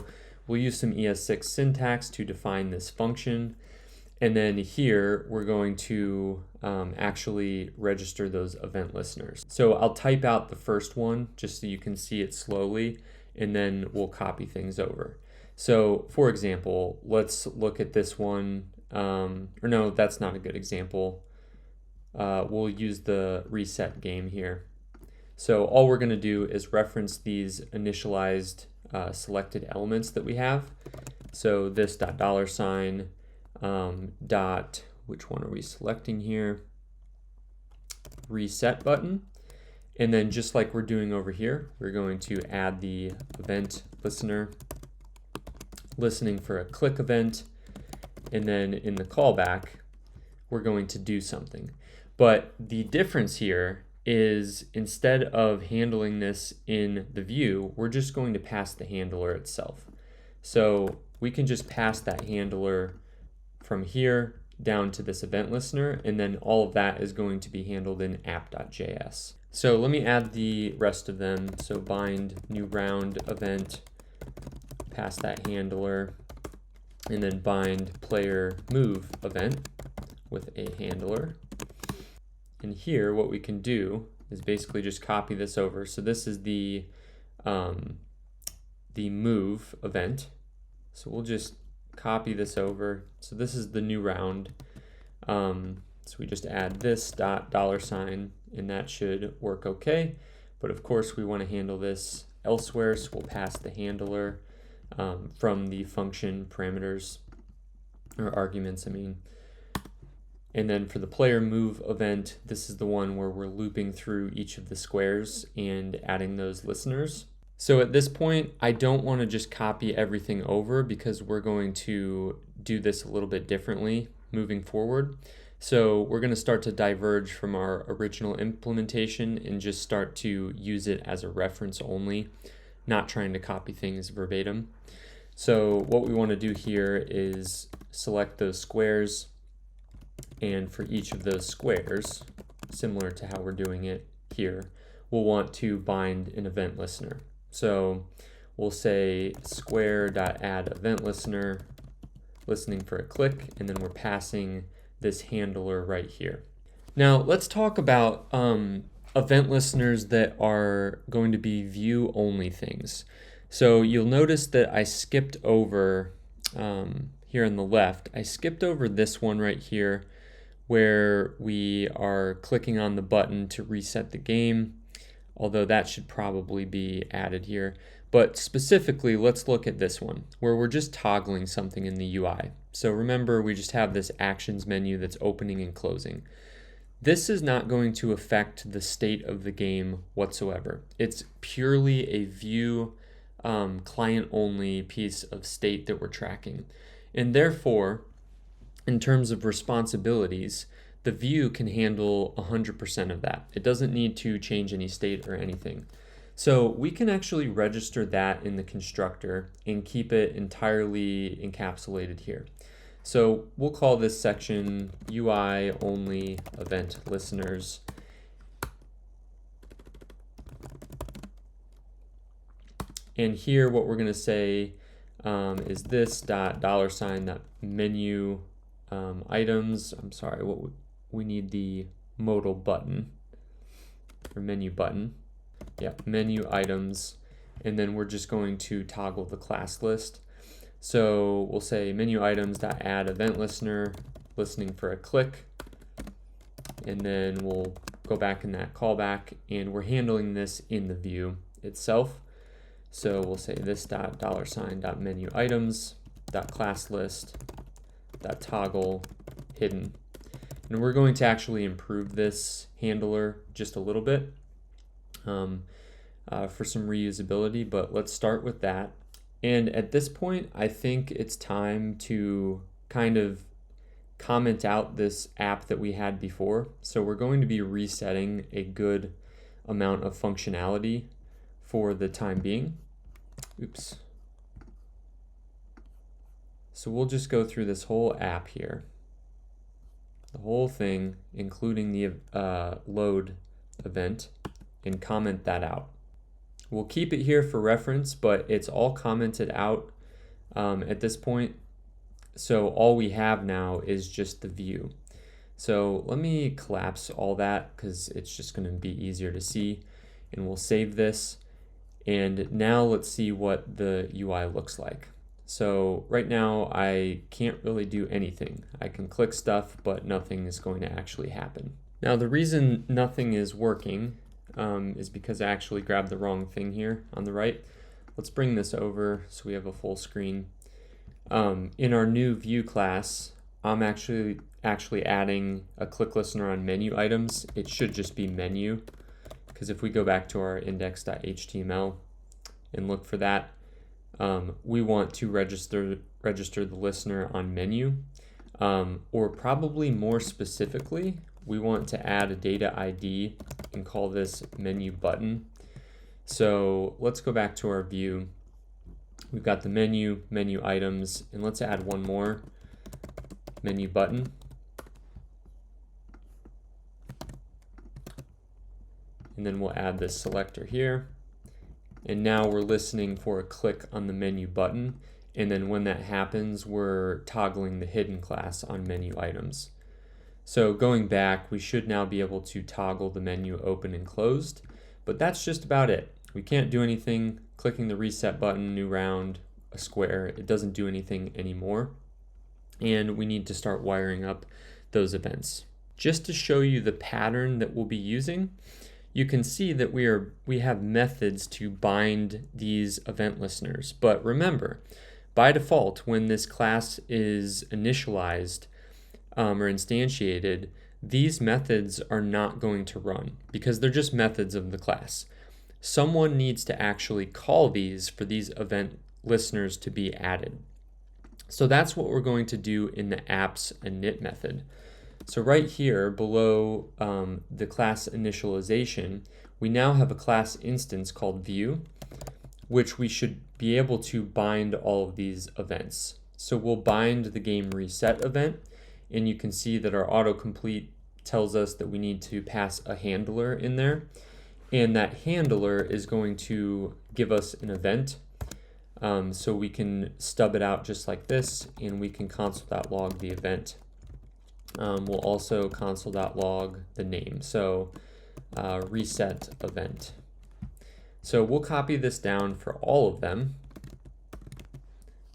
we'll use some ES6 syntax to define this function. And then here, we're going to actually register those event listeners. So I'll type out the first one just so you can see it slowly, and then we'll copy things over. So for example, let's look at this one. Or no, that's not a good example. We'll use the reset game here. So all we're going to do is reference these initialized selected elements that we have. So this $, dot, which one are we selecting here? Reset button. And then just like we're doing over here, we're going to add the event listener, listening for a click event. And then in the callback, we're going to do something. But the difference here is instead of handling this in the view, we're just going to pass the handler itself. So we can just pass that handler from here down to this event listener, and then all of that is going to be handled in app.js. So let me add the rest of them. So bind new round event, pass that handler, and then bind player move event with a handler. And here, what we can do is basically just copy this over. So this is the move event. So we'll just copy this over. So this is the new round. So we just add this $, and that should work okay. But of course, we want to handle this elsewhere, so we'll pass the handler from the function parameters, or arguments, I mean. And then for the player move event, this is the one where we're looping through each of the squares and adding those listeners. So at this point, I don't want to just copy everything over because we're going to do this a little bit differently moving forward. So we're going to start to diverge from our original implementation and just start to use it as a reference only, not trying to copy things verbatim. So what we want to do here is select those squares, and for each of those squares, similar to how we're doing it here, we'll want to bind an event listener. So we'll say square.add event listener, listening for a click, and then we're passing this handler right here. Now let's talk about event listeners that are going to be view only things. So you'll notice that I skipped over here on the left, I skipped over this one right here where we are clicking on the button to reset the game, although that should probably be added here. But specifically, let's look at this one where we're just toggling something in the UI. So remember, we just have this actions menu that's opening and closing. This is not going to affect the state of the game whatsoever. It's purely a view client only piece of state that we're tracking. And therefore, in terms of responsibilities, the view can handle 100% of that. It doesn't need to change any state or anything. So we can actually register that in the constructor and keep it entirely encapsulated here. So we'll call this section UI only event listeners. And here what we're going to say is this $, menu items. I'm sorry, we need the modal button, or menu button. Yeah, menu items. And then we're just going to toggle the class list. So we'll say menu items.add event listener, listening for a click. And then we'll go back in that callback, and we're handling this in the view itself. So we'll say this $menu items class list toggle hidden. And we're going to actually improve this handler just a little bit for some reusability, but let's start with that. And at this point, I think it's time to kind of comment out this app that we had before. So we're going to be resetting a good amount of functionality for the time being. Oops. So we'll just go through this whole app here, the whole thing, including the load event, and comment that out. We'll keep it here for reference, but it's all commented out at this point. So all we have now is just the view. So let me collapse all that because it's just going to be easier to see, and we'll save this. And now let's see what the UI looks like. So right now I can't really do anything. I can click stuff, but nothing is going to actually happen. Now the reason nothing is working is because I actually grabbed the wrong thing here on the right. Let's bring this over so we have a full screen. In our new view class, I'm actually adding a click listener on menu items. It should just be menu, because if we go back to our index.html and look for that, we want to register the listener on menu, or probably more specifically, we want to add a data ID and call this menu button. So let's go back to our view. We've got the menu items, and let's add one more, menu button. And then we'll add this selector here. And now we're listening for a click on the menu button. And then when that happens, we're toggling the hidden class on menu items. So going back, we should now be able to toggle the menu open and closed, but that's just about it. We can't do anything clicking the reset button, new round, a square. It doesn't do anything anymore. And we need to start wiring up those events. Just to show you the pattern that we'll be using, you can see that we have methods to bind these event listeners. But remember, by default, when this class is initialized or instantiated, these methods are not going to run because they're just methods of the class. Someone needs to actually call these for these event listeners to be added. So that's what we're going to do in the apps init method. So right here below the class initialization, we now have a class instance called view, which we should be able to bind all of these events. So we'll bind the game reset event, and you can see that our autocomplete tells us that we need to pass a handler in there, and that handler is going to give us an event. So we can stub it out just like this, and we can console.log the event. We'll also console.log the name, so reset event. So we'll copy this down for all of them.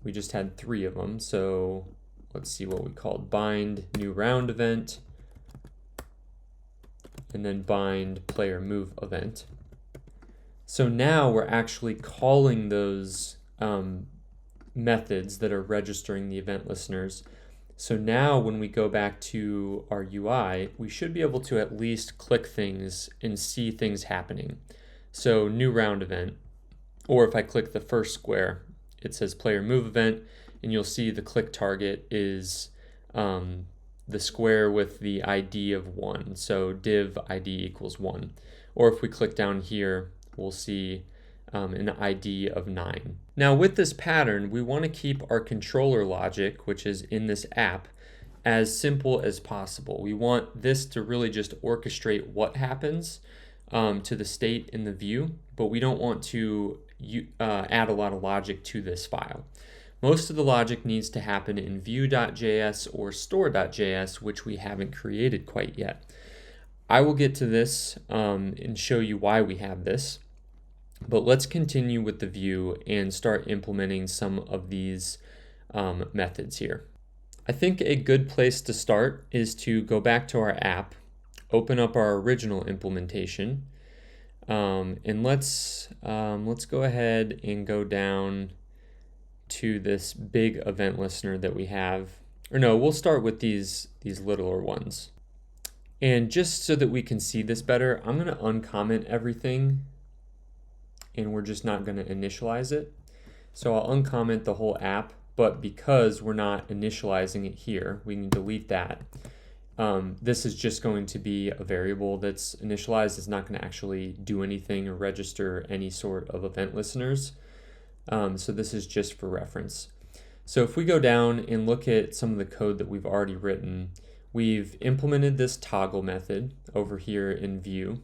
We just had 3 of them, so let's see what we called bind new round event, and then bind player move event. So now we're actually calling those methods that are registering the event listeners. So now when we go back to our UI, we should be able to at least click things and see things happening. So new round event, or if I click the first square, it says player move event, and you'll see the click target is the square with the ID of 1. So div ID equals 1. Or if we click down here, we'll see an ID of 9. Now with this pattern, we want to keep our controller logic, which is in this app, as simple as possible. We want this to really just orchestrate what happens to the state in the view, but we don't want to add a lot of logic to this file. Most of the logic needs to happen in view.js or store.js, which we haven't created quite yet. I will get to this and show you why we have this. But let's continue with the view and start implementing some of these methods here. I think a good place to start is to go back to our app, open up our original implementation, and let's go ahead and go down to this big event listener that we have. Or no, we'll start with these littler ones. And just so that we can see this better, I'm going to uncomment everything, and we're just not going to initialize it. So I'll uncomment the whole app, but because we're not initializing it here, we can delete that. This is just going to be a variable that's initialized. It's not going to actually do anything or register any sort of event listeners. So this is just for reference. So if we go down and look at some of the code that we've already written, we've implemented this toggle method over here in View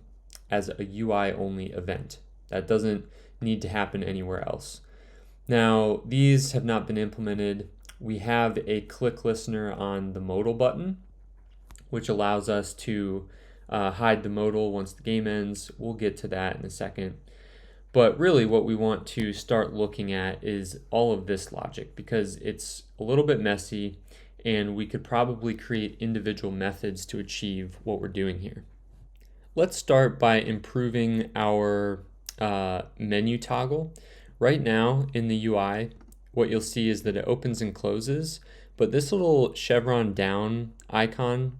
as a UI only event. That doesn't need to happen anywhere else. Now, these have not been implemented. We have a click listener on the modal button, which allows us to hide the modal once the game ends. We'll get to that in a second. But really what we want to start looking at is all of this logic, because it's a little bit messy and we could probably create individual methods to achieve what we're doing here. Let's start by improving our menu toggle. Right now in the UI, what you'll see is that it opens and closes, but this little chevron down icon,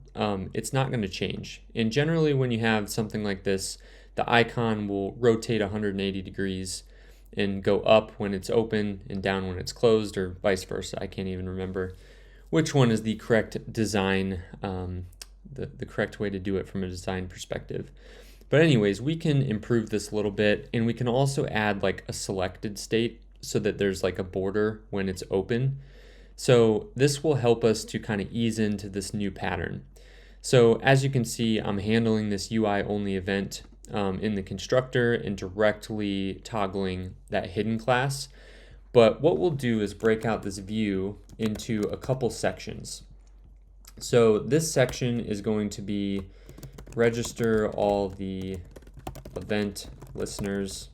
it's not going to change. And generally when you have something like this, the icon will rotate 180 degrees and go up when it's open and down when it's closed, or vice versa. I can't even remember which one is the correct design, the correct way to do it from a design perspective. But anyways, we can improve this a little bit, and we can also add like a selected state so that there's like a border when it's open. So this will help us to kind of ease into this new pattern. So as you can see, I'm handling this UI only event in the constructor and directly toggling that hidden class. But what we'll do is break out this view into a couple sections. So this section is going to be register all the event listeners.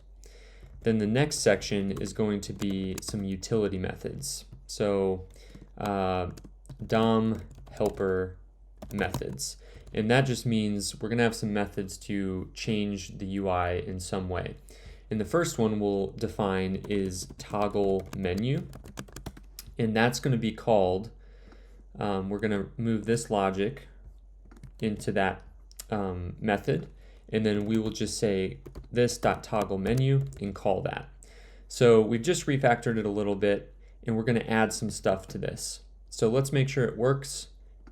Then the next section is going to be some utility methods. So DOM helper methods. And that just means we're going to have some methods to change the UI in some way. And the first one we'll define is toggle menu. And that's going to be called, we're going to move this logic into that method. And then we will just say this.toggle menu and call that. So we've just refactored it a little bit, and we're going to add some stuff to this. So let's make sure it works.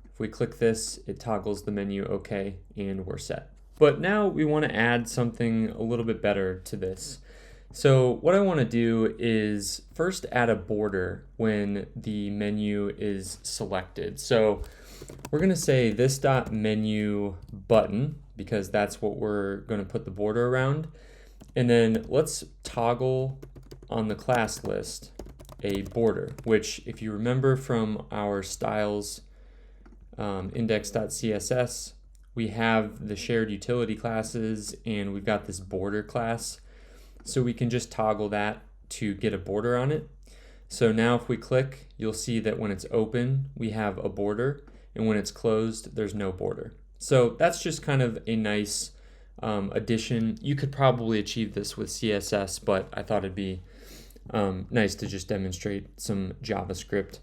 If we click this, it toggles the menu OK, and we're set. But now we want to add something a little bit better to this. So what I want to do is first add a border when the menu is selected. So we're going to say this.menu button, because that's what we're going to put the border around. And then let's toggle on the class list a border, which if you remember from our styles index.css, we have the shared utility classes and we've got this border class. So we can just toggle that to get a border on it. So now if we click, you'll see that when it's open, we have a border, and when it's closed, there's no border. So that's just kind of a nice addition. You could probably achieve this with CSS, but I thought it'd be nice to just demonstrate some JavaScript.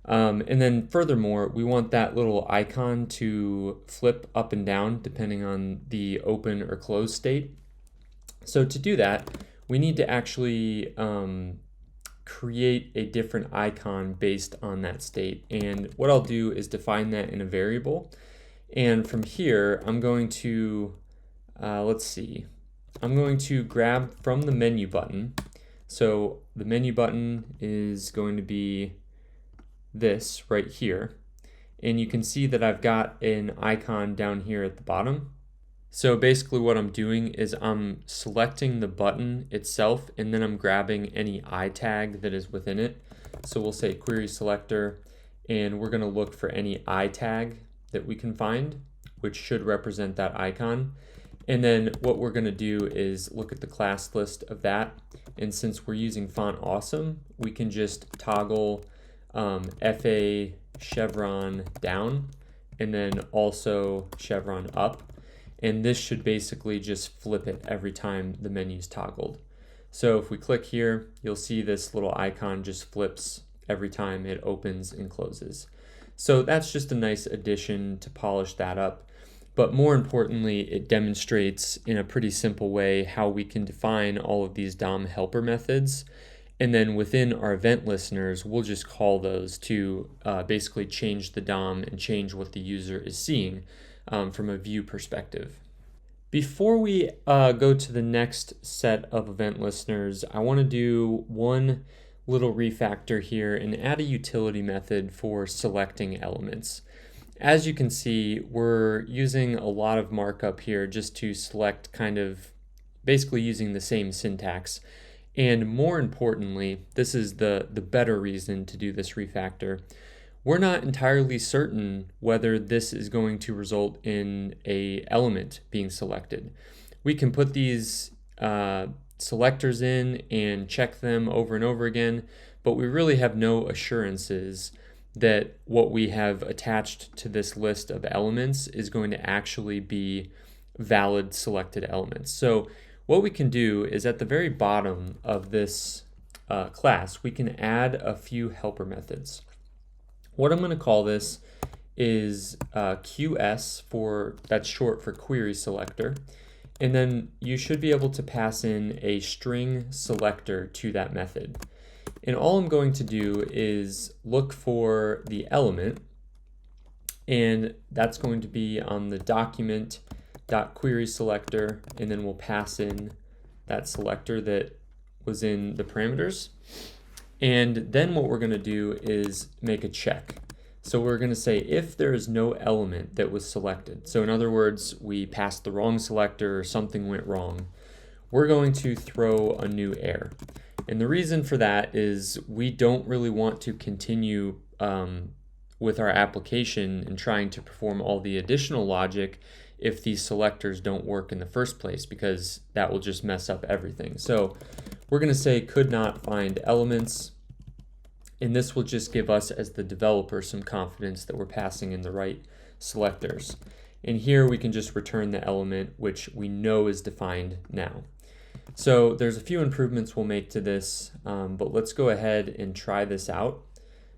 And then furthermore, we want that little icon to flip up and down depending on the open or closed state. So to do that, we need to actually create a different icon based on that state. And what I'll do is define that in a variable. And from here, I'm going to, let's see, I'm going to grab from the menu button. So the menu button is going to be this right here. And you can see that I've got an icon down here at the bottom. So basically what I'm doing is I'm selecting the button itself, and then I'm grabbing any I tag that is within it. So we'll say query selector, and we're going to look for any I tag that we can find, which should represent that icon. And then what we're going to do is look at the class list of that. And since we're using font awesome, we can just toggle FA chevron down and then also chevron up. And this should basically just flip it every time the menu's toggled. So if we click here, you'll see this little icon just flips every time it opens and closes. So that's just a nice addition to polish that up. But more importantly, it demonstrates in a pretty simple way how we can define all of these DOM helper methods. And then within our event listeners, we'll just call those to basically change the DOM and change what the user is seeing from a view perspective. Before we go to the next set of event listeners, I want to do one little refactor here and add a utility method for selecting elements. As you can see, we're using a lot of markup here just to select, kind of basically using the same syntax. And more importantly, this is the better reason to do this refactor. We're not entirely certain whether this is going to result in an element being selected. We can put these selectors in and check them over and over again, but we really have no assurances that what we have attached to this list of elements is going to actually be valid selected elements. So what we can do is at the very bottom of this class, we can add a few helper methods. What I'm going to call this is QS, that's short for query selector. And then you should be able to pass in a string selector to that method. And all I'm going to do is look for the element, and that's going to be on the document.querySelector, and then we'll pass in that selector that was in the parameters. And then what we're going to do is make a check. So we're going to say if there is no element that was selected, so in other words, we passed the wrong selector or something went wrong, we're going to throw a new error. And the reason for that is we don't really want to continue with our application and trying to perform all the additional logic if these selectors don't work in the first place, because that will just mess up everything. So we're going to say could not find elements, and this will just give us as the developer some confidence that we're passing in the right selectors. And here we can just return the element which we know is defined now. So there's a few improvements we'll make to this, but let's go ahead and try this out.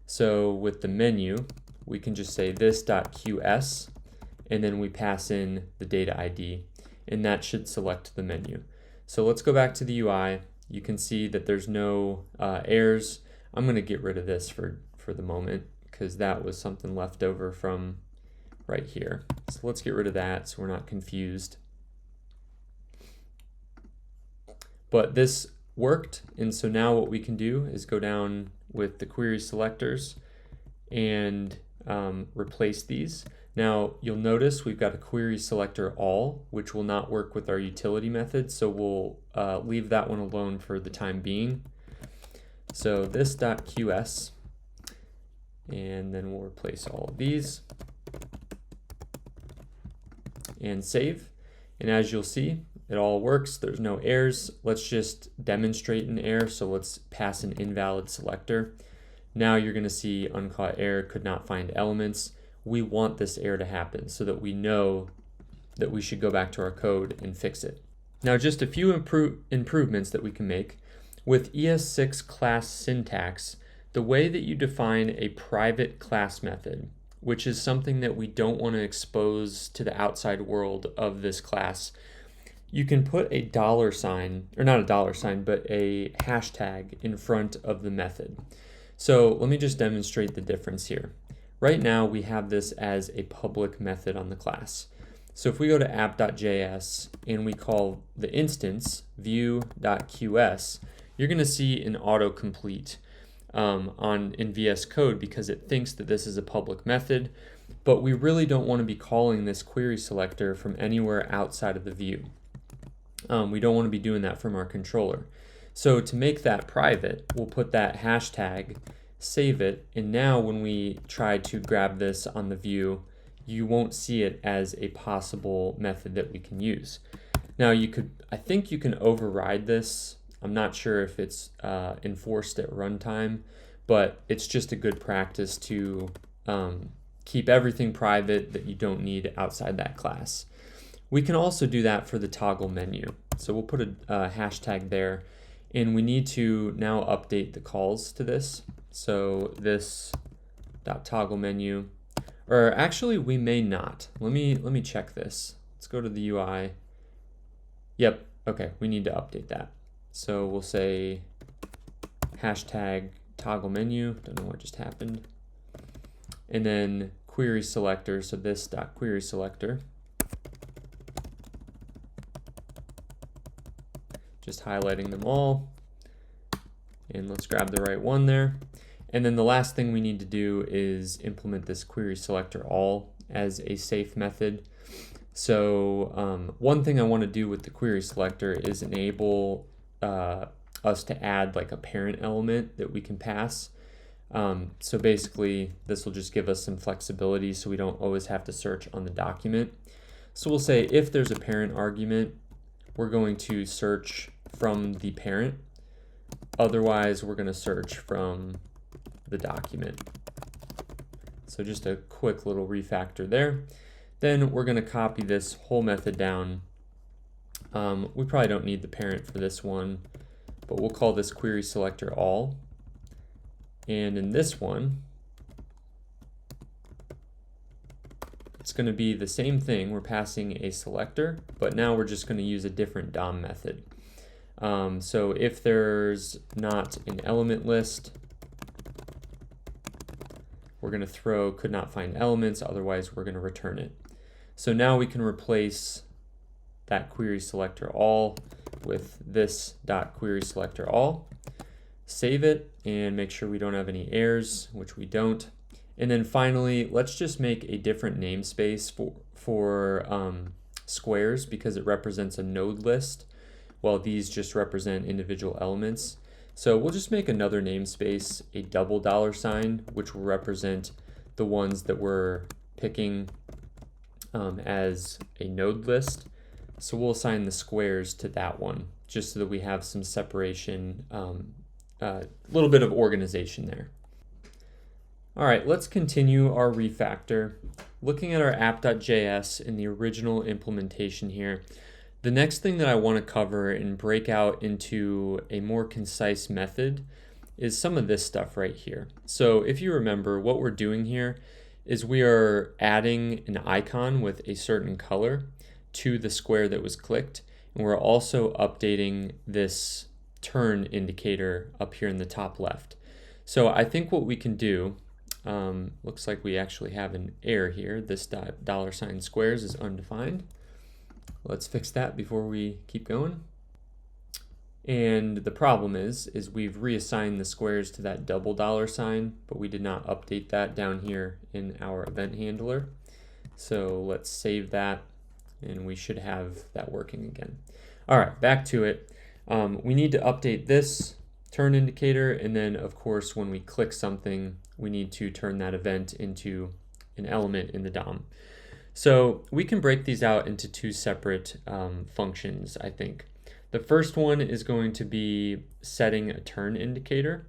So with the menu, we can just say this.qs, and then we pass in the data ID, and that should select the menu. So let's go back to the UI. You can see that there's no errors. I'm going to get rid of this for the moment because that was something left over from right here. So let's get rid of that so we're not confused. But this worked, and so now what we can do is go down with the query selectors and replace these. Now you'll notice we've got a query selector all, which will not work with our utility method, so we'll leave that one alone for the time being. So this.qs, and then we'll replace all of these and save. And as you'll see, it all works. There's no errors. Let's just demonstrate an error. So let's pass an invalid selector. Now you're going to see uncaught error, could not find elements. We want this error to happen so that we know that we should go back to our code and fix it. Now just a few improvements that we can make. With ES6 class syntax, the way that you define a private class method, which is something that we don't want to expose to the outside world of this class, you can put a $sign, or not a $sign, but a hashtag in front of the method. So let me just demonstrate the difference here. Right now we have this as a public method on the class. So if we go to app.js and we call the instance view.qs, you're going to see an autocomplete in VS Code because it thinks that this is a public method, but we really don't want to be calling this query selector from anywhere outside of the view. We don't want to be doing that from our controller. So to make that private, we'll put that hashtag, save it, and now when we try to grab this on the view, you won't see it as a possible method that we can use. Now I think you can override this. I'm not sure if it's enforced at runtime, but it's just a good practice to keep everything private that you don't need outside that class. We can also do that for the toggle menu. So we'll put a hashtag there, and we need to now update the calls to this. So this.toggle menu, or actually we may not. Let me check this. Let's go to the UI. Yep, okay, we need to update that. So we'll say hashtag toggle menu, don't know what just happened. And then query selector, so this.query selector. Just highlighting them all. And let's grab the right one there. And then the last thing we need to do is implement this query selector all as a safe method. So one thing I want to do with the query selector is enable us to add like a parent element that we can pass. So basically this will just give us some flexibility so we don't always have to search on the document. So we'll say if there's a parent argument, we're going to search from the parent. Otherwise, we're going to search from the document. So just a quick little refactor there. Then we're going to copy this whole method down. We probably don't need the parent for this one, but we'll call this query selector all. And in this one, it's going to be the same thing. We're passing a selector, but now we're just going to use a different DOM method. So if there's not an element list, we're going to throw could not find elements, otherwise we're going to return it. So now we can replace that query selector all with this dot query selector all. Save it and make sure we don't have any errors, which we don't. And then finally, let's just make a different namespace for squares because it represents a node list, while these just represent individual elements. So we'll just make another namespace, a double $sign, which will represent the ones that we're picking as a node list. So we'll assign the squares to that one, just so that we have some separation, a little bit of organization there. All right, let's continue our refactor. Looking at our app.js in the original implementation here, the next thing that I want to cover and break out into a more concise method is some of this stuff right here. So if you remember, what we're doing here is we are adding an icon with a certain color to the square that was clicked, and we're also updating this turn indicator up here in the top left. So I think what we can do, looks like we actually have an error here. This $squares is undefined. Let's fix that before we keep going. And the problem is we've reassigned the squares to that $, but we did not update that down here in our event handler. So let's save that, and we should have that working again. All right, back to it. We need to update this turn indicator, and then of course when we click something, we need to turn that event into an element in the DOM. So we can break these out into two separate functions, I think. The first one is going to be setting a turn indicator.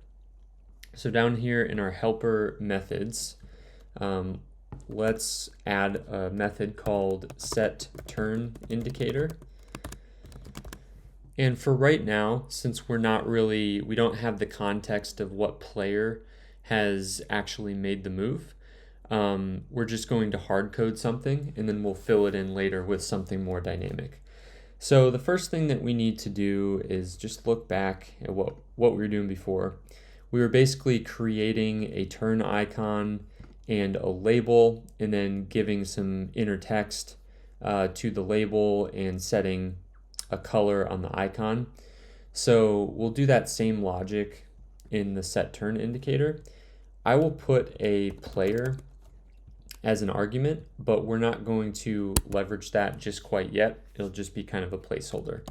So down here in our helper methods, let's add a method called setTurnIndicator. And for right now, since we don't have the context of what player has actually made the move, we're just going to hard code something, and then we'll fill it in later with something more dynamic. So the first thing that we need to do is just look back at what we were doing before. We were basically creating a turn icon and a label, and then giving some inner text to the label and setting a color on the icon. So we'll do that same logic in the set turn indicator. I will put a player as an argument, but we're not going to leverage that just quite yet. It'll just be kind of a placeholder.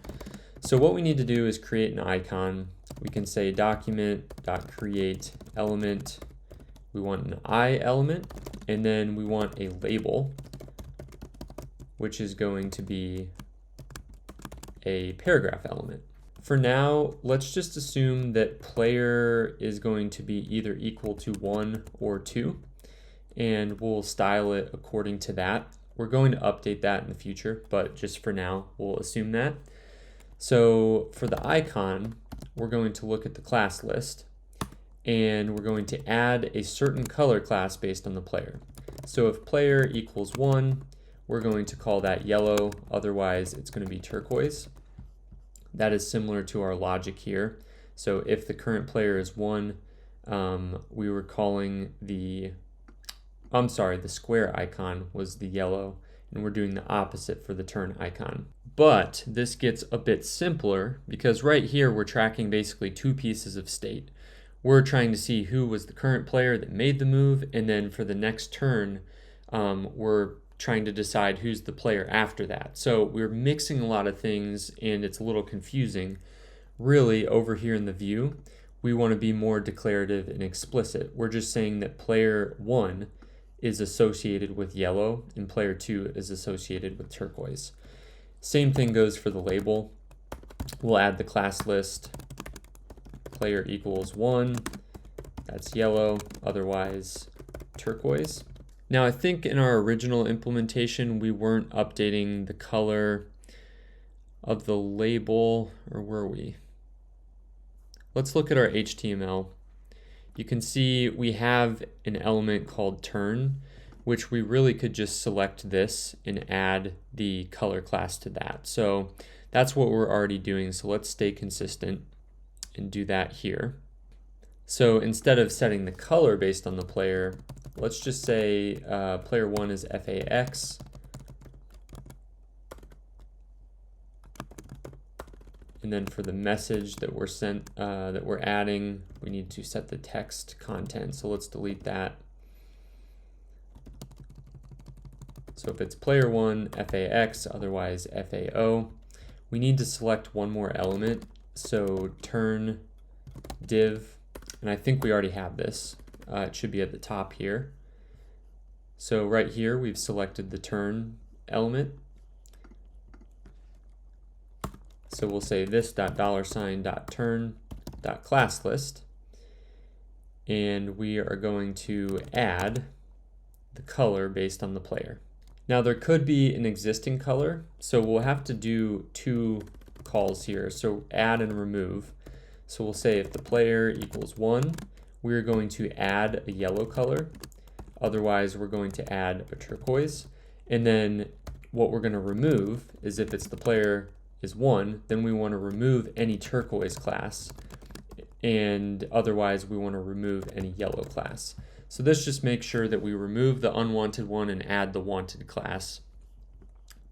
So what we need to do is create an icon. We can say document.create element. We want an I element, and then we want a label, which is going to be a paragraph element. For now, let's just assume that player is going to be either equal to 1 or 2. And we'll style it according to that. We're going to update that in the future, but just for now, we'll assume that. So for the icon, we're going to look at the class list, and we're going to add a certain color class based on the player. So if player equals 1, we're going to call that yellow, otherwise it's going to be turquoise. That is similar to our logic here. So if the current player is 1, we were calling the square icon was the yellow, and we're doing the opposite for the turn icon. But this gets a bit simpler because right here we're tracking basically two pieces of state. We're trying to see who was the current player that made the move, and then for the next turn, we're trying to decide who's the player after that. So we're mixing a lot of things, and it's a little confusing. Really, over here in the view, we want to be more declarative and explicit. We're just saying that player 1 is associated with yellow and player 2 is associated with turquoise. Same thing goes for the label. We'll add the class list, player equals 1, that's yellow, otherwise turquoise. Now I think in our original implementation we weren't updating the color of the label, or were we? Let's look at our HTML. You can see we have an element called turn, which we really could just select this and add the color class to that. So that's what we're already doing. So let's stay consistent and do that here. So instead of setting the color based on the player, let's just say player 1 is FAX. And then for the message that we're adding, we need to set the text content. So let's delete that. So if it's player 1, FAX, otherwise FAO, we need to select one more element. So turn div, and I think we already have this. It should be at the top here. So right here, we've selected the turn element. So we'll say this.$turn.classList, and we are going to add the color based on the player. Now there could be an existing color, so we'll have to do two calls here. So add and remove. So we'll say if the player equals 1, we're going to add a yellow color. Otherwise, we're going to add a turquoise. And then what we're going to remove is if it's the player is 1, then we want to remove any turquoise class. And otherwise, we want to remove any yellow class. So this just makes sure that we remove the unwanted one and add the wanted class.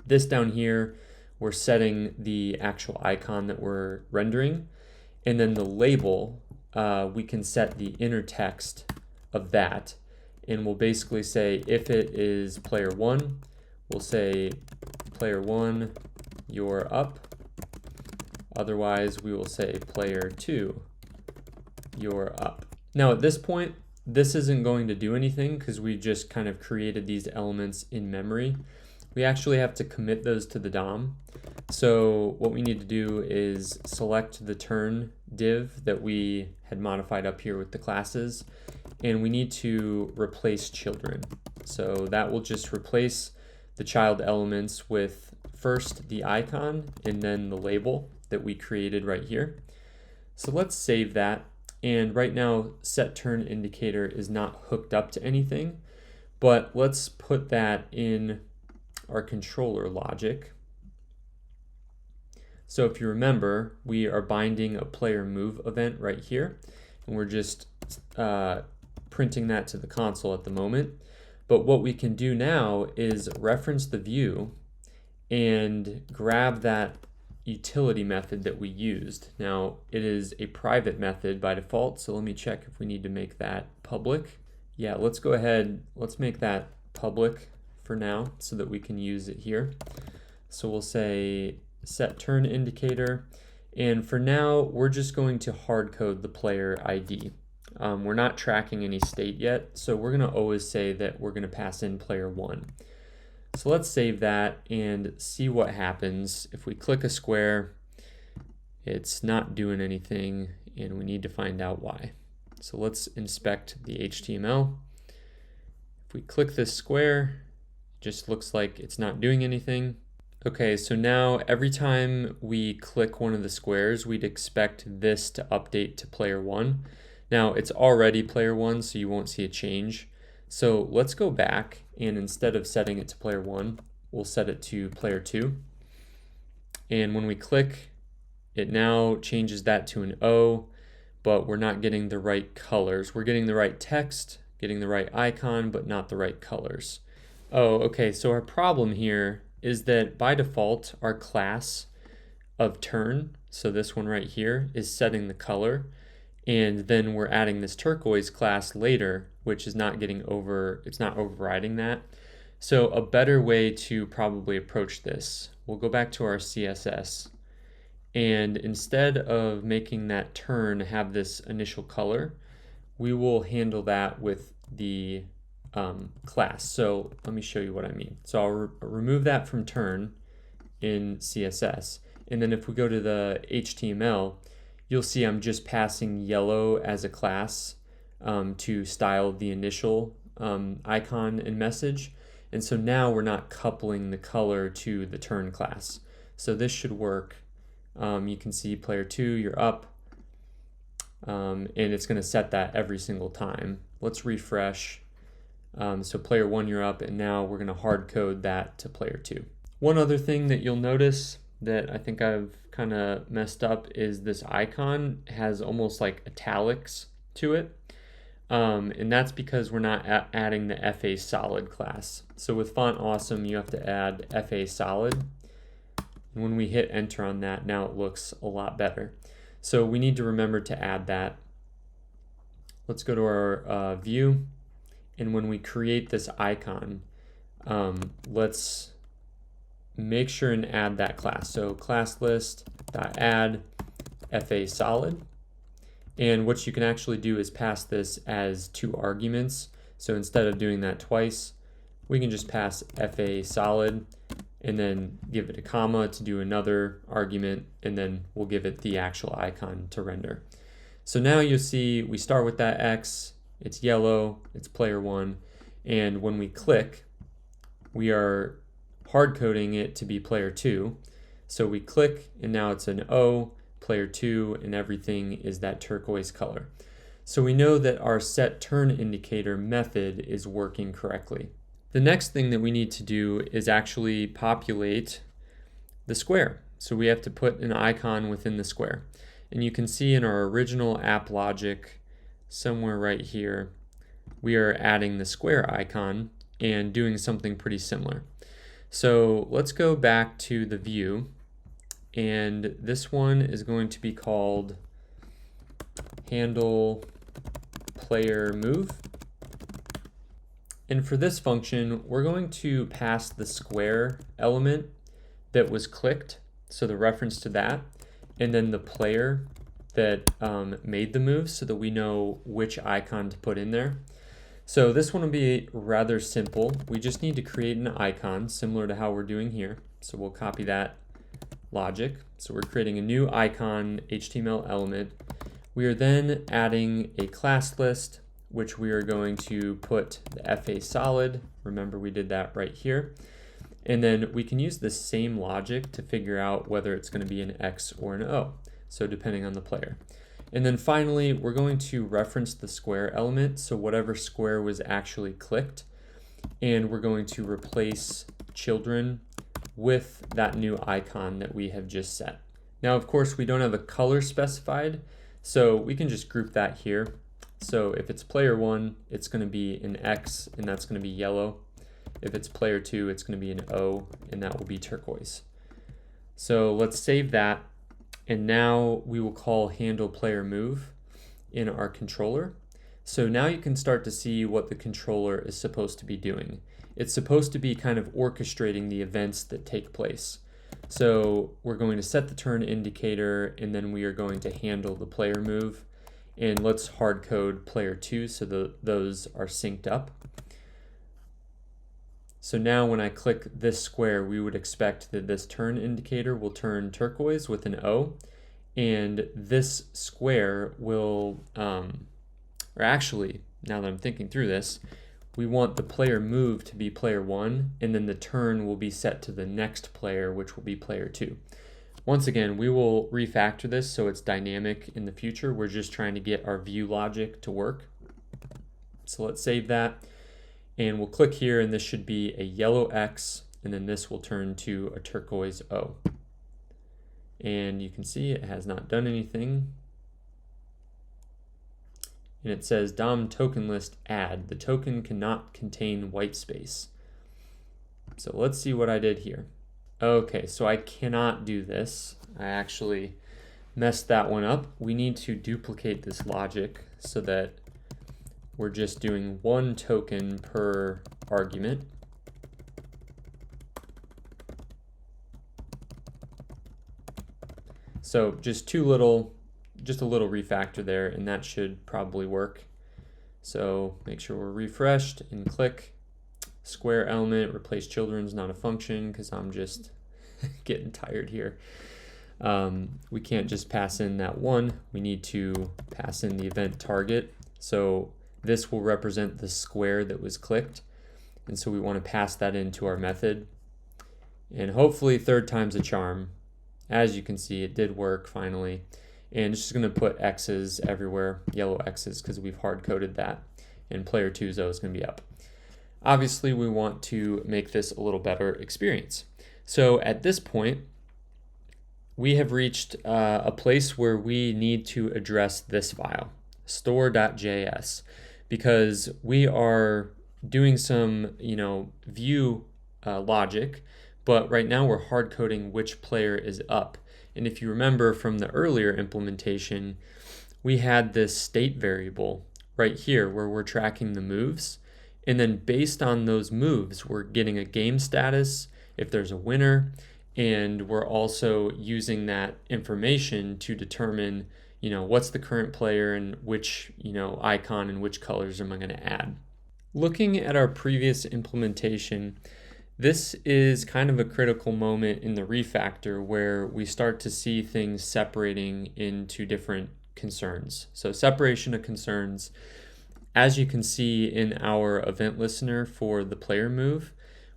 This down here, we're setting the actual icon that we're rendering. And then the label, we can set the inner text of that. And we'll basically say if it is player 1, we'll say player 1, you're up. Otherwise, we will say player 2, you're up. Now at this point, this isn't going to do anything because we just kind of created these elements in memory. We actually have to commit those to the DOM. So what we need to do is select the turn div that we had modified up here with the classes, and we need to replace children. So that will just replace the child elements with first the icon and then the label that we created right here. So let's save that. And right now, set turn indicator is not hooked up to anything, but let's put that in our controller logic. So if you remember, we are binding a player move event right here, and we're just printing that to the console at the moment. But what we can do now is reference the view and grab that utility method that we used. Now it is a private method by default, so let me check if we need to make that public. Yeah, let's go ahead, let's make that public for now so that we can use it here. So we'll say set turn indicator, and for now we're just going to hard code the player ID. We're not tracking any state yet, so we're going to always say that we're going to pass in player 1. So let's save that and see what happens. If we click a square, it's not doing anything, and we need to find out why. So let's inspect the HTML. If we click this square, it just looks like it's not doing anything. Okay, so now every time we click one of the squares, we'd expect this to update to player 1. Now it's already player 1, so you won't see a change. So let's go back, and instead of setting it to player 1, we'll set it to player 2. And when we click, it now changes that to an O, but we're not getting the right colors. We're getting the right text, getting the right icon, but not the right colors. Oh, okay, so our problem here is that by default, our class of turn, so this one right here, is setting the color. And then we're adding this turquoise class later, which is not getting over, it's not overriding that. So a better way to probably approach this, we'll go back to our CSS. And instead of making that turn have this initial color, we will handle that with the class. So let me show you what I mean. So I'll remove that from turn in CSS. And then if we go to the HTML, you'll see I'm just passing yellow as a class to style the initial icon and message. And so now we're not coupling the color to the turn class. So this should work. You can see player 2, you're up. And it's going to set that every single time. Let's refresh. So player 1, you're up, and now we're going to hard code that to player 2. One other thing that you'll notice that I think I've kind of messed up is this icon has almost like italics to it. And that's because we're not adding the FA solid class. So with Font Awesome, you have to add FA solid. And when we hit enter on that, now it looks a lot better. So we need to remember to add that. Let's go to our view. And when we create this icon, let's make sure and add that class. So class list.add FA solid. And what you can actually do is pass this as 2 arguments. So instead of doing that twice, we can just pass FA solid and then give it a comma to do another argument, and then we'll give it the actual icon to render. So now you'll see we start with that X, it's yellow, it's player 1, and when we click, we are hard coding it to be player 2. So we click and now it's an O, player 2, and everything is that turquoise color. So we know that our set turn indicator method is working correctly. The next thing that we need to do is actually populate the square. So we have to put an icon within the square. And you can see in our original app logic, somewhere right here, we are adding the square icon and doing something pretty similar. So let's go back to the view, and this one is going to be called handle player move. And for this function, we're going to pass the square element that was clicked, so the reference to that, and then the player that made the move so that we know which icon to put in there. So this one will be rather simple. We just need to create an icon similar to how we're doing here. So we'll copy that logic. So we're creating a new icon HTML element. We are then adding a class list, which we are going to put the FA solid. Remember, we did that right here. And then we can use the same logic to figure out whether it's going to be an X or an O, so depending on the player. And then finally, we're going to reference the square element, so whatever square was actually clicked, and we're going to replace children with that new icon that we have just set. Now, of course, we don't have a color specified, so we can just group that here. So if it's player 1, it's going to be an X, and that's going to be yellow. If it's player 2, it's going to be an O, and that will be turquoise. So let's save that, and now we will call handle player move in our controller. So now you can start to see what the controller is supposed to be doing. It's supposed to be kind of orchestrating the events that take place. So we're going to set the turn indicator, and then we are going to handle the player move. And let's hard code player 2 so those are synced up. So now when I click this square, we would expect that this turn indicator will turn turquoise with an O, and this square will, or actually, now that I'm thinking through this, we want the player move to be player 1, and then the turn will be set to the next player, which will be player 2. Once again, we will refactor this so it's dynamic in the future. We're just trying to get our view logic to work. So let's save that, and we'll click here, and this should be a yellow X, and then this will turn to a turquoise O. And you can see it has not done anything. And it says DOM token list add. The token cannot contain white space. So let's see what I did here. Okay, so I cannot do this. I actually messed that one up. We need to duplicate this logic so that we're just doing one token per argument. So just a little refactor there, and that should probably work. So make sure we're refreshed and click square element, replace children's not a function because I'm just getting tired here. We can't just pass in that one. We need to pass in the event target. So this will represent the square that was clicked. And so we want to pass that into our method. And hopefully third time's a charm. As you can see, it did work finally. And it's just going to put X's everywhere, yellow X's, because we've hard coded that. And player 2's O is going to be up. Obviously, we want to make this a little better experience. So at this point, we have reached a place where we need to address this file, store.js, because we are doing some, view logic, but right now we're hard coding which player is up. And if you remember from the earlier implementation, we had this state variable right here where we're tracking the moves. And then based on those moves, we're getting a game status if there's a winner. And we're also using that information to determine, what's the current player and which, icon and which colors am I going to add. Looking at our previous implementation, this is kind of a critical moment in the refactor where we start to see things separating into different concerns. So separation of concerns, as you can see in our event listener for the player move,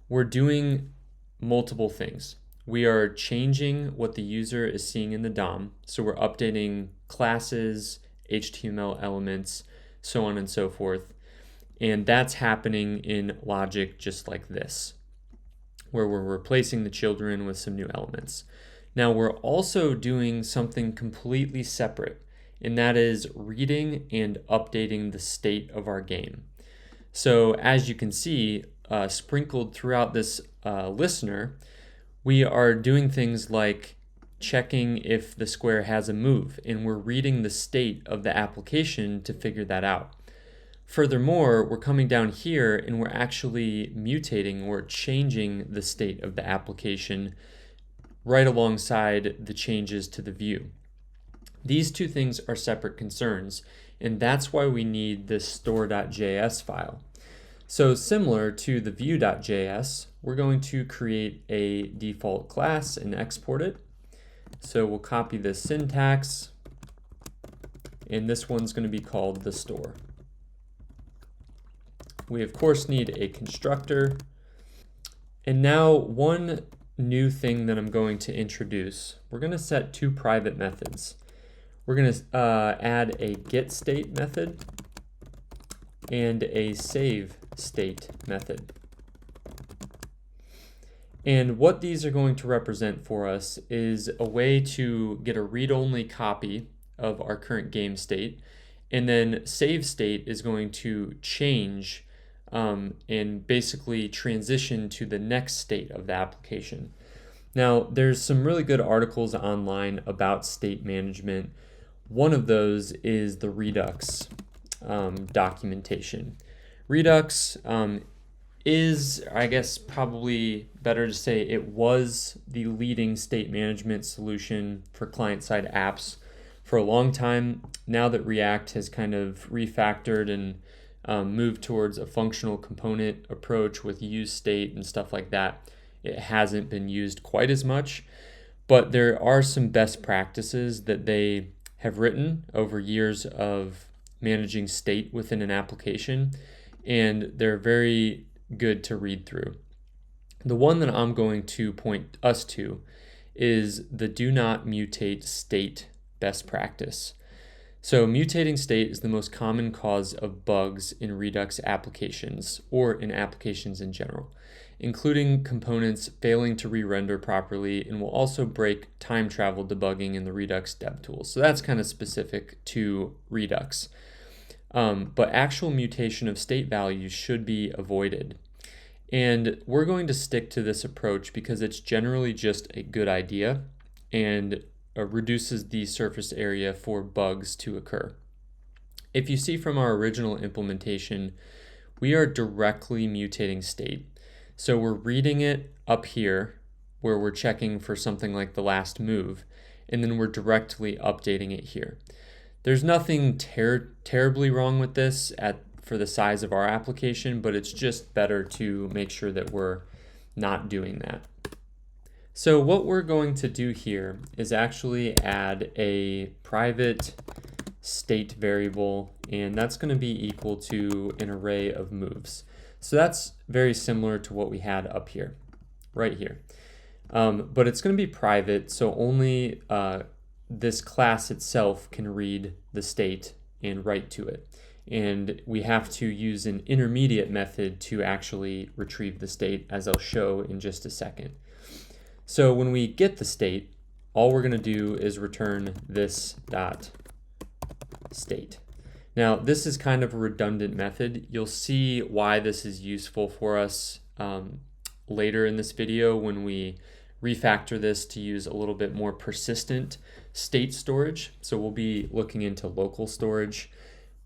we're doing multiple things. We are changing what the user is seeing in the DOM. So we're updating classes, HTML elements, so on and so forth. And that's happening in logic just like this, where we're replacing the children with some new elements. Now we're also doing something completely separate, and that is reading and updating the state of our game. So as you can see, sprinkled throughout this listener, we are doing things like checking if the square has a move, and we're reading the state of the application to figure that out. Furthermore, we're coming down here and we're actually mutating or changing the state of the application right alongside the changes to the view. These two things are separate concerns, and that's why we need this store.js file. So similar to the view.js, we're going to create a default class and export it. So we'll copy this syntax, and this one's going to be called the store. We of course need a constructor. And now one new thing that I'm going to introduce, we're going to set two private methods. We're going to add a getState method and a saveState method. And what these are going to represent for us is a way to get a read-only copy of our current game state, and then saveState is going to change and basically transition to the next state of the application. Now, there's some really good articles online about state management. One of those is the Redux documentation. Redux is, I guess, probably better to say it was the leading state management solution for client-side apps for a long time. Now that React has kind of refactored and moved towards a functional component approach with use state and stuff like that, it hasn't been used quite as much. But there are some best practices that they have written over years of managing state within an application, and they're very good to read through. The one that I'm going to point us to is the do not mutate state best practice. So mutating state is the most common cause of bugs in Redux applications, or in applications in general, including components failing to re-render properly, and will also break time travel debugging in the Redux dev tools. So that's kind of specific to Redux. But actual mutation of state values should be avoided. And we're going to stick to this approach because it's generally just a good idea and reduces the surface area for bugs to occur. If you see from our original implementation, we are directly mutating state. So we're reading it up here where we're checking for something like the last move, and then we're directly updating it here. There's nothing terribly wrong with this for the size of our application, but it's just better to make sure that we're not doing that. So what we're going to do here is actually add a private state variable, and that's going to be equal to an array of moves. So that's very similar to what we had up here, right here. But it's going to be private, so only this class itself can read the state and write to it. And we have to use an intermediate method to actually retrieve the state, as I'll show in just a second. So when we get the state, all we're going to do is return this dot state. Now, this is kind of a redundant method. You'll see why this is useful for us later in this video when we refactor this to use a little bit more persistent state storage. So we'll be looking into local storage.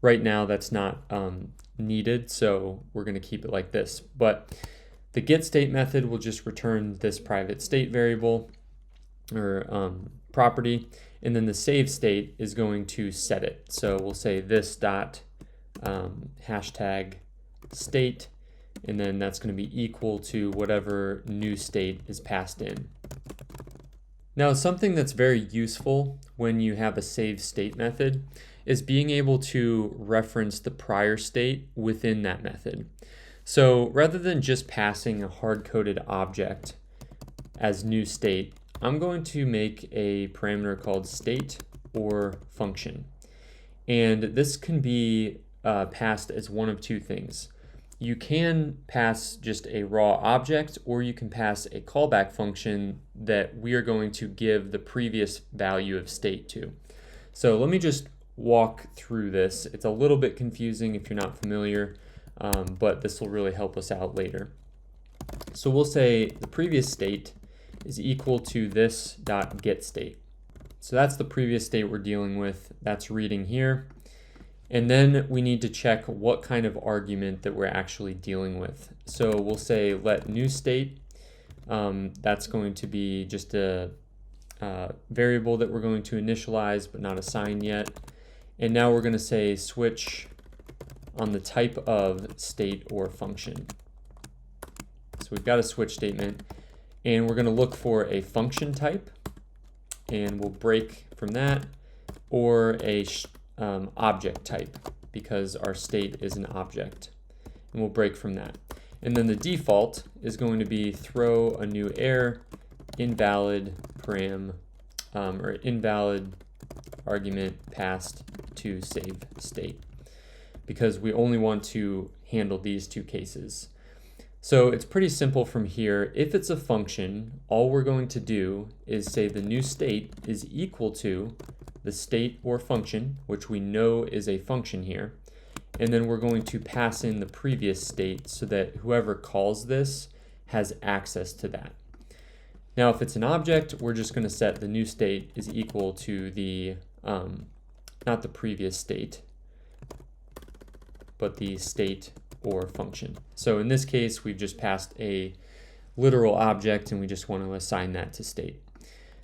Right now, that's not needed, so we're going to keep it like this. But the getState method will just return this private state variable or property, and then the saveState is going to set it. So we'll say this dot hashtag state, and then that's going to be equal to whatever new state is passed in. Now, something that's very useful when you have a save state method is being able to reference the prior state within that method. So rather than just passing a hard-coded object as new state, I'm going to make a parameter called state or function. And this can be passed as one of two things. You can pass just a raw object, or you can pass a callback function that we are going to give the previous value of state to. So let me just walk through this. It's a little bit confusing if you're not familiar, but this will really help us out later. So we'll say the previous state is equal to this dot get state. So that's the previous state we're dealing with. That's reading here. And then we need to check what kind of argument that we're actually dealing with. So we'll say let new state. That's going to be just a variable that we're going to initialize but not assign yet. And now we're going to say switch on the type of state or function. So we've got a switch statement, and we're going to look for a function type, and we'll break from that, or a object type, because our state is an object, and we'll break from that. And then the default is going to be throw a new error, invalid param, or invalid argument passed to save state, because we only want to handle these two cases. So it's pretty simple from here. If it's a function, all we're going to do is say the new state is equal to the state or function, which we know is a function here, and then we're going to pass in the previous state so that whoever calls this has access to that. Now, if it's an object, we're just going to set the new state is equal to the, not the previous state, but the state or function. So in this case, we've just passed a literal object and we just want to assign that to state.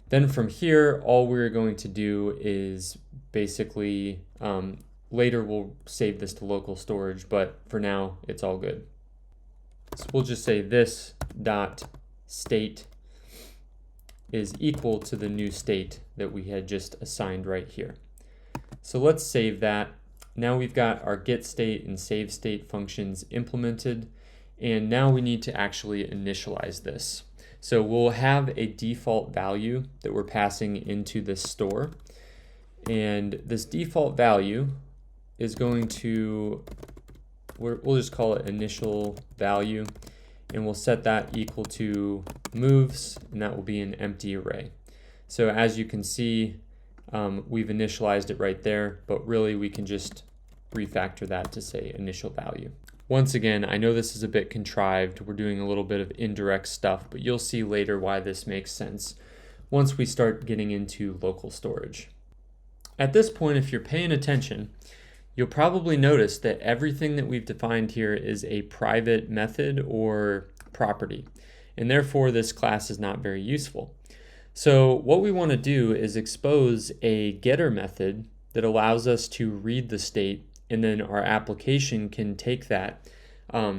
Then from here, all we're going to do is basically, later we'll save this to local storage, but for now, it's all good. So we'll just say this dot state is equal to the new state that we had just assigned right here. So let's save that. Now we've got our get state and save state functions implemented, and now we need to actually initialize this. So we'll have a default value that we're passing into this store, and this default value is going to, we'll just call it initial value, and we'll set that equal to moves, and that will be an empty array. So as you can see, we've initialized it right there, but really we can just refactor that to say initial value. Once again, I know this is a bit contrived. We're doing a little bit of indirect stuff, but you'll see later why this makes sense once we start getting into local storage. At this point, if you're paying attention, you'll probably notice that everything that we've defined here is a private method or property, and therefore this class is not very useful. So what we want to do is expose a getter method that allows us to read the state, and then our application can take that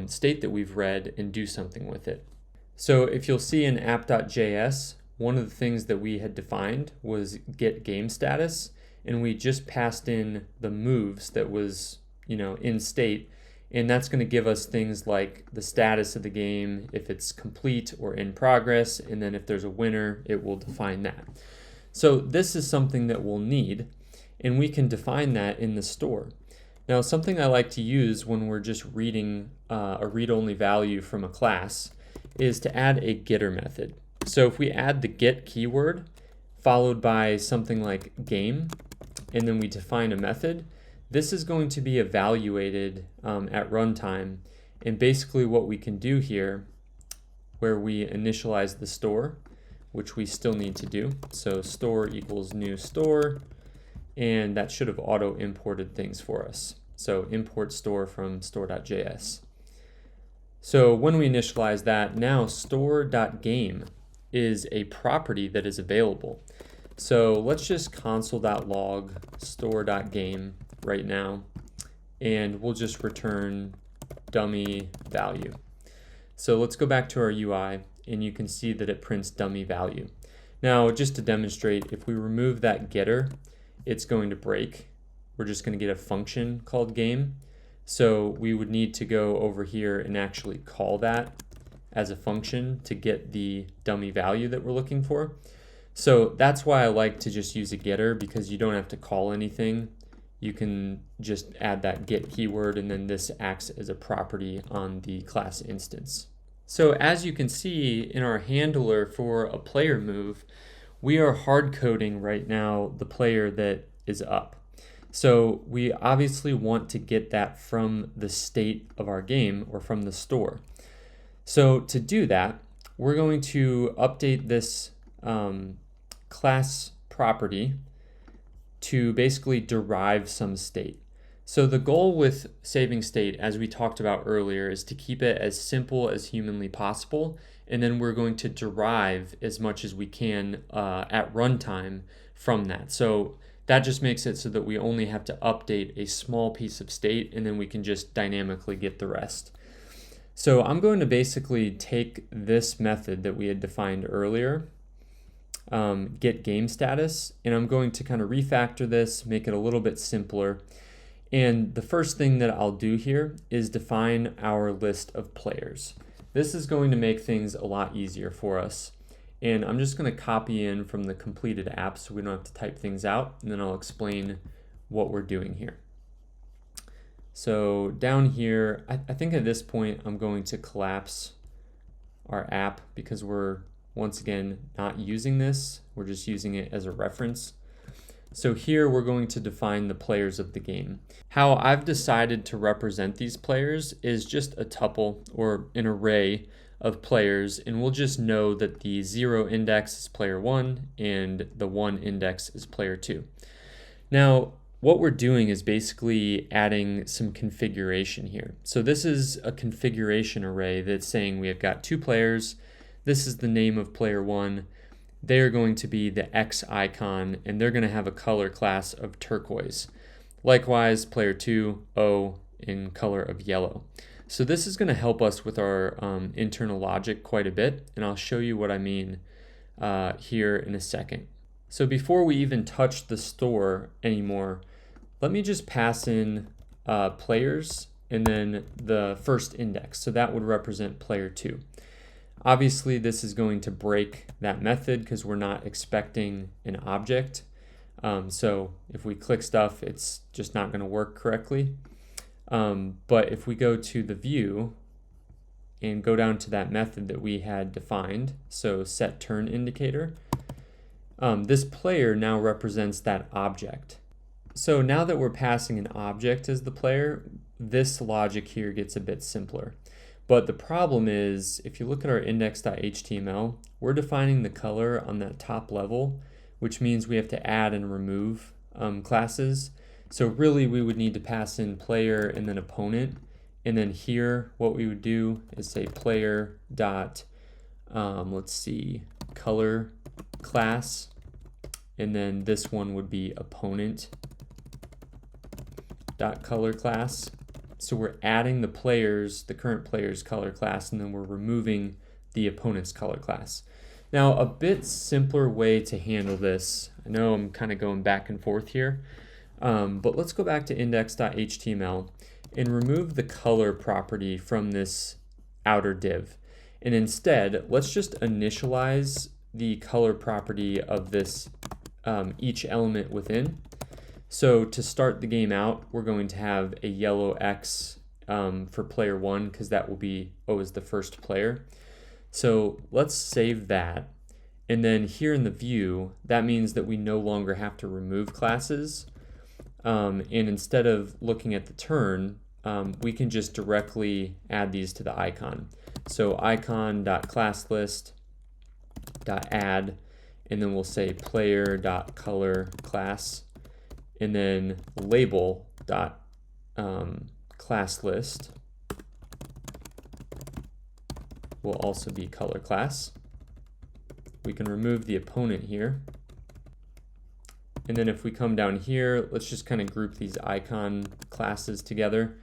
state that we've read and do something with it. So if you'll see in app.js, one of the things that we had defined was get game status, and we just passed in the moves that was, in state, and that's going to give us things like the status of the game, if it's complete or in progress, and then if there's a winner, it will define that. So this is something that we'll need, and we can define that in the store. Now, something I like to use when we're just reading a read-only value from a class is to add a getter method. So if we add the get keyword followed by something like game, and then we define a method, this is going to be evaluated at runtime. And basically what we can do here, where we initialize the store, which we still need to do. So store equals new store, and that should have auto imported things for us. So import store from store.js. So when we initialize that, now store.game is a property that is available. So let's just console.log store.game right now, and we'll just return dummy value. So let's go back to our UI, and you can see that it prints dummy value. Now, just to demonstrate, if we remove that getter, it's going to break. We're just going to get a function called game. So we would need to go over here and actually call that as a function to get the dummy value that we're looking for. So that's why I like to just use a getter, because you don't have to call anything. You can just add that get keyword, and then this acts as a property on the class instance. So as you can see in our handler for a player move, we are hard coding right now the player that is up. So we obviously want to get that from the state of our game or from the store. So to do that, we're going to update this class property to basically derive some state. So the goal with saving state, as we talked about earlier, is to keep it as simple as humanly possible, and then we're going to derive as much as we can at runtime from that. So that just makes it so that we only have to update a small piece of state, and then we can just dynamically get the rest. So I'm going to basically take this method that we had defined earlier, get game status, and I'm going to kind of refactor this, make it a little bit simpler. And the first thing that I'll do here is define our list of players. This is going to make things a lot easier for us. And I'm just going to copy in from the completed app so we don't have to type things out, and then I'll explain what we're doing here. So down here, I think at this point I'm going to collapse our app because we're, once again, not using this. We're just using it as a reference. So here we're going to define the players of the game. How I've decided to represent these players is just a tuple or an array of players, and we'll just know that the 0 index is player 1 and the 1 index is player 2. Now, what we're doing is basically adding some configuration here. So this is a configuration array that's saying we have got 2 players. This is the name of player 1. They're going to be the X icon, and they're going to have a color class of turquoise. Likewise, player 2, O, in color of yellow. So this is going to help us with our internal logic quite a bit, and I'll show you what I mean here in a second. So before we even touch the store anymore, let me just pass in players and then the first index. So that would represent player 2. Obviously, this is going to break that method because we're not expecting an object. So if we click stuff, it's just not going to work correctly. But if we go to the view and go down to that method that we had defined, so set turn indicator, this player now represents that object. So now that we're passing an object as the player, this logic here gets a bit simpler. But the problem is, if you look at our index.html, we're defining the color on that top level, which means we have to add and remove classes. So really we would need to pass in player and then opponent. And then here, what we would do is say player dot, let's see, color class. And then this one would be opponent dot color class. So we're adding the players, the current player's color class, and then we're removing the opponent's color class. Now, a bit simpler way to handle this, I know I'm kind of going back and forth here, but let's go back to index.html and remove the color property from this outer div. And instead, let's just initialize the color property of this each element within. So to start the game out, we're going to have a yellow X for player 1 because that will be O as the first player. So let's save that. And then here in the view, that means that we no longer have to remove classes. And instead of looking at the turn, we can just directly add these to the icon. So icon.ClassList.add, and then we'll say player.color_class. And then label dot class list will also be color class. We can remove the opponent here. And then if we come down here, let's just kind of group these icon classes together.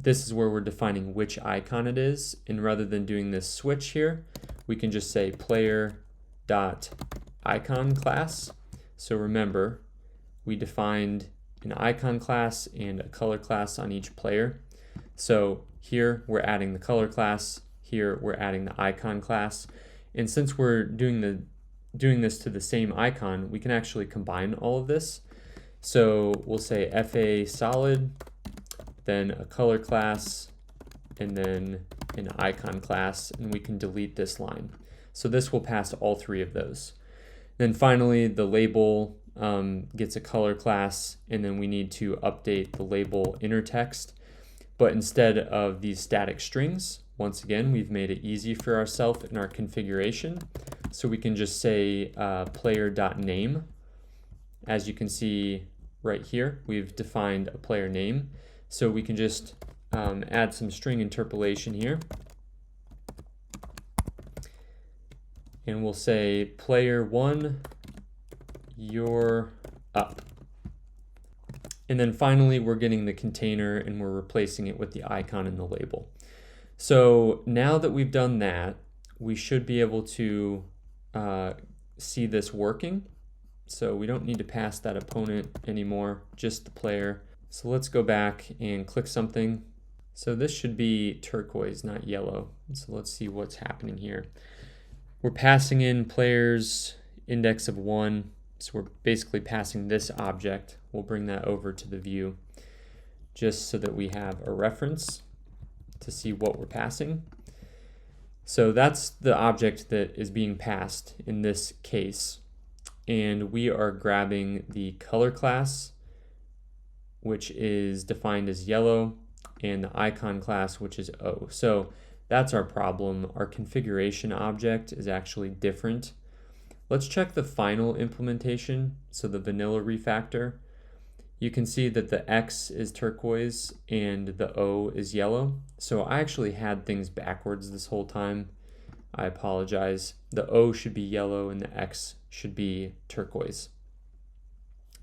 this is where we're defining which icon it is. And rather than doing this switch here, we can just say player.icon class. So remember, we defined an icon class and a color class on each player. So here we're adding the color class, here we're adding the icon class. And since we're doing this to the same icon, we can actually combine all of this. So we'll say FA solid, then a color class, and then an icon class, and we can delete this line. So this will pass all three of those. Then finally, the label gets a color class, and then we need to update the label inner text. But instead of these static strings, once again, we've made it easy for ourselves in our configuration. So we can just say player.name. As you can see right here, we've defined a player name. So we can just add some string interpolation here. And we'll say player1, you're up. And then finally, we're getting the container and we're replacing it with the icon and the label. So now that we've done that, we should be able to see this working. So we don't need to pass that opponent anymore, just the player. So let's go back and click something. So this should be turquoise, not yellow. So let's see what's happening here. We're passing in players index of 1. So we're basically passing this object. We'll bring that over to the view just so that we have a reference to see what we're passing. So that's the object that is being passed in this case. And we are grabbing the color class, which is defined as yellow, and the icon class, which is O. So that's our problem. Our configuration object is actually different. Let's check the final implementation, so the vanilla refactor. You can see that the X is turquoise and the O is yellow. So I actually had things backwards this whole time. I apologize. The O should be yellow and the X should be turquoise.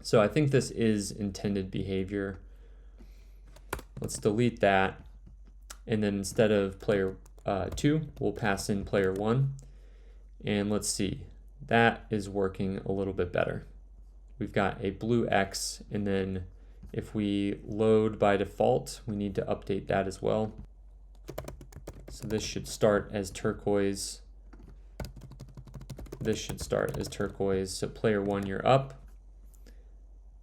So I think this is intended behavior. Let's delete that. And then instead of player 2, we'll pass in player 1. And let's see, that is working a little bit better. We've got a blue X, and then if we load by default, we need to update that as well. So this should start as turquoise. This should start as turquoise. So player 1, you're up.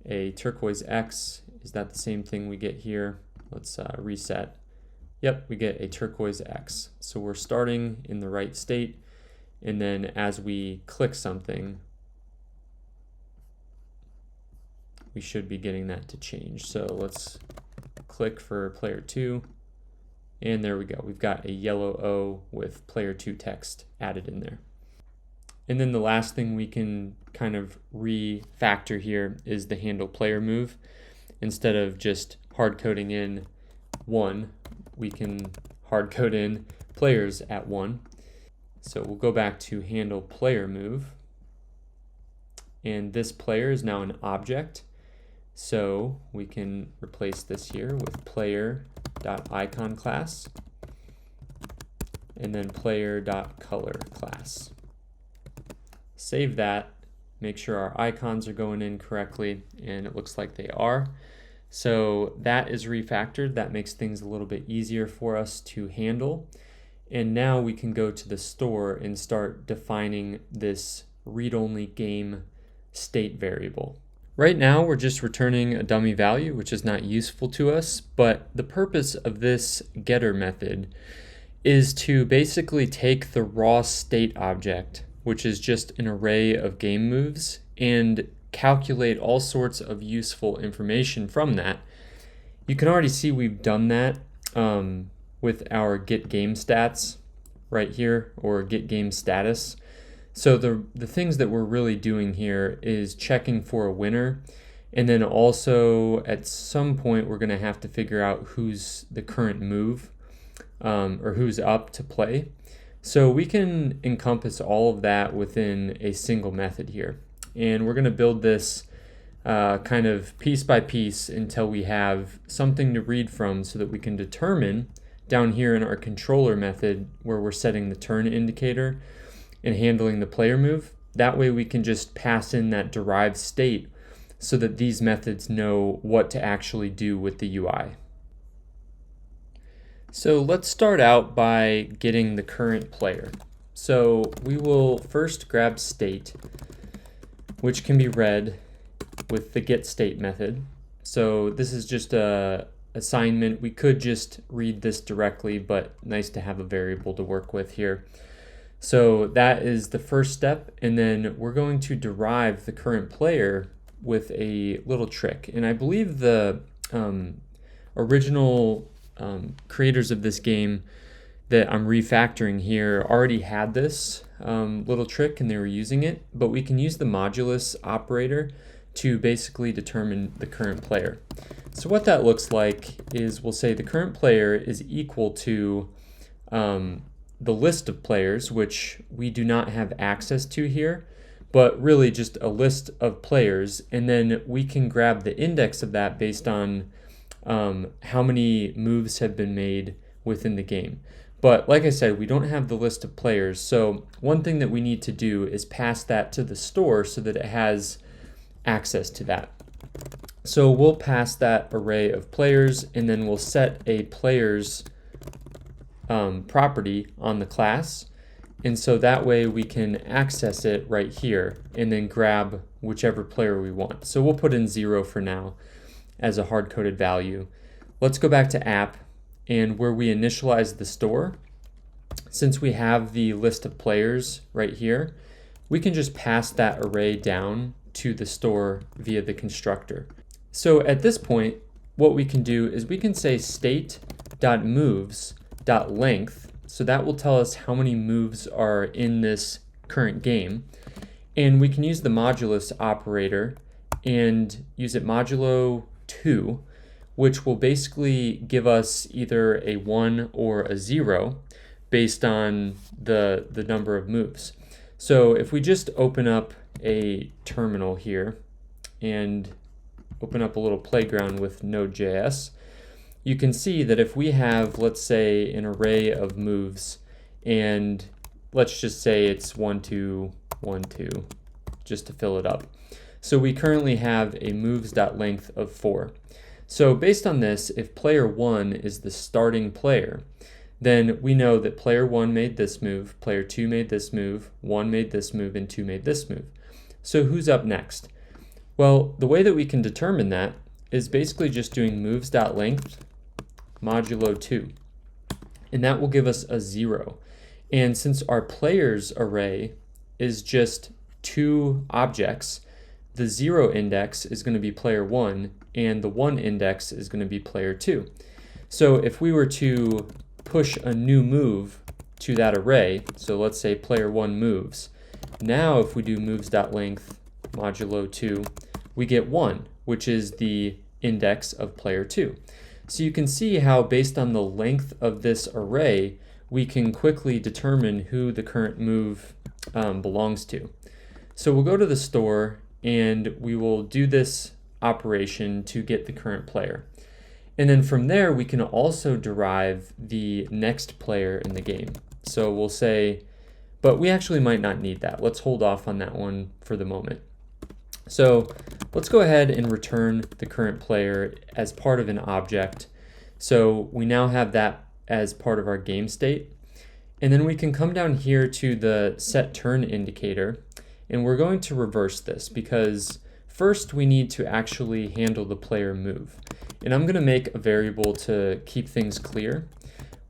A turquoise X, is that the same thing we get here? Let's reset. Yep, we get a turquoise X. So we're starting in the right state. And then as we click something, we should be getting that to change. So let's click for player 2. And there we go. We've got a yellow O with player 2 text added in there. And then the last thing we can kind of refactor here is the handle player move. Instead of just hard coding in 1, we can hard code in players at 1. So we'll go back to handle player move. And this player is now an object. So we can replace this here with player.icon class and then player.color class. Save that, make sure our icons are going in correctly, and it looks like they are. So that is refactored. That makes things a little bit easier for us to handle. And now we can go to the store and start defining this read-only game state variable. Right now, we're just returning a dummy value, which is not useful to us, but the purpose of this getter method is to basically take the raw state object, which is just an array of game moves, and calculate all sorts of useful information from that. You can already see we've done that with our get game stats right here, or get game status. So the things that we're really doing here is checking for a winner, and then also at some point we're going to have to figure out who's the current move or who's up to play. So we can encompass all of that within a single method here, and we're going to build this kind of piece by piece until we have something to read from so that we can determine down here in our controller method where we're setting the turn indicator and handling the player move. That way we can just pass in that derived state so that these methods know what to actually do with the UI. So let's start out by getting the current player. So we will first grab state, which can be read with the getState method. So this is just a assignment. We could just read this directly, but nice to have a variable to work with here. So that is the first step, and then we're going to derive the current player with a little trick. And I believe the original creators of this game that I'm refactoring here already had this little trick and they were using it, but we can use the modulus operator to basically determine the current player. So what that looks like is we'll say the current player is equal to the list of players, which we do not have access to here, but really just a list of players, and then we can grab the index of that based on how many moves have been made within the game. But like I said, we don't have the list of players, so one thing that we need to do is pass that to the store so that it has access to that. So we'll pass that array of players, and then we'll set a player's property on the class, and so that way we can access it right here and then grab whichever player we want. So we'll put in 0 for now as a hard-coded value. Let's go back to app, and where we initialize the store, since we have the list of players right here, we can just pass that array down to the store via the constructor. So at this point, what we can do is we can say state.moves.length, so that will tell us how many moves are in this current game, and we can use the modulus operator and use it modulo 2, which will basically give us either a 1 or a 0 based on the number of moves. So if we just open up a terminal here and open up a little playground with Node.js, you can see that if we have, let's say, an array of moves, and let's just say it's 1, 2, 1, 2, just to fill it up. So we currently have a moves.length of 4. So based on this, if player 1 is the starting player, then we know that player 1 made this move, player 2 made this move, 1 made this move, and 2 made this move. So who's up next? Well, the way that we can determine that is basically just doing moves.length modulo 2, and that will give us a 0. And since our players array is just 2 objects, the 0 index is going to be player 1, and the 1 index is going to be player 2. So if we were to push a new move to that array, so let's say player 1 moves, now if we do moves.length modulo 2, we get 1, which is the index of player 2. So you can see how based on the length of this array, we can quickly determine who the current move belongs to. So we'll go to the store and we will do this operation to get the current player. And then from there, we can also derive the next player in the game. So we'll say, but we actually might not need that. Let's hold off on that one for the moment. So let's go ahead and return the current player as part of an object. So we now have that as part of our game state. And then we can come down here to the set turn indicator, and we're going to reverse this because first we need to actually handle the player move. And I'm going to make a variable to keep things clear.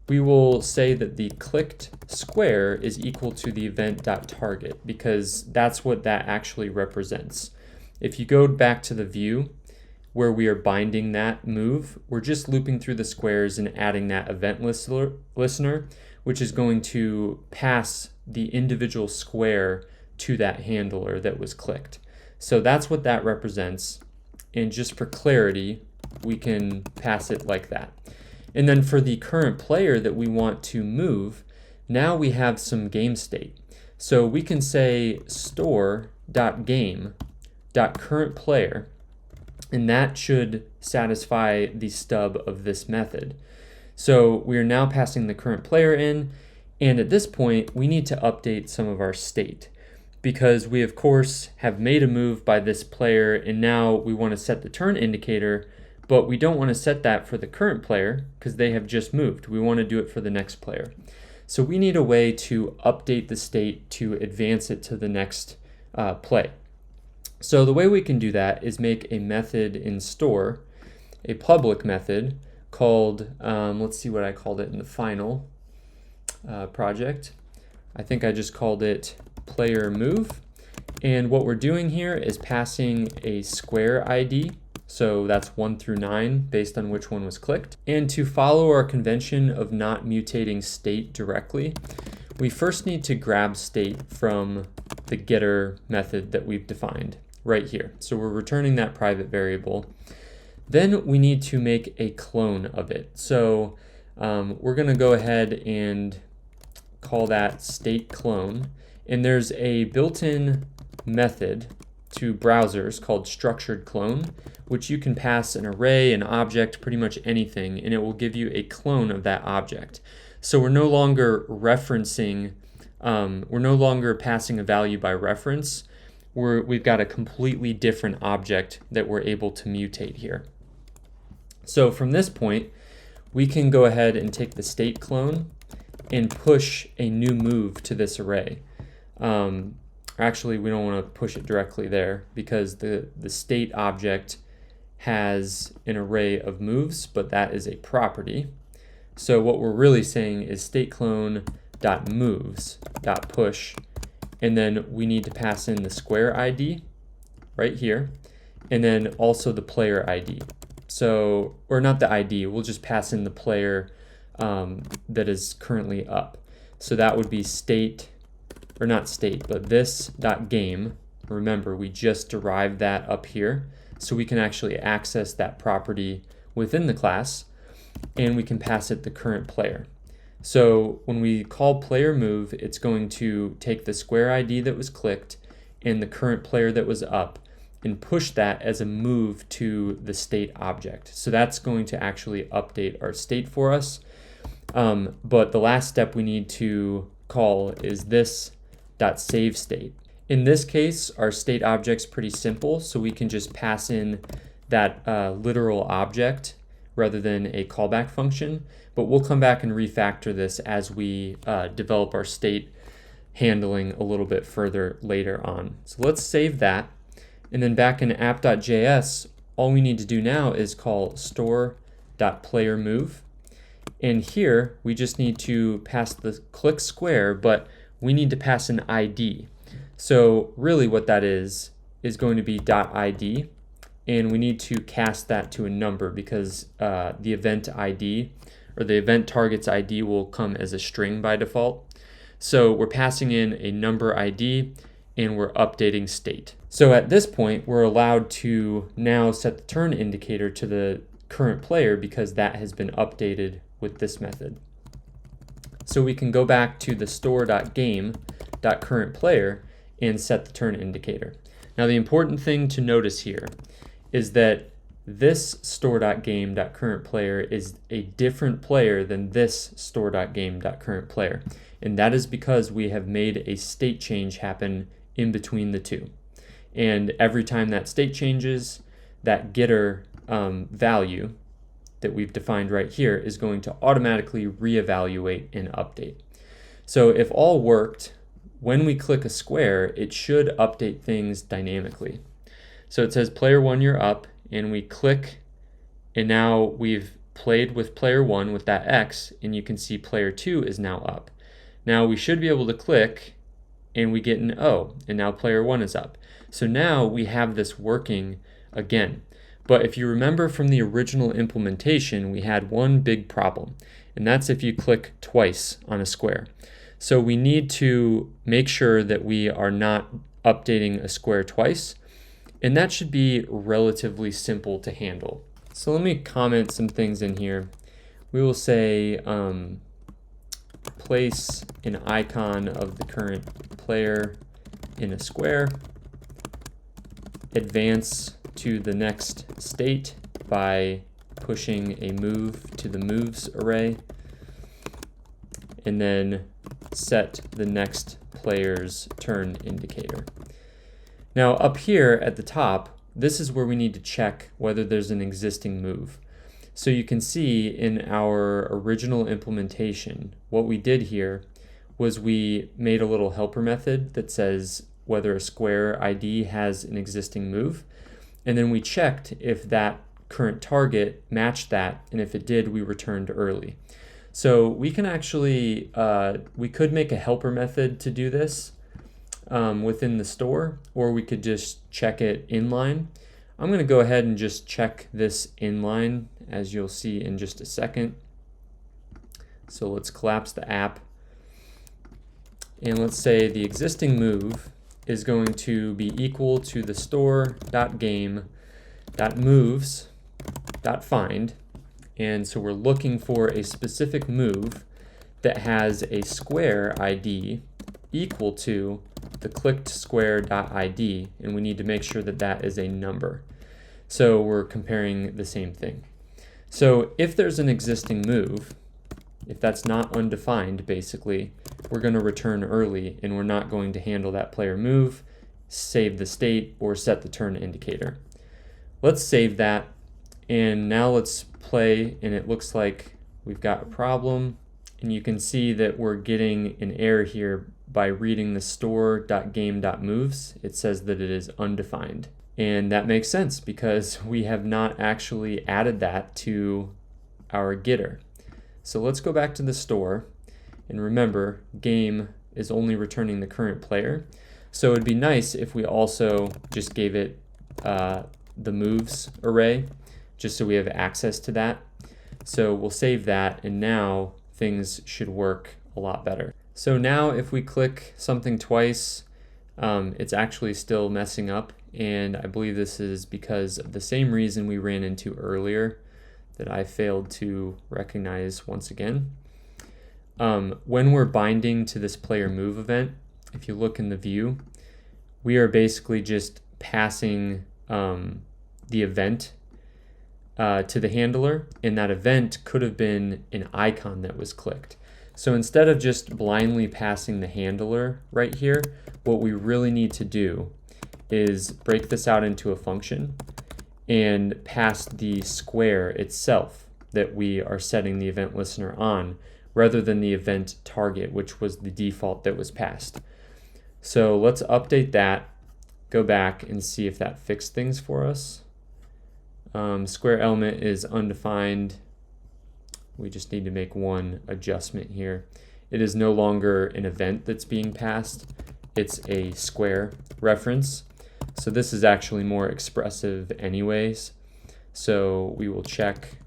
We will say that the clicked square is equal to the event.target because that's what that actually represents. If you go back to the view where we are binding that move, we're just looping through the squares and adding that event listener, which is going to pass the individual square to that handler that was clicked. So that's what that represents. And just for clarity, we can pass it like that. And then for the current player that we want to move, now we have some game state. So we can say store.game.currentPlayer, And that should satisfy the stub of this method. So we are now passing the current player in, and at this point we need to update some of our state, because we of course have made a move by this player, and now we want to set the turn indicator, but we don't want to set that for the current player because they have just moved. We want to do it for the next player. So we need a way to update the state to advance it to the next play. So the way we can do that is make a method in store, a public method called, let's see what I called it in the final project. I think I just called it player move. And what we're doing here is passing a square ID. So that's 1 through 9 based on which one was clicked. And to follow our convention of not mutating state directly, we first need to grab state from the getter method that we've defined right here. So we're returning that private variable. Then we need to make a clone of it. So we're going to go ahead and call that state clone. And there's a built-in method to browsers called structured clone, which you can pass an array, an object, pretty much anything, and it will give you a clone of that object. So we're no longer referencing, we're no longer passing a value by reference. We've got a completely different object that we're able to mutate here. So from this point, we can go ahead and take the state clone and push a new move to this array. Actually, we don't want to push it directly there because the state object has an array of moves, but that is a property. So what we're really saying is state clone dot moves dot push, and then we need to pass in the square ID right here, and then also the player ID. So, or not the ID, we'll just pass in the player that is currently up. So that would be state, or not state, but this dot game. Remember, we just derived that up here, so we can actually access that property within the class, and we can pass it the current player. So when we call player move, it's going to take the square ID that was clicked and the current player that was up and push that as a move to the state object. So that's going to actually update our state for us. But the last step we need to call is this dot save state. In this case, our state object's pretty simple, so we can just pass in that literal object rather than a callback function. But we'll come back and refactor this as we develop our state handling a little bit further later on. So let's save that. And then back in app.js, all we need to do now is call store.playerMove. And here we just need to pass the click square, but we need to pass an ID. So really what that is going to be .id, and we need to cast that to a number because the event ID or the event target's ID will come as a string by default. So we're passing in a number ID and we're updating state. So at this point, we're allowed to now set the turn indicator to the current player because that has been updated with this method. So we can go back to the store.game.currentPlayer and set the turn indicator. Now the important thing to notice here is that this store.game.currentPlayer is a different player than this store.game.currentPlayer. And that is because we have made a state change happen in between the two. And every time that state changes, that getter value that we've defined right here is going to automatically reevaluate and update. So if all worked, when we click a square, it should update things dynamically. So it says player 1, you're up, and we click, and now we've played with player 1 with that X, and you can see player 2 is now up. Now we should be able to click, and we get an O, and now player 1 is up. So now we have this working again. But if you remember from the original implementation, we had one big problem, and that's if you click twice on a square. So we need to make sure that we are not updating a square twice, and that should be relatively simple to handle. So let me comment some things in here. We will say place an icon of the current player in a square, advance to the next state by pushing a move to the moves array, and then set the next player's turn indicator. Now up here at the top, this is where we need to check whether there's an existing move. So you can see in our original implementation, what we did here was we made a little helper method that says whether a square ID has an existing move, and then we checked if that current target matched that, and if it did, we returned early. So we can actually, we could make a helper method to do this within the store, or we could just check it inline. I'm going to go ahead and just check this inline, as you'll see in just a second. So let's collapse the app, and let's say the existing move is going to be equal to the store.game.moves.find. And so we're looking for a specific move that has a square ID equal to the clicked square.id, and we need to make sure that that is a number. So we're comparing the same thing. So if there's an existing move, if that's not undefined, basically, we're going to return early, and we're not going to handle that player move, save the state, or set the turn indicator. Let's save that, and now let's play, and it looks like we've got a problem, and you can see that we're getting an error here by reading the store.game.moves. It says that it is undefined, and that makes sense because we have not actually added that to our getter. So let's go back to the store, and remember, game is only returning the current player, so it'd be nice if we also just gave it the moves array, just so we have access to that. So we'll save that, and now things should work a lot better. So now if we click something twice, it's actually still messing up, and I believe this is because of the same reason we ran into earlier that I failed to recognize once again. When we're binding to this player move event, if you look in the view, we are basically just passing the event to the handler, and that event could have been an icon that was clicked. So instead of just blindly passing the handler right here, what we really need to do is break this out into a function and pass the square itself that we are setting the event listener on, rather than the event target, which was the default that was passed. So let's update that, go back and see if that fixed things for us. Square element is undefined. We just need to make one adjustment here. It is no longer an event that's being passed. It's a square reference. So this is actually more expressive anyways. So we will check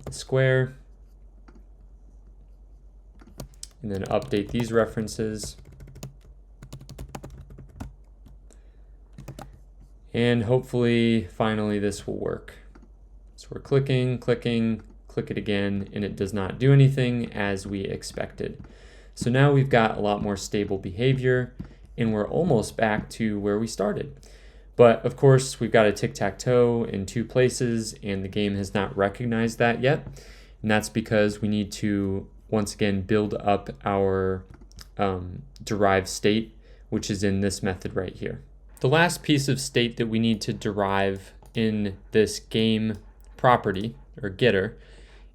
the square and then update these references. And hopefully, finally, this will work. So we're clicking, click it again, and it does not do anything as we expected. So now we've got a lot more stable behavior, and we're almost back to where we started. But of course, we've got a tic-tac-toe in two places, and the game has not recognized that yet. And that's because we need to, once again, build up our derived state, which is in this method right here. The last piece of state that we need to derive in this game property, or getter,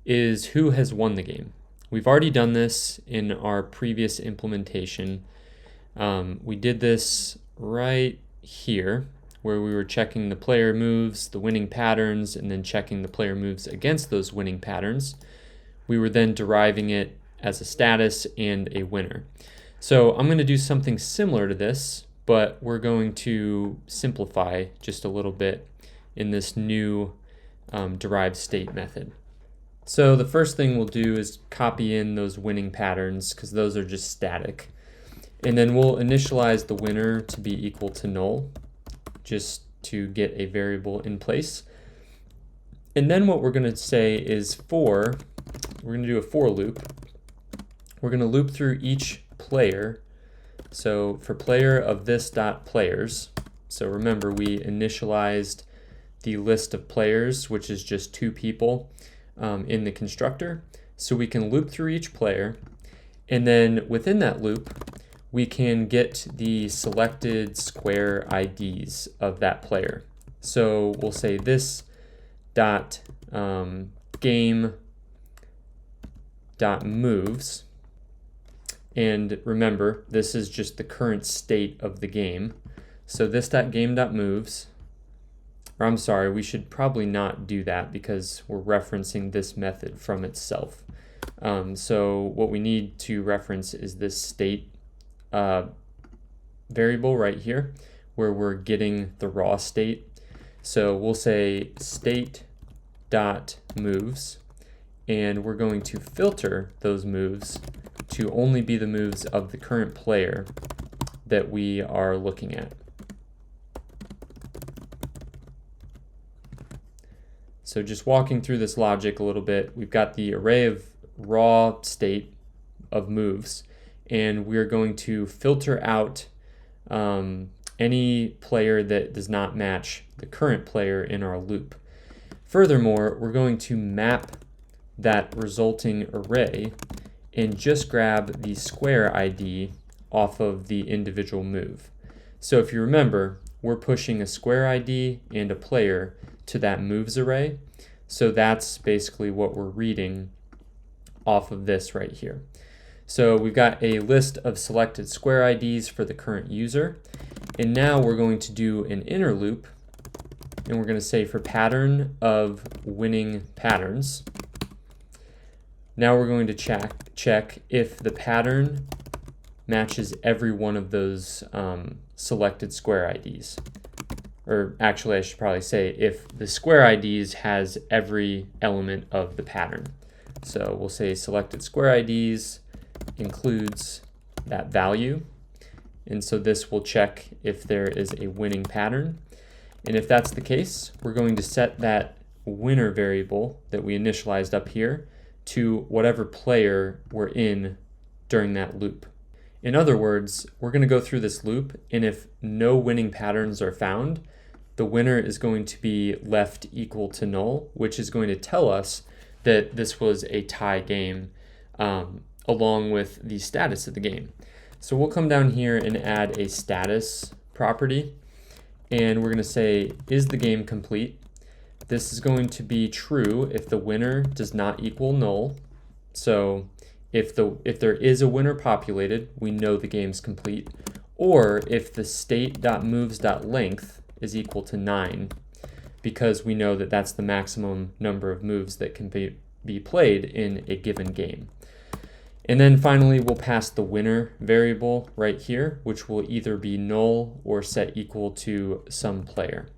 is who has won the game. We've already done this in our previous implementation. We did this right here, where we were checking the player moves, the winning patterns, and then checking the player moves against those winning patterns. We were then deriving it as a status and a winner. So I'm going to do something similar to this, but we're going to simplify just a little bit in this new derived state method. So the first thing we'll do is copy in those winning patterns, because those are just static. And then we'll initialize the winner to be equal to null, just to get a variable in place. And then what we're going to say is we're going to do a for loop. We're going to loop through each player. So for player of this dot players, So remember, we initialized the list of players, which is just 2 people in the constructor. So we can loop through each player, and then within that loop, we can get the selected square IDs of that player. So we'll say this dot game dot moves, and remember, this is just the current state of the game. So this dot game dot moves, or I'm sorry, we should probably not do that because we're referencing this method from itself. So what we need to reference is this state variable right here, where we're getting the raw state. So we'll say state dot moves, and we're going to filter those moves to only be the moves of the current player that we are looking at. So just walking through this logic a little bit, we've got the array of raw state of moves, and we're going to filter out any player that does not match the current player in our loop. Furthermore, we're going to map that resulting array and just grab the square ID off of the individual move. So if you remember, we're pushing a square ID and a player to that moves array. So that's basically what we're reading off of this right here. So we've got a list of selected square IDs for the current user. And now we're going to do an inner loop, and we're going to say for pattern of winning patterns. Now we're going to check if the pattern matches every one of those selected square IDs. Or actually, I should probably say if the square IDs has every element of the pattern. So we'll say selected square IDs includes that value. And so this will check if there is a winning pattern. And if that's the case, we're going to set that winner variable that we initialized up here to whatever player we're in during that loop. In other words, we're going to go through this loop, and if no winning patterns are found, the winner is going to be left equal to null, which is going to tell us that this was a tie game along with the status of the game. So we'll come down here and add a status property, and we're going to say, is the game complete? This is going to be true if the winner does not equal null. So if there is a winner populated, we know the game's complete. Or if the state.moves.length is equal to 9, because we know that that's the maximum number of moves that can be played in a given game. And then finally, we'll pass the winner variable right here, which will either be null or set equal to some player.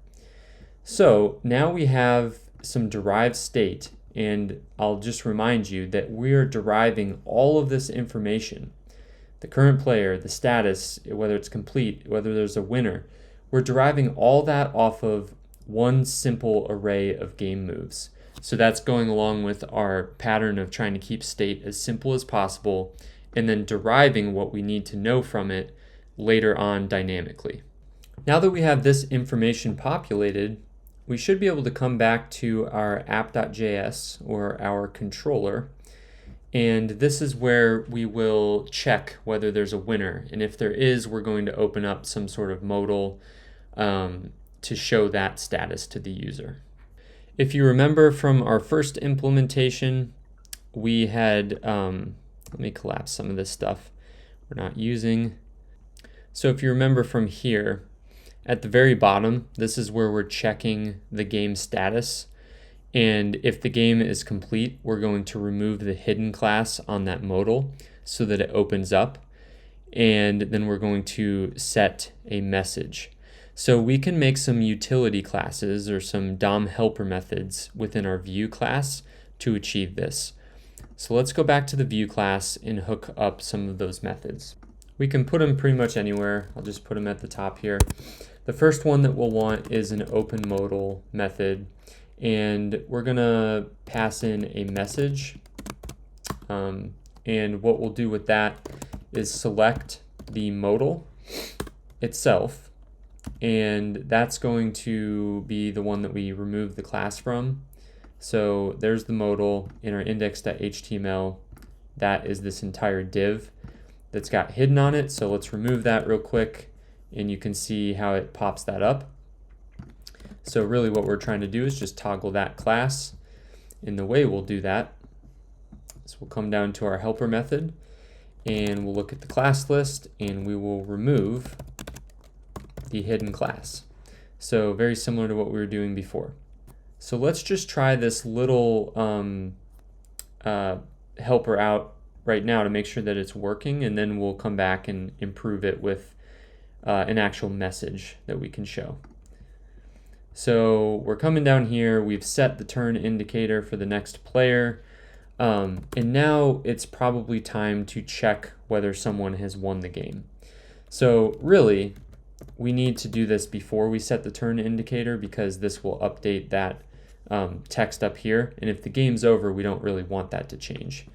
So now we have some derived state, and I'll just remind you that we're deriving all of this information, the current player, the status, whether it's complete, whether there's a winner, we're deriving all that off of one simple array of game moves. So that's going along with our pattern of trying to keep state as simple as possible and then deriving what we need to know from it later on dynamically. Now that we have this information populated, we should be able to come back to our app.js or our controller, and this is where we will check whether there's a winner. And if there is, we're going to open up some sort of modal to show that status to the user. If you remember from our first implementation, we had, let me collapse some of this stuff we're not using. So if you remember from here, at the very bottom, this is where we're checking the game status. And if the game is complete, we're going to remove the hidden class on that modal so that it opens up. And then we're going to set a message. So we can make some utility classes or some DOM helper methods within our view class to achieve this. So let's go back to the view class and hook up some of those methods. We can put them pretty much anywhere. I'll just put them at the top here. The first one that we'll want is an open modal method, and we're gonna pass in a message. And what we'll do with that is select the modal itself, and that's going to be the one that we remove the class from. So there's the modal in our index.html. That is this entire div that's got hidden on it. So let's remove that real quick, and you can see how it pops that up. So really what we're trying to do is just toggle that class. And the way we'll do that is we'll come down to our helper method, and we'll look at the class list, and we will remove the hidden class. So very similar to what we were doing before. So let's just try this little helper out right now to make sure that it's working, and then we'll come back and improve it with an actual message that we can show. So we're coming down here, we've set the turn indicator for the next player, and now it's probably time to check whether someone has won the game. So really, we need to do this before we set the turn indicator, because this will update that text up here, and if the game's over, we don't really want that to change.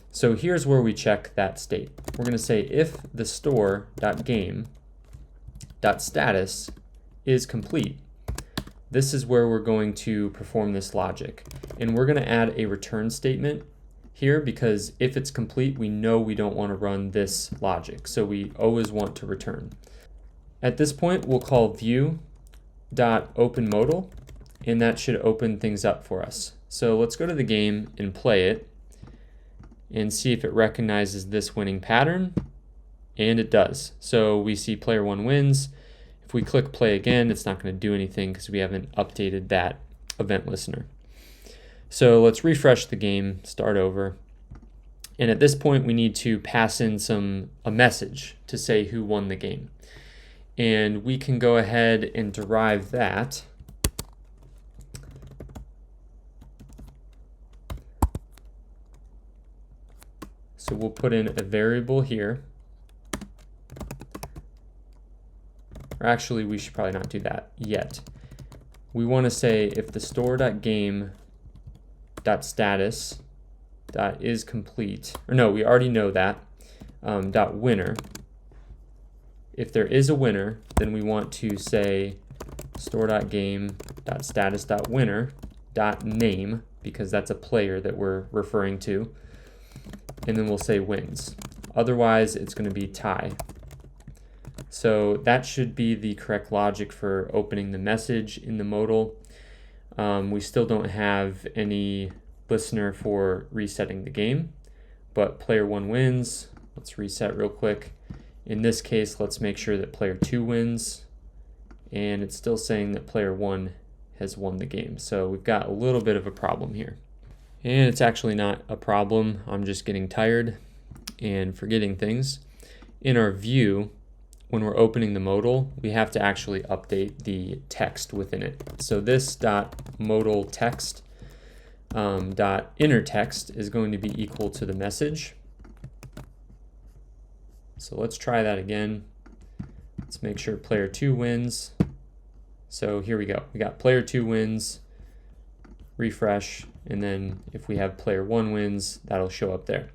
So here's where we check that state. We're going to say if the store.game.status is complete. This is where we're going to perform this logic, and we're going to add a return statement here, because if it's complete, we know we don't want to run this logic, so we always want to return. At this point, we'll call view.openModal, and that should open things up for us. So let's go to the game and play it and see if it recognizes this winning pattern, and it does. So we see player 1 wins. If we click play again, it's not going to do anything because we haven't updated that event listener. So let's refresh the game, start over. And at this point, we need to pass in a message to say who won the game. And we can go ahead and derive that. So we'll put in a variable here. Or actually, we should probably not do that yet. We want to say if the store.game.status.is complete, or no, we already know that, .winner. If there is a winner, then we want to say store.game.status.winner.name, because that's a player that we're referring to, and then we'll say wins. Otherwise, it's going to be tie. So that should be the correct logic for opening the message in the modal. We still don't have any listener for resetting the game, but player 1 wins. Let's reset real quick. In this case, let's make sure that player 2 wins, and it's still saying that player 1 has won the game. So we've got a little bit of a problem here. And it's actually not a problem. I'm just getting tired and forgetting things. In our view, when we're opening the modal, we have to actually update the text within it. So this .modal text .inner text is going to be equal to the message. So let's try that again. Let's make sure player 2 wins. So here we go. We got player 2 wins, refresh, and then if we have player 1 wins, that'll show up there.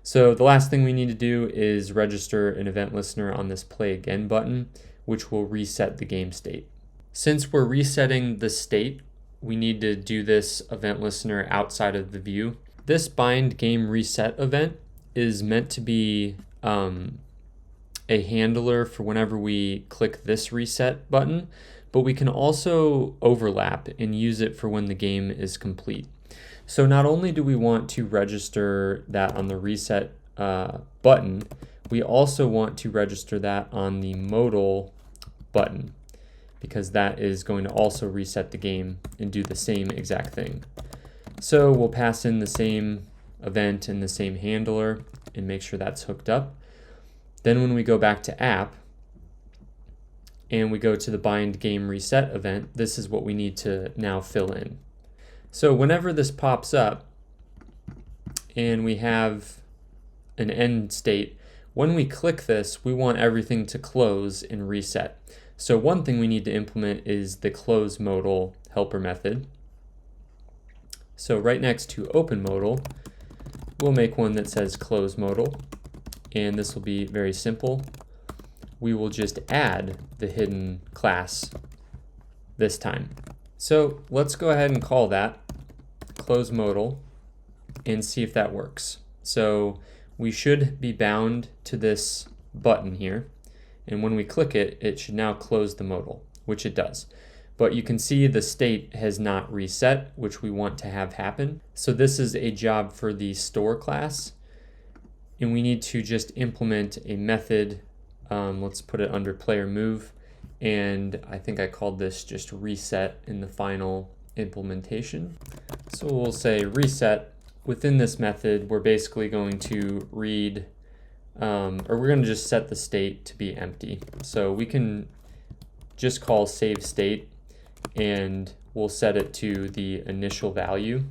So the last thing we need to do is register an event listener on this play again button, which will reset the game state. Since we're resetting the state, we need to do this event listener outside of the view. This bind game reset event is meant to be a handler for whenever we click this reset button, but we can also overlap and use it for when the game is complete. So not only do we want to register that on the reset button, we also want to register that on the modal button, because that is going to also reset the game and do the same exact thing. So we'll pass in the same event and the same handler and make sure that's hooked up. Then when we go back to app and we go to the bind game reset event, this is what we need to now fill in. So whenever this pops up and we have an end state, when we click this, we want everything to close and reset. So one thing we need to implement is the close modal helper method. So right next to open modal, we'll make one that says close modal, and this will be very simple. we will just add the hidden class this time. So let's go ahead and call that, close modal, and see if that works. So we should be bound to this button here, and when we click it, it should now close the modal, which it does. But you can see the state has not reset, which we want to have happen. So this is a job for the store class, and we need to just implement a method. Let's put it under player move, and I think I called this just reset in the final implementation. So we'll say reset. Within this method, we're basically going to read, or we're going to just set the state to be empty. So we can just call save state, and we'll set it to the initial value.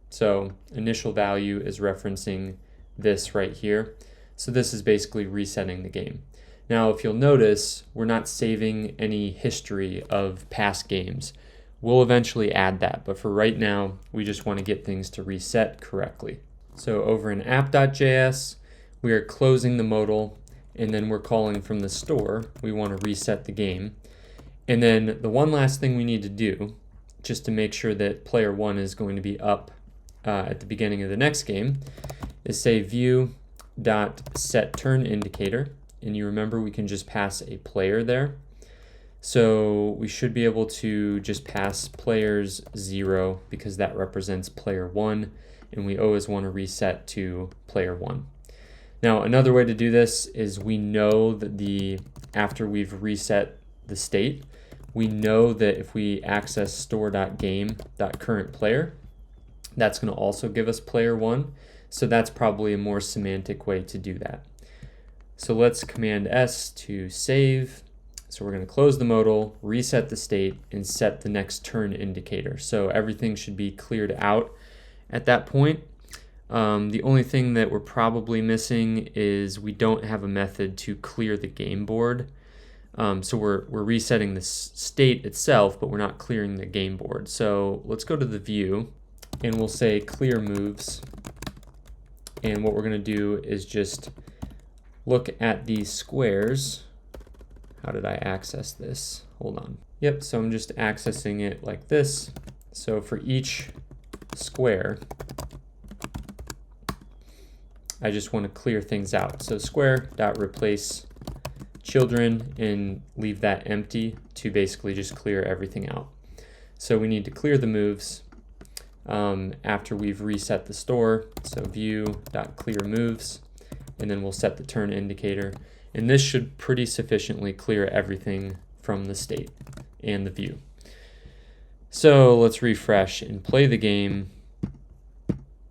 So initial value is referencing this right here. So this is basically resetting the game. Now, if you'll notice, we're not saving any history of past games. We'll eventually add that, but for right now, we just want to get things to reset correctly. So over in app.js, we are closing the modal, and then we're calling from the store. We want to reset the game. And then the one last thing we need to do, just to make sure that player 1 is going to be up at the beginning of the next game, is say view.setTurnIndicator. And you remember we can just pass a player there. So we should be able to just pass players 0 because that represents player 1, and we always want to reset to player 1. Now, another way to do this is we know that after we've reset the state, we know that if we access store.game.currentPlayer, that's going to also give us player 1. So that's probably a more semantic way to do that. So let's Command S to save. So we're going to close the modal, reset the state, and set the next turn indicator. So everything should be cleared out at that point. The only thing that we're probably missing is we don't have a method to clear the game board. So we're resetting the state itself, but we're not clearing the game board. So let's go to the view, and we'll say clear moves. And what we're going to do is just look at these squares. How did I access this? Hold on. Yep, so I'm just accessing it like this. So for each square, I just want to clear things out. So square.replace children and leave that empty to basically just clear everything out. So we need to clear the moves after we've reset the store. So view.clearMoves, and then we'll set the turn indicator. And this should pretty sufficiently clear everything from the state and the view. So let's refresh and play the game.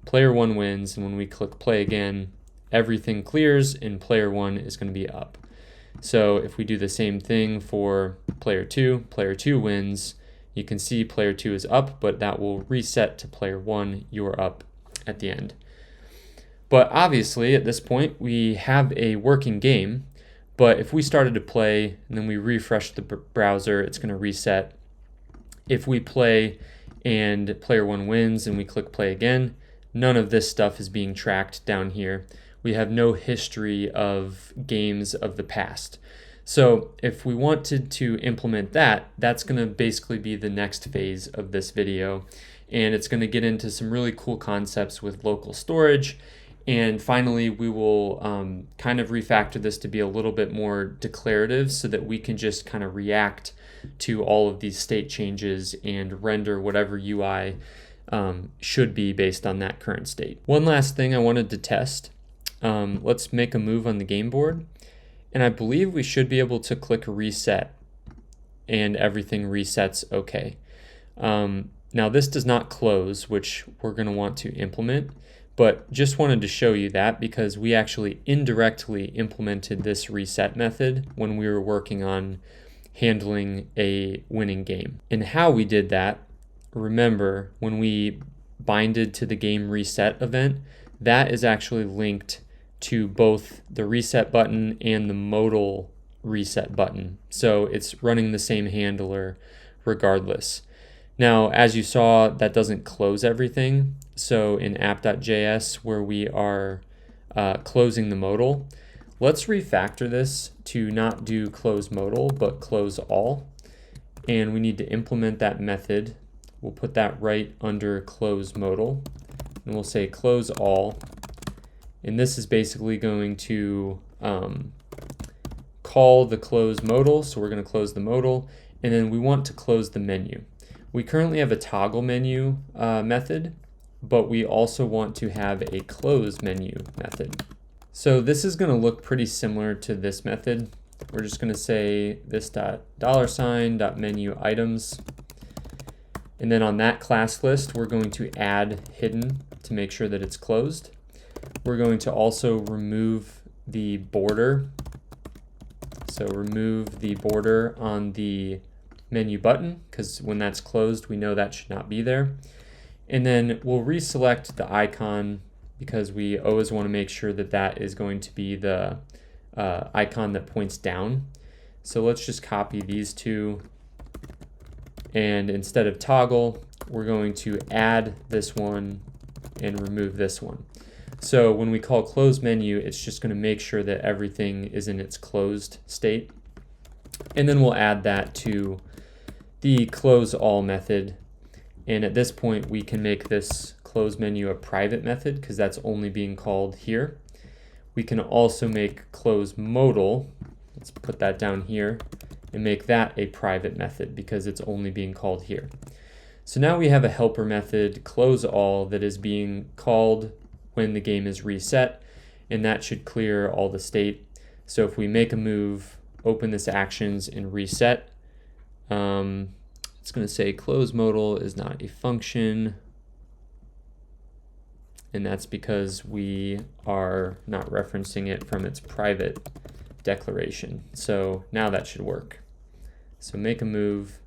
Player 1 wins, and when we click play again, everything clears and player 1 is going to be up. So if we do the same thing for player 2 wins. You can see player 2 is up, but that will reset to player 1, you're up at the end. But obviously at this point we have a working game. But if we started to play and then we refresh the browser, it's going to reset. If we play and player 1 wins and we click play again, none of this stuff is being tracked down here. We have no history of games of the past. So if we wanted to implement that, that's going to basically be the next phase of this video. And it's going to get into some really cool concepts with local storage. And finally, we will kind of refactor this to be a little bit more declarative so that we can just kind of react to all of these state changes and render whatever UI should be based on that current state. One last thing I wanted to test. Let's make a move on the game board. And I believe we should be able to click reset and everything resets okay. Now this does not close, which we're going to want to implement. But just wanted to show you that because we actually indirectly implemented this reset method when we were working on handling a winning game. And how we did that, remember when we binded to the game reset event, that is actually linked to both the reset button and the modal reset button. So it's running the same handler regardless. Now, as you saw, that doesn't close everything. So in app.js, where we are closing the modal, Let's refactor this to not do close modal, but close all. And we need to implement that method. We'll put that right under close modal, and we'll say close all. And this is basically going to call the close modal. So we're going to close the modal, and then we want to close the menu. We currently have a toggle menu method, but we also want to have a close menu method. So this is going to look pretty similar to this method. We're just going to say this $.menu items. And then on that class list, we're going to add hidden to make sure that it's closed. We're going to also remove the border. So remove the border on the menu button, because when that's closed, we know that should not be there. And then we'll reselect the icon, because we always want to make sure that that is going to be the icon that points down. So let's just copy these two, and instead of toggle, we're going to add this one and remove this one. So when we call close menu, it's just going to make sure that everything is in its closed state. And then we'll add that to the close all method. And at this point, we can make this close menu a private method, because that's only being called here. We can also make close modal, let's put that down here, and make that a private method because it's only being called here. So now we have a helper method, close all, that is being called when the game is reset, and that should clear all the state. So if we make a move, open this actions and reset, it's going to say close modal is not a function. And that's because we are not referencing it from its private declaration. So now that should work. So make a move,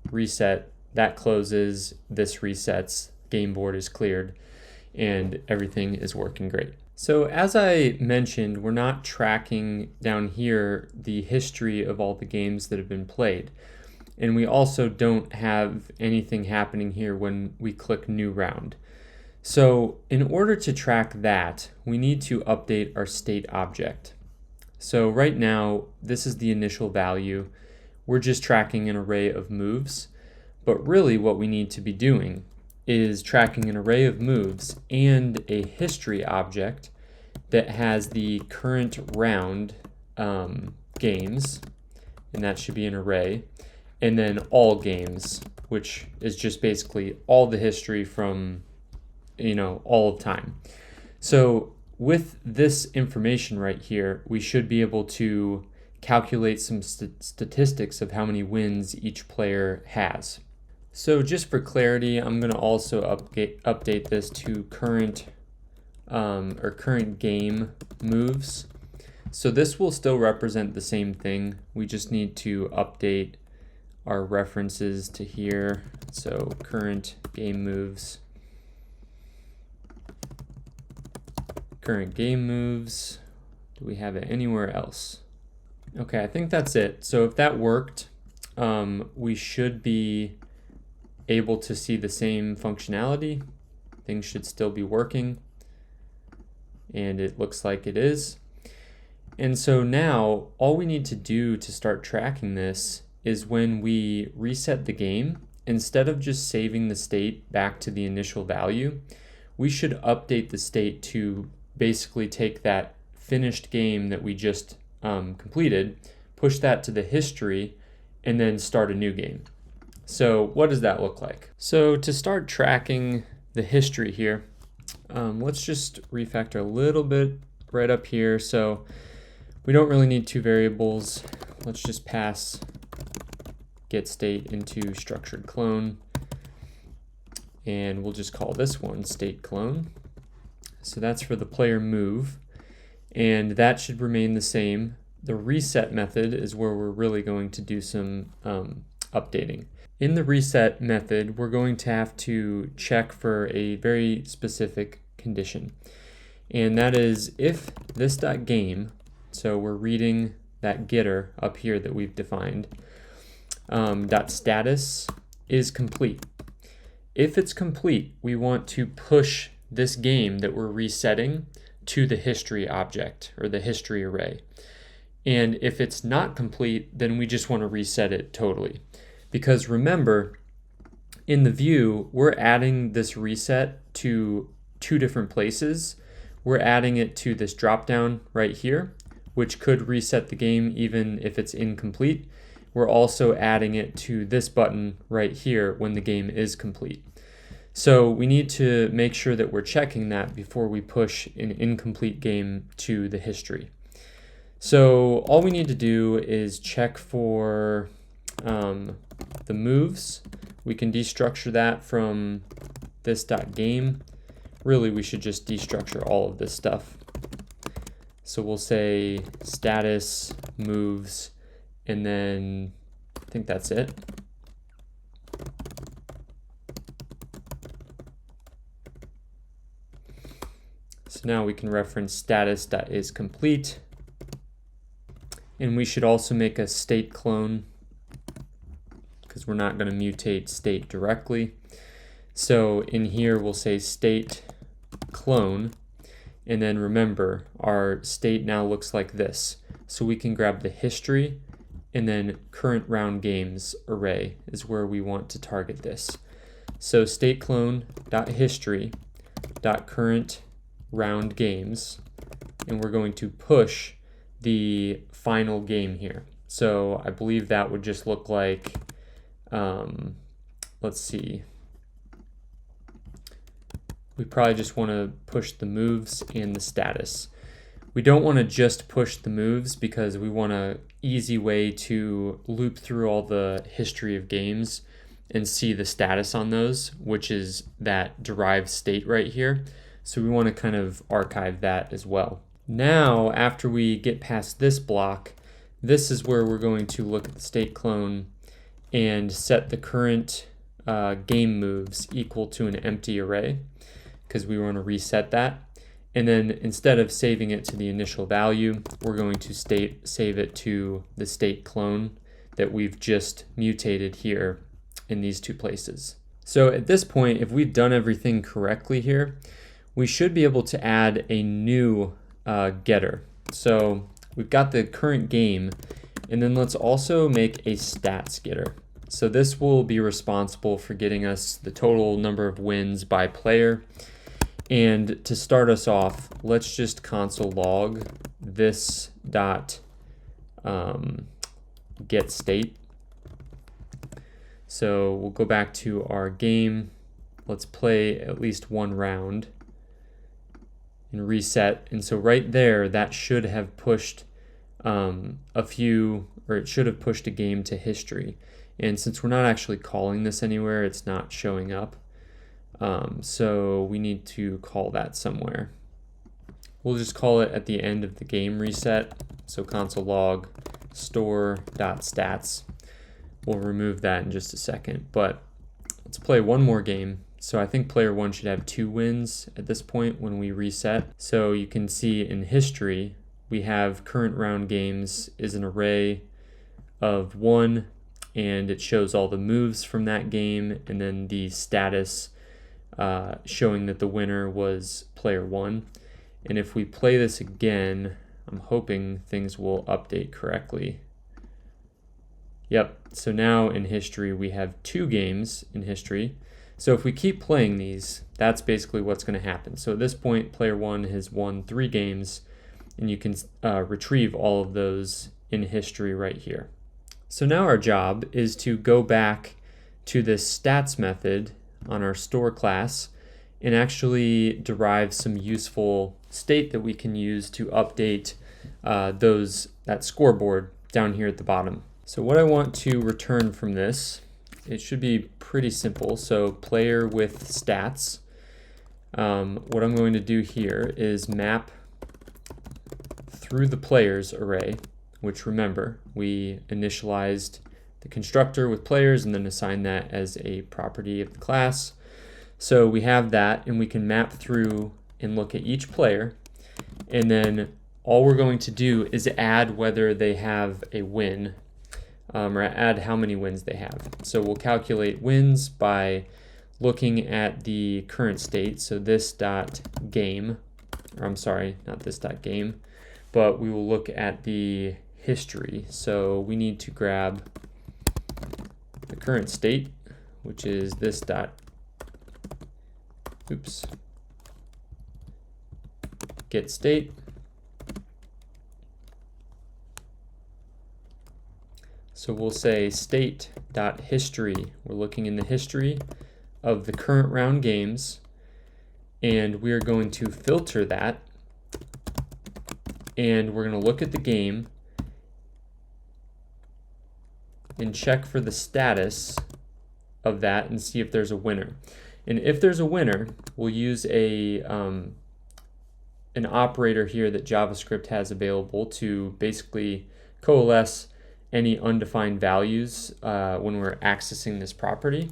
reset, that closes, this resets, game board is cleared, and everything is working great. So as I mentioned, we're not tracking down here the history of all the games that have been played. And we also don't have anything happening here when we click new round. So in order to track that, we need to update our state object. So right now, this is the initial value. We're just tracking an array of moves, but really what we need to be doing is tracking an array of moves and a history object that has the current round games, and that should be an array, and then all games, which is just basically all the history from all of time. So with this information right here, we should be able to calculate some statistics of how many wins each player has. So just for clarity, I'm going to also update this to current game moves. So this will still represent the same thing. We just need to update our references to here. So current game moves. Current game moves. Do we have it anywhere else? Okay, I think that's it. So if that worked, we should be able to see the same functionality. Things should still be working, and it looks like it is. And so now all we need to do to start tracking this is when we reset the game, instead of just saving the state back to the initial value, we should update the state to basically take that finished game that we just completed, push that to the history, and then start a new game. So what does that look like? So to start tracking the history here, let's just refactor a little bit right up here. So we don't really need two variables. Let's just pass get state into structured clone, and we'll just call this one state clone. So that's for the player move, and that should remain the same. The reset method is where we're really going to do some updating. In the reset method, we're going to have to check for a very specific condition, and that is if this.game, so we're reading that getter up here that we've defined, .status is complete. If it's complete, we want to push this game that we're resetting to the history object or the history array. And if it's not complete, then we just want to reset it totally. Because remember, in the view, we're adding this reset to two different places. We're adding it to this dropdown right here, which could reset the game even if it's incomplete. We're also adding it to this button right here when the game is complete. So we need to make sure that we're checking that before we push an incomplete game to the history. So all we need to do is check for the moves. We can destructure that from this .game. Really, we should just destructure all of this stuff. So we'll say status moves, and then I think that's it. So now we can reference status.isComplete. And we should also make a state clone because we're not going to mutate state directly. So in here we'll say state clone, and then remember our state now looks like this. So we can grab the history and then current round games array is where we want to target this. So state clone dot history dot current round games, and we're going to push the final game here. So I believe that would just look like, let's see, we probably just want to push the moves and the status. We don't want to just push the moves because we want an easy way to loop through all the history of games and see the status on those, which is that derived state right here. So we want to kind of archive that as well. Now, after we get past this block, this is where we're going to look at the state clone and set the current game moves equal to an empty array because we want to reset that. And then instead of saving it to the initial value, we're going to save it to the state clone that we've just mutated here in these two places. So at this point, if we've done everything correctly here, we should be able to add a new getter. So we've got the current game, and then let's also make a stats getter. So this will be responsible for getting us the total number of wins by player. And to start us off, let's just console log this dot get state. So we'll go back to our game. Let's play at least one round and reset. And so right there, that should have pushed it should have pushed a game to history. And since we're not actually calling this anywhere, it's not showing up. So we need to call that somewhere. We'll just call it at the end of the game reset. So console log store.stats. We'll remove that in just a second, but let's play one more game. So I think player one should have 2 wins at this point when we reset. So you can see in history, we have current round games is an array of 1, and it shows all the moves from that game, and then the status showing that the winner was player 1. And if we play this again, I'm hoping things will update correctly. Yep, so now in history we have 2 games in history. So if we keep playing these, that's basically what's going to happen. So at this point, player 1 has won 3 games, and you can retrieve all of those in history right here. So now our job is to go back to this stats method on our store class and actually derive some useful state that we can use to update that scoreboard down here at the bottom. So what I want to return from this, it should be pretty simple. So player with stats. What I'm going to do here is map through the players array, which remember, we initialized the constructor with players and then assigned that as a property of the class. So we have that, and we can map through and look at each player, and then all we're going to do is add whether they have a win, or add how many wins they have. So we'll calculate wins by looking at the current state, so this dot game, or I'm sorry, not this dot game, but we will look at the history. So we need to grab the current state, which is this dot, get state. So we'll say state.history. We're looking in the history of the current round games, and we're going to filter that, and we're going to look at the game and check for the status of that and see if there's a winner. And if there's a winner, we'll use an operator here that JavaScript has available to basically coalesce any undefined values when we're accessing this property.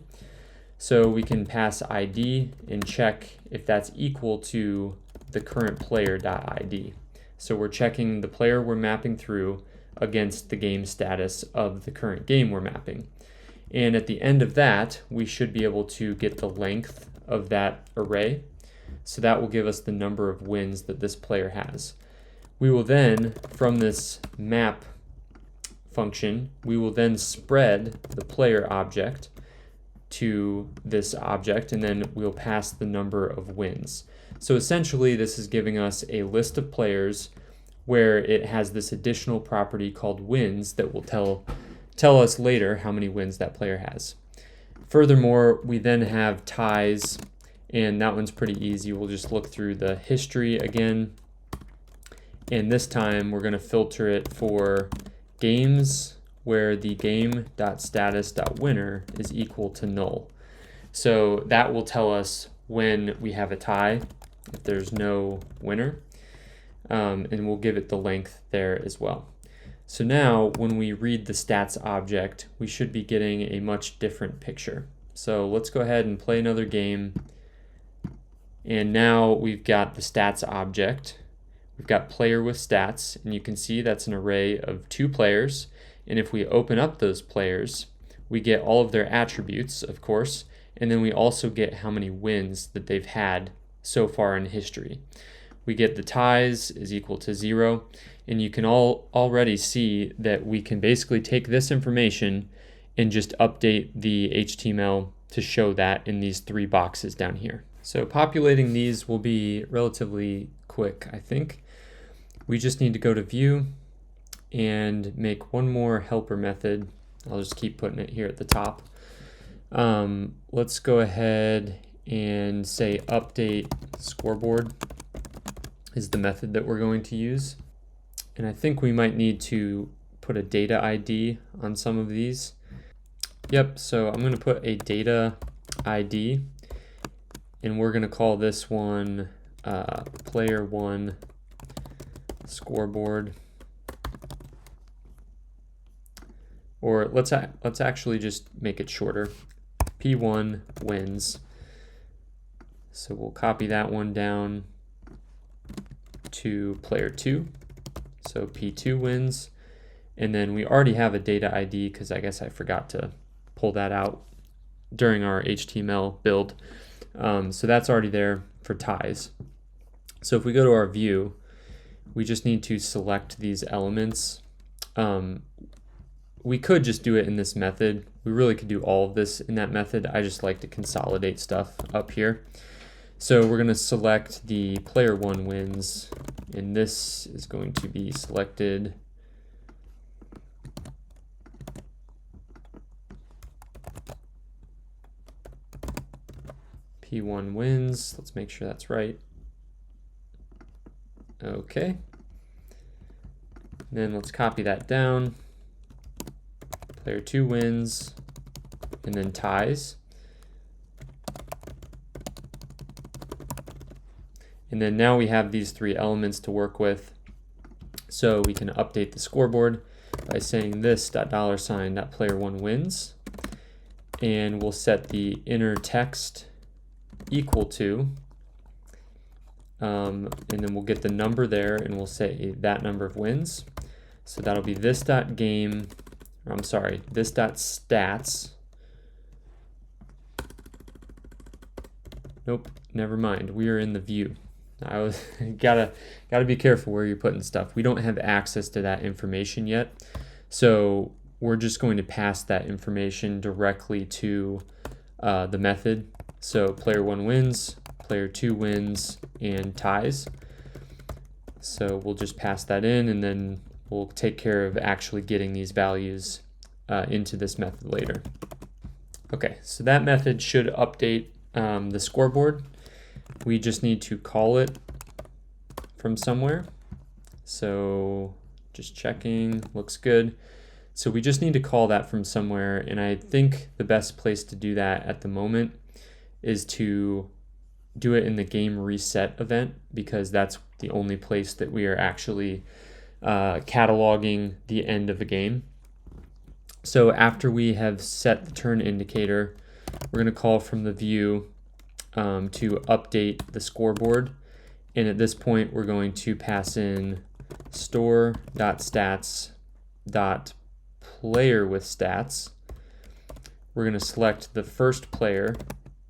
So we can pass ID and check if that's equal to the current player.id. So we're checking the player we're mapping through against the game status of the current game we're mapping. And at the end of that, we should be able to get the length of that array. So that will give us the number of wins that this player has. We will then, from this map function, we will then spread the player object to this object, and then we'll pass the number of wins. So essentially, this is giving us a list of players where it has this additional property called wins that will tell us later how many wins that player has. Furthermore, we then have ties, and that one's pretty easy. We'll just look through the history again, and this time we're going to filter it for games where the game.status.winner is equal to null. So that will tell us when we have a tie, if there's no winner, and we'll give it the length there as well. So now when we read the stats object, we should be getting a much different picture. So let's go ahead and play another game. And now we've got the stats object. We've got player with stats, and you can see that's an array of 2 players. And if we open up those players, we get all of their attributes, of course, and then we also get how many wins that they've had so far in history. We get the ties is equal to 0, and you can already see that we can basically take this information and just update the HTML to show that in these 3 boxes down here. So populating these will be relatively quick, I think. We just need to go to View and make one more helper method. I'll just keep putting it here at the top. Let's go ahead and say update scoreboard is the method that we're going to use. And I think we might need to put a data ID on some of these. Yep, so I'm going to put a data ID, and we're going to call this one player1 scoreboard. Or let's actually just make it shorter. P1 wins. So we'll copy that one down to player 2. So P2 wins. And then we already have a data ID because I guess I forgot to pull that out during our HTML build. So that's already there for ties. So if we go to our view, we just need to select these elements. We could just do it in this method. We really could do all of this in that method. I just like to consolidate stuff up here. So we're going to select the player1 wins, and this is going to be selected P1 wins. Let's make sure that's right. Okay. Then let's copy that down. Player 2 wins, and then ties. And then now we have these 3 elements to work with. So we can update the scoreboard by saying this $.player1 wins. And we'll set the inner text equal to, and then we'll get the number there, and we'll say that number of wins. So that'll be this.game, I'm sorry, this.stats. Nope, never mind. We are in the view. gotta be careful where you're putting stuff. We don't have access to that information yet, so we're just going to pass that information directly to the method. So player 1 wins, player 2 wins, and ties. So we'll just pass that in, and then we'll take care of actually getting these values into this method later. Okay, so that method should update the scoreboard. We just need to call it from somewhere. So just checking, looks good. So we just need to call that from somewhere, and I think the best place to do that at the moment is to do it in the game reset event, because that's the only place that we are actually cataloging the end of a game. So after we have set the turn indicator, we're going to call from the view to update the scoreboard. And at this point, we're going to pass in store.stats.player with stats. We're going to select the first player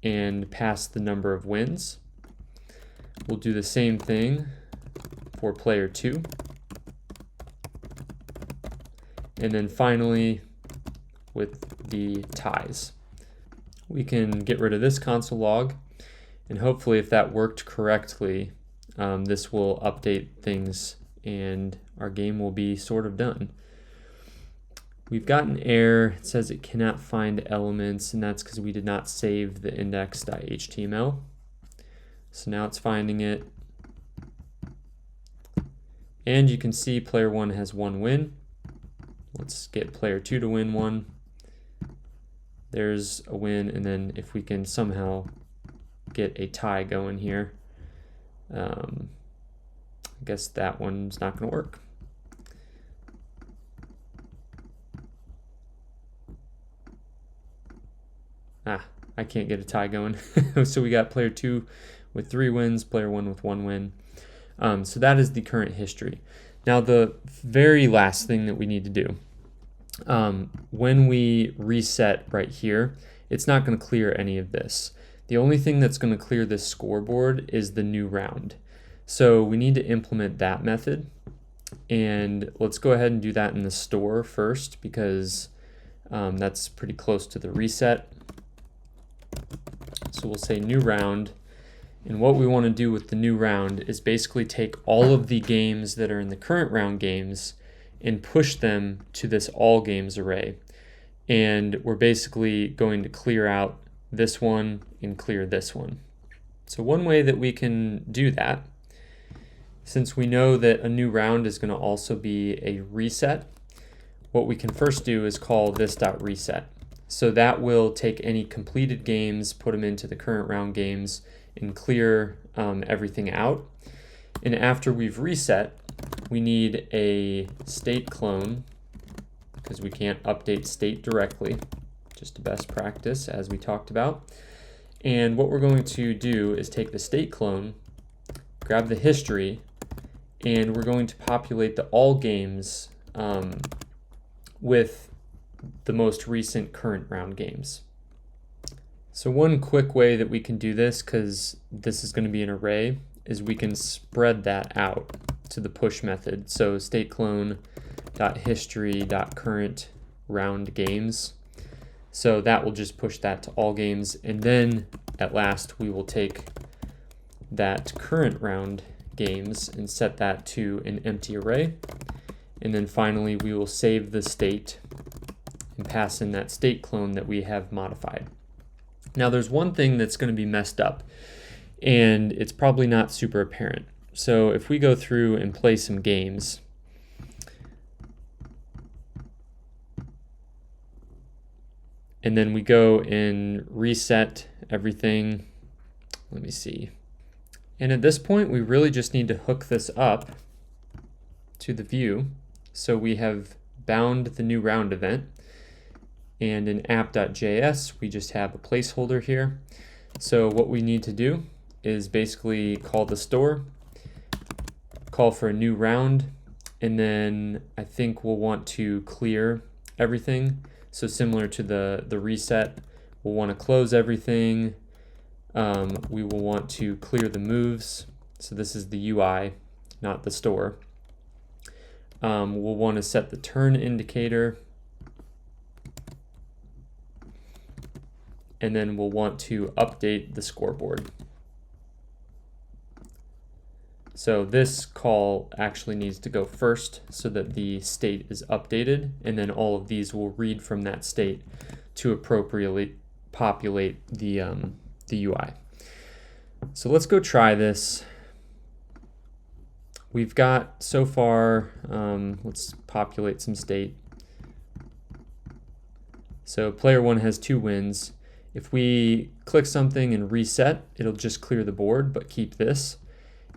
and pass the number of wins. We'll do the same thing for player 2. And then finally, with the ties. We can get rid of this console log, and hopefully if that worked correctly, this will update things and our game will be sort of done. We've got an error. It says it cannot find elements, and that's because we did not save the index.html. So now it's finding it. And you can see player 1 has 1 win. Let's get player 2 to win 1. There's a win, and then if we can somehow get a tie going here, I guess that one's not going to work. I can't get a tie going. So we got player 2 with 3 wins, player 1 with 1 win. So that is the current history. Now the very last thing that we need to do, when we reset right here, it's not going to clear any of this. The only thing that's going to clear this scoreboard is the new round. So we need to implement that method, and let's go ahead and do that in the store first, because that's pretty close to the reset. So we'll say new round, and what we want to do with the new round is basically take all of the games that are in the current round games and push them to this all games array. And we're basically going to clear out this one and clear this one. So one way that we can do that, since we know that a new round is going to also be a reset, what we can first do is call this.reset. So that will take any completed games, put them into the current round games, and clear everything out. And after we've reset, we need a state clone, because we can't update state directly, just a best practice as we talked about. And what we're going to do is take the state clone, grab the history, and we're going to populate the all games with the most recent current round games. So one quick way that we can do this, because this is going to be an array, is we can spread that out to the push method. So state clone.history.current round games. So that will just push that to all games, and then at last we will take that current round games and set that to an empty array. And then finally we will save the state and pass in that state clone that we have modified. Now there's one thing that's going to be messed up, and it's probably not super apparent. So if we go through and play some games, and then we go and reset everything, let me see. And at this point, we really just need to hook this up to the view. So we have bound the new round event, and in app.js, we just have a placeholder here. So what we need to do is basically call the store, call for a new round, and then I think we'll want to clear everything. So similar to the reset, we'll want to close everything. We will want to clear the moves. So this is the UI, not the store. We'll want to set the turn indicator. And then we'll want to update the scoreboard. So this call actually needs to go first so that the state is updated, and then all of these will read from that state to appropriately populate the UI. So let's go try this. We've got so far, let's populate some state. So player 1 has 2 wins. If we click something and reset, it'll just clear the board, but keep this.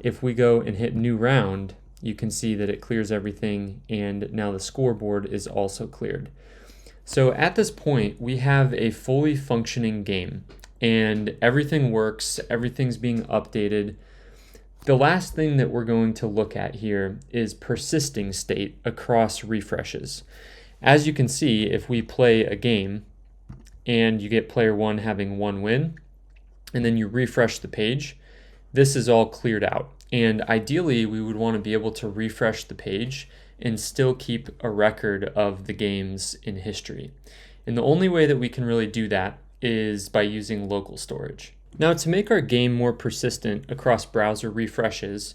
If we go and hit new round, you can see that it clears everything, and now the scoreboard is also cleared. So at this point, we have a fully functioning game, and everything works, everything's being updated. The last thing that we're going to look at here is persisting state across refreshes. As you can see, if we play a game and you get player 1 having 1 win, and then you refresh the page, this is all cleared out. And ideally, we would want to be able to refresh the page and still keep a record of the games in history. And the only way that we can really do that is by using local storage. Now, to make our game more persistent across browser refreshes,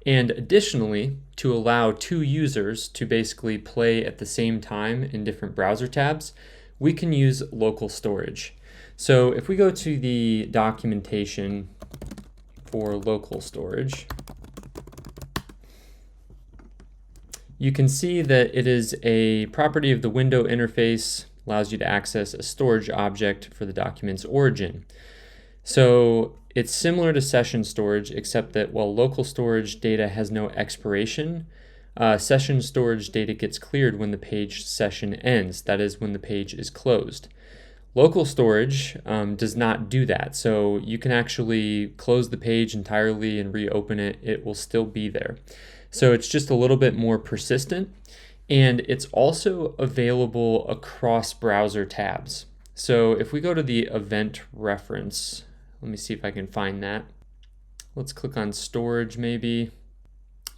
and additionally to allow 2 users to basically play at the same time in different browser tabs, we can use local storage. So if we go to the documentation for local storage, you can see that it is a property of the window interface, allows you to access a storage object for the document's origin. So it's similar to session storage, except that while local storage data has no expiration, session storage data gets cleared when the page session ends, that is, when the page is closed. Local storage does not do that, so you can actually close the page entirely and reopen it. It will still be there. So it's just a little bit more persistent, and it's also available across browser tabs. So if we go to the event reference, let me see if I can find that. Let's click on storage maybe,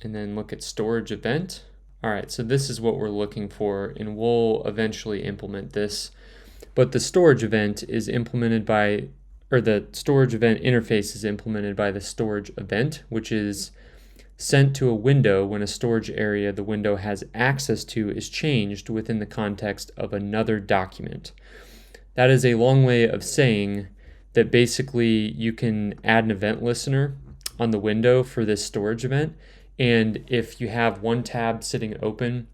and then look at storage event. All right, so this is what we're looking for, and we'll eventually implement this. But the storage event is implemented by, or the storage event interface is implemented by the storage event, which is sent to a window when a storage area the window has access to is changed within the context of another document. That is a long way of saying that basically you can add an event listener on the window for this storage event, and if you have one tab sitting open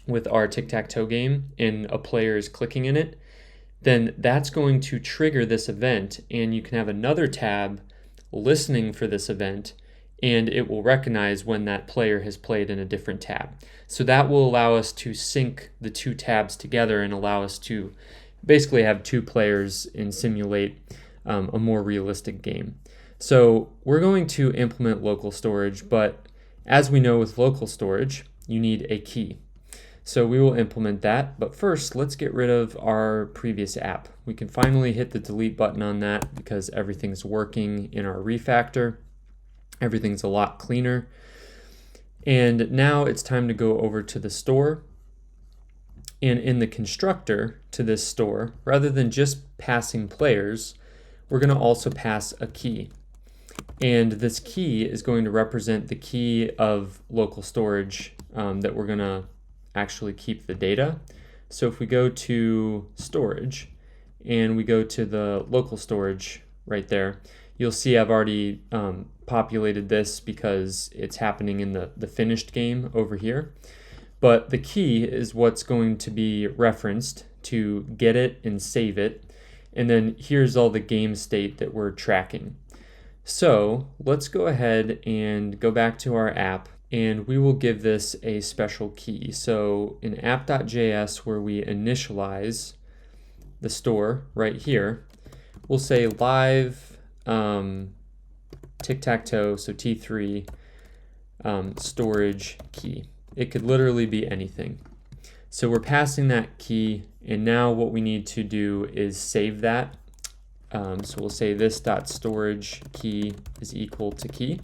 with our Tic Tac Toe game and a player is clicking in it, then that's going to trigger this event, and you can have another tab listening for this event, and it will recognize when that player has played in a different tab. So that will allow us to sync the 2 tabs together and allow us to basically have 2 players and simulate a more realistic game. So we're going to implement local storage, but as we know with local storage, you need a key. So we will implement that, but first let's get rid of our previous app. We can finally hit the delete button on that because everything's working in our refactor. Everything's a lot cleaner. And now it's time to go over to the store. And in the constructor to this store, rather than just passing players, we're going to also pass a key. And this key is going to represent the key of local storage that we're going to actually keep the data. So if we go to storage and we go to the local storage right there, you'll see I've already populated this because it's happening in the finished game over here. But the key is what's going to be referenced to get it and save it. And then here's all the game state that we're tracking. So let's go ahead and go back to our app, and we will give this a special key. So in app.js, where we initialize the store right here, we'll say live Tic Tac Toe, so T3 storage key. It could literally be anything. So we're passing that key, and now what we need to do is save that. So we'll say this.storage key is equal to key.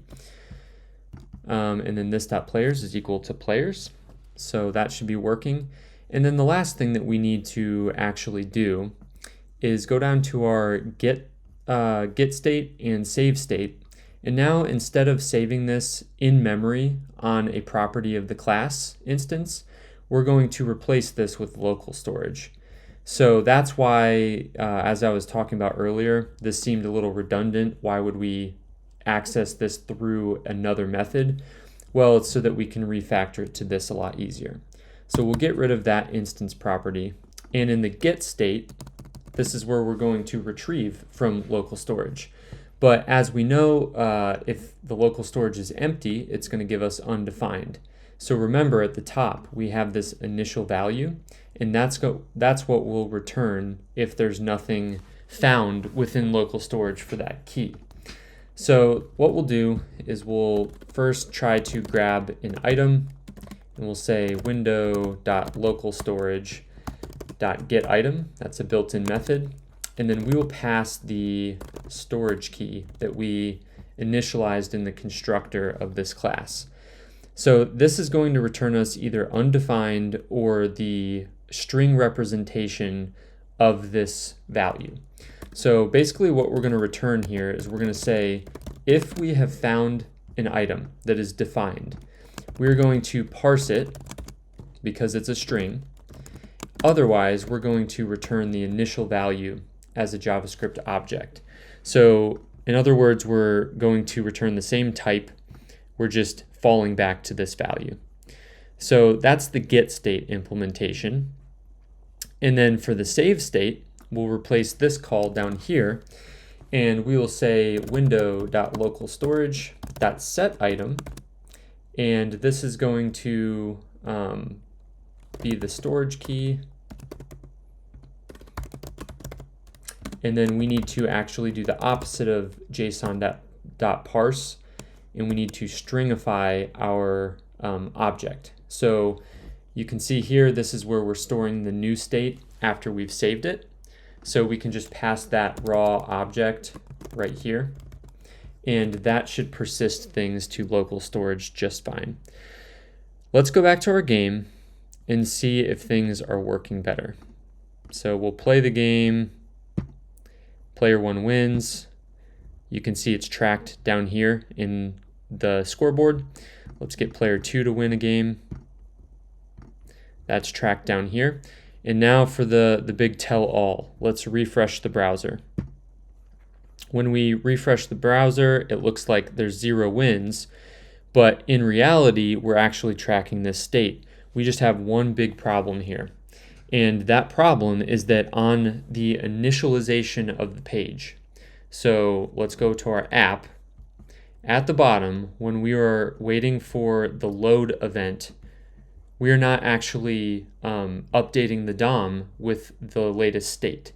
and then this.players is equal to players. So that should be working. And then the last thing that we need to actually do is go down to our get state and save state. And now instead of saving this in memory on a property of the class instance, we're going to replace this with local storage. So that's why, as I was talking about earlier, this seemed a little redundant. Why would we access this through another method? Well, it's so that we can refactor it to this a lot easier. So we'll get rid of that instance property. And in the get state, this is where we're going to retrieve from local storage. But as we know, if the local storage is empty, it's going to give us undefined. So remember at the top, we have this initial value, and that's what we'll return if there's nothing found within local storage for that key. So what we'll do is we'll first try to grab an item, and we'll say window.localstorage.getItem. That's a built-in method. And then we will pass the storage key that we initialized in the constructor of this class. So this is going to return us either undefined or the string representation of this value. So basically what we're going to return here is we're going to say if we have found an item that is defined, we're going to parse it because it's a string. Otherwise, we're going to return the initial value as a JavaScript object. So in other words, we're going to return the same type. We're just falling back to this value. So that's the get state implementation. And then for the save state, we'll replace this call down here, and we will say window.localstorage.setItem, and this is going to be the storage key. And then we need to actually do the opposite of JSON.parse, and we need to stringify our object. So you can see here, this is where we're storing the new state after we've saved it. So we can just pass that raw object right here, and that should persist things to local storage just fine. Let's go back to our game and see if things are working better. So we'll play the game. Player 1 wins. You can see it's tracked down here in the scoreboard. Let's get player 2 to win a game. That's tracked down here. And now for the big tell-all. Let's refresh the browser. When we refresh the browser, it looks like there's 0 wins, but in reality, we're actually tracking this state. We just have one big problem here. And that problem is that on the initialization of the page, so let's go to our app. At the bottom, when we are waiting for the load event, we are not actually updating the DOM with the latest state.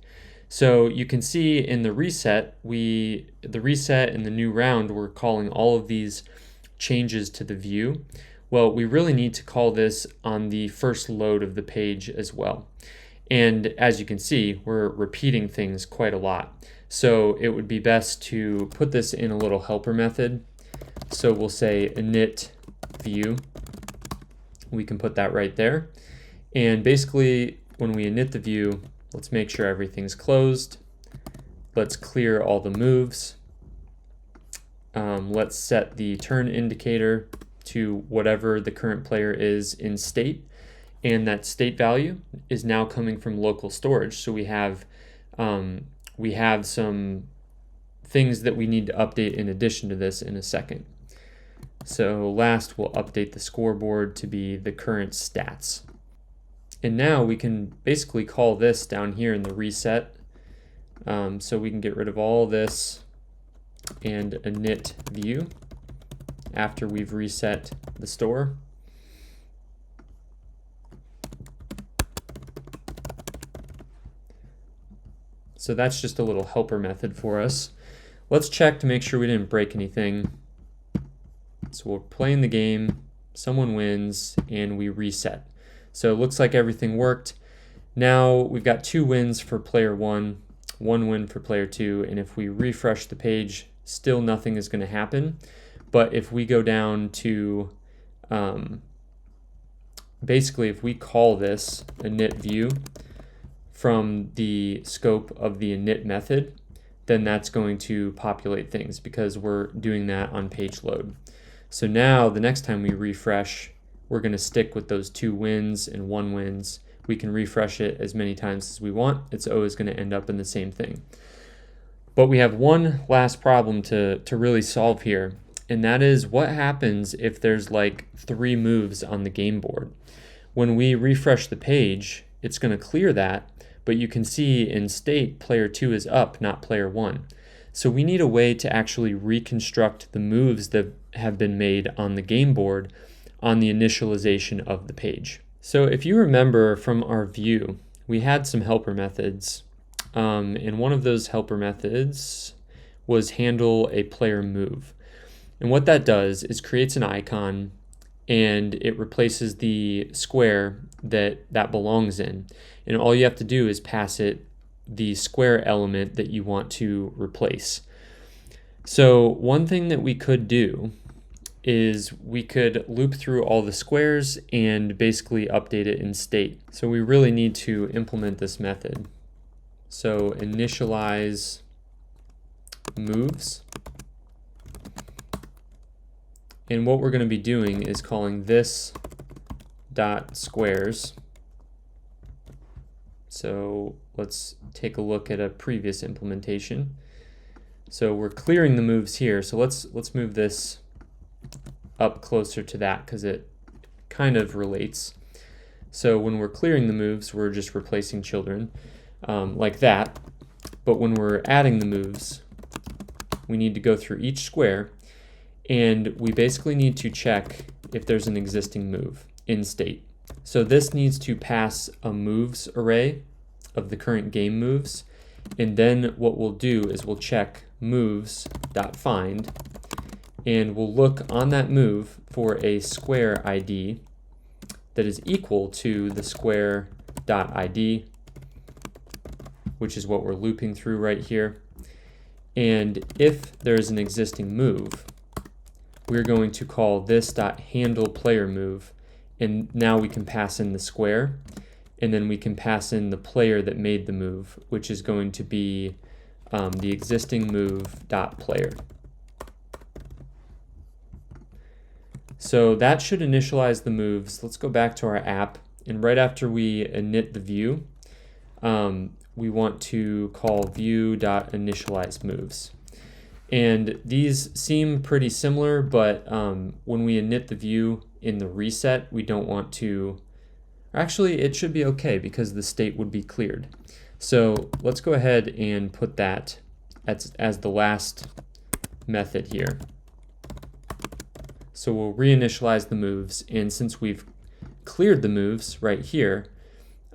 So you can see in the reset, and the new round, we're calling all of these changes to the view. Well, we really need to call this on the first load of the page as well. And as you can see, we're repeating things quite a lot. So it would be best to put this in a little helper method. So we'll say init view. We can put that right there. And basically, when we init the view, let's make sure everything's closed. Let's clear all the moves. Let's set the turn indicator to whatever the current player is in state, and that state value is now coming from local storage. So we have some things that we need to update in addition to this in a second. So last, we'll update the scoreboard to be the current stats. And now we can basically call this down here in the reset. So we can get rid of all this and init view after we've reset the store. So that's just a little helper method for us. Let's check to make sure we didn't break anything. So we're playing the game, someone wins, and we reset. So it looks like everything worked. Now we've got 2 wins for player 1, 1 win for player 2, and if we refresh the page, still nothing is going to happen. But if we go down to, basically if we call this init view from the scope of the init method, then that's going to populate things because we're doing that on page load. So now the next time we refresh, we're going to stick with those 2 wins and 1 wins. We can refresh it as many times as we want. It's always going to end up in the same thing. But we have one last problem to really solve here, and that is what happens if there's like 3 moves on the game board. When we refresh the page, it's going to clear that, but you can see in state player 2 is up, not player 1. So we need a way to actually reconstruct the moves that have been made on the game board on the initialization of the page. So if you remember from our view, we had some helper methods, and one of those helper methods was handle a player move. And what that does is creates an icon and it replaces the square that belongs in. And all you have to do is pass it the square element that you want to replace. So one thing that we could do is we could loop through all the squares and basically update it in state. So we really need to implement this method. So initialize moves. And what we're going to be doing is calling this dot squares. So let's take a look at a previous implementation. So we're clearing the moves here. So let's move this up closer to that because it kind of relates. So when we're clearing the moves, we're just replacing children like that. But when we're adding the moves, we need to go through each square, and we basically need to check if there's an existing move in state. So this needs to pass a moves array of the current game moves, and then what we'll do is we'll check moves.find, and we'll look on that move for a square ID that is equal to the square.id, which is what we're looping through right here. And if there's an existing move, we're going to call this.handlePlayerMove, and now we can pass in the square, and then we can pass in the player that made the move, which is going to be the existing move.player. So that should initialize the moves. Let's go back to our app, and right after we init the view, we want to call view.initializeMoves. And these seem pretty similar, but when we init the view in the reset, we don't want to, actually it should be okay because the state would be cleared. So let's go ahead and put that as the last method here. So we'll reinitialize the moves, and since we've cleared the moves right here,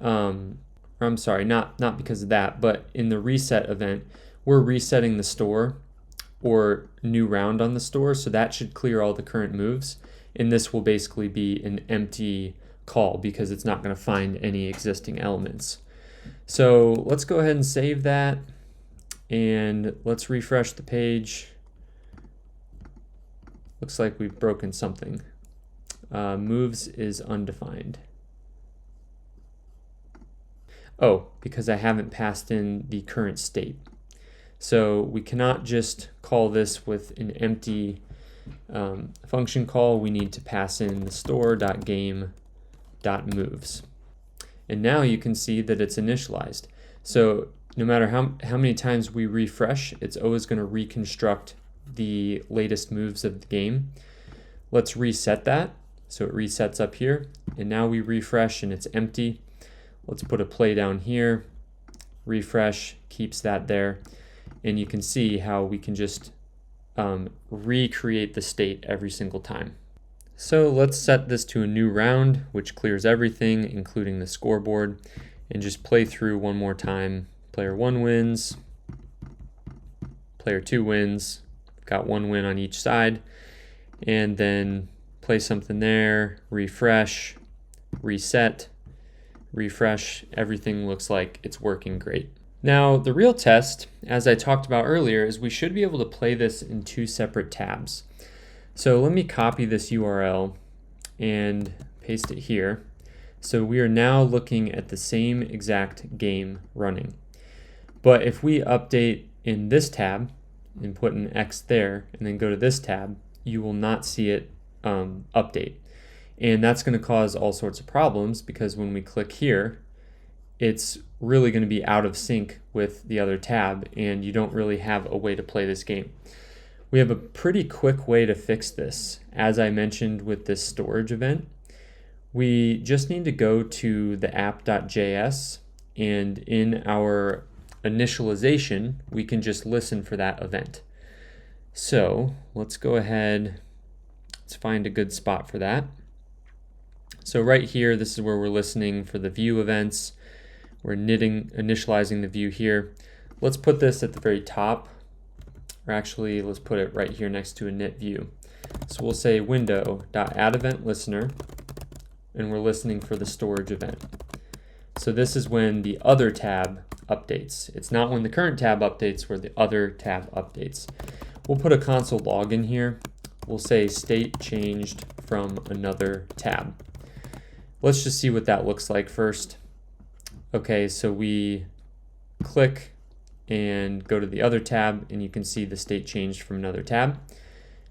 or I'm sorry, not because of that, but in the reset event, we're resetting the store or new round on the store, so that should clear all the current moves, and this will basically be an empty call because it's not going to find any existing elements. So let's go ahead and save that, and let's refresh the page. Looks like we've broken something. Moves is undefined. Oh, because I haven't passed in the current state. So we cannot just call this with an empty function call. We need to pass in the store.game.moves. And now you can see that it's initialized. So no matter how many times we refresh, it's always going to reconstruct the latest moves of the game. Let's reset that. So it resets up here, and now we refresh and it's empty. Let's put a play down here, refresh, keeps that there, and you can see how we can just recreate the state every single time. So let's set this to a new round, which clears everything, including the scoreboard, and just play through one more time. Player 1 wins, player 2 wins, got 1 win on each side, and then play something there, refresh, reset, refresh, everything looks like it's working great. Now the real test, as I talked about earlier, is we should be able to play this in 2 separate tabs. So let me copy this URL and paste it here. So we are now looking at the same exact game running. But if we update in this tab and put an X there and then go to this tab, you will not see it update. And that's going to cause all sorts of problems because when we click here, it's really going to be out of sync with the other tab and you don't really have a way to play this game. We have a pretty quick way to fix this. As I mentioned with this storage event, we just need to go to the app.js, and in our initialization, we can just listen for that event. So let's go ahead, let's find a good spot for that. So right here, this is where we're listening for the view events. We're initializing the view here. Let's put this at the very top, or actually let's put it right here next to a init view. So we'll say window.addEventListener, and we're listening for the storage event. So this is when the other tab updates. It's not when the current tab updates, where the other tab updates. We'll put a console log in here. We'll say state changed from another tab. Let's just see what that looks like first. Okay, so we click and go to the other tab, and you can see the state changed from another tab.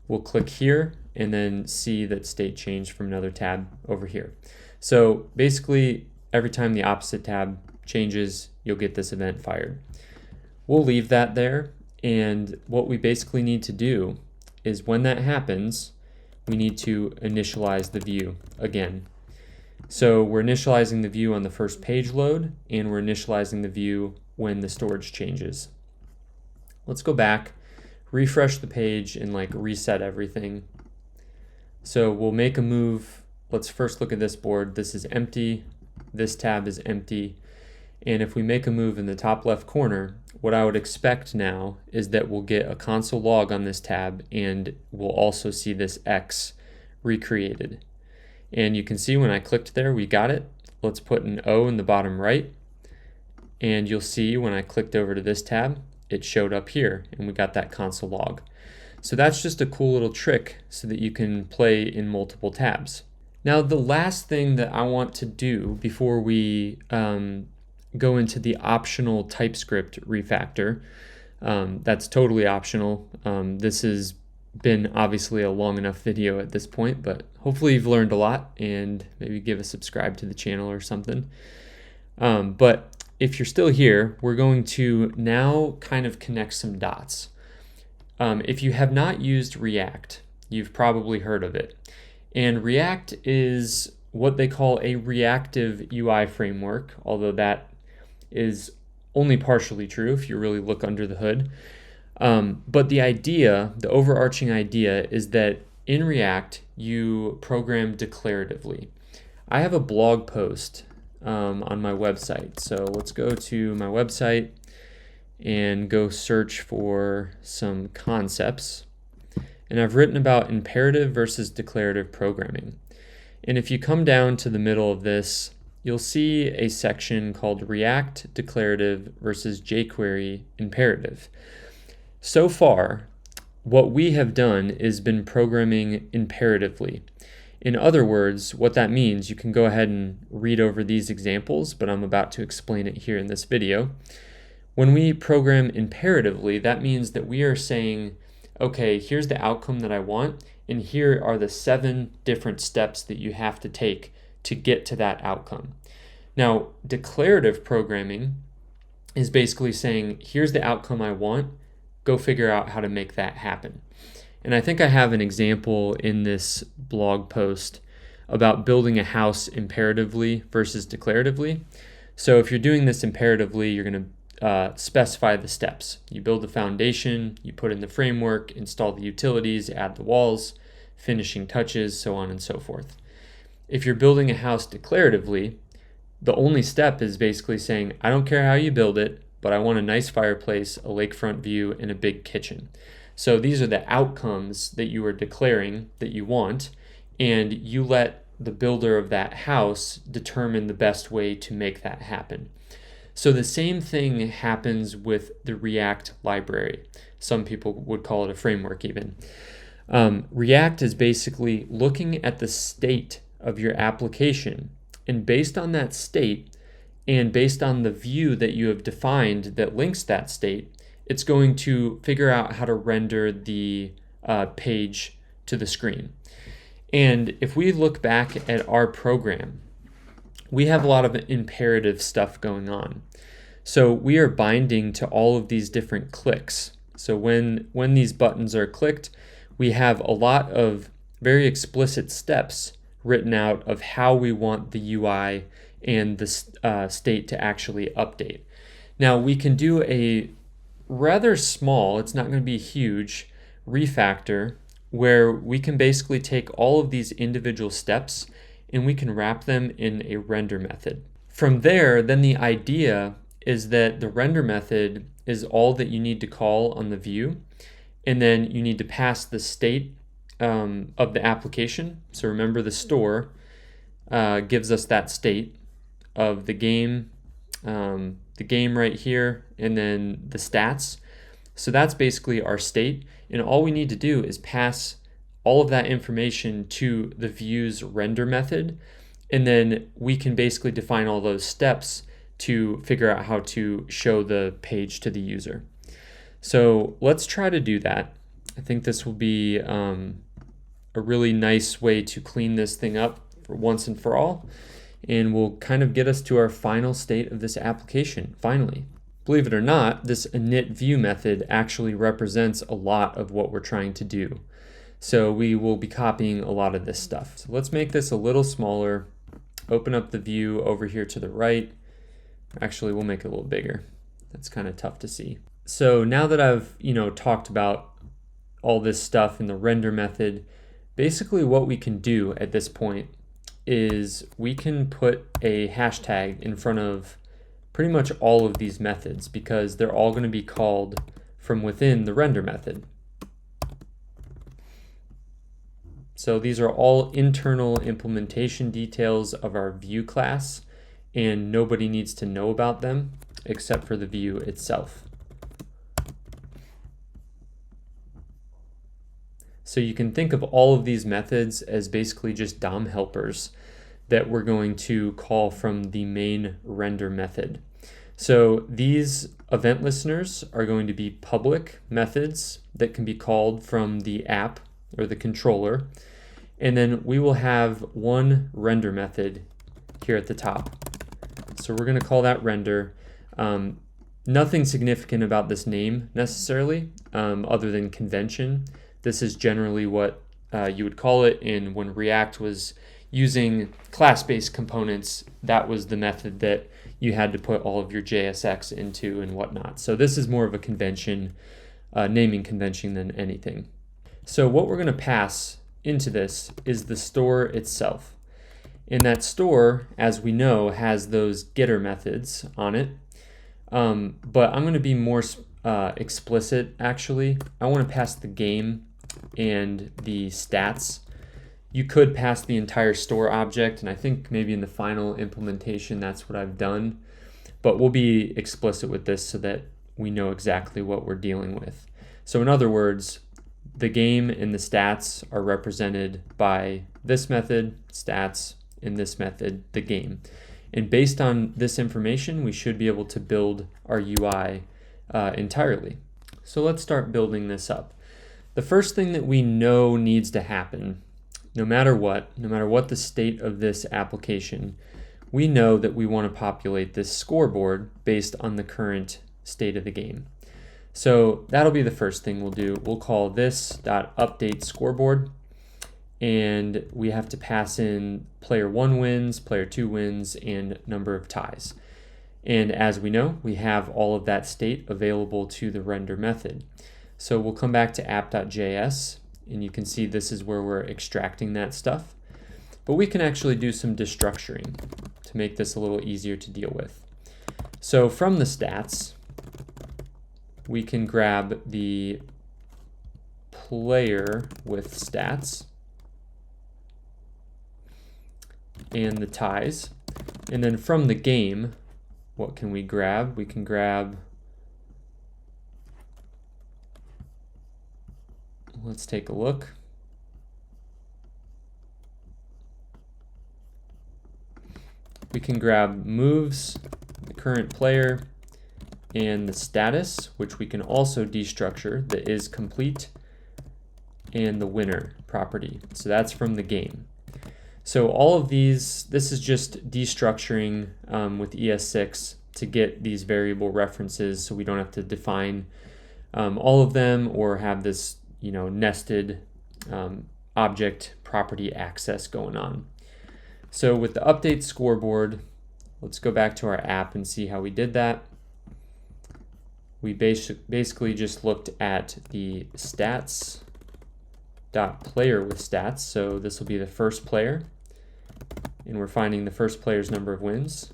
We'll click here and then see that state changed from another tab over here. So basically, every time the opposite tab changes, you'll get this event fired. We'll leave that there, and what we basically need to do is when that happens, we need to initialize the view again. So we're initializing the view on the first page load, and we're initializing the view when the storage changes. Let's go back, refresh the page, and reset everything. So we'll make a move. Let's first look at this board. This is empty. This tab is empty. And if we make a move in the top left corner, what I would expect now is that we'll get a console log on this tab, and we'll also see this X recreated. And you can see when I clicked there, we got it. Let's put an O in the bottom right. And you'll see when I clicked over to this tab, it showed up here, and we got that console log. So that's just a cool little trick so that you can play in multiple tabs. Now, the last thing that I want to do before we go into the optional TypeScript refactor, that's totally optional. This has been obviously a long enough video at this point, but hopefully you've learned a lot, and maybe give a subscribe to the channel or something. But if you're still here, we're going to now kind of connect some dots. If you have not used React, you've probably heard of it. And React is what they call a reactive UI framework, although that is only partially true if you really look under the hood. But the idea, the overarching idea, is that in React, you program declaratively. I have a blog post on my website. So let's go to my website and go search for some concepts. And I've written about imperative versus declarative programming. And if you come down to the middle of this, you'll see a section called React Declarative versus jQuery Imperative. So far, what we have done is been programming imperatively. In other words, what that means, you can go ahead and read over these examples, but I'm about to explain it here in this video. When we program imperatively, that means that we are saying, okay, here's the outcome that I want, and here are the 7 different steps that you have to take to get to that outcome. Now, declarative programming is basically saying, here's the outcome I want, go figure out how to make that happen. And I think I have an example in this blog post about building a house imperatively versus declaratively. So if you're doing this imperatively, you're going to specify the steps. You build the foundation, you put in the framework, install the utilities, add the walls, finishing touches, so on and so forth. If you're building a house declaratively, the only step is basically saying, I don't care how you build it, but I want a nice fireplace, a lakefront view, and a big kitchen. So these are the outcomes that you are declaring that you want, and you let the builder of that house determine the best way to make that happen. So the same thing happens with the React library. Some people would call it a framework even. React is basically looking at the state of your application, and based on that state and based on the view that you have defined that links that state, it's going to figure out how to render the page to the screen. And if we look back at our program, we have a lot of imperative stuff going on. So we are binding to all of these different clicks. So when these buttons are clicked, we have a lot of very explicit steps written out of how we want the UI and the state to actually update. Now we can do a rather small, it's not going to be huge, refactor where we can basically take all of these individual steps and we can wrap them in a render method. From there, then the idea is that the render method is all that you need to call on the view, and then you need to pass the state of the application. So remember, the store gives us that state of the game right here, and then the stats. So that's basically our state, and all we need to do is pass all of that information to the view's render method, and then we can basically define all those steps to figure out how to show the page to the user. So let's try to do that. I think this will be a really nice way to clean this thing up for once and for all, and will kind of get us to our final state of this application, finally. Believe it or not, this init view method actually represents a lot of what we're trying to do. So we will be copying a lot of this stuff. So let's make this a little smaller, open up the view over here to the right. Actually, we'll make it a little bigger. That's kind of tough to see. So now that I've talked about all this stuff in the render method, basically what we can do at this point is we can put a hashtag in front of pretty much all of these methods because they're all going to be called from within the render method. So these are all internal implementation details of our view class, and nobody needs to know about them except for the view itself. So you can think of all of these methods as basically just DOM helpers that we're going to call from the main render method. So these event listeners are going to be public methods that can be called from the app or the controller. And then we will have one render method here at the top. So we're going to call that render. Nothing significant about this name necessarily, other than convention. This is generally what you would call it, and when React was using class-based components, that was the method that you had to put all of your JSX into and whatnot. So this is more of a convention, naming convention than anything. So what we're going to pass into this is the store itself. And that store, as we know, has those getter methods on it. But I'm going to be more explicit, actually. I want to pass the game and the stats. You could pass the entire store object, and I think maybe in the final implementation that's what I've done. But we'll be explicit with this so that we know exactly what we're dealing with. So in other words, the game and the stats are represented by this method, stats, and this method, the game. And based on this information, we should be able to build our UI entirely. So let's start building this up. The first thing that we know needs to happen, no matter what the state of this application, we know that we want to populate this scoreboard based on the current state of the game. So that'll be the first thing we'll do. We'll call this .update scoreboard, and we have to pass in player 1 wins, player 2 wins, and number of ties. And as we know, we have all of that state available to the render method. So we'll come back to app.js, and you can see this is where we're extracting that stuff. But we can actually do some destructuring to make this a little easier to deal with. So from the stats, we can grab the player with stats and the ties. And then from the game, what can we grab? We can grab, let's take a look. We can grab moves, the current player, and the status, which we can also destructure, the is complete, and the winner property. So that's from the game. So all of these, this is just destructuring with ES6 to get these variable references so we don't have to define all of them or have this, nested object property access going on. So with the update scoreboard, let's go back to our app and see how we did that. We basically just looked at the stats.player with stats. So this will be the first player, and we're finding the first player's number of wins.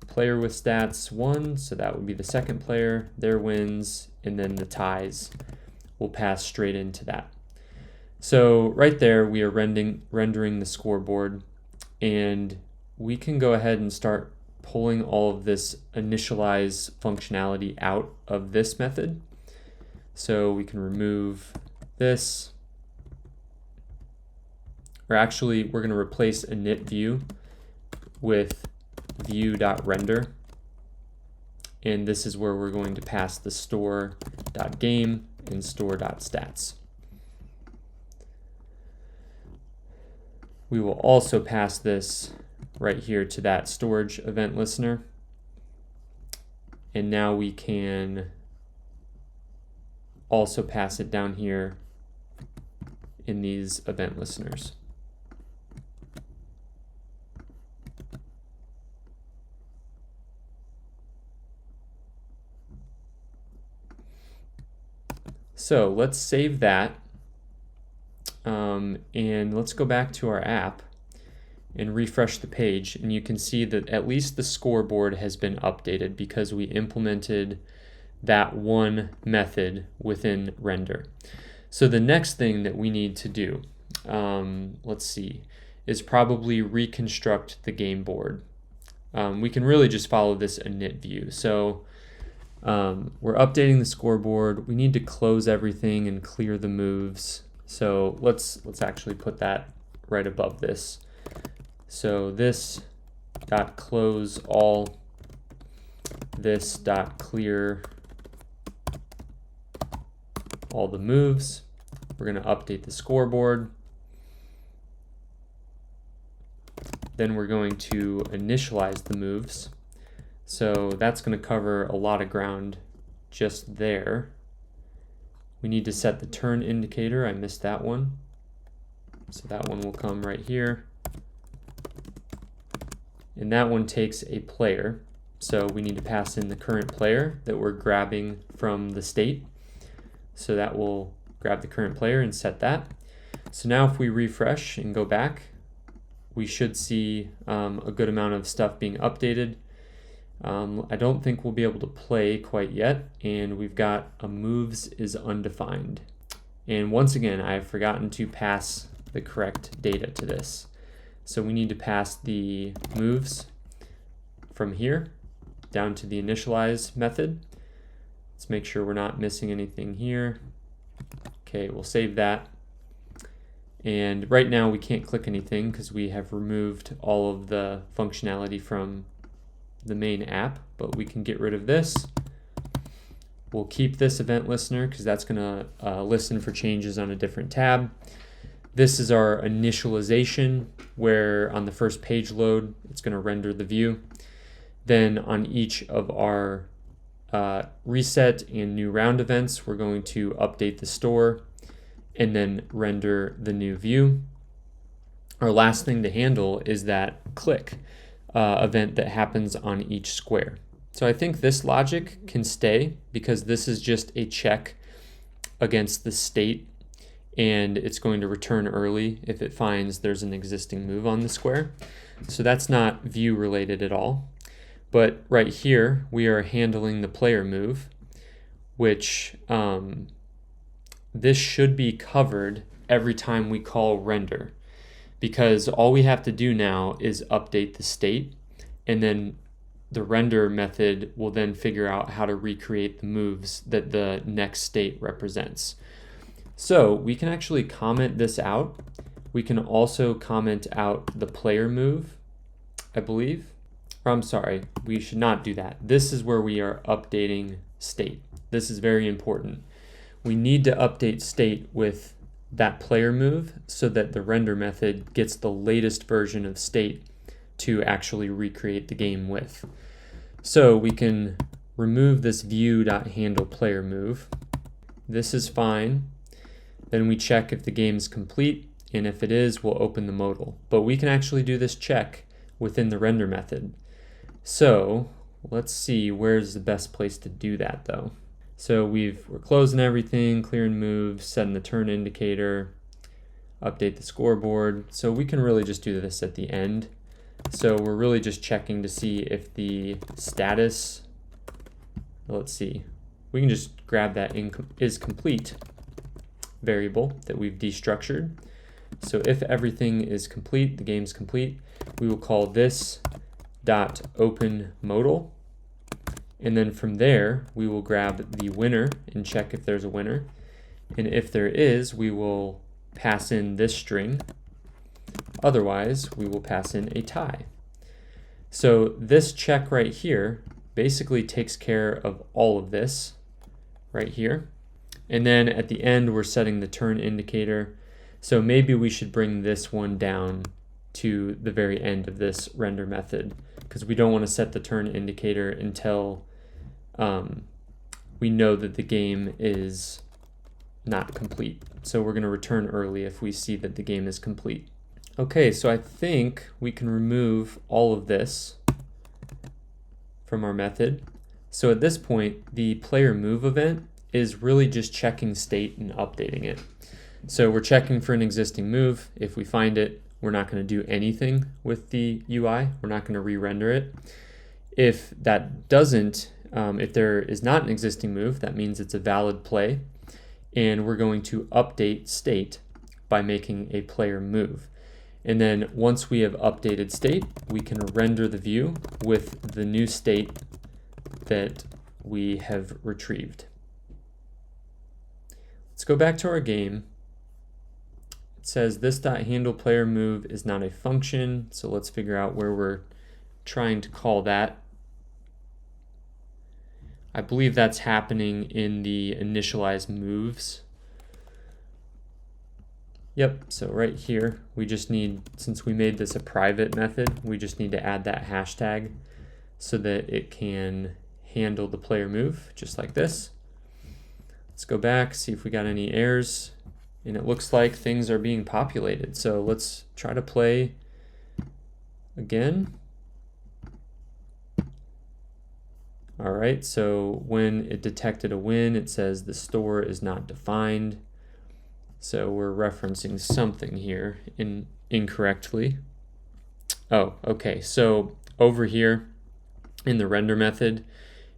Player with stats 1, so that would be the second player, their wins, and then the ties will pass straight into that. So right there, we are rendering the scoreboard, and we can go ahead and start pulling all of this initialize functionality out of this method. So we can remove this, or actually we're going to replace init view with view.render, and this is where we're going to pass the store.game and store.stats. We will also pass this right here to that storage event listener. And now we can also pass it down here in these event listeners. So let's save that. And let's go back to our app and refresh the page, and you can see that at least the scoreboard has been updated because we implemented that one method within render. So the next thing that we need to do, let's see, is probably reconstruct the game board. We can really just follow this init view. So we're updating the scoreboard. We need to close everything and clear the moves. So let's actually put that right above this. So this dot close all, this dot clear all the moves. We're going to update the scoreboard. Then we're going to initialize the moves. So that's going to cover a lot of ground just there. We need to set the turn indicator. I missed that one. So that one will come right here. And that one takes a player. So we need to pass in the current player that we're grabbing from the state. So that will grab the current player and set that. So now if we refresh and go back, we should see a good amount of stuff being updated. I don't think we'll be able to play quite yet, and we've got a moves is undefined. And once again, I've forgotten to pass the correct data to this. So we need to pass the moves from here down to the initialize method. Let's make sure we're not missing anything here. Okay, we'll save that. And right now we can't click anything because we have removed all of the functionality from the main app, but we can get rid of this. We'll keep this event listener because that's going to listen for changes on a different tab. This is our initialization, where on the first page load, it's going to render the view. Then on each of our reset and new round events, we're going to update the store and then render the new view. Our last thing to handle is that click event that happens on each square. So I think this logic can stay because this is just a check against the state, and it's going to return early if it finds there's an existing move on the square. So that's not view related at all. But right here, we are handling the player move, which this should be covered every time we call render, because all we have to do now is update the state, and then the render method will then figure out how to recreate the moves that the next state represents. So we can actually comment this out. We can also comment out the player move, I believe. Or I'm sorry, we should not do that. This is where we are updating state. This is very important. We need to update state with that player move so that the render method gets the latest version of state to actually recreate the game with. So we can remove this view.handle player move. This is fine. Then we check if the game is complete, and if it is, we'll open the modal. But we can actually do this check within the render method. So let's see where's the best place to do that though. So we're closing everything, clearing moves, setting the turn indicator, update the scoreboard. So we can really just do this at the end. So we're really just checking to see if the status, let's see, we can just grab that is complete variable that we've destructured. So if everything is complete, the game's complete, we will call this dot open modal. And then from there, we will grab the winner and check if there's a winner. And if there is, we will pass in this string. Otherwise, we will pass in a tie. So this check right here basically takes care of all of this right here. And then at the end, we're setting the turn indicator. So maybe we should bring this one down to the very end of this render method, because we don't want to set the turn indicator until we know that the game is not complete. So we're going to return early if we see that the game is complete. Okay, so I think we can remove all of this from our method. So at this point, the player move event is really just checking state and updating it. So we're checking for an existing move. If we find it, we're not going to do anything with the UI. We're not going to re-render it. If that doesn't, if there is not an existing move, that means it's a valid play. And we're going to update state by making a player move. And then once we have updated state, we can render the view with the new state that we have retrieved. Let's go back to our game. It says this.handle player move is not a function, so let's figure out where we're trying to call that. I believe that's happening in the initialize moves. Yep, so right here, we just need, since we made this a private method, we just need to add that hashtag so that it can handle the player move, just like this. Let's go back, see if we got any errors, and it looks like things are being populated. So let's try to play again. All right, so when it detected a win, it says the store is not defined. So we're referencing something here incorrectly. Oh, okay, so over here in the render method,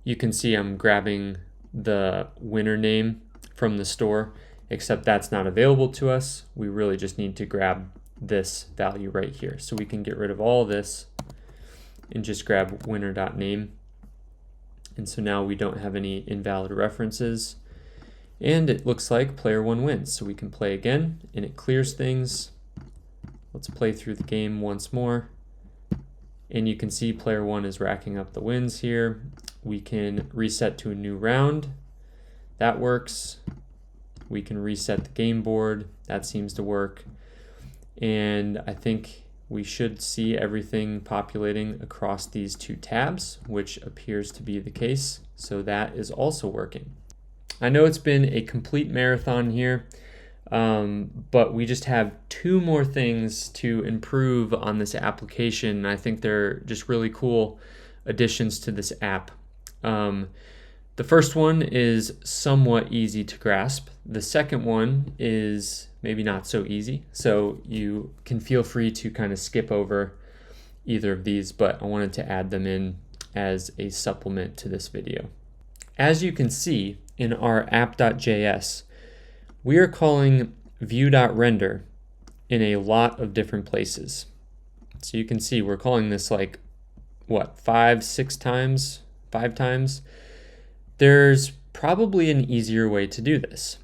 you can see I'm grabbing the winner name from the store, except that's not available to us. We really just need to grab this value right here. So we can get rid of all this and just grab winner.name. And so now we don't have any invalid references. And it looks like player one wins. So we can play again and it clears things. Let's play through the game once more. And you can see player one is racking up the wins here. We can reset to a new round. That works. We can reset the game board. That seems to work. And I think we should see everything populating across these two tabs, which appears to be the case. So that is also working. I know it's been a complete marathon here, but we just have two more things to improve on this application. I think they're just really cool additions to this app. The first one is somewhat easy to grasp. The second one is maybe not so easy. So you can feel free to kind of skip over either of these, but I wanted to add them in as a supplement to this video. As you can see in our app.js, we are calling view.render in a lot of different places. So you can see we're calling this like, what, 5 times? There's probably an easier way to do this.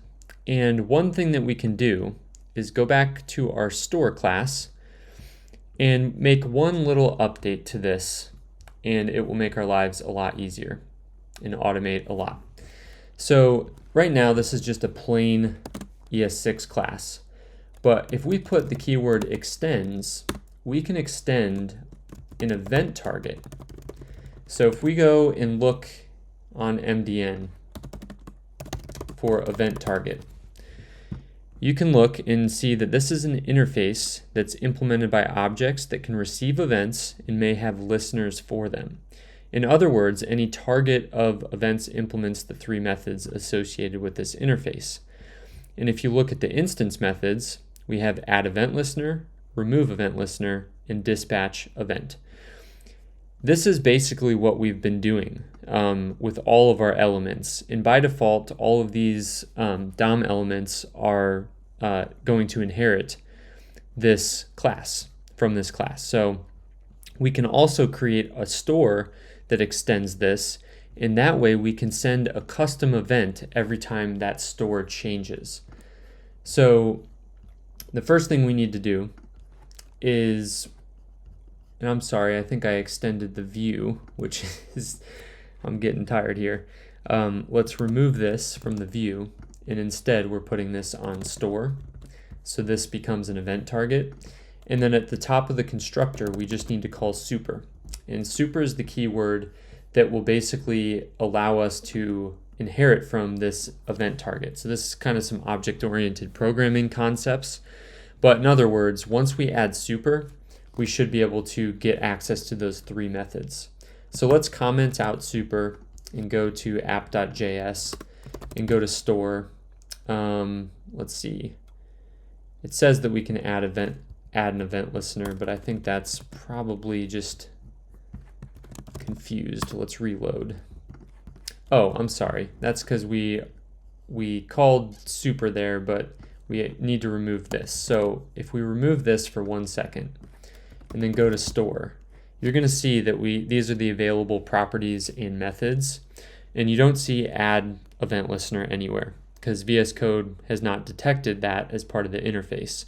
And one thing that we can do is go back to our store class and make one little update to this, and it will make our lives a lot easier and automate a lot. So right now this is just a plain ES6 class, but if we put the keyword extends, we can extend an event target. So if we go and look on MDN for event target, you can look and see that this is an interface that's implemented by objects that can receive events and may have listeners for them. In other words, any target of events implements the three methods associated with this interface. And if you look at the instance methods, we have add event listener, remove event listener, and dispatch event. This is basically what we've been doing with all of our elements. And by default, all of these DOM elements are going to inherit this class from this class. So we can also create a store that extends this, and that way we can send a custom event every time that store changes. So the first thing we need to do is, and I'm sorry, I think I extended the view, which is, I'm getting tired here. Let's remove this from the view, and instead we're putting this on store. So this becomes an event target. And then at the top of the constructor, we just need to call super. And super is the keyword that will basically allow us to inherit from this event target. So this is kind of some object-oriented programming concepts. But in other words, once we add super, we should be able to get access to those three methods. So let's comment out super and go to app.js and go to store. Let's see. It says that we can add an event listener, but I think that's probably just confused. Let's reload. Oh, I'm sorry. That's because we called super there, but we need to remove this. So if we remove this for 1 second and then go to store, you're going to see that these are the available properties and methods, and you don't see add event listener anywhere because VS Code has not detected that as part of the interface.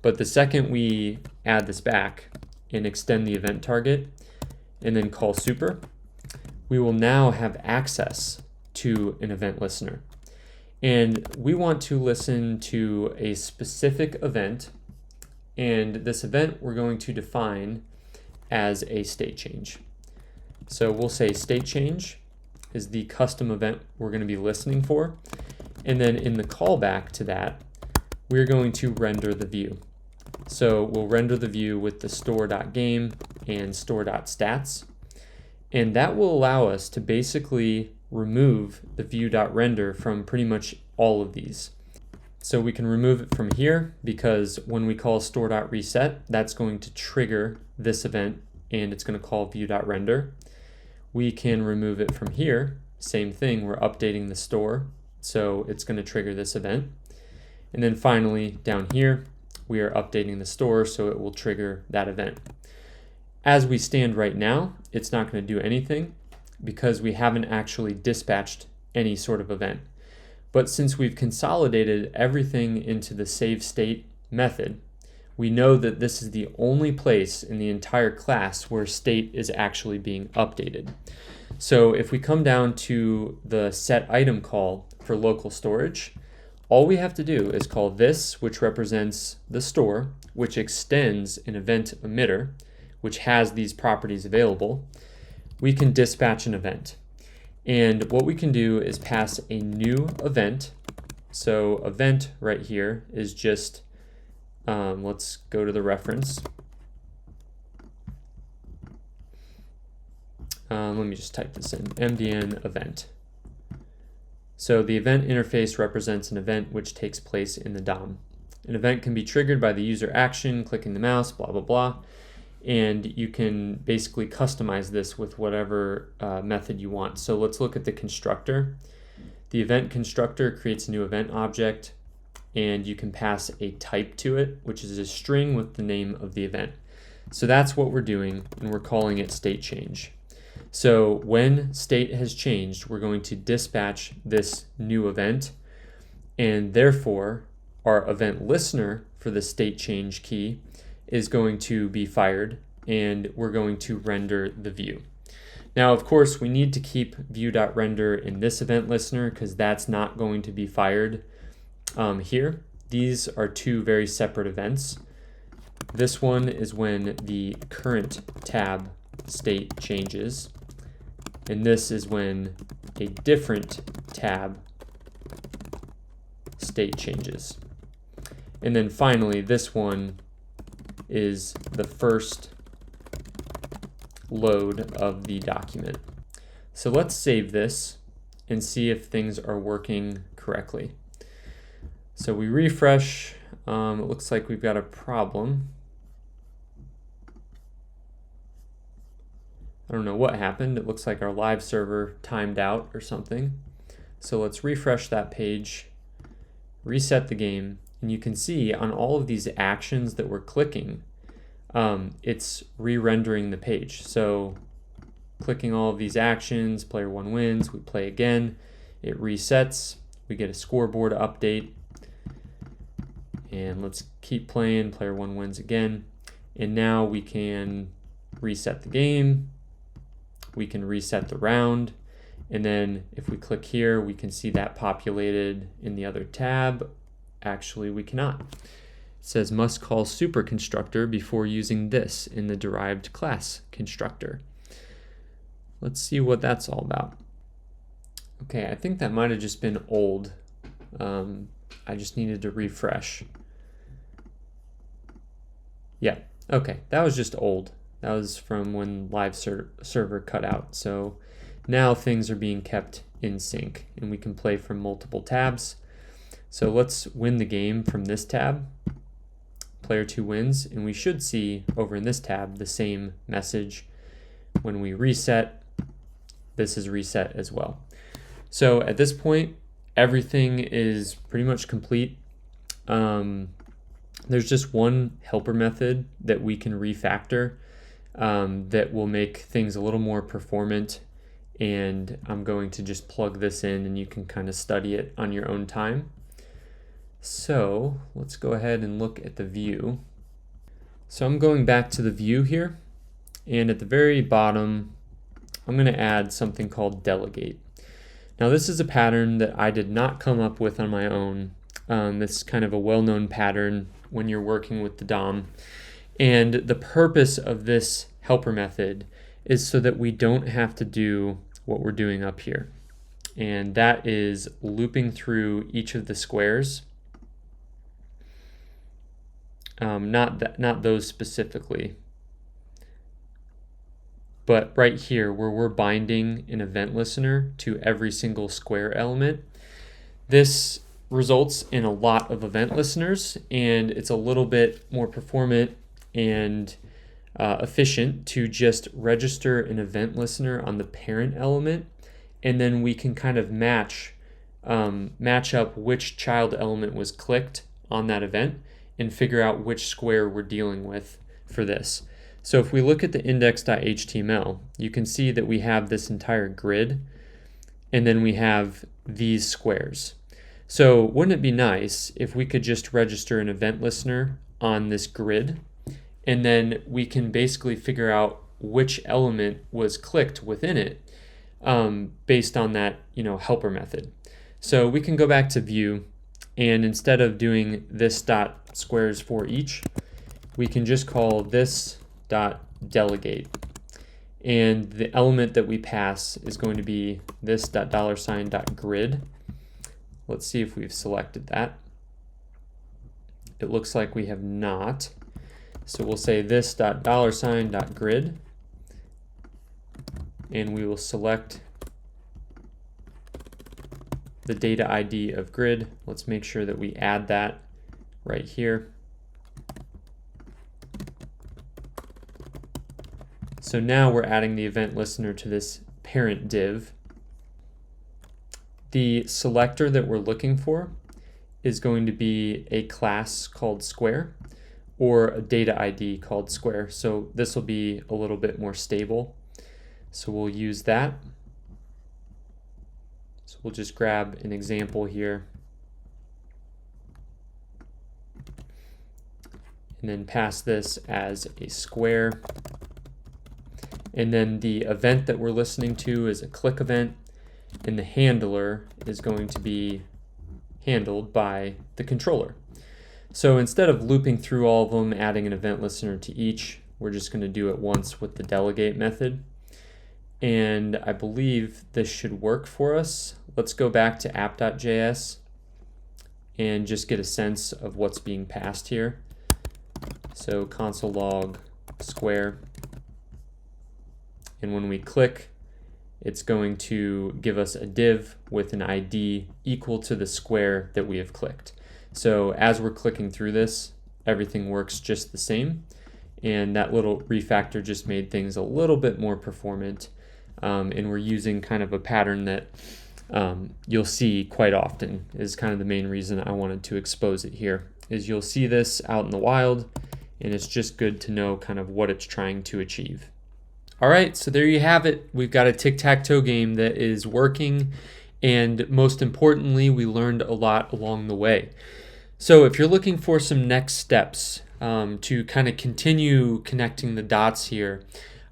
But the second we add this back and extend the event target and then call super, we will now have access to an event listener. And we want to listen to a specific event, and this event we're going to define as a state change. So we'll say state change is the custom event we're going to be listening for, and then in the callback to that, we're going to render the view. So we'll render the view with the store.game and store.stats, and that will allow us to basically remove the view.render from pretty much all of these. So we can remove it from here because when we call store.reset, that's going to trigger this event and it's going to call view.render. We can remove it from here. Same thing, we're updating the store, so it's going to trigger this event. And then finally down here, we are updating the store, so it will trigger that event. As we stand right now, it's not going to do anything because we haven't actually dispatched any sort of event. But since we've consolidated everything into the save state method, we know that this is the only place in the entire class where state is actually being updated. So if we come down to the set item call for local storage, all we have to do is call this, which represents the store, which extends an event emitter, which has these properties available. We can dispatch an event. And what we can do is pass a new event. So event right here is just, let's go to the reference. Let me just type this in, MDN event. So the event interface represents an event which takes place in the DOM. An event can be triggered by the user action, clicking the mouse, blah, blah, blah. And you can basically customize this with whatever method you want. So let's look at the constructor. The event constructor creates a new event object, and you can pass a type to it, which is a string with the name of the event. So that's what we're doing, and we're calling it state change. So when state has changed, we're going to dispatch this new event, and therefore our event listener for the state change key is going to be fired, and we're going to render the view. Now, of course, we need to keep view.render in this event listener because that's not going to be fired here. These are two very separate events. This one is when the current tab state changes, and this is when a different tab state changes. And then finally, this one is the first load of the document. So let's save this and see if things are working correctly. So we refresh. It looks like we've got a problem. I don't know what happened. It looks like our live server timed out or something. So let's refresh that page, reset the game, and you can see on all of these actions that we're clicking, it's re-rendering the page. So clicking all of these actions, player one wins, we play again, it resets, we get a scoreboard update, and let's keep playing, player one wins again, and now we can reset the game, we can reset the round, and then if we click here, we can see that populated in the other tab. Actually, we cannot. It says must call super constructor before using this in the derived class constructor. Let's see what that's all about. Okay, I think that might have just been old. I just needed to refresh. Yeah, okay, that was just old. That was from when live server cut out. So now things are being kept in sync and we can play from multiple tabs. So let's win the game from this tab. Player 2 wins, and we should see over in this tab the same message. When we reset, this is reset as well. So at this point, everything is pretty much complete. There's just one helper method that we can refactor that will make things a little more performant, and I'm going to just plug this in and you can kind of study it on your own time. So let's go ahead and look at the view. So I'm going back to the view here, and at the very bottom, I'm going to add something called delegate. Now this is a pattern that I did not come up with on my own. This is kind of a well-known pattern when you're working with the DOM. And the purpose of this helper method is so that we don't have to do what we're doing up here. And that is looping through each of the squares. Not those specifically, but right here where we're binding an event listener to every single square element. This results in a lot of event listeners, and it's a little bit more performant and efficient to just register an event listener on the parent element, and then we can kind of match up which child element was clicked on that event and figure out which square we're dealing with for this. So if we look at the index.html, you can see that we have this entire grid, and then we have these squares. So wouldn't it be nice if we could just register an event listener on this grid, and then we can basically figure out which element was clicked within it based on that helper method. So we can go back to view, and instead of doing this dot squares for each, we can just call this dot delegate, and the element that we pass is going to be this dot $ dot grid. Let's see if we've selected that. It looks like we have not, so we'll say this dot $ dot grid, and we will select the data ID of grid. Let's make sure that we add that right here. So now we're adding the event listener to this parent div. The selector that we're looking for is going to be a class called square or a data ID called square. So this will be a little bit more stable. So we'll use that. So we'll just grab an example here. and then pass this as a square. And then the event that we're listening to is a click event, and the handler is going to be handled by the controller. So instead of looping through all of them, adding an event listener to each, we're just going to do it once with the delegate method. And I believe this should work for us. Let's go back to app.js and just get a sense of what's being passed here. So console log square. And when we click, it's going to give us a div with an ID equal to the square that we have clicked. So as we're clicking through this, everything works just the same. And that little refactor just made things a little bit more performant. And we're using kind of a pattern that you'll see quite often, is kind of the main reason I wanted to expose it here, is you'll see this out in the wild, and it's just good to know kind of what it's trying to achieve. All right, so there you have it. We've got a tic-tac-toe game that is working, and most importantly, we learned a lot along the way. So if you're looking for some next steps to kind of continue connecting the dots here,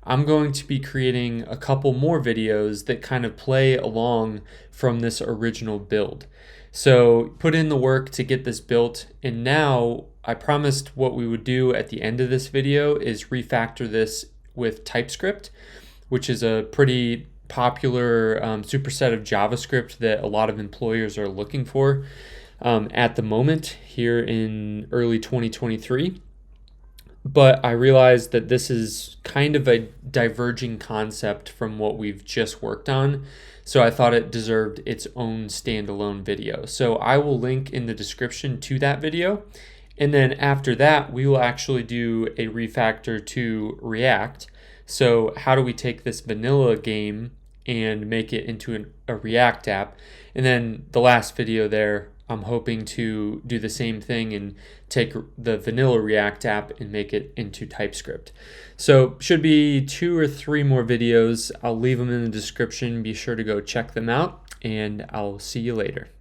I'm going to be creating a couple more videos that kind of play along from this original build. So put in the work to get this built, and now I promised what we would do at the end of this video is refactor this with TypeScript, which is a pretty popular superset of JavaScript that a lot of employers are looking for at the moment here in early 2023. But I realized that this is kind of a diverging concept from what we've just worked on, so I thought it deserved its own standalone video. So I will link in the description to that video. And then after that, we will actually do a refactor to React. So how do we take this vanilla game and make it into a React app? And then the last video there, I'm hoping to do the same thing and take the vanilla React app and make it into TypeScript. So should be 2 or 3 more videos. I'll leave them in the description. Be sure to go check them out, and I'll see you later.